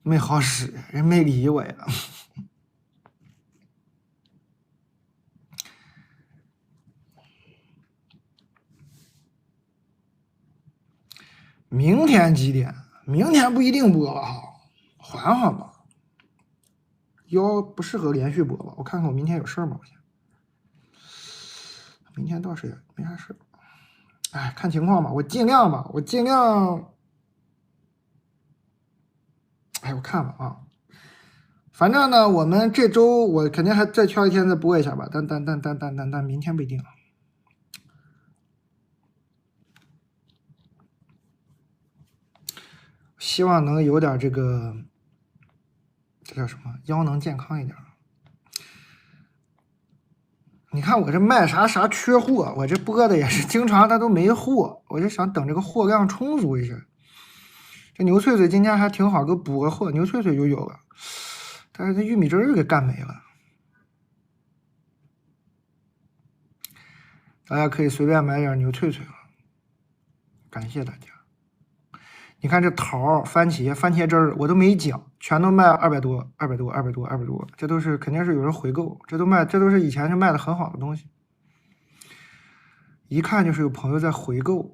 没好使，人没理我呀。明天几点？明天不一定播了哈，缓缓吧。腰不适合连续播吧？我看看我明天有事吗？明天倒是也没啥事。哎，看情况吧，我尽量吧，我尽量。哎，我看吧啊。反正呢，我们这周我肯定还再挑一天再播一下吧，但明天不一定。希望能有点这个，这叫什么？腰能健康一点。你看我这卖啥缺货，我这播的也是经常它都没货，我就想等这个货量充足一下。这牛脆脆今天还挺好，给补个货，牛脆脆就有了。但是这玉米汁儿给干没了，大家可以随便买点牛脆脆了，感谢大家。你看这桃、番茄汁儿我都没讲，全都卖200多，这都是肯定是有人回购，这都是以前就卖的很好的东西，一看就是有朋友在回购，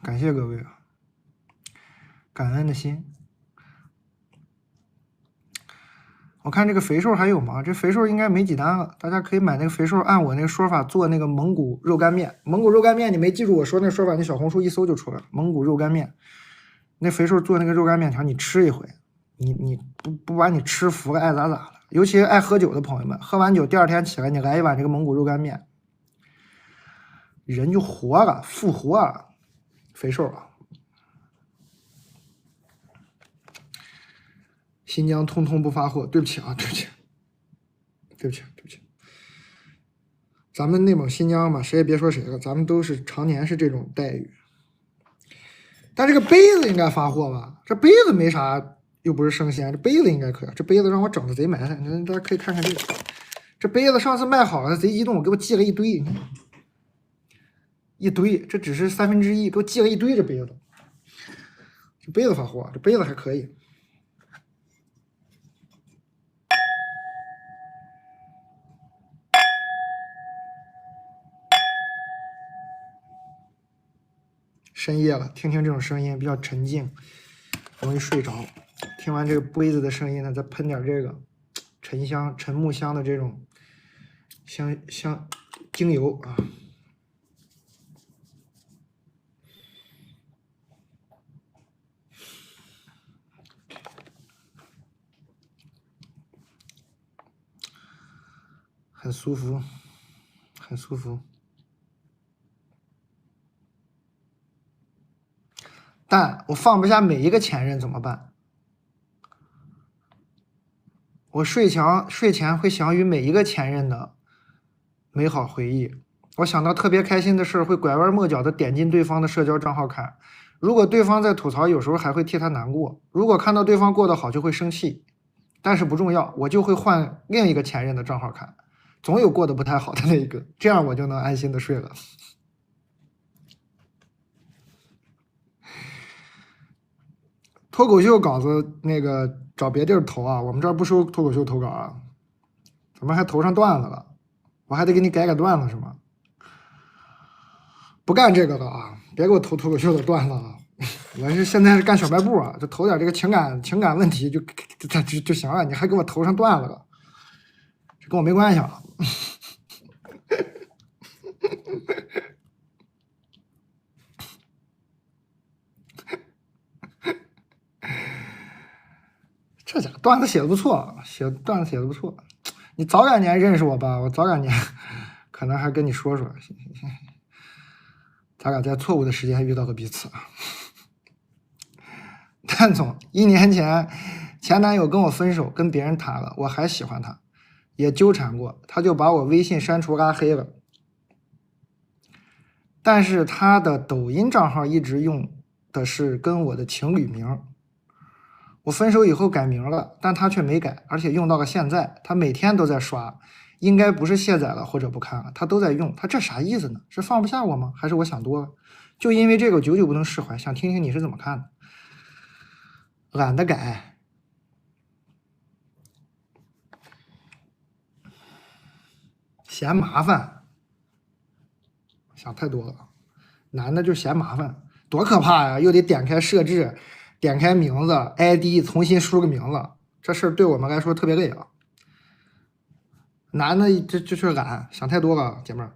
感谢各位啊，感恩的心。我看这个肥瘦还有吗？这肥瘦应该没几单了，大家可以买那个肥瘦，按我那个说法做那个蒙古肉干面。蒙古肉干面你没记住我说那说法，你小红书一搜就出来了。蒙古肉干面，那肥瘦做那个肉干面条，你吃一回，你不把你吃服了，爱咋咋的。尤其爱喝酒的朋友们，喝完酒第二天起来，你来一碗这个蒙古肉干面，人就活了，复活了。肥瘦啊！新疆通通不发货，对不起啊，对不起。咱们内蒙新疆嘛，谁也别说谁了，咱们都是常年是这种待遇。但这个杯子应该发货吧？这杯子没啥，又不是生鲜，这杯子应该可以。这杯子让我整的贼埋汰，大家可以看看这个。这杯子上次卖好了，贼激动，给我寄了一堆，这只是1/3，给我寄了一堆这杯子。这杯子发货，这杯子还可以。深夜了，听听这种声音比较沉静，容易睡着。听完这个杯子的声音呢，再喷点这个沉木香的这种香精油啊。很舒服，很舒服。但我放不下每一个前任怎么办？我睡前会想与每一个前任的美好回忆。我想到特别开心的事会拐弯抹角的点进对方的社交账号看。如果对方在吐槽，有时候还会替他难过。如果看到对方过得好，就会生气。但是不重要，我就会换另一个前任的账号看，总有过得不太好的那一个，这样我就能安心的睡了。脱口秀稿子那个找别地儿投啊，我们这儿不收脱口秀投稿啊，怎么还投上段子了？我还得给你改段子是吗？不干这个了啊！别给我投脱口秀的段子啊！我是现在是干小卖部啊，就投点这个情感问题就行了，你还给我投上段子了，这跟我没关系啊！这家段子写的不错，段子写的不错。你早2年认识我吧，我早2年可能还跟你说，咱俩在错误的时间遇到了彼此。蛋总，1年前前男友跟我分手，跟别人谈了，我还喜欢他，也纠缠过，他就把我微信删除拉黑了。但是他的抖音账号一直用的是跟我的情侣名。我分手以后改名了，但他却没改，而且用到了现在，他每天都在刷，应该不是卸载了或者不看了，他都在用，他这啥意思呢？是放不下我吗？还是我想多了？就因为这个久久不能释怀，想听听你是怎么看的。懒得改，嫌麻烦，想太多了。男的就嫌麻烦，多可怕呀！又得点开设置，点开名字 ID， 重新输个名字，这事儿对我们来说特别累啊。男的这就是懒，想太多了，姐妹儿。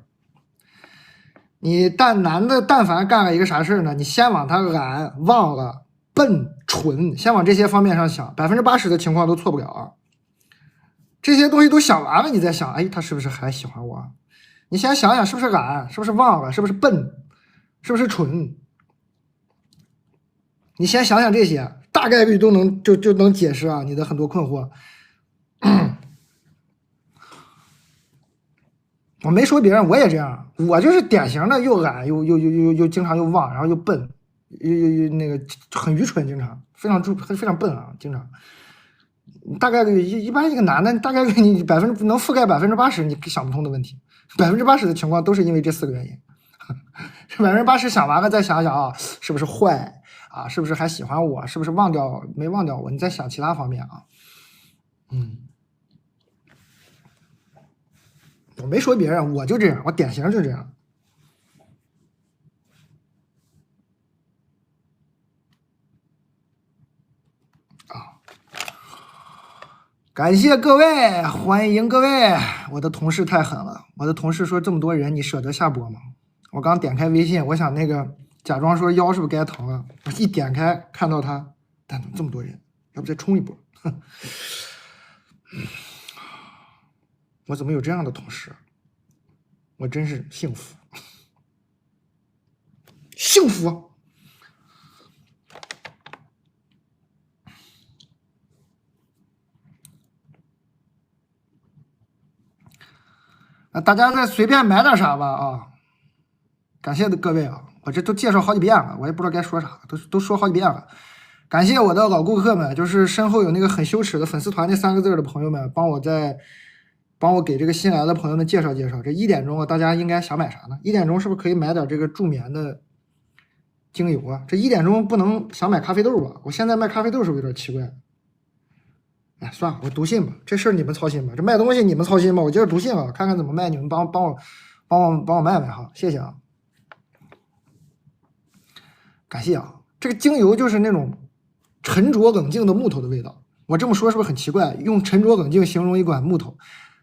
你男的但凡干了一个啥事儿呢？你先往他懒、忘了、笨、蠢，先往这些方面上想，80%的情况都错不了啊。这些东西都想完了，你再想，哎，他是不是还喜欢我？你先想想，是不是懒？是不是忘了？是不是笨？是不是蠢？你先想想这些，大概率都能就能解释啊你的很多困惑。我没说别人，我也这样，我就是典型的又懒又经常又忘，然后又笨，又那个很愚蠢，经常非常笨啊，经常。大概率一般一个男的，大概率你能覆盖80%你想不通的问题，80%的情况都是因为这4个原因。80%想完了再想想啊，是不是坏啊？是不是还喜欢我？是不是没忘掉我？你再想其他方面啊。我没说别人，我就这样，我典型就这样。感谢各位，欢迎各位！我的同事太狠了，我的同事说这么多人，你舍得下播吗？我刚点开微信，我想那个假装说腰是不是该疼了？我一点开看到他，但怎么这么多人？要不再冲一波？我怎么有这样的同事？我真是幸福，幸福！大家再随便买点啥吧啊！感谢各位啊，我这都介绍好几遍了，我也不知道该说啥，都说好几遍了。感谢我的老顾客们，就是身后有那个很羞耻的粉丝团那3个字的朋友们，帮我给这个新来的朋友们介绍介绍。这1点钟啊，大家应该想买啥呢？1点钟是不是可以买点这个助眠的精油啊？这1点钟不能想买咖啡豆吧？我现在卖咖啡豆是不是有点奇怪？哎，算了，我读信吧，这事儿你们操心吧，这卖东西你们操心吧，我接着读信啊，看看怎么卖，你们帮我卖卖哈，谢谢啊，感谢啊。这个精油就是那种沉着冷静的木头的味道，我这么说是不是很奇怪？用沉着冷静形容一管木头，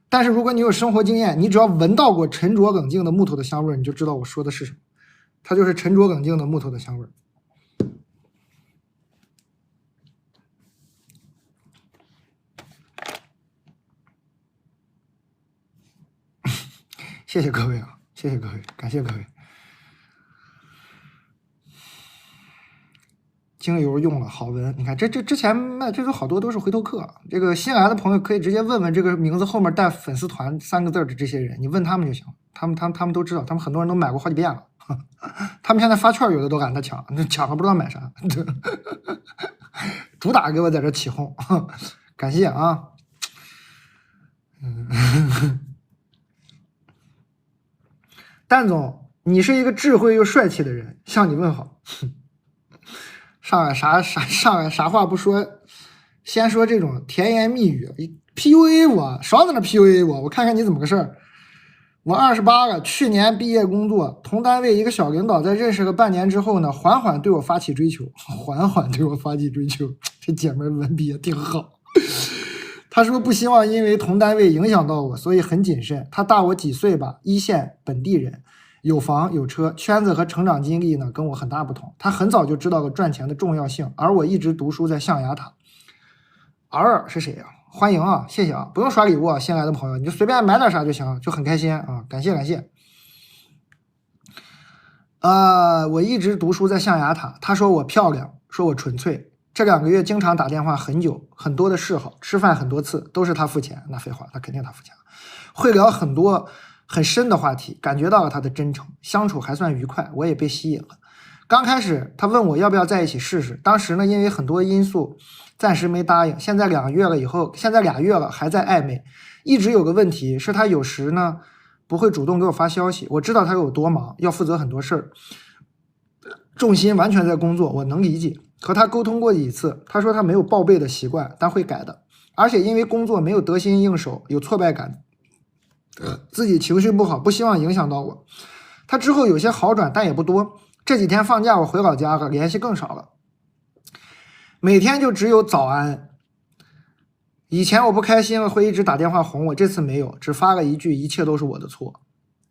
但是如果你有生活经验，你只要闻到过沉着冷静的木头的香味，你就知道我说的是什么，它就是沉着冷静的木头的香味。谢谢各位啊，谢谢各位，感谢各位。精油用了好闻，你看这之前卖这都好多都是回头客，这个新来的朋友可以直接问问这个名字后面带粉丝团3个字的这些人，你问他们就行，他们都知道，他们很多人都买过好几遍了，他们现在发券有的都赶他抢，抢了不知道买啥，主打给我在这起哄，感谢啊，蛋总，你是一个智慧又帅气的人，向你问好。上来啥话不说，先说这种甜言蜜语 ，PUA 我，少在那 PUA 我，我看看你怎么个事儿。我28了，去年毕业工作，同单位一个小领导在认识了半年之后呢，缓缓对我发起追求，这姐们文笔也挺好。他说不希望因为同单位影响到我，所以很谨慎。他大我几岁吧，一线本地人。有房有车，圈子和成长经历呢跟我很大不同。他很早就知道了赚钱的重要性，而我一直读书在象牙塔。儿是谁呀？欢迎啊，谢谢啊，不用刷礼物啊，新来的朋友你就随便买点啥就行，就很开心啊，感谢。我一直读书在象牙塔。他说我漂亮，说我纯粹。这2个月经常打电话很久，很多的嗜好，吃饭很多次都是他付钱。那废话，那肯定他付钱。会聊很多很深的话题，感觉到了他的真诚，相处还算愉快，我也被吸引了。刚开始他问我要不要在一起试试，当时呢因为很多因素暂时没答应。现在2月了还在暧昧。一直有个问题是他有时呢不会主动给我发消息，我知道他有多忙，要负责很多事儿，重心完全在工作，我能理解。和他沟通过几次，他说他没有报备的习惯，但会改的，而且因为工作没有得心应手，有挫败感，自己情绪不好，不希望影响到我。他之后有些好转，但也不多。这几天放假我回老家了，联系更少了，每天就只有早安。以前我不开心了会一直打电话哄我，这次没有，只发了一句一切都是我的错。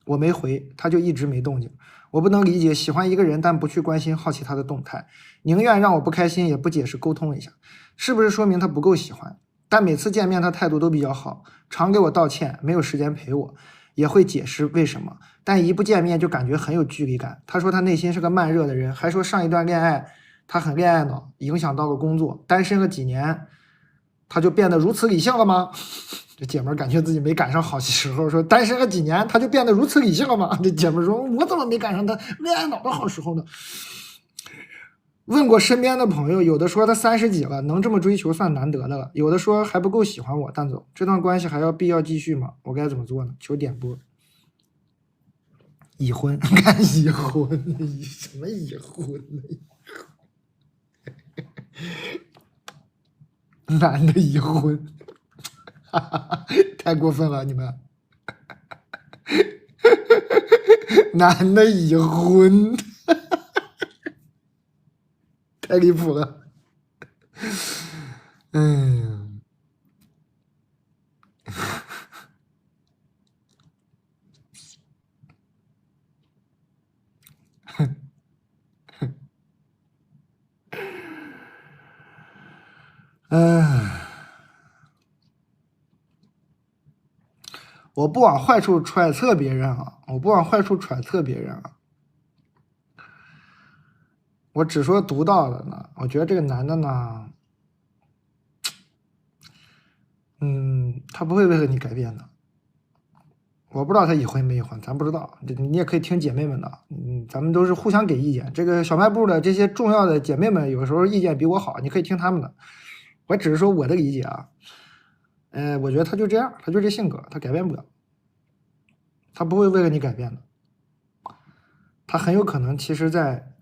我没回，他就一直没动静。我不能理解，喜欢一个人但不去关心好奇他的动态，宁愿让我不开心也不解释沟通一下，是不是说明他不够喜欢？但每次见面他态度都比较好，常给我道歉，没有时间陪我，也会解释为什么，但一不见面就感觉很有距离感。他说他内心是个慢热的人，还说上一段恋爱他很恋爱脑，影响到了工作，单身了几年他就变得如此理性了吗？这姐们儿感觉自己没赶上好时候，说单身了几年他就变得如此理性了吗？这姐们儿说我怎么没赶上他恋爱脑的好时候呢？问过身边的朋友，有的说他30几了，能这么追求算难得的了，有的说还不够喜欢我，蛋总，这段关系还要必要继续吗？我该怎么做呢？求点播。已婚，看已婚，什么已婚呢？男的已婚，太过分了你们！男的已婚，太离谱了。嗯，我不往坏处揣测别人啊，我不往坏处揣测别人啊，我只说读到的呢。我觉得这个男的呢，他不会为了你改变的。我不知道他已婚没已婚，咱不知道，你也可以听姐妹们的，咱们都是互相给意见。这个小卖部的这些重要的姐妹们，有时候意见比我好，你可以听他们的。我只是说我的理解啊，我觉得他就这样，他就这性格，他改变不了，他不会为了你改变的。他很有可能其实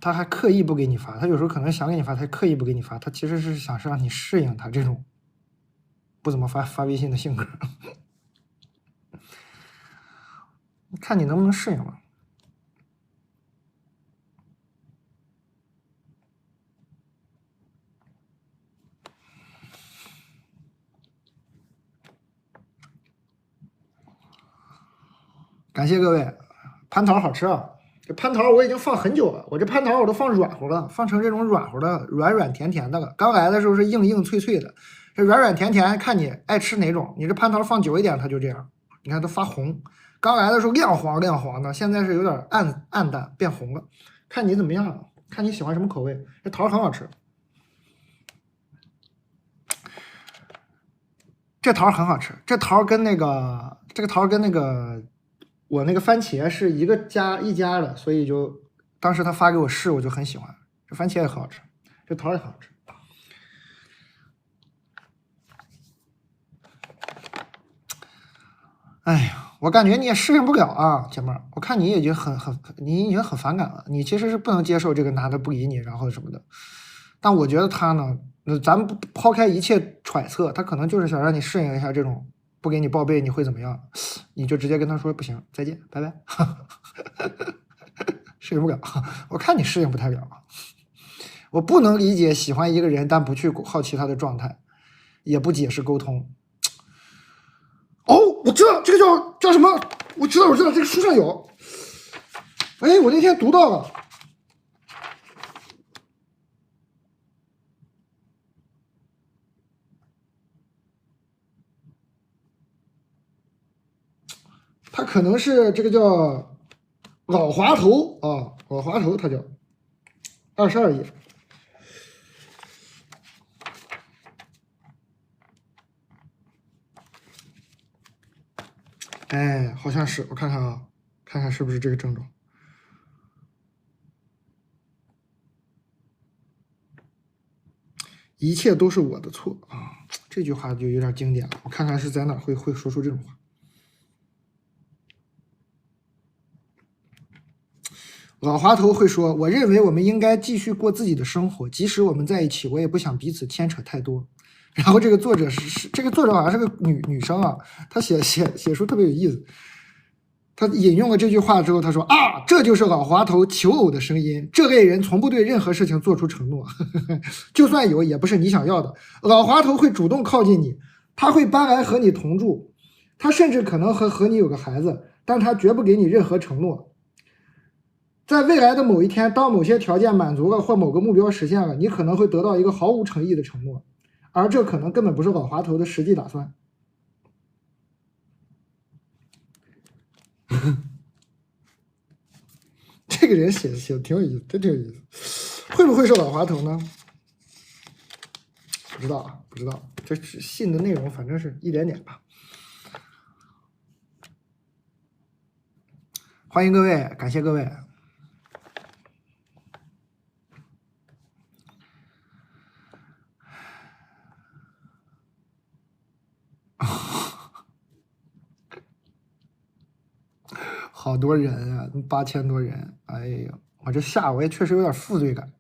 他还刻意不给你发，他有时候可能想给你发，他刻意不给你发，他其实是想让你适应他这种不怎么发微信的性格。看你能不能适应吧。感谢各位，蟠桃好吃啊！这蟠桃我已经放很久了，我这蟠桃我都放软乎了，放成这种软乎的、软软甜甜的了。刚来的时候是硬硬脆脆的，这软软甜甜，看你爱吃哪种。你这蟠桃放久一点，它就这样，你看都发红。刚来的时候亮黄亮黄的，现在是有点暗淡变红了，看你怎么样，看你喜欢什么口味。这桃很好吃，这桃很好吃，这个桃跟那个我那个番茄是一家的，所以就当时他发给我试，我就很喜欢。这番茄也很好吃，这桃也很好吃。哎呀，我感觉你也适应不了啊，姐妹儿。我看你已经你已经很反感了，你其实是不能接受这个男的不理你，然后什么的。但我觉得他呢，咱们抛开一切揣测，他可能就是想让你适应一下这种不给你报备你会怎么样，你就直接跟他说不行，再见，拜拜。适应不了，我看你适应不太了。我不能理解喜欢一个人但不去好奇他的状态，也不解释沟通。哦，我知道这个叫什么？我知道，这个书上有。哎，我那天读到了。它可能是这个叫老滑头啊，老滑头，它叫22页。哎，好像是，我看看啊，看看是不是这个症状。一切都是我的错啊！这句话就有点经典了，我看看是在哪会说出这种话。老滑头会说：“我认为我们应该继续过自己的生活，即使我们在一起，我也不想彼此牵扯太多。”然后这个作者这个作者好像是个女生啊，她写书特别有意思。他引用了这句话之后，他说啊，这就是老滑头求偶的声音。这类人从不对任何事情做出承诺，就算有，也不是你想要的。老滑头会主动靠近你，他会搬来和你同住，他甚至可能和你有个孩子，但他绝不给你任何承诺。在未来的某一天，当某些条件满足了或某个目标实现了，你可能会得到一个毫无诚意的承诺，而这可能根本不是老滑头的实际打算。这个人写的挺有意思，真挺有意思。会不会是老滑头呢？不知道啊，不知道。这信的内容反正是一点点吧。欢迎各位，感谢各位。好多人啊，8000多人，哎呀，我这下午也确实有点负罪感。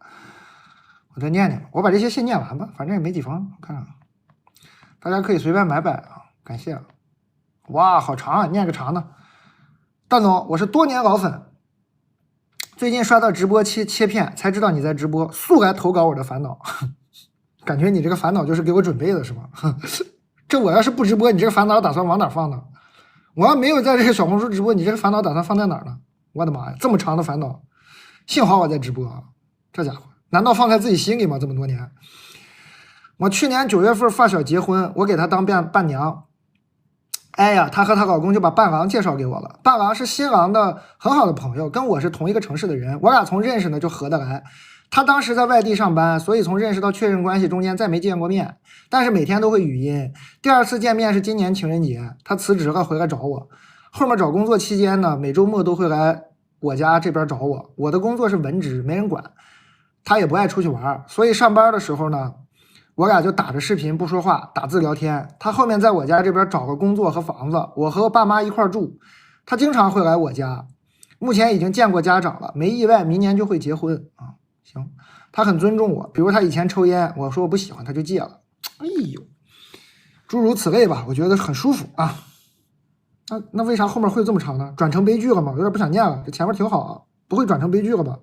我再念念吧，我把这些信念完吧，反正也没几封，我看看，大家可以随便买啊，感谢啊。哇，好长啊，念个长的。蛋总，我是多年老粉，最近刷到直播切片，才知道你在直播，速来投稿我的烦恼。感觉你这个烦恼就是给我准备的是吗？这我要是不直播，你这个烦恼打算往哪放呢？我要没有在这个小红书直播，你这个烦恼打算放在哪儿呢？我的妈呀，这么长的烦恼，幸好我在直播啊！这家伙，难道放在自己心里吗？这么多年，我去年9月份发小结婚，我给她当伴娘。哎呀，她和她老公就把伴郎介绍给我了。伴郎是新郎的很好的朋友，跟我是同一个城市的人，我俩从认识呢就合得来。他当时在外地上班，所以从认识到确认关系中间再没见过面，但是每天都会语音。第2次见面是今年情人节，他辞职了回来找我。后面找工作期间呢，每周末都会来我家这边找我。我的工作是文职，没人管，他也不爱出去玩，所以上班的时候呢，我俩就打着视频不说话，打字聊天。他后面在我家这边找个工作和房子，我和我爸妈一块住，他经常会来我家。目前已经见过家长了，没意外明年就会结婚啊。行，他很尊重我，比如他以前抽烟，我说我不喜欢，他就戒了。哎呦，诸如此类吧，我觉得很舒服啊。那为啥后面会这么长呢？转成悲剧了吗？有点不想念了，这前面挺好啊，不会转成悲剧了吧？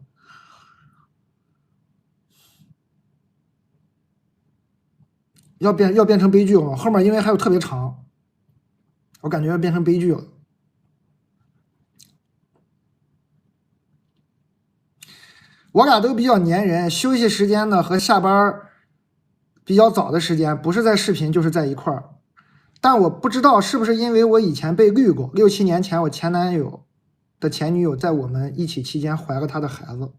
要变成悲剧了吗？后面因为还有特别长，我感觉要变成悲剧了。我俩都比较粘人，休息时间呢和下班比较早的时间不是在视频就是在一块儿。但我不知道是不是因为我以前被绿过，6、7年前我前男友的前女友在我们一起期间怀了他的孩子。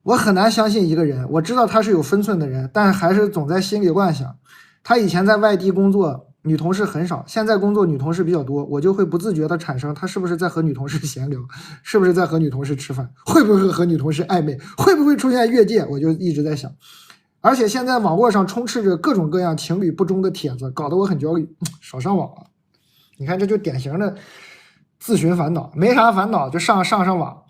我很难相信一个人，我知道他是有分寸的人，但还是总在心里乱想。他以前在外地工作，女同事很少，现在工作女同事比较多，我就会不自觉的产生他是不是在和女同事闲聊，是不是在和女同事吃饭，会不会和女同事暧昧，会不会出现越界，我就一直在想。而且现在网络上充斥着各种各样情侣不忠的帖子，搞得我很焦虑。少上网了，你看这就典型的自寻烦恼，没啥烦恼就上网，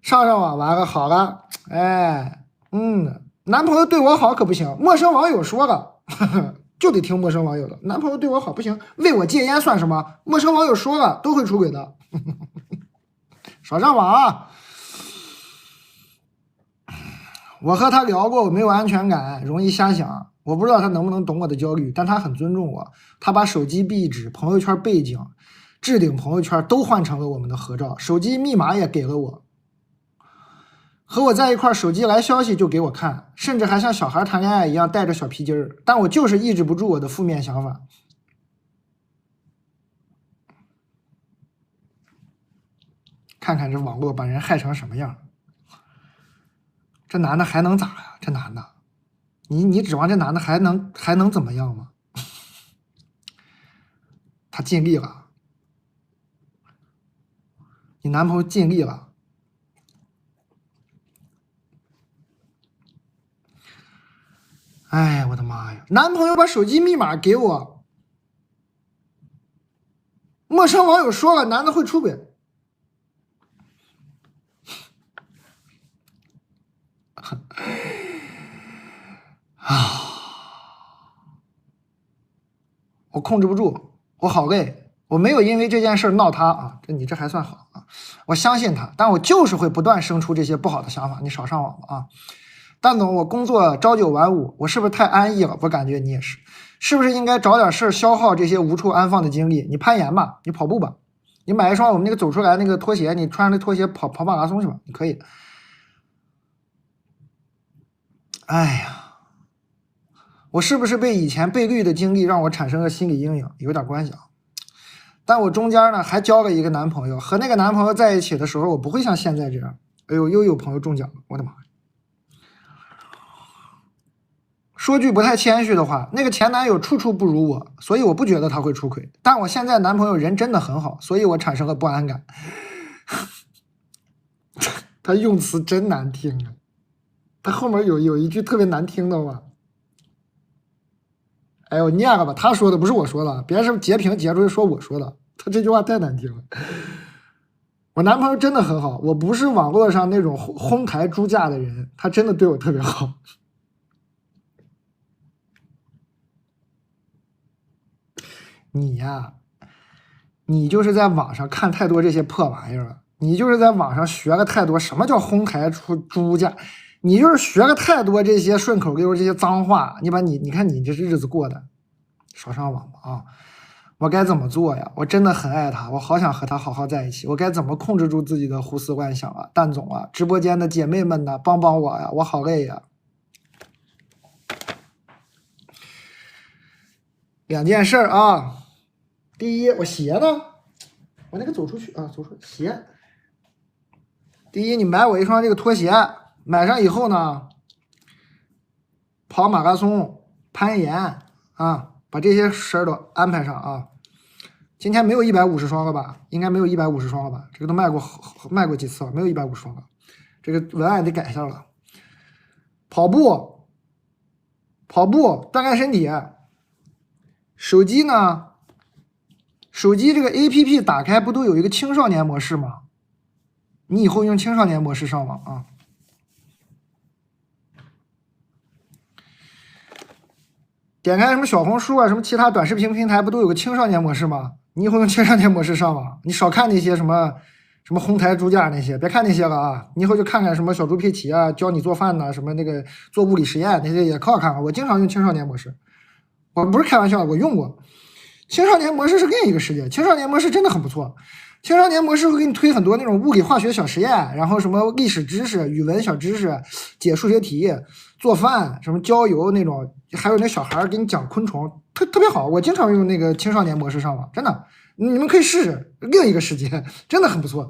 上网完了好了，哎，男朋友对我好可不行，陌生网友说了，就得听陌生网友的。男朋友对我好不行，为我戒烟算什么？陌生网友说了都会出轨的。少上网啊！我和他聊过，我没有安全感，容易瞎想。我不知道他能不能懂我的焦虑，但他很尊重我。他把手机壁纸、朋友圈背景、置顶朋友圈都换成了我们的合照，手机密码也给了我。和我在一块儿，手机来消息就给我看，甚至还像小孩谈恋爱一样带着小皮筋儿。但我就是抑制不住我的负面想法。看看这网络把人害成什么样。这男的还能咋呀？这男的，你指望这男的还能怎么样吗？他尽力了，你男朋友尽力了。哎，我的妈呀！男朋友把手机密码给我，陌生网友说了，男的会出轨。啊！我控制不住，我好累。我没有因为这件事闹他啊，你这还算好啊，我相信他，但我就是会不断生出这些不好的想法，你少上网吧啊。蛋总，我工作朝九晚五，我是不是太安逸了？我感觉你也是，是不是应该找点事消耗这些无处安放的精力？你攀岩吧，你跑步吧，你买一双我们那个走出来那个拖鞋，你穿着拖鞋跑马拉松去吧，你可以。哎呀，我是不是被以前被绿的经历让我产生了心理阴影？有点关系啊。但我中间呢还交了一个男朋友，和那个男朋友在一起的时候，我不会像现在这样。哎呦，又有朋友中奖了，我的妈！说句不太谦虚的话，那个前男友处处不如我，所以我不觉得他会出轨。但我现在男朋友人真的很好，所以我产生了不安感。他用词真难听啊！他后面有一句特别难听的话。哎呦，念了吧，他说的不是我说的，别是截屏截出去说我说的，他这句话太难听了。我男朋友真的很好，我不是网络上那种哄抬猪价的人，他真的对我特别好。你呀，你就是在网上看太多这些破玩意儿了，你就是在网上学了太多什么叫哄抬出猪价，你就是学了太多这些顺口溜这些脏话，你看你这日子过的，少上网吧啊！我该怎么做呀？我真的很爱他，我好想和他好好在一起，我该怎么控制住自己的胡思乱想啊？蛋总啊，直播间的姐妹们呢，帮帮我呀，我好累呀。两件事啊，第一，我鞋呢？我那个走出去啊，走出鞋。第一，你买我一双这个拖鞋，买上以后呢，跑马拉松、攀岩啊，把这些事儿都安排上啊。今天没有150双了吧？应该没有150双了吧？这个都卖过几次了，没有150双了。这个文案得改一下了。跑步，锻炼身体。手机呢？手机这个 APP 打开不都有一个青少年模式吗？你以后用青少年模式上网啊。点开什么小红书啊，什么其他短视频平台，不都有个青少年模式吗？你以后用青少年模式上网，你少看那些什么哄抬猪价那些，别看那些了啊！你以后就看看什么小猪佩奇啊，教你做饭呐，什么那个做物理实验那些也可好看了。我经常用青少年模式，我不是开玩笑，我用过。青少年模式是另一个世界，青少年模式真的很不错。青少年模式会给你推很多那种物理化学小实验，然后什么历史知识、语文小知识、解数学题、做饭、什么郊游那种，还有那小孩给你讲昆虫，特别好。我经常用那个青少年模式上网，真的，你们可以试试，另一个世界真的很不错。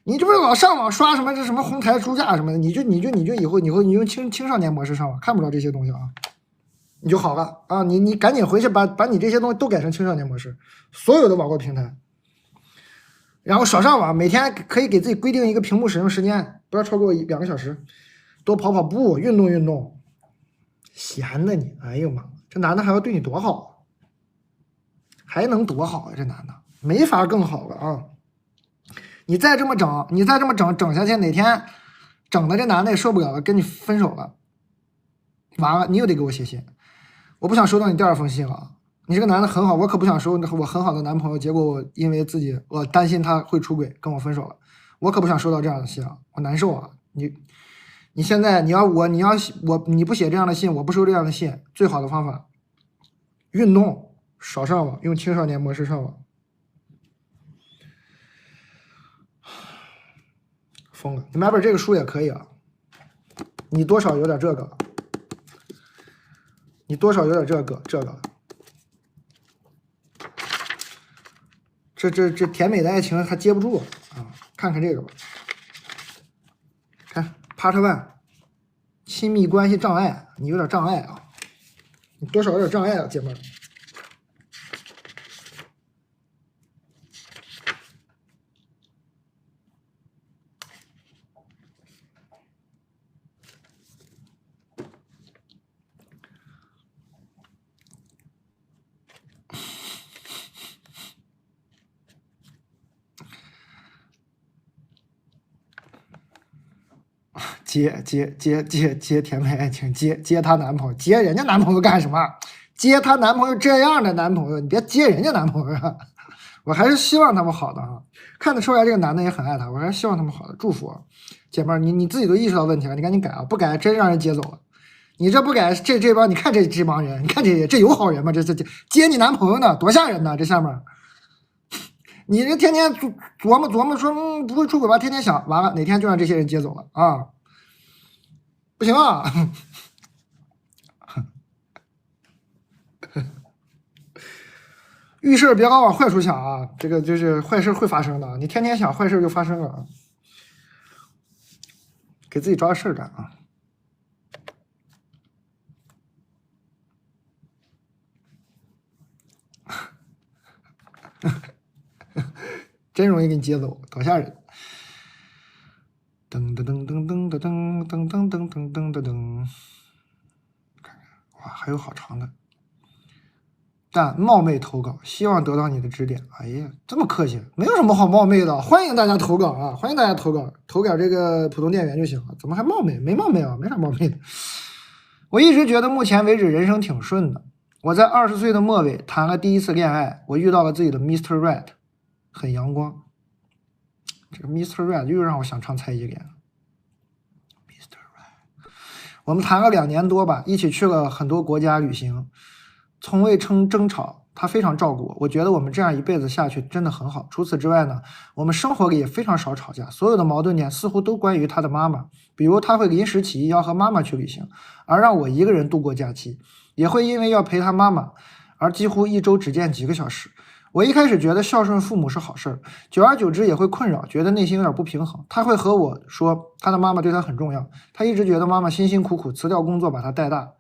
你这不是老上网刷什么这什么哄抬猪价什么的，你就以后你用青少年模式上网，看不着这些东西啊，你就好了啊！你赶紧回去把你这些东西都改成青少年模式，所有的网络平台。然后少上网，每天可以给自己规定一个屏幕使用时间，不要超过2个小时，多跑步，运动。闲的你，哎呦妈，这男的还要对你多好，还能多好啊？这男的没法更好了啊！你再这么整下去，哪天整的这男的也受不了了，跟你分手了，完了你又得给我写信，我不想收到你第2封信了。你这个男的很好，我可不想收我很好的男朋友，结果我因为我担心他会出轨，跟我分手了，我可不想收到这样的信啊，我难受啊！你现在你不写这样的信，我不收这样的信，最好的方法，运动，少上网，用青少年模式上网。疯了！你买本这个书也可以啊，你多少有点这个，这甜美的爱情还接不住啊！看看这个吧，看 Part 1，亲密关系障碍，你有点障碍啊，你多少有点障碍啊，姐妹儿。接甜美爱情，接她男朋友，接人家男朋友干什么？接她男朋友这样的男朋友，你别接人家男朋友啊！我还是希望他们好的啊，看得出来这个男的也很爱他，我还是希望他们好的，祝福啊，姐妹儿，你自己都意识到问题了，你赶紧改啊，不改真让人接走了。你这不改，这帮你看这帮人，你看这有好人吗？这接你男朋友呢，多吓人呢！这下面，你这天天琢磨说，不会出轨吧？天天想，完了哪天就让这些人接走了啊！不行啊！遇事别老往坏处想啊，这个就是坏事会发生的，你天天想坏事就发生了啊，给自己找点事儿干啊。真容易给你接走，搞吓人。噔噔噔噔噔噔噔噔噔噔噔噔噔，看看，哇，还有好长的。但冒昧投稿，希望得到你的指点。哎呀，这么客气，没有什么好冒昧的，欢迎大家投稿啊！欢迎大家投稿，投稿这个普通店员就行了。怎么还冒昧？没冒昧啊，没啥冒昧的。我一直觉得目前为止人生挺顺的。我在20岁的末尾谈了第一次恋爱，我遇到了自己的 Mr. Right， 很阳光。这个 Mr. Right 又让我想唱蔡依林了。Mr. Right， 我们谈了2年多吧，一起去了很多国家旅行。从未争吵，他非常照顾我，我觉得我们这样一辈子下去真的很好。除此之外呢，我们生活里也非常少吵架，所有的矛盾点似乎都关于他的妈妈，比如他会临时起意要和妈妈去旅行，而让我一个人度过假期，也会因为要陪他妈妈而几乎1周只见几个小时。我一开始觉得孝顺父母是好事儿，久而久之也会困扰，觉得内心有点不平衡。他会和我说他的妈妈对他很重要，他一直觉得妈妈辛辛苦苦辞掉工作把他带大，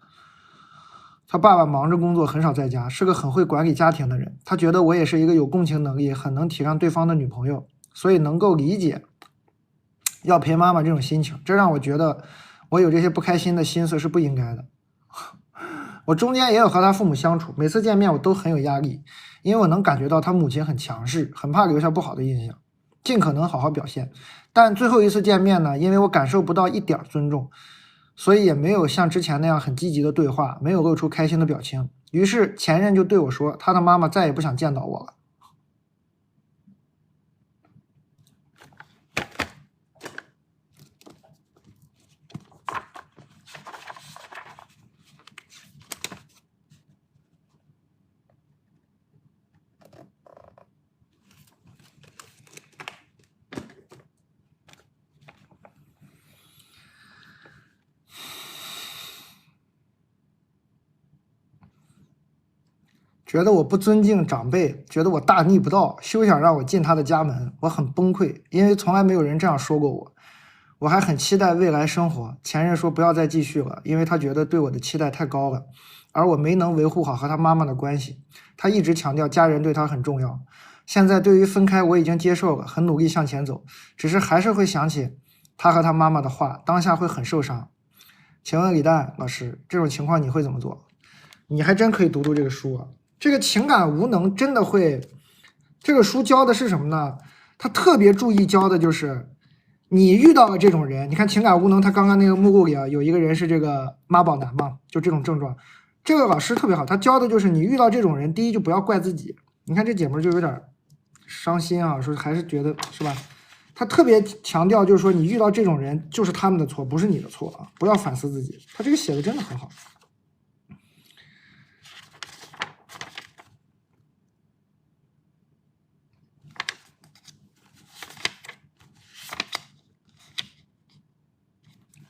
他爸爸忙着工作，很少在家，是个很会管理家庭的人。他觉得我也是一个有共情能力、很能体谅对方的女朋友，所以能够理解要陪妈妈这种心情。这让我觉得我有这些不开心的心思是不应该的。我中间也有和他父母相处，每次见面我都很有压力，因为我能感觉到他母亲很强势，很怕留下不好的印象，尽可能好好表现。但最后一次见面呢，因为我感受不到一点尊重，所以也没有像之前那样很积极的对话，没有露出开心的表情。于是前任就对我说，他的妈妈再也不想见到我了。觉得我不尊敬长辈，觉得我大逆不道，休想让我进他的家门，我很崩溃，因为从来没有人这样说过我。我还很期待未来生活，前任说不要再继续了，因为他觉得对我的期待太高了，而我没能维护好和他妈妈的关系。他一直强调家人对他很重要。现在对于分开我已经接受了，很努力向前走，只是还是会想起他和他妈妈的话，当下会很受伤。请问李诞老师，这种情况你会怎么做？你还真可以读读这个书啊。这个情感无能真的会，这个书教的是什么呢？他特别注意教的就是你遇到了这种人，你看情感无能，他刚刚那个目录里啊有一个人是这个妈宝男嘛，就这种症状。这个老师特别好，他教的就是你遇到这种人，第一就不要怪自己。你看这姐们就有点伤心啊，说还是觉得是吧？他特别强调就是说你遇到这种人就是他们的错，不是你的错啊，不要反思自己。他这个写的真的很好。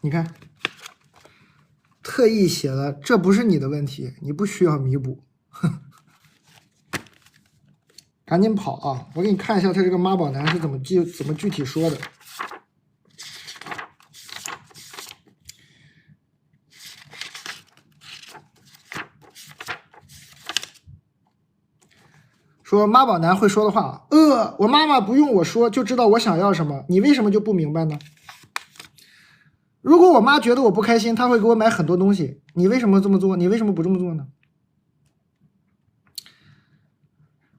你看，特意写了，这不是你的问题，你不需要弥补。赶紧跑啊！我给你看一下他这个妈宝男是怎么具体说的。说妈宝男会说的话，我妈妈不用我说就知道我想要什么，你为什么就不明白呢？如果我妈觉得我不开心，她会给我买很多东西，你为什么这么做？你为什么不这么做呢？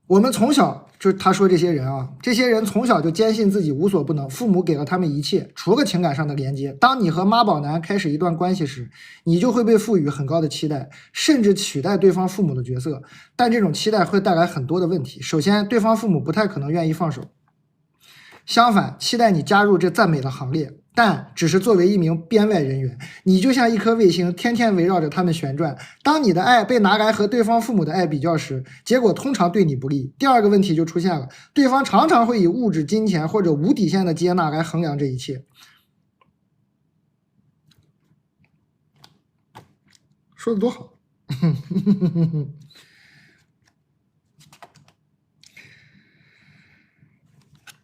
我们从小就他说这些人啊，这些人从小就坚信自己无所不能，父母给了他们一切，除了情感上的连接。当你和妈宝男开始一段关系时，你就会被赋予很高的期待，甚至取代对方父母的角色。但这种期待会带来很多的问题。首先，对方父母不太可能愿意放手，相反，期待你加入这赞美的行列。但只是作为一名编外人员，你就像一颗卫星，天天围绕着他们旋转。当你的爱被拿来和对方父母的爱比较时，结果通常对你不利。第二个问题就出现了，对方常常会以物质、金钱或者无底线的接纳来衡量这一切。说的多好。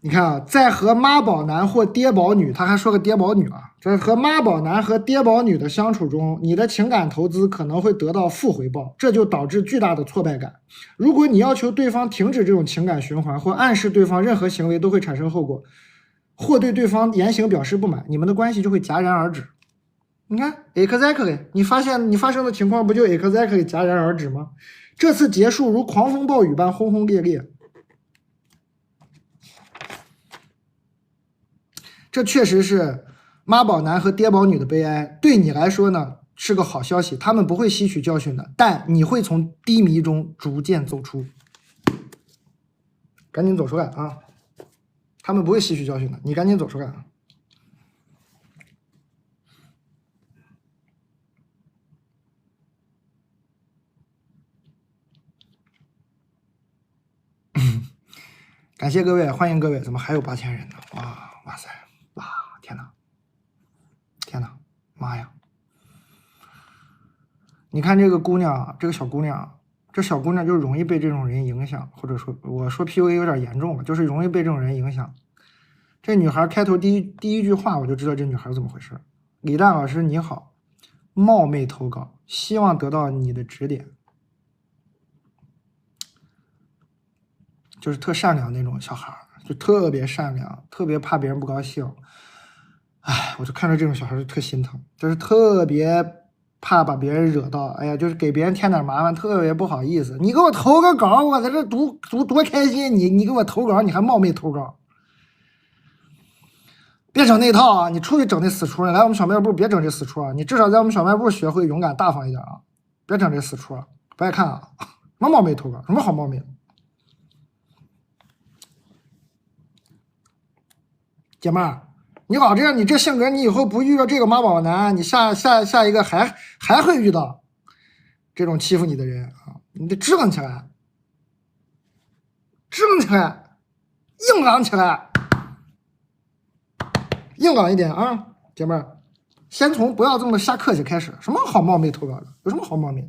你看啊，在和妈宝男或爹宝女，他还说个爹宝女啊，在和妈宝男和爹宝女的相处中，你的情感投资可能会得到负回报，这就导致巨大的挫败感。如果你要求对方停止这种情感循环，或暗示对方任何行为都会产生后果，或对对方言行表示不满，你们的关系就会戛然而止。你看 exactly， 你发现你发生的情况不就 exactly 戛然而止吗？这次结束如狂风暴雨般轰轰烈烈。这确实是妈宝男和爹宝女的悲哀。对你来说呢，是个好消息，他们不会吸取教训的，但你会从低迷中逐渐走出。赶紧走出来啊！他们不会吸取教训的，你赶紧走出来啊！感谢各位，欢迎各位！怎么还有8000人呢？哇塞！哇，天哪！天哪！妈呀！你看这个姑娘，这个小姑娘，这小姑娘就容易被这种人影响，或者说我说 PUA 有点严重了，就是容易被这种人影响。这女孩开头第一句话我就知道这女孩怎么回事。李诞老师你好，冒昧投稿，希望得到你的指点。就是特善良那种小孩，就特别善良，特别怕别人不高兴。哎，我就看着这种小孩就特心疼，就是特别怕把别人惹到，哎呀，就是给别人添点麻烦，特别不好意思。你给我投个稿，我在这读多开心，你给我投稿，你还冒昧投稿，别整那套啊！你出去整那死出，来我们小卖部别整这死出啊！你至少在我们小卖部学会勇敢大方一点啊！别整这死出，不爱看啊！什么冒昧投稿，什么好冒昧的？姐妹儿，你老这样，你这性格，你以后不遇到这个妈宝男，你下一个还会遇到这种欺负你的人啊！你得支棱起来，支棱起来，硬朗起来，硬朗一点啊，姐妹儿，先从不要这么瞎客气开始。什么好冒昧投稿的？有什么好冒昧的？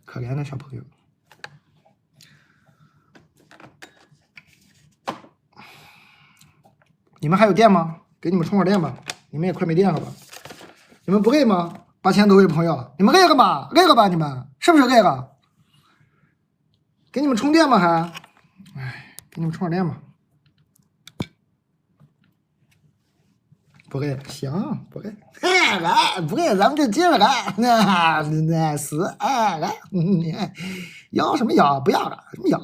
可怜的小朋友，你们还有电吗？给你们充会儿电吧，你们也快没电了吧？你们不累吗？8000多位朋友，你们累了吧？累了吧？你们是不是累了？给你们充电吗？还，哎，给你们充会儿电吧。不累，行，不累，哎，来，不累，咱们就接着来，那死，哎，来，要什么要？不要了，什么要？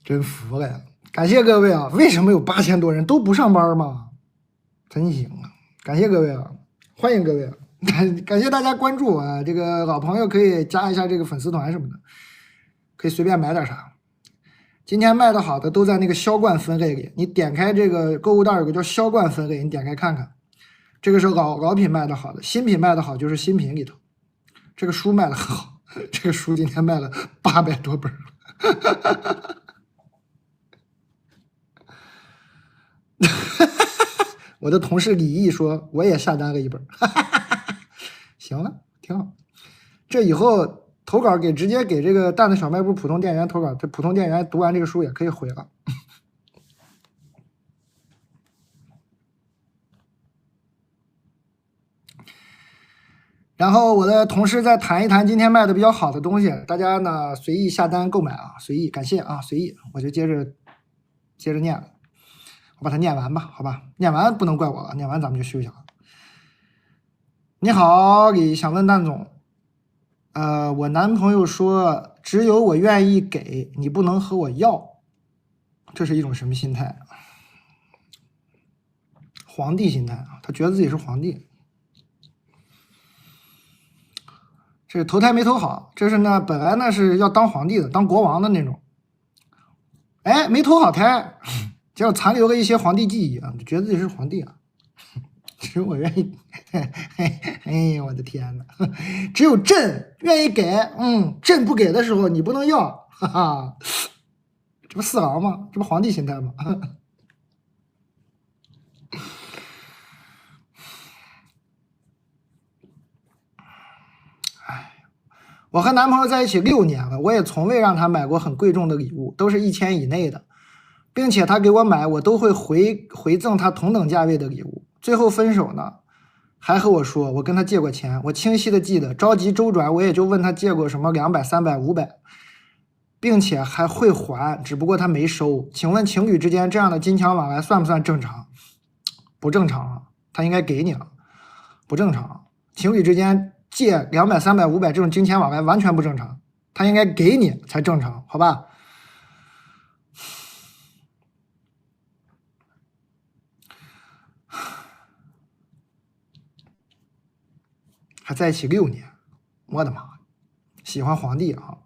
真服了呀！感谢各位啊！为什么有8000多人都不上班吗？真行啊！感谢各位啊，欢迎各位啊！感谢大家关注啊！这个老朋友可以加一下这个粉丝团什么的，可以随便买点啥。今天卖的好的都在那个销冠分类里，你点开这个购物袋有个叫销冠分类，你点开看看。这个是老品卖的好的，新品卖的好就是新品里头。这个书卖的很好，这个书今天卖了800多本了。我的同事李毅说我也下单了一本。行了，挺好。这以后投稿直接给这个蛋的小卖部普通店员投稿，这普通店员读完这个书也可以回了。然后我的同事再谈一谈今天卖的比较好的东西，大家呢随意下单购买啊，随意感谢啊，随意，我就接着念了，我把它念完吧，好吧，念完不能怪我了，念完咱们就休息了。你好，你想问蛋总，我男朋友说只有我愿意给你，不能和我要，这是一种什么心态？皇帝心态啊，他觉得自己是皇帝。这投胎没投好，这是呢，本来呢是要当皇帝的，当国王的那种，哎，没投好胎，结果残留了一些皇帝记忆啊，就觉得自己是皇帝啊。只有我愿意，哎呀，我的天呐，只有朕愿意给，朕不给的时候你不能要，哈哈，这不四郎吗？这不皇帝心态吗？我和男朋友在一起6年了，我也从未让他买过很贵重的礼物，都是1000以内的，并且他给我买，我都会回赠他同等价位的礼物。最后分手呢，还和我说我跟他借过钱，我清晰的记得，着急周转，我也就问他借过什么200、300、500，并且还会还，只不过他没收。请问情侣之间这样的金钱往来算不算正常？不正常啊，他应该给你了，不正常。情侣之间借200、300、500这种金钱往来完全不正常，他应该给你才正常，好吧？还在一起6年，我的妈！喜欢皇帝啊！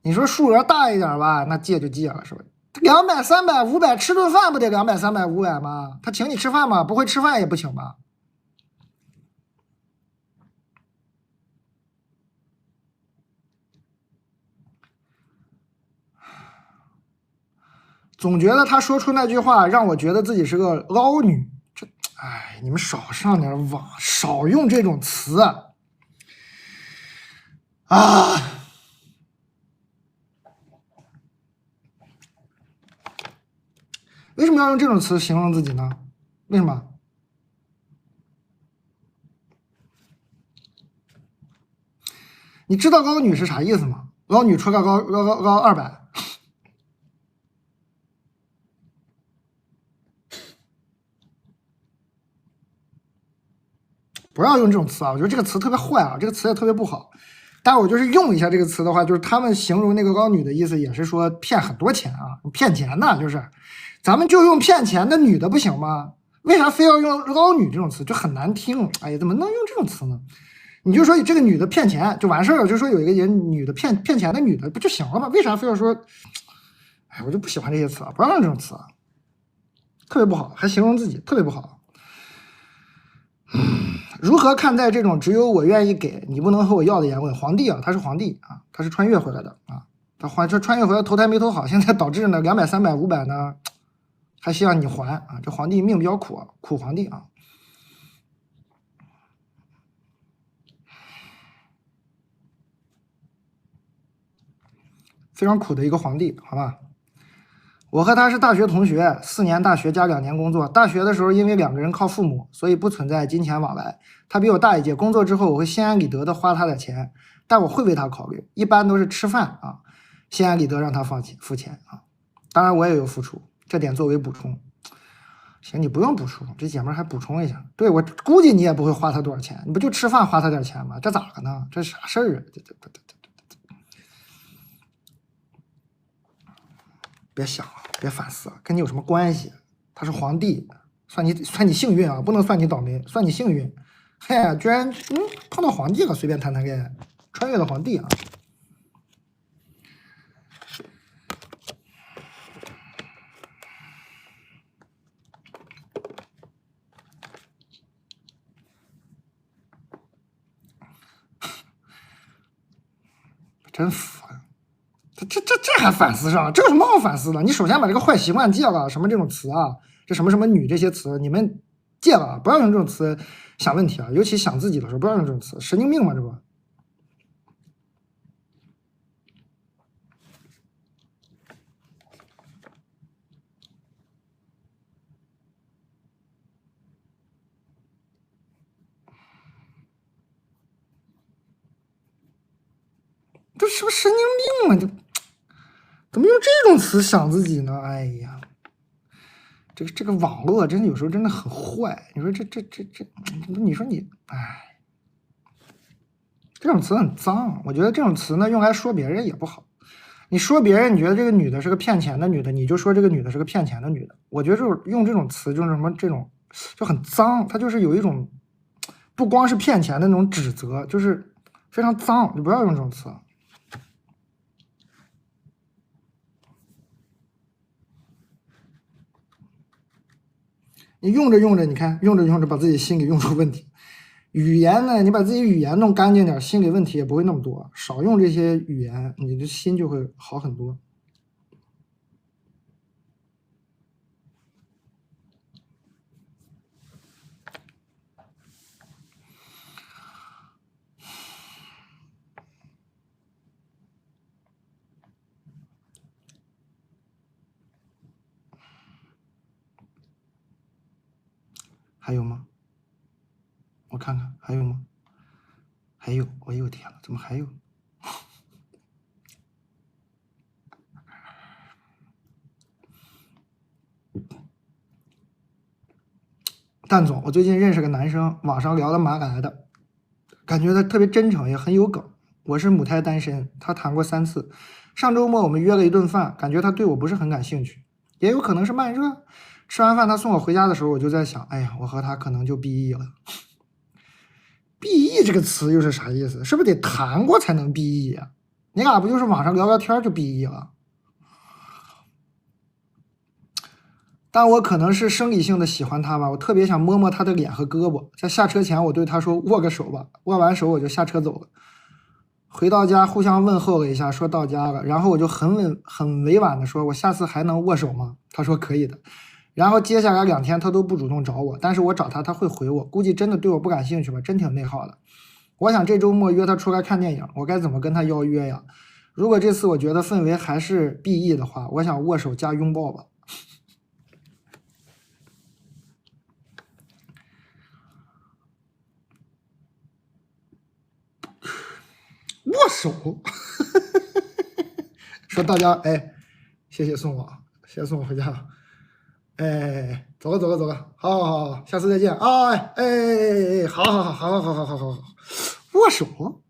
你说数额大一点吧，那借就借了，是吧？200、300、500，吃顿饭不得200、300、500吗？他请你吃饭吗？不会吃饭也不请吧？总觉得他说出那句话让我觉得自己是个捞女，这，哎，你们少上点网，少用这种词啊！为什么要用这种词形容自己呢？为什么？你知道捞女是啥意思吗？捞女出个高200。不要用这种词啊！我觉得这个词特别坏啊，这个词也特别不好。但我就是用一下这个词的话，就是他们形容那个捞女的意思，也是说骗很多钱啊，骗钱呢，就是，咱们就用骗钱的女的不行吗？为啥非要用捞女这种词，就很难听？哎呀，怎么能用这种词呢？你就说这个女的骗钱就完事儿了，就说有一个人女的骗钱的女的不就行了吗？为啥非要说？哎，我就不喜欢这些词啊，不要用这种词啊，特别不好，还形容自己特别不好。如何看待这种只有我愿意给你不能和我要的言论？皇帝啊，他是皇帝啊，他是穿越回来的啊，他穿越回来投胎没投好，现在导致呢200、300、500呢，还希望你还啊，这皇帝命比较苦啊，苦皇帝啊，非常苦的一个皇帝，好吧？我和他是大学同学，4年大学加2年工作。大学的时候，因为2个人靠父母，所以不存在金钱往来。他比我大一届，工作之后我会心安理得的花他的钱，但我会为他考虑，一般都是吃饭啊，心安理得让他付钱啊。当然我也有付出，这点作为补充。行，你不用补充，这姐们还补充一下。对，我估计你也不会花他多少钱，你不就吃饭花他点钱吗？这咋了呢？这啥事儿啊？这。别想了，别反思了，跟你有什么关系？他是皇帝，算你幸运啊，不能算你倒霉，算你幸运。嘿，居然碰到皇帝了，随便谈恋爱，穿越的皇帝啊！真烦，这还反思上？这有什么好反思的？你首先把这个坏习惯戒了，什么这种词啊，这什么什么女这些词，你们戒了，不要用这种词想问题啊，尤其想自己的时候，不要用这种词，神经病嘛，这不。是不是神经病啊？怎么用这种词想自己呢？哎呀，这个网络真的有时候真的很坏。你说这，你说你，哎，这种词很脏。我觉得这种词呢，用来说别人也不好。你说别人，你觉得这个女的是个骗钱的女的，你就说这个女的是个骗钱的女的。我觉得用这种词就是什么这种就很脏，它就是有一种不光是骗钱的那种指责，就是非常脏。你不要用这种词。你用着用着，你看用着用着把自己心给用出问题。语言呢，你把自己语言弄干净点，心理问题也不会那么多。少用这些语言，你的心就会好很多。还有吗？我看看还有吗？还有，我有天了，怎么还有？蛋总，我最近认识个男生，网上聊的蛮来的，感觉他特别真诚，也很有梗。我是母胎单身，他谈过3次。上周末我们约了一顿饭，感觉他对我不是很感兴趣，也有可能是慢热。吃完饭他送我回家的时候，我就在想，哎呀，我和他可能就 BE 了。BE 这个词又是啥意思？是不是得谈过才能 BE 呀？你俩不就是网上聊聊天就 BE 了？但我可能是生理性的喜欢他吧，我特别想摸摸他的脸和胳膊。在下车前，我对他说握个手吧，握完手我就下车走了。回到家互相问候了一下，说到家了，然后我就很委婉的说，我下次还能握手吗？他说可以的。然后接下来2天他都不主动找我，但是我找他他会回我，估计真的对我不感兴趣吧，真挺内耗的。我想这周末约他出来看电影，我该怎么跟他邀约呀？如果这次我觉得氛围还是 BE 的话，我想握手加拥抱吧。握手，说大家哎，谢谢送我，谢谢送我回家，哎，走了走了走了，好，下次再见啊，哎，好，握手，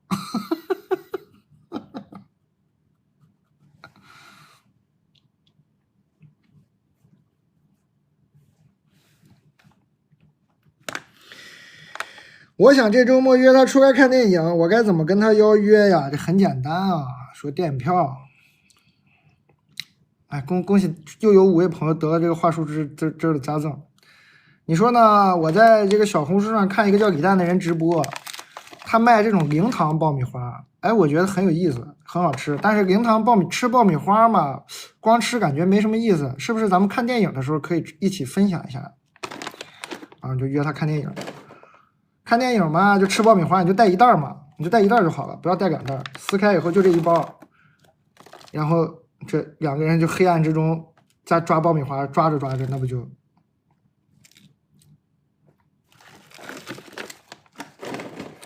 我想这周末约他出来看电影，我该怎么跟他邀约呀？这很简单啊，说电影票。哎，恭喜又有5位朋友得了这个话术之的加赠。你说呢？我在这个小红书上看一个叫李诞的人直播，他卖这种零糖爆米花，哎，我觉得很有意思，很好吃。但是零糖吃爆米花嘛，光吃感觉没什么意思，是不是？咱们看电影的时候可以一起分享一下啊？就约他看电影。看电影嘛，就吃爆米花，你就带1袋嘛，你就带1袋就好了，不要带2袋。撕开以后就这1包，然后这2个人就黑暗之中在抓爆米花，抓着抓着，那不就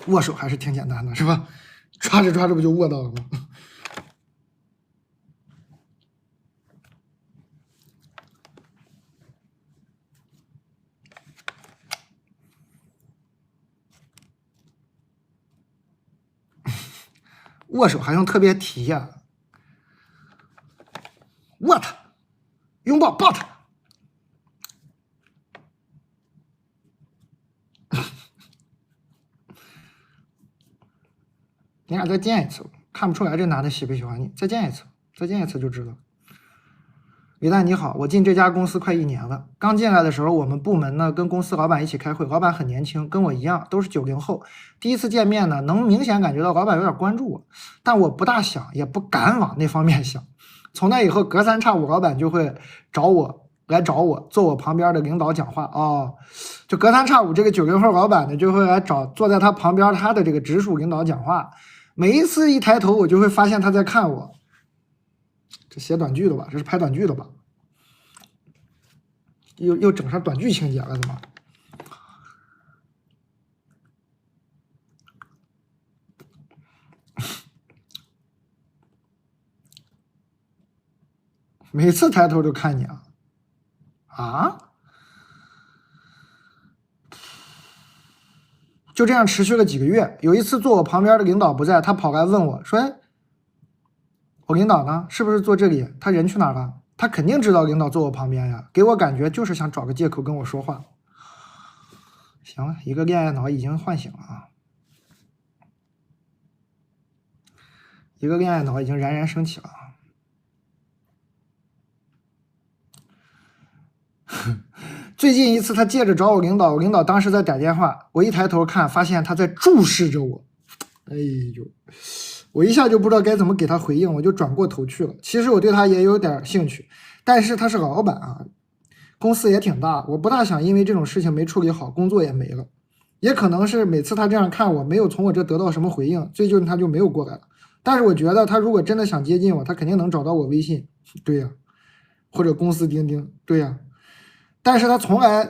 握手还是挺简单的，是吧？抓着抓着不就握到了吗？握手还用特别提呀？握他，拥抱抱他。你俩再见一次，看不出来这男的喜不喜欢你。再见一次，再见一次就知道。李诞你好，我进这家公司快1年了。刚进来的时候，我们部门呢跟公司老板一起开会，老板很年轻，跟我一样，都是90后。第一次见面呢，能明显感觉到老板有点关注我，但我不大想，也不敢往那方面想。从那以后，隔3差5，老板就会找我，坐我旁边的领导讲话哦。就隔3差5，这个90后老板呢就会来坐在他旁边他的这个直属领导讲话。每一次一抬头，我就会发现他在看我。这写短剧的吧？这是拍短剧的吧？又整上短剧情节了，怎么？每次抬头都看你啊？啊？就这样持续了几个月。有一次坐我旁边的领导不在，他跑来问我说：“哎，我领导呢？是不是坐这里？他人去哪儿了？”他肯定知道领导坐我旁边呀，给我感觉就是想找个借口跟我说话。行了，一个恋爱脑已经唤醒了啊，一个恋爱脑已经冉冉升起了啊。最近一次他借着找我领导，我领导当时在打电话，我一抬头看，发现他在注视着我。哎呦，我一下就不知道该怎么给他回应，我就转过头去了。其实我对他也有点兴趣，但是他是老板啊，公司也挺大，我不大想因为这种事情没处理好，工作也没了。也可能是每次他这样看我，没有从我这得到什么回应，最近他就没有过来了。但是我觉得他如果真的想接近我，他肯定能找到我微信，对呀，或者公司钉钉，对呀。但是他从来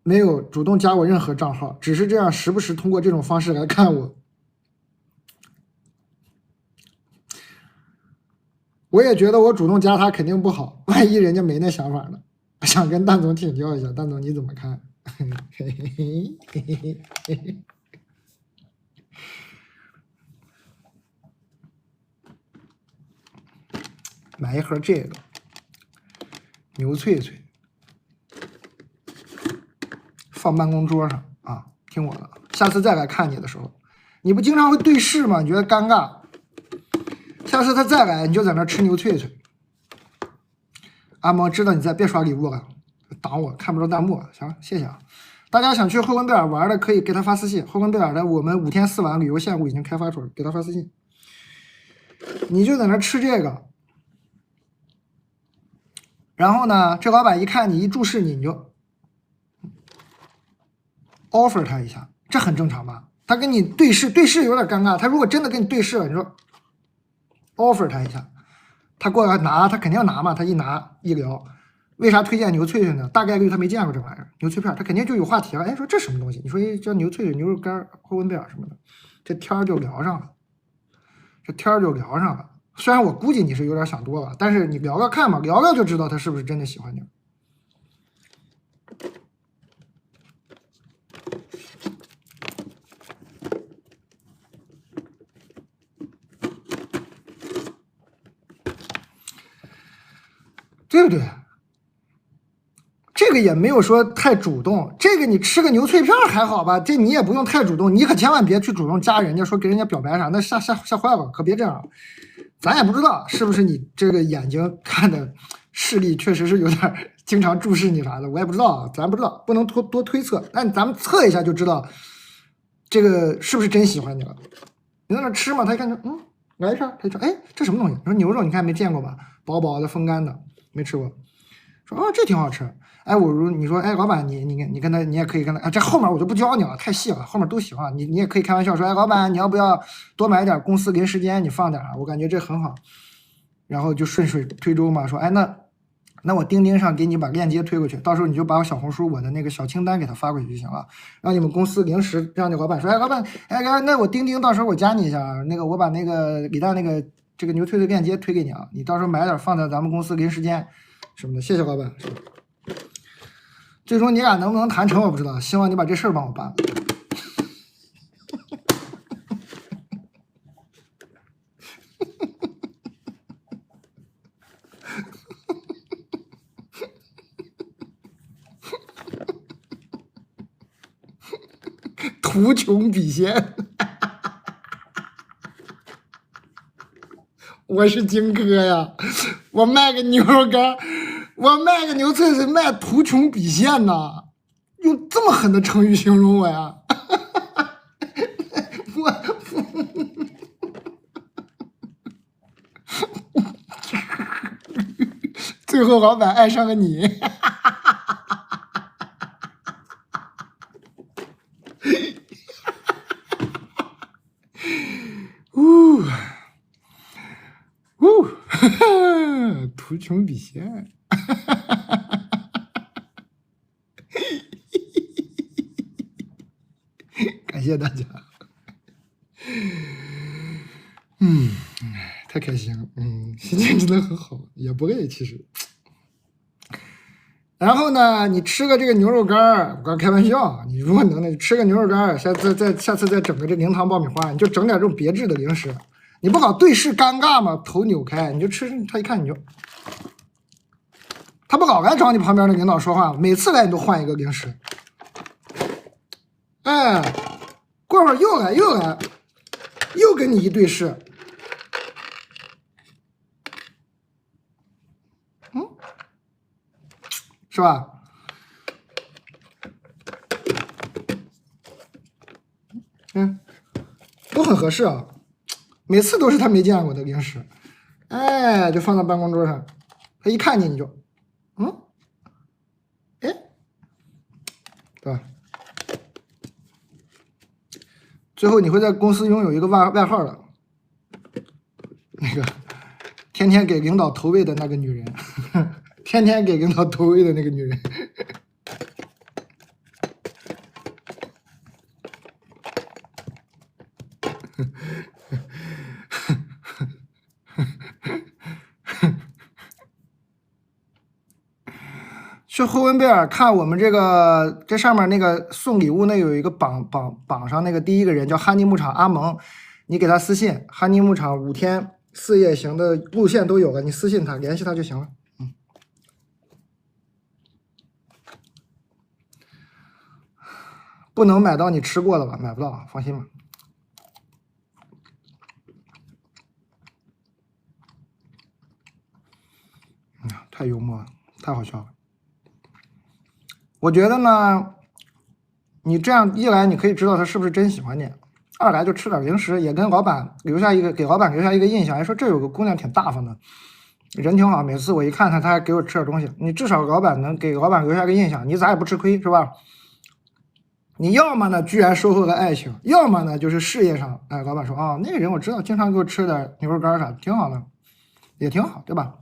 没有主动加我任何账号，只是这样时不时通过这种方式来看我。我也觉得我主动加他肯定不好，万一人家没那想法呢？想跟蛋总请教一下，蛋总你怎么看？买一盒这个牛脆脆，放办公桌上啊，听我的。下次再来看你的时候，你不经常会对视吗？你觉得尴尬？下次他再来，你就在那吃牛脆脆。阿毛知道你在，别刷礼物了，挡我看不着弹幕。行，谢谢啊。大家想去后温贝尔玩的，可以给他发私信。后温贝尔的我们5天4晚旅游线路已经开发出来，给他发私信。你就在那吃这个，然后呢，这老板一看你一注视你，你就 offer 他一下，这很正常吧？他跟你对视，对视有点尴尬。他如果真的跟你对视了，你说 offer 他一下，他过来拿，他肯定要拿嘛。他一拿一聊，为啥推荐牛脆脆呢？大概率他没见过这玩意儿，牛脆片，他肯定就有话题了。哎，说这什么东西？你说叫牛脆脆、牛肉干、后温贝尔什么的，这天儿就聊上了，虽然我估计你是有点想多了，但是你聊聊看嘛，聊聊就知道他是不是真的喜欢你。对不对？这个也没有说太主动，这个你吃个牛脆片还好吧？这你也不用太主动，你可千万别去主动加人家，说给人家表白啥，那吓坏了，可别这样。咱也不知道是不是你这个眼睛看的视力确实是有点经常注视你啥的，我也不知道啊，咱不知道，不能多推测。但咱们测一下就知道，这个是不是真喜欢你了？你在那吃嘛，他一看就来一片，他就说哎这什么东西？你说牛肉你看没见过吧？薄薄的风干的，没吃过。说这挺好吃。哎，你说哎老板你跟他你也可以跟他啊，这后面我就不教你了，太细了，后面都行啊。你也可以开玩笑说哎老板你要不要多买点公司临时间你放点，我感觉这很好。然后就顺水推舟嘛，说哎那我钉钉上给你把链接推过去，到时候你就把我小红书我的那个小清单给他发过去就行了，让你们公司临时让那老板说哎老板哎那我钉钉到时候我加你一下，那个我把那个李诞那个这个牛脆脆链接推给你啊，你到时候买点放在咱们公司临时间什么的，谢谢老板。最终你俩能不能谈成我不知道，希望你把这事儿帮我办。图穷匕见。我是荆轲呀，我卖个牛肉干，我卖个牛脆脆，卖图穷匕见呐，用这么狠的成语形容我呀？最后老板爱上了你。图穷匕见。感谢大家。太开心了，心情真的很好，也不累，其实。然后呢，你吃个这个牛肉干儿，我刚开玩笑，你如果能的，吃个牛肉干儿，下次再整个这零糖爆米花，你就整点这种别致的零食，你不搞对视尴尬吗？头扭开，你就吃，他一看你就，他不搞来找你旁边的领导说话，每次来你都换一个零食，哎，过会儿又来，又跟你一对视，是吧？都很合适啊，每次都是他没见过的零食，哎，就放到办公桌上，他一看见你就，哎，对吧？最后你会在公司拥有一个外号的，那个天天给领导投喂的那个女人，天天给领导投喂的那个女人。去呼伦贝尔看我们这上面那个送礼物，那有一个榜上那个第一个人叫哈尼牧场阿蒙，你给他私信，哈尼牧场5天4夜行的路线都有了，你私信他联系他就行了。不能买到你吃过的吧？买不到，放心吧。太幽默了，太好笑了。我觉得呢，你这样一来，你可以知道他是不是真喜欢你；二来就吃点零食，也跟老板给老板留下一个印象，哎，说这有个姑娘挺大方的，人挺好。每次我一看她，她还给我吃点东西。你至少老板能给老板留下个印象，你咋也不吃亏，是吧？你要么呢，居然收获了爱情；要么呢，就是事业上，哎，老板说啊，那个人我知道，经常给我吃点牛肉干啥，挺好的，也挺好，对吧？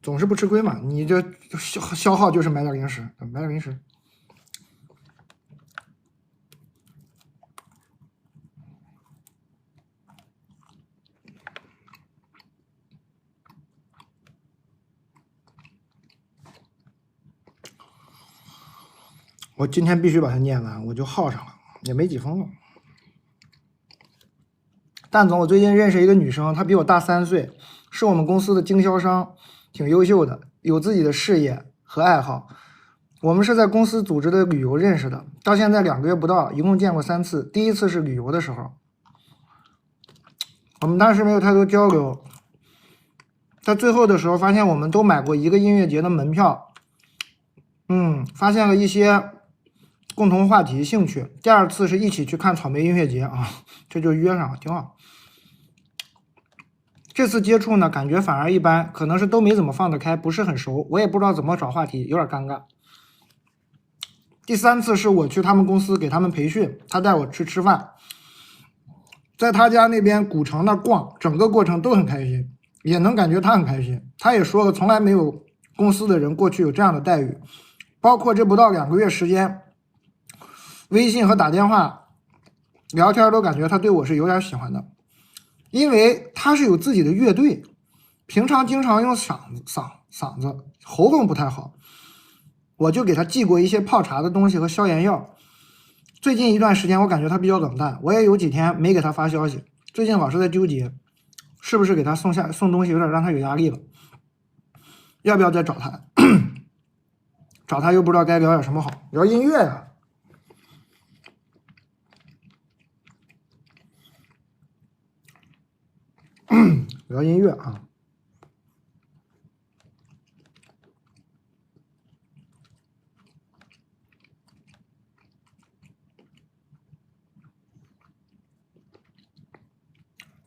总是不吃亏嘛，你这消耗就是买点零食，买点零食。我今天必须把它念完，我就耗上了，也没几封了。蛋总，我最近认识一个女生，她比我大3岁，是我们公司的经销商，挺优秀的，有自己的事业和爱好。我们是在公司组织的旅游认识的，到现在2个月不到，一共见过3次。第一次是旅游的时候，我们当时没有太多交流，在最后的时候发现我们都买过一个音乐节的门票，发现了一些共同话题兴趣。第2次是一起去看草莓音乐节啊，这就约上了，挺好。这次接触呢，感觉反而一般，可能是都没怎么放得开，不是很熟，我也不知道怎么找话题，有点尴尬。第3次是我去他们公司给他们培训，他带我去吃饭，在他家那边古城那逛，整个过程都很开心，也能感觉他很开心。他也说了，从来没有公司的人过去有这样的待遇，包括这不到2个月时间，微信和打电话聊天都感觉他对我是有点喜欢的。因为他是有自己的乐队，平常经常用嗓子喉咙不太好，我就给他寄过一些泡茶的东西和消炎药。最近一段时间我感觉他比较冷淡，我也有几天没给他发消息，最近老是在纠结是不是给他送东西有点让他有压力了，要不要再找他找他又不知道该聊点什么好，聊音乐呀。聊音乐啊，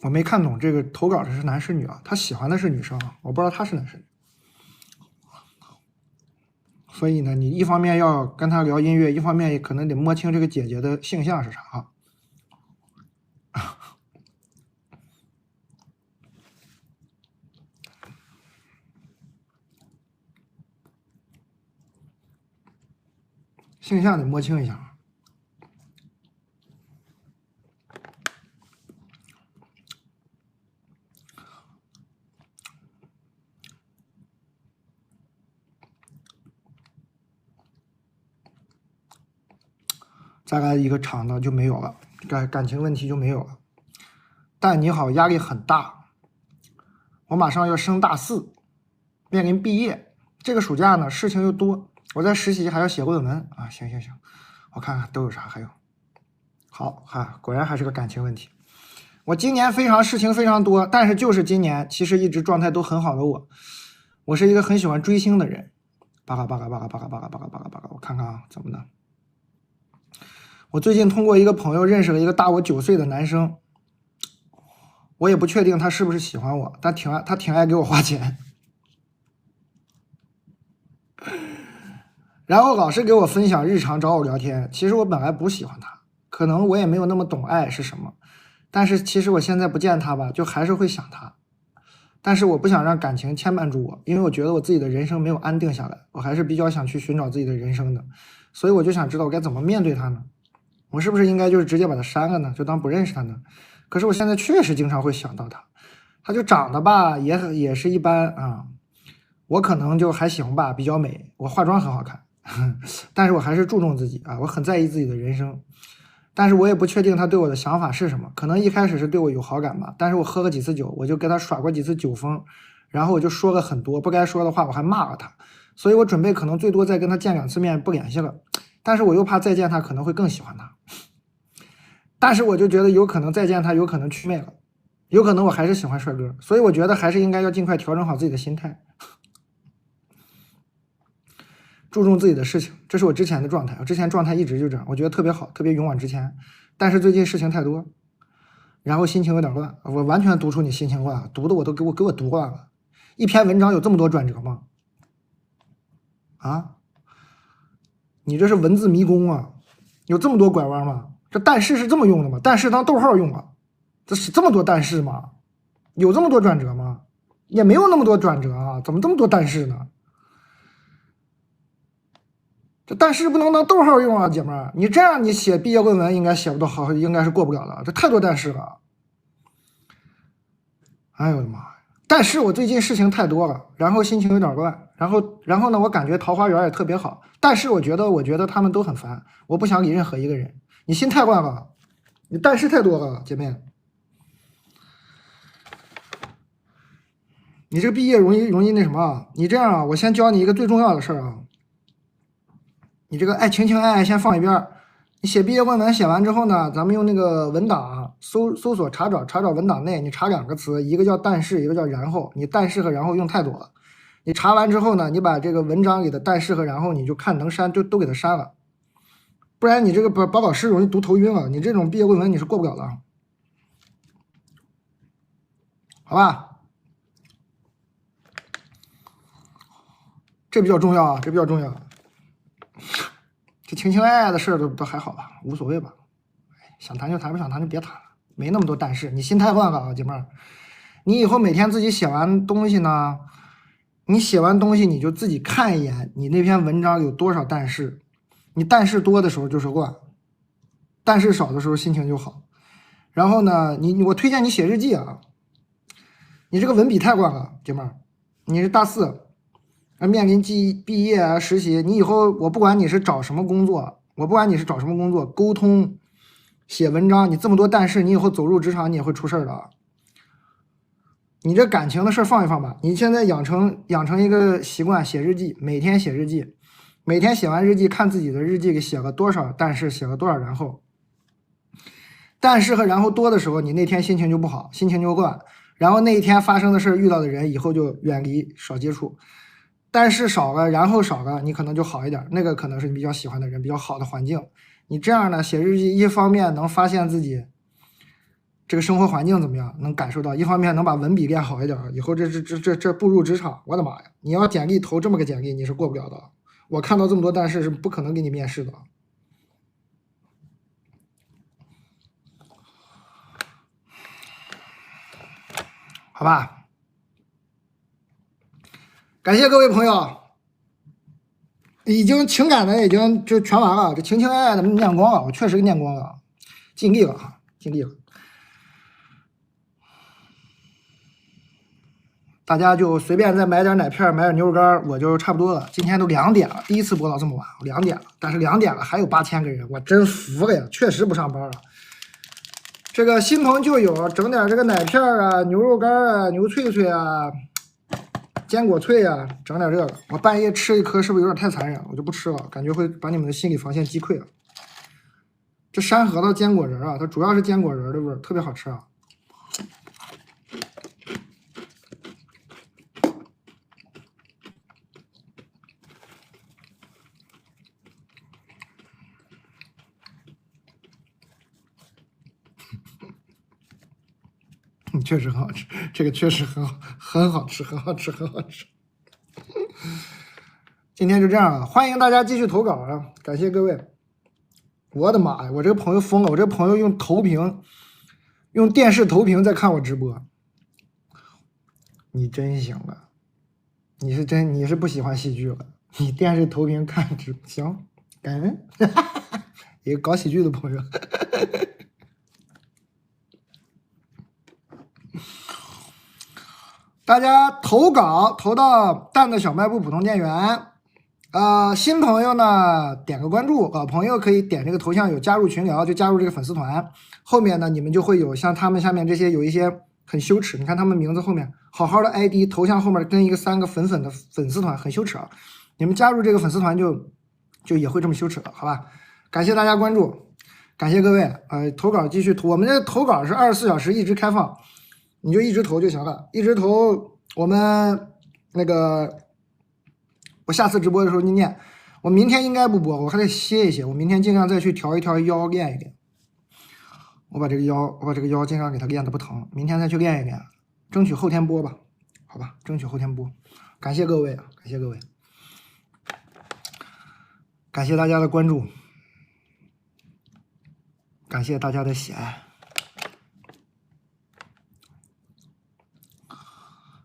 我没看懂这个投稿的是男是女啊？他喜欢的是女生啊，我不知道他是男是女。所以呢，你一方面要跟他聊音乐，一方面也可能得摸清这个姐姐的性向是啥啊。性向得摸清一下。再来一个长的就没有了，感情问题就没有了。但你好，压力很大，我马上要升大4，面临毕业，这个暑假呢事情又多，我在实习还要写论文啊。行，我看看都有啥，还有，好哈，果然还是个感情问题。我今年事情非常多，但是就是今年其实一直状态都很好的我是一个很喜欢追星的人。巴拉，我看看啊，怎么的？我最近通过一个朋友认识了一个大我9岁的男生，我也不确定他是不是喜欢我，但他挺爱给我花钱，然后老是给我分享日常，找我聊天。其实我本来不喜欢他，可能我也没有那么懂爱是什么，但是其实我现在不见他吧，就还是会想他。但是我不想让感情牵绊住我，因为我觉得我自己的人生没有安定下来，我还是比较想去寻找自己的人生的，所以我就想知道我该怎么面对他呢？我是不是应该就是直接把他删了呢？就当不认识他呢？可是我现在确实经常会想到他，他就长得吧也是一般啊，我可能就还行吧，比较美，我化妆很好看，但是我还是注重自己啊，我很在意自己的人生。但是我也不确定他对我的想法是什么，可能一开始是对我有好感吧，但是我喝了几次酒，我就跟他耍过几次酒疯，然后我就说了很多不该说的话，我还骂了他，所以我准备可能最多再跟他见2次面不联系了，但是我又怕再见他可能会更喜欢他，但是我就觉得有可能再见他有可能祛魅了，有可能我还是喜欢帅哥，所以我觉得还是应该要尽快调整好自己的心态，注重自己的事情，这是我之前的状态，我之前状态一直就这样，我觉得特别好，特别勇往直前，但是最近事情太多，然后心情有点乱，我完全读出你心情乱，读的我都给我读乱了。一篇文章有这么多转折吗？啊，你这是文字迷宫啊，有这么多拐弯吗？这但是是这么用的吗？但是当逗号用啊，这是这么多但是吗？有这么多转折吗？也没有那么多转折啊，怎么这么多但是呢？这但是不能当逗号用啊，姐妹儿，你这样你写毕业论文应该写不到好，应该是过不了的，这太多但是了。哎呦我的妈呀！但是我最近事情太多了，然后心情有点乱，然后呢，我感觉桃花源也特别好，但是我觉得他们都很烦，我不想理任何一个人。你心太乱了，你但是太多了，姐妹。你这个毕业容易那什么？你这样啊，我先教你一个最重要的事儿啊。你这个情爱先放一边，你写毕业论文写完之后呢，咱们用那个文档搜索查找文档内，你查2个词，一个叫但是，一个叫然后。你但是和然后用太多了，你查完之后呢，你把这个文章里的但是和然后你就看能删就都给它删了，不然你这个把老师容易读头晕了，你这种毕业论文你是过不了的，好吧？这比较重要啊，这比较重要。这情爱的事儿都还好吧，无所谓吧，想谈就谈，不想谈就别谈了，没那么多但是，你心太乱了啊，姐妹儿。你以后每天自己写完东西呢，你写完东西你就自己看一眼，你那篇文章有多少但是，你但是多的时候就是乱，但是少的时候心情就好。然后呢，我推荐你写日记啊，你这个文笔太乱了，姐妹儿，你是大4。面临毕业啊，实习，你以后我不管你是找什么工作，沟通、写文章，你这么多但是，你以后走入职场你也会出事儿的啊。你这感情的事放一放吧，你现在养成一个习惯，写日记，每天写日记，每天写完日记看自己的日记给写了多少但是，写了多少然后。但是和然后多的时候，你那天心情就不好，心情就乱，然后那一天发生的事遇到的人以后就远离少接触。但是少了，然后少了，你可能就好一点，那个可能是你比较喜欢的人，比较好的环境。你这样呢，写日记一方面能发现自己这个生活环境怎么样，能感受到；一方面能把文笔练好一点。以后这步入职场，我的妈呀！你要简历投这么个简历，你是过不了的。我看到这么多但是是不可能给你面试的。好吧。感谢各位朋友，已经情感的已经就全完了，这情爱的念光了，我确实念光了，尽力了，尽力了。大家就随便再买点奶片，买点牛肉干，我就差不多了。今天都2点了，第一次播到这么晚，2点了，但是2点了还有8000个人，我真服了呀！确实不上班了。这个新朋就有整点这个奶片啊、牛肉干啊、牛脆脆啊、坚果脆啊，整点这个。我半夜吃一颗是不是有点太残忍了？我就不吃了，感觉会把你们的心理防线击溃了。这山核桃坚果仁啊，它主要是坚果仁的味儿，特别好吃啊。确实很好吃，这个确实很好吃，很好吃。今天就这样了，欢迎大家继续投稿啊！感谢各位。我的妈呀，我这个朋友疯了，我这个朋友用电视投屏在看我直播。你真行了，你是不喜欢戏剧了？你电视投屏看直播行，感恩，一个搞喜剧的朋友。大家投稿投到蛋的小卖部普通店员，新朋友呢点个关注，老朋友可以点这个头像有加入群聊，就加入这个粉丝团。后面呢你们就会有像他们下面这些有一些很羞耻，你看他们名字后面好好的 ID 头像后面跟一个3个粉的粉丝团，很羞耻啊！你们加入这个粉丝团就也会这么羞耻了，好吧？感谢大家关注，感谢各位，投稿继续投，我们这投稿是24小时一直开放。你就一直投就行了，一直投。我们那个，我下次直播的时候你念。我明天应该不播，我还得歇一歇。我明天尽量再去调一调腰，练一练。我把这个腰尽量给它练的不疼，明天再去练一练，争取后天播吧，好吧，争取后天播。感谢各位，感谢各位，感谢大家的关注，感谢大家的喜爱。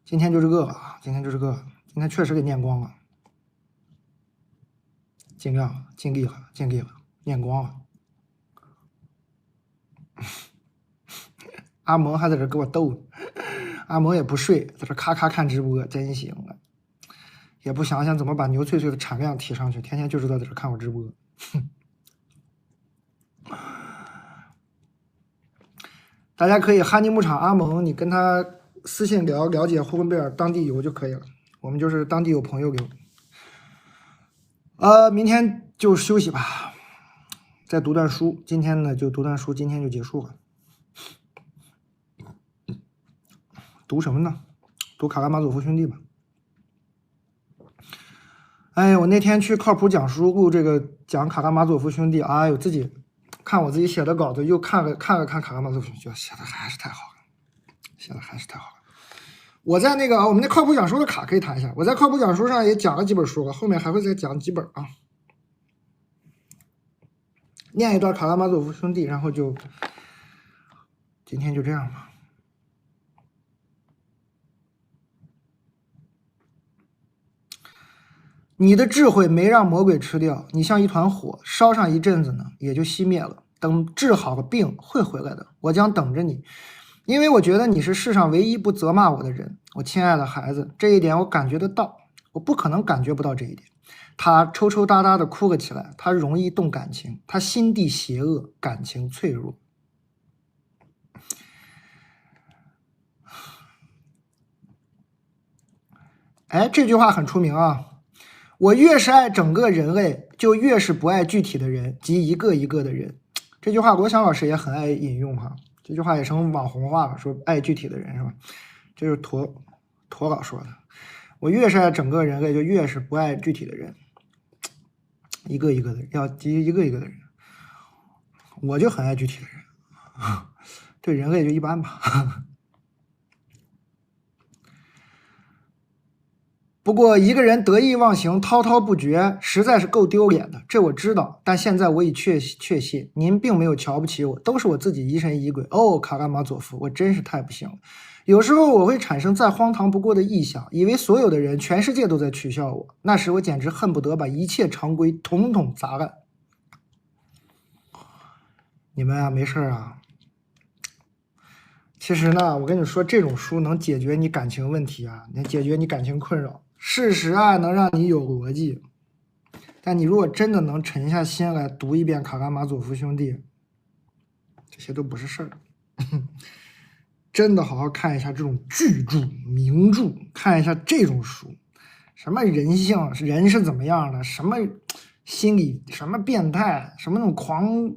今天就这个吧，今天确实给念光了，尽量尽力了，念光了。阿蒙还在这给我逗，阿蒙也不睡，在这咔咔看直播，真行了，也不想想怎么把牛脆脆的产量提上去，天天就知道在这看我直播。大家可以哈尼牧场阿蒙，你跟他私信了解呼伦贝尔当地游就可以了，我们就是当地有朋友给我。明天就休息吧，再读段书。今天呢就读段书，今天就结束了。读什么呢？读卡拉马佐夫兄弟吧。哎，我那天去靠谱讲书录这个讲卡拉马佐夫兄弟，哎呦，自己看我自己写的稿子，又看了看卡拉马佐夫兄弟，写的还是太好了。我在那个我们那靠谱讲书的卡可以谈一下，我在靠谱讲书上也讲了几本书了，后面还会再讲几本啊。念一段卡拉马佐夫兄弟，然后就今天就这样吧。你的智慧没让魔鬼吃掉，你像一团火，烧上一阵子呢，也就熄灭了。等治好了病会回来的，我将等着你。因为我觉得你是世上唯一不责骂我的人，我亲爱的孩子，这一点我感觉得到，我不可能感觉不到这一点。他抽抽搭搭的哭了起来，他容易动感情，他心地邪恶，感情脆弱。哎，这句话很出名啊。我越是爱整个人类，就越是不爱具体的人及一个一个的人。这句话罗翔老师也很爱引用哈。这句话也成网红话了，说爱具体的人是吧？这就是陀老说的。我越是爱整个人类，就越是不爱具体的人，一个一个的人，要及一个一个的人。我就很爱具体的人，对人类就一般吧。不过一个人得意忘形、滔滔不绝，实在是够丢脸的，这我知道。但现在我已确信，您并没有瞧不起我，都是我自己疑神疑鬼。哦，卡拉马佐夫，我真是太不幸了。有时候我会产生再荒唐不过的臆想，以为所有的人、全世界都在取笑我。那时我简直恨不得把一切常规统统砸烂。你们啊，没事啊，其实呢，我跟你说，这种书能解决你感情问题啊，能解决你感情困扰，事实啊能让你有逻辑。但你如果真的能沉下心来读一遍《卡拉马佐夫兄弟》，这些都不是事儿。真的好好看一下这种巨著名著，看一下这种书，什么人性，人是怎么样的，什么心理，什么变态，什么那种狂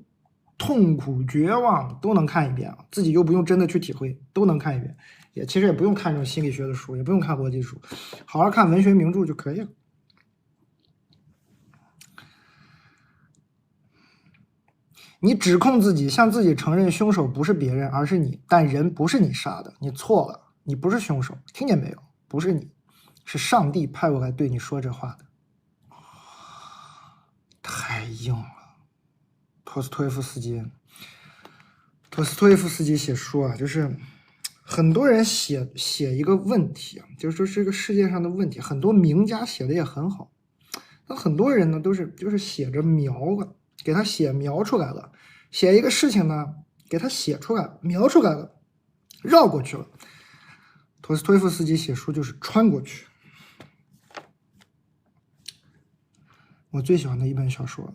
痛苦绝望都能看一遍，自己又不用真的去体会，都能看一遍。其实也不用看这种心理学的书，也不用看逻辑书，好好看文学名著就可以了。你指控自己，向自己承认凶手不是别人，而是你，但人不是你杀的，你错了，你不是凶手，听见没有？不是你，是上帝派我来对你说这话的。太硬了。托斯托耶夫斯基写书啊，就是很多人写一个问题啊，就是说这个世界上的问题，很多名家写的也很好，那很多人呢都是就是写着描了，给他描出来了，写一个事情呢给他写出来描出来了，绕过去了。托斯托耶夫斯基写书就是穿过去。我最喜欢的一本小说。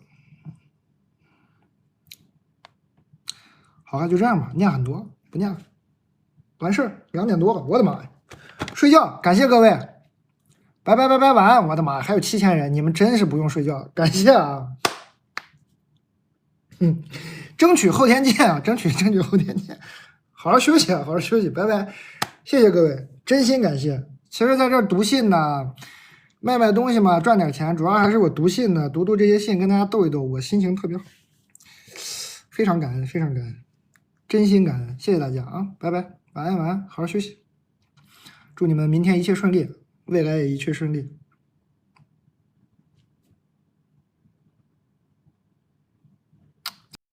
好了，就这样吧，念很多不念了，完事儿2点多了，我的妈呀，睡觉，感谢各位，拜拜，晚安，我的妈，还有7000人，你们真是不用睡觉，感谢啊，争取后天见啊，争取后天见，好好休息，拜拜，谢谢各位，真心感谢。其实在这儿读信呢，卖东西嘛，赚点钱，主要还是我读信呢，读这些信，跟大家斗一斗，我心情特别好，非常感恩，真心感恩，谢谢大家啊！拜拜，晚安，好好休息，祝你们明天一切顺利，未来也一切顺利。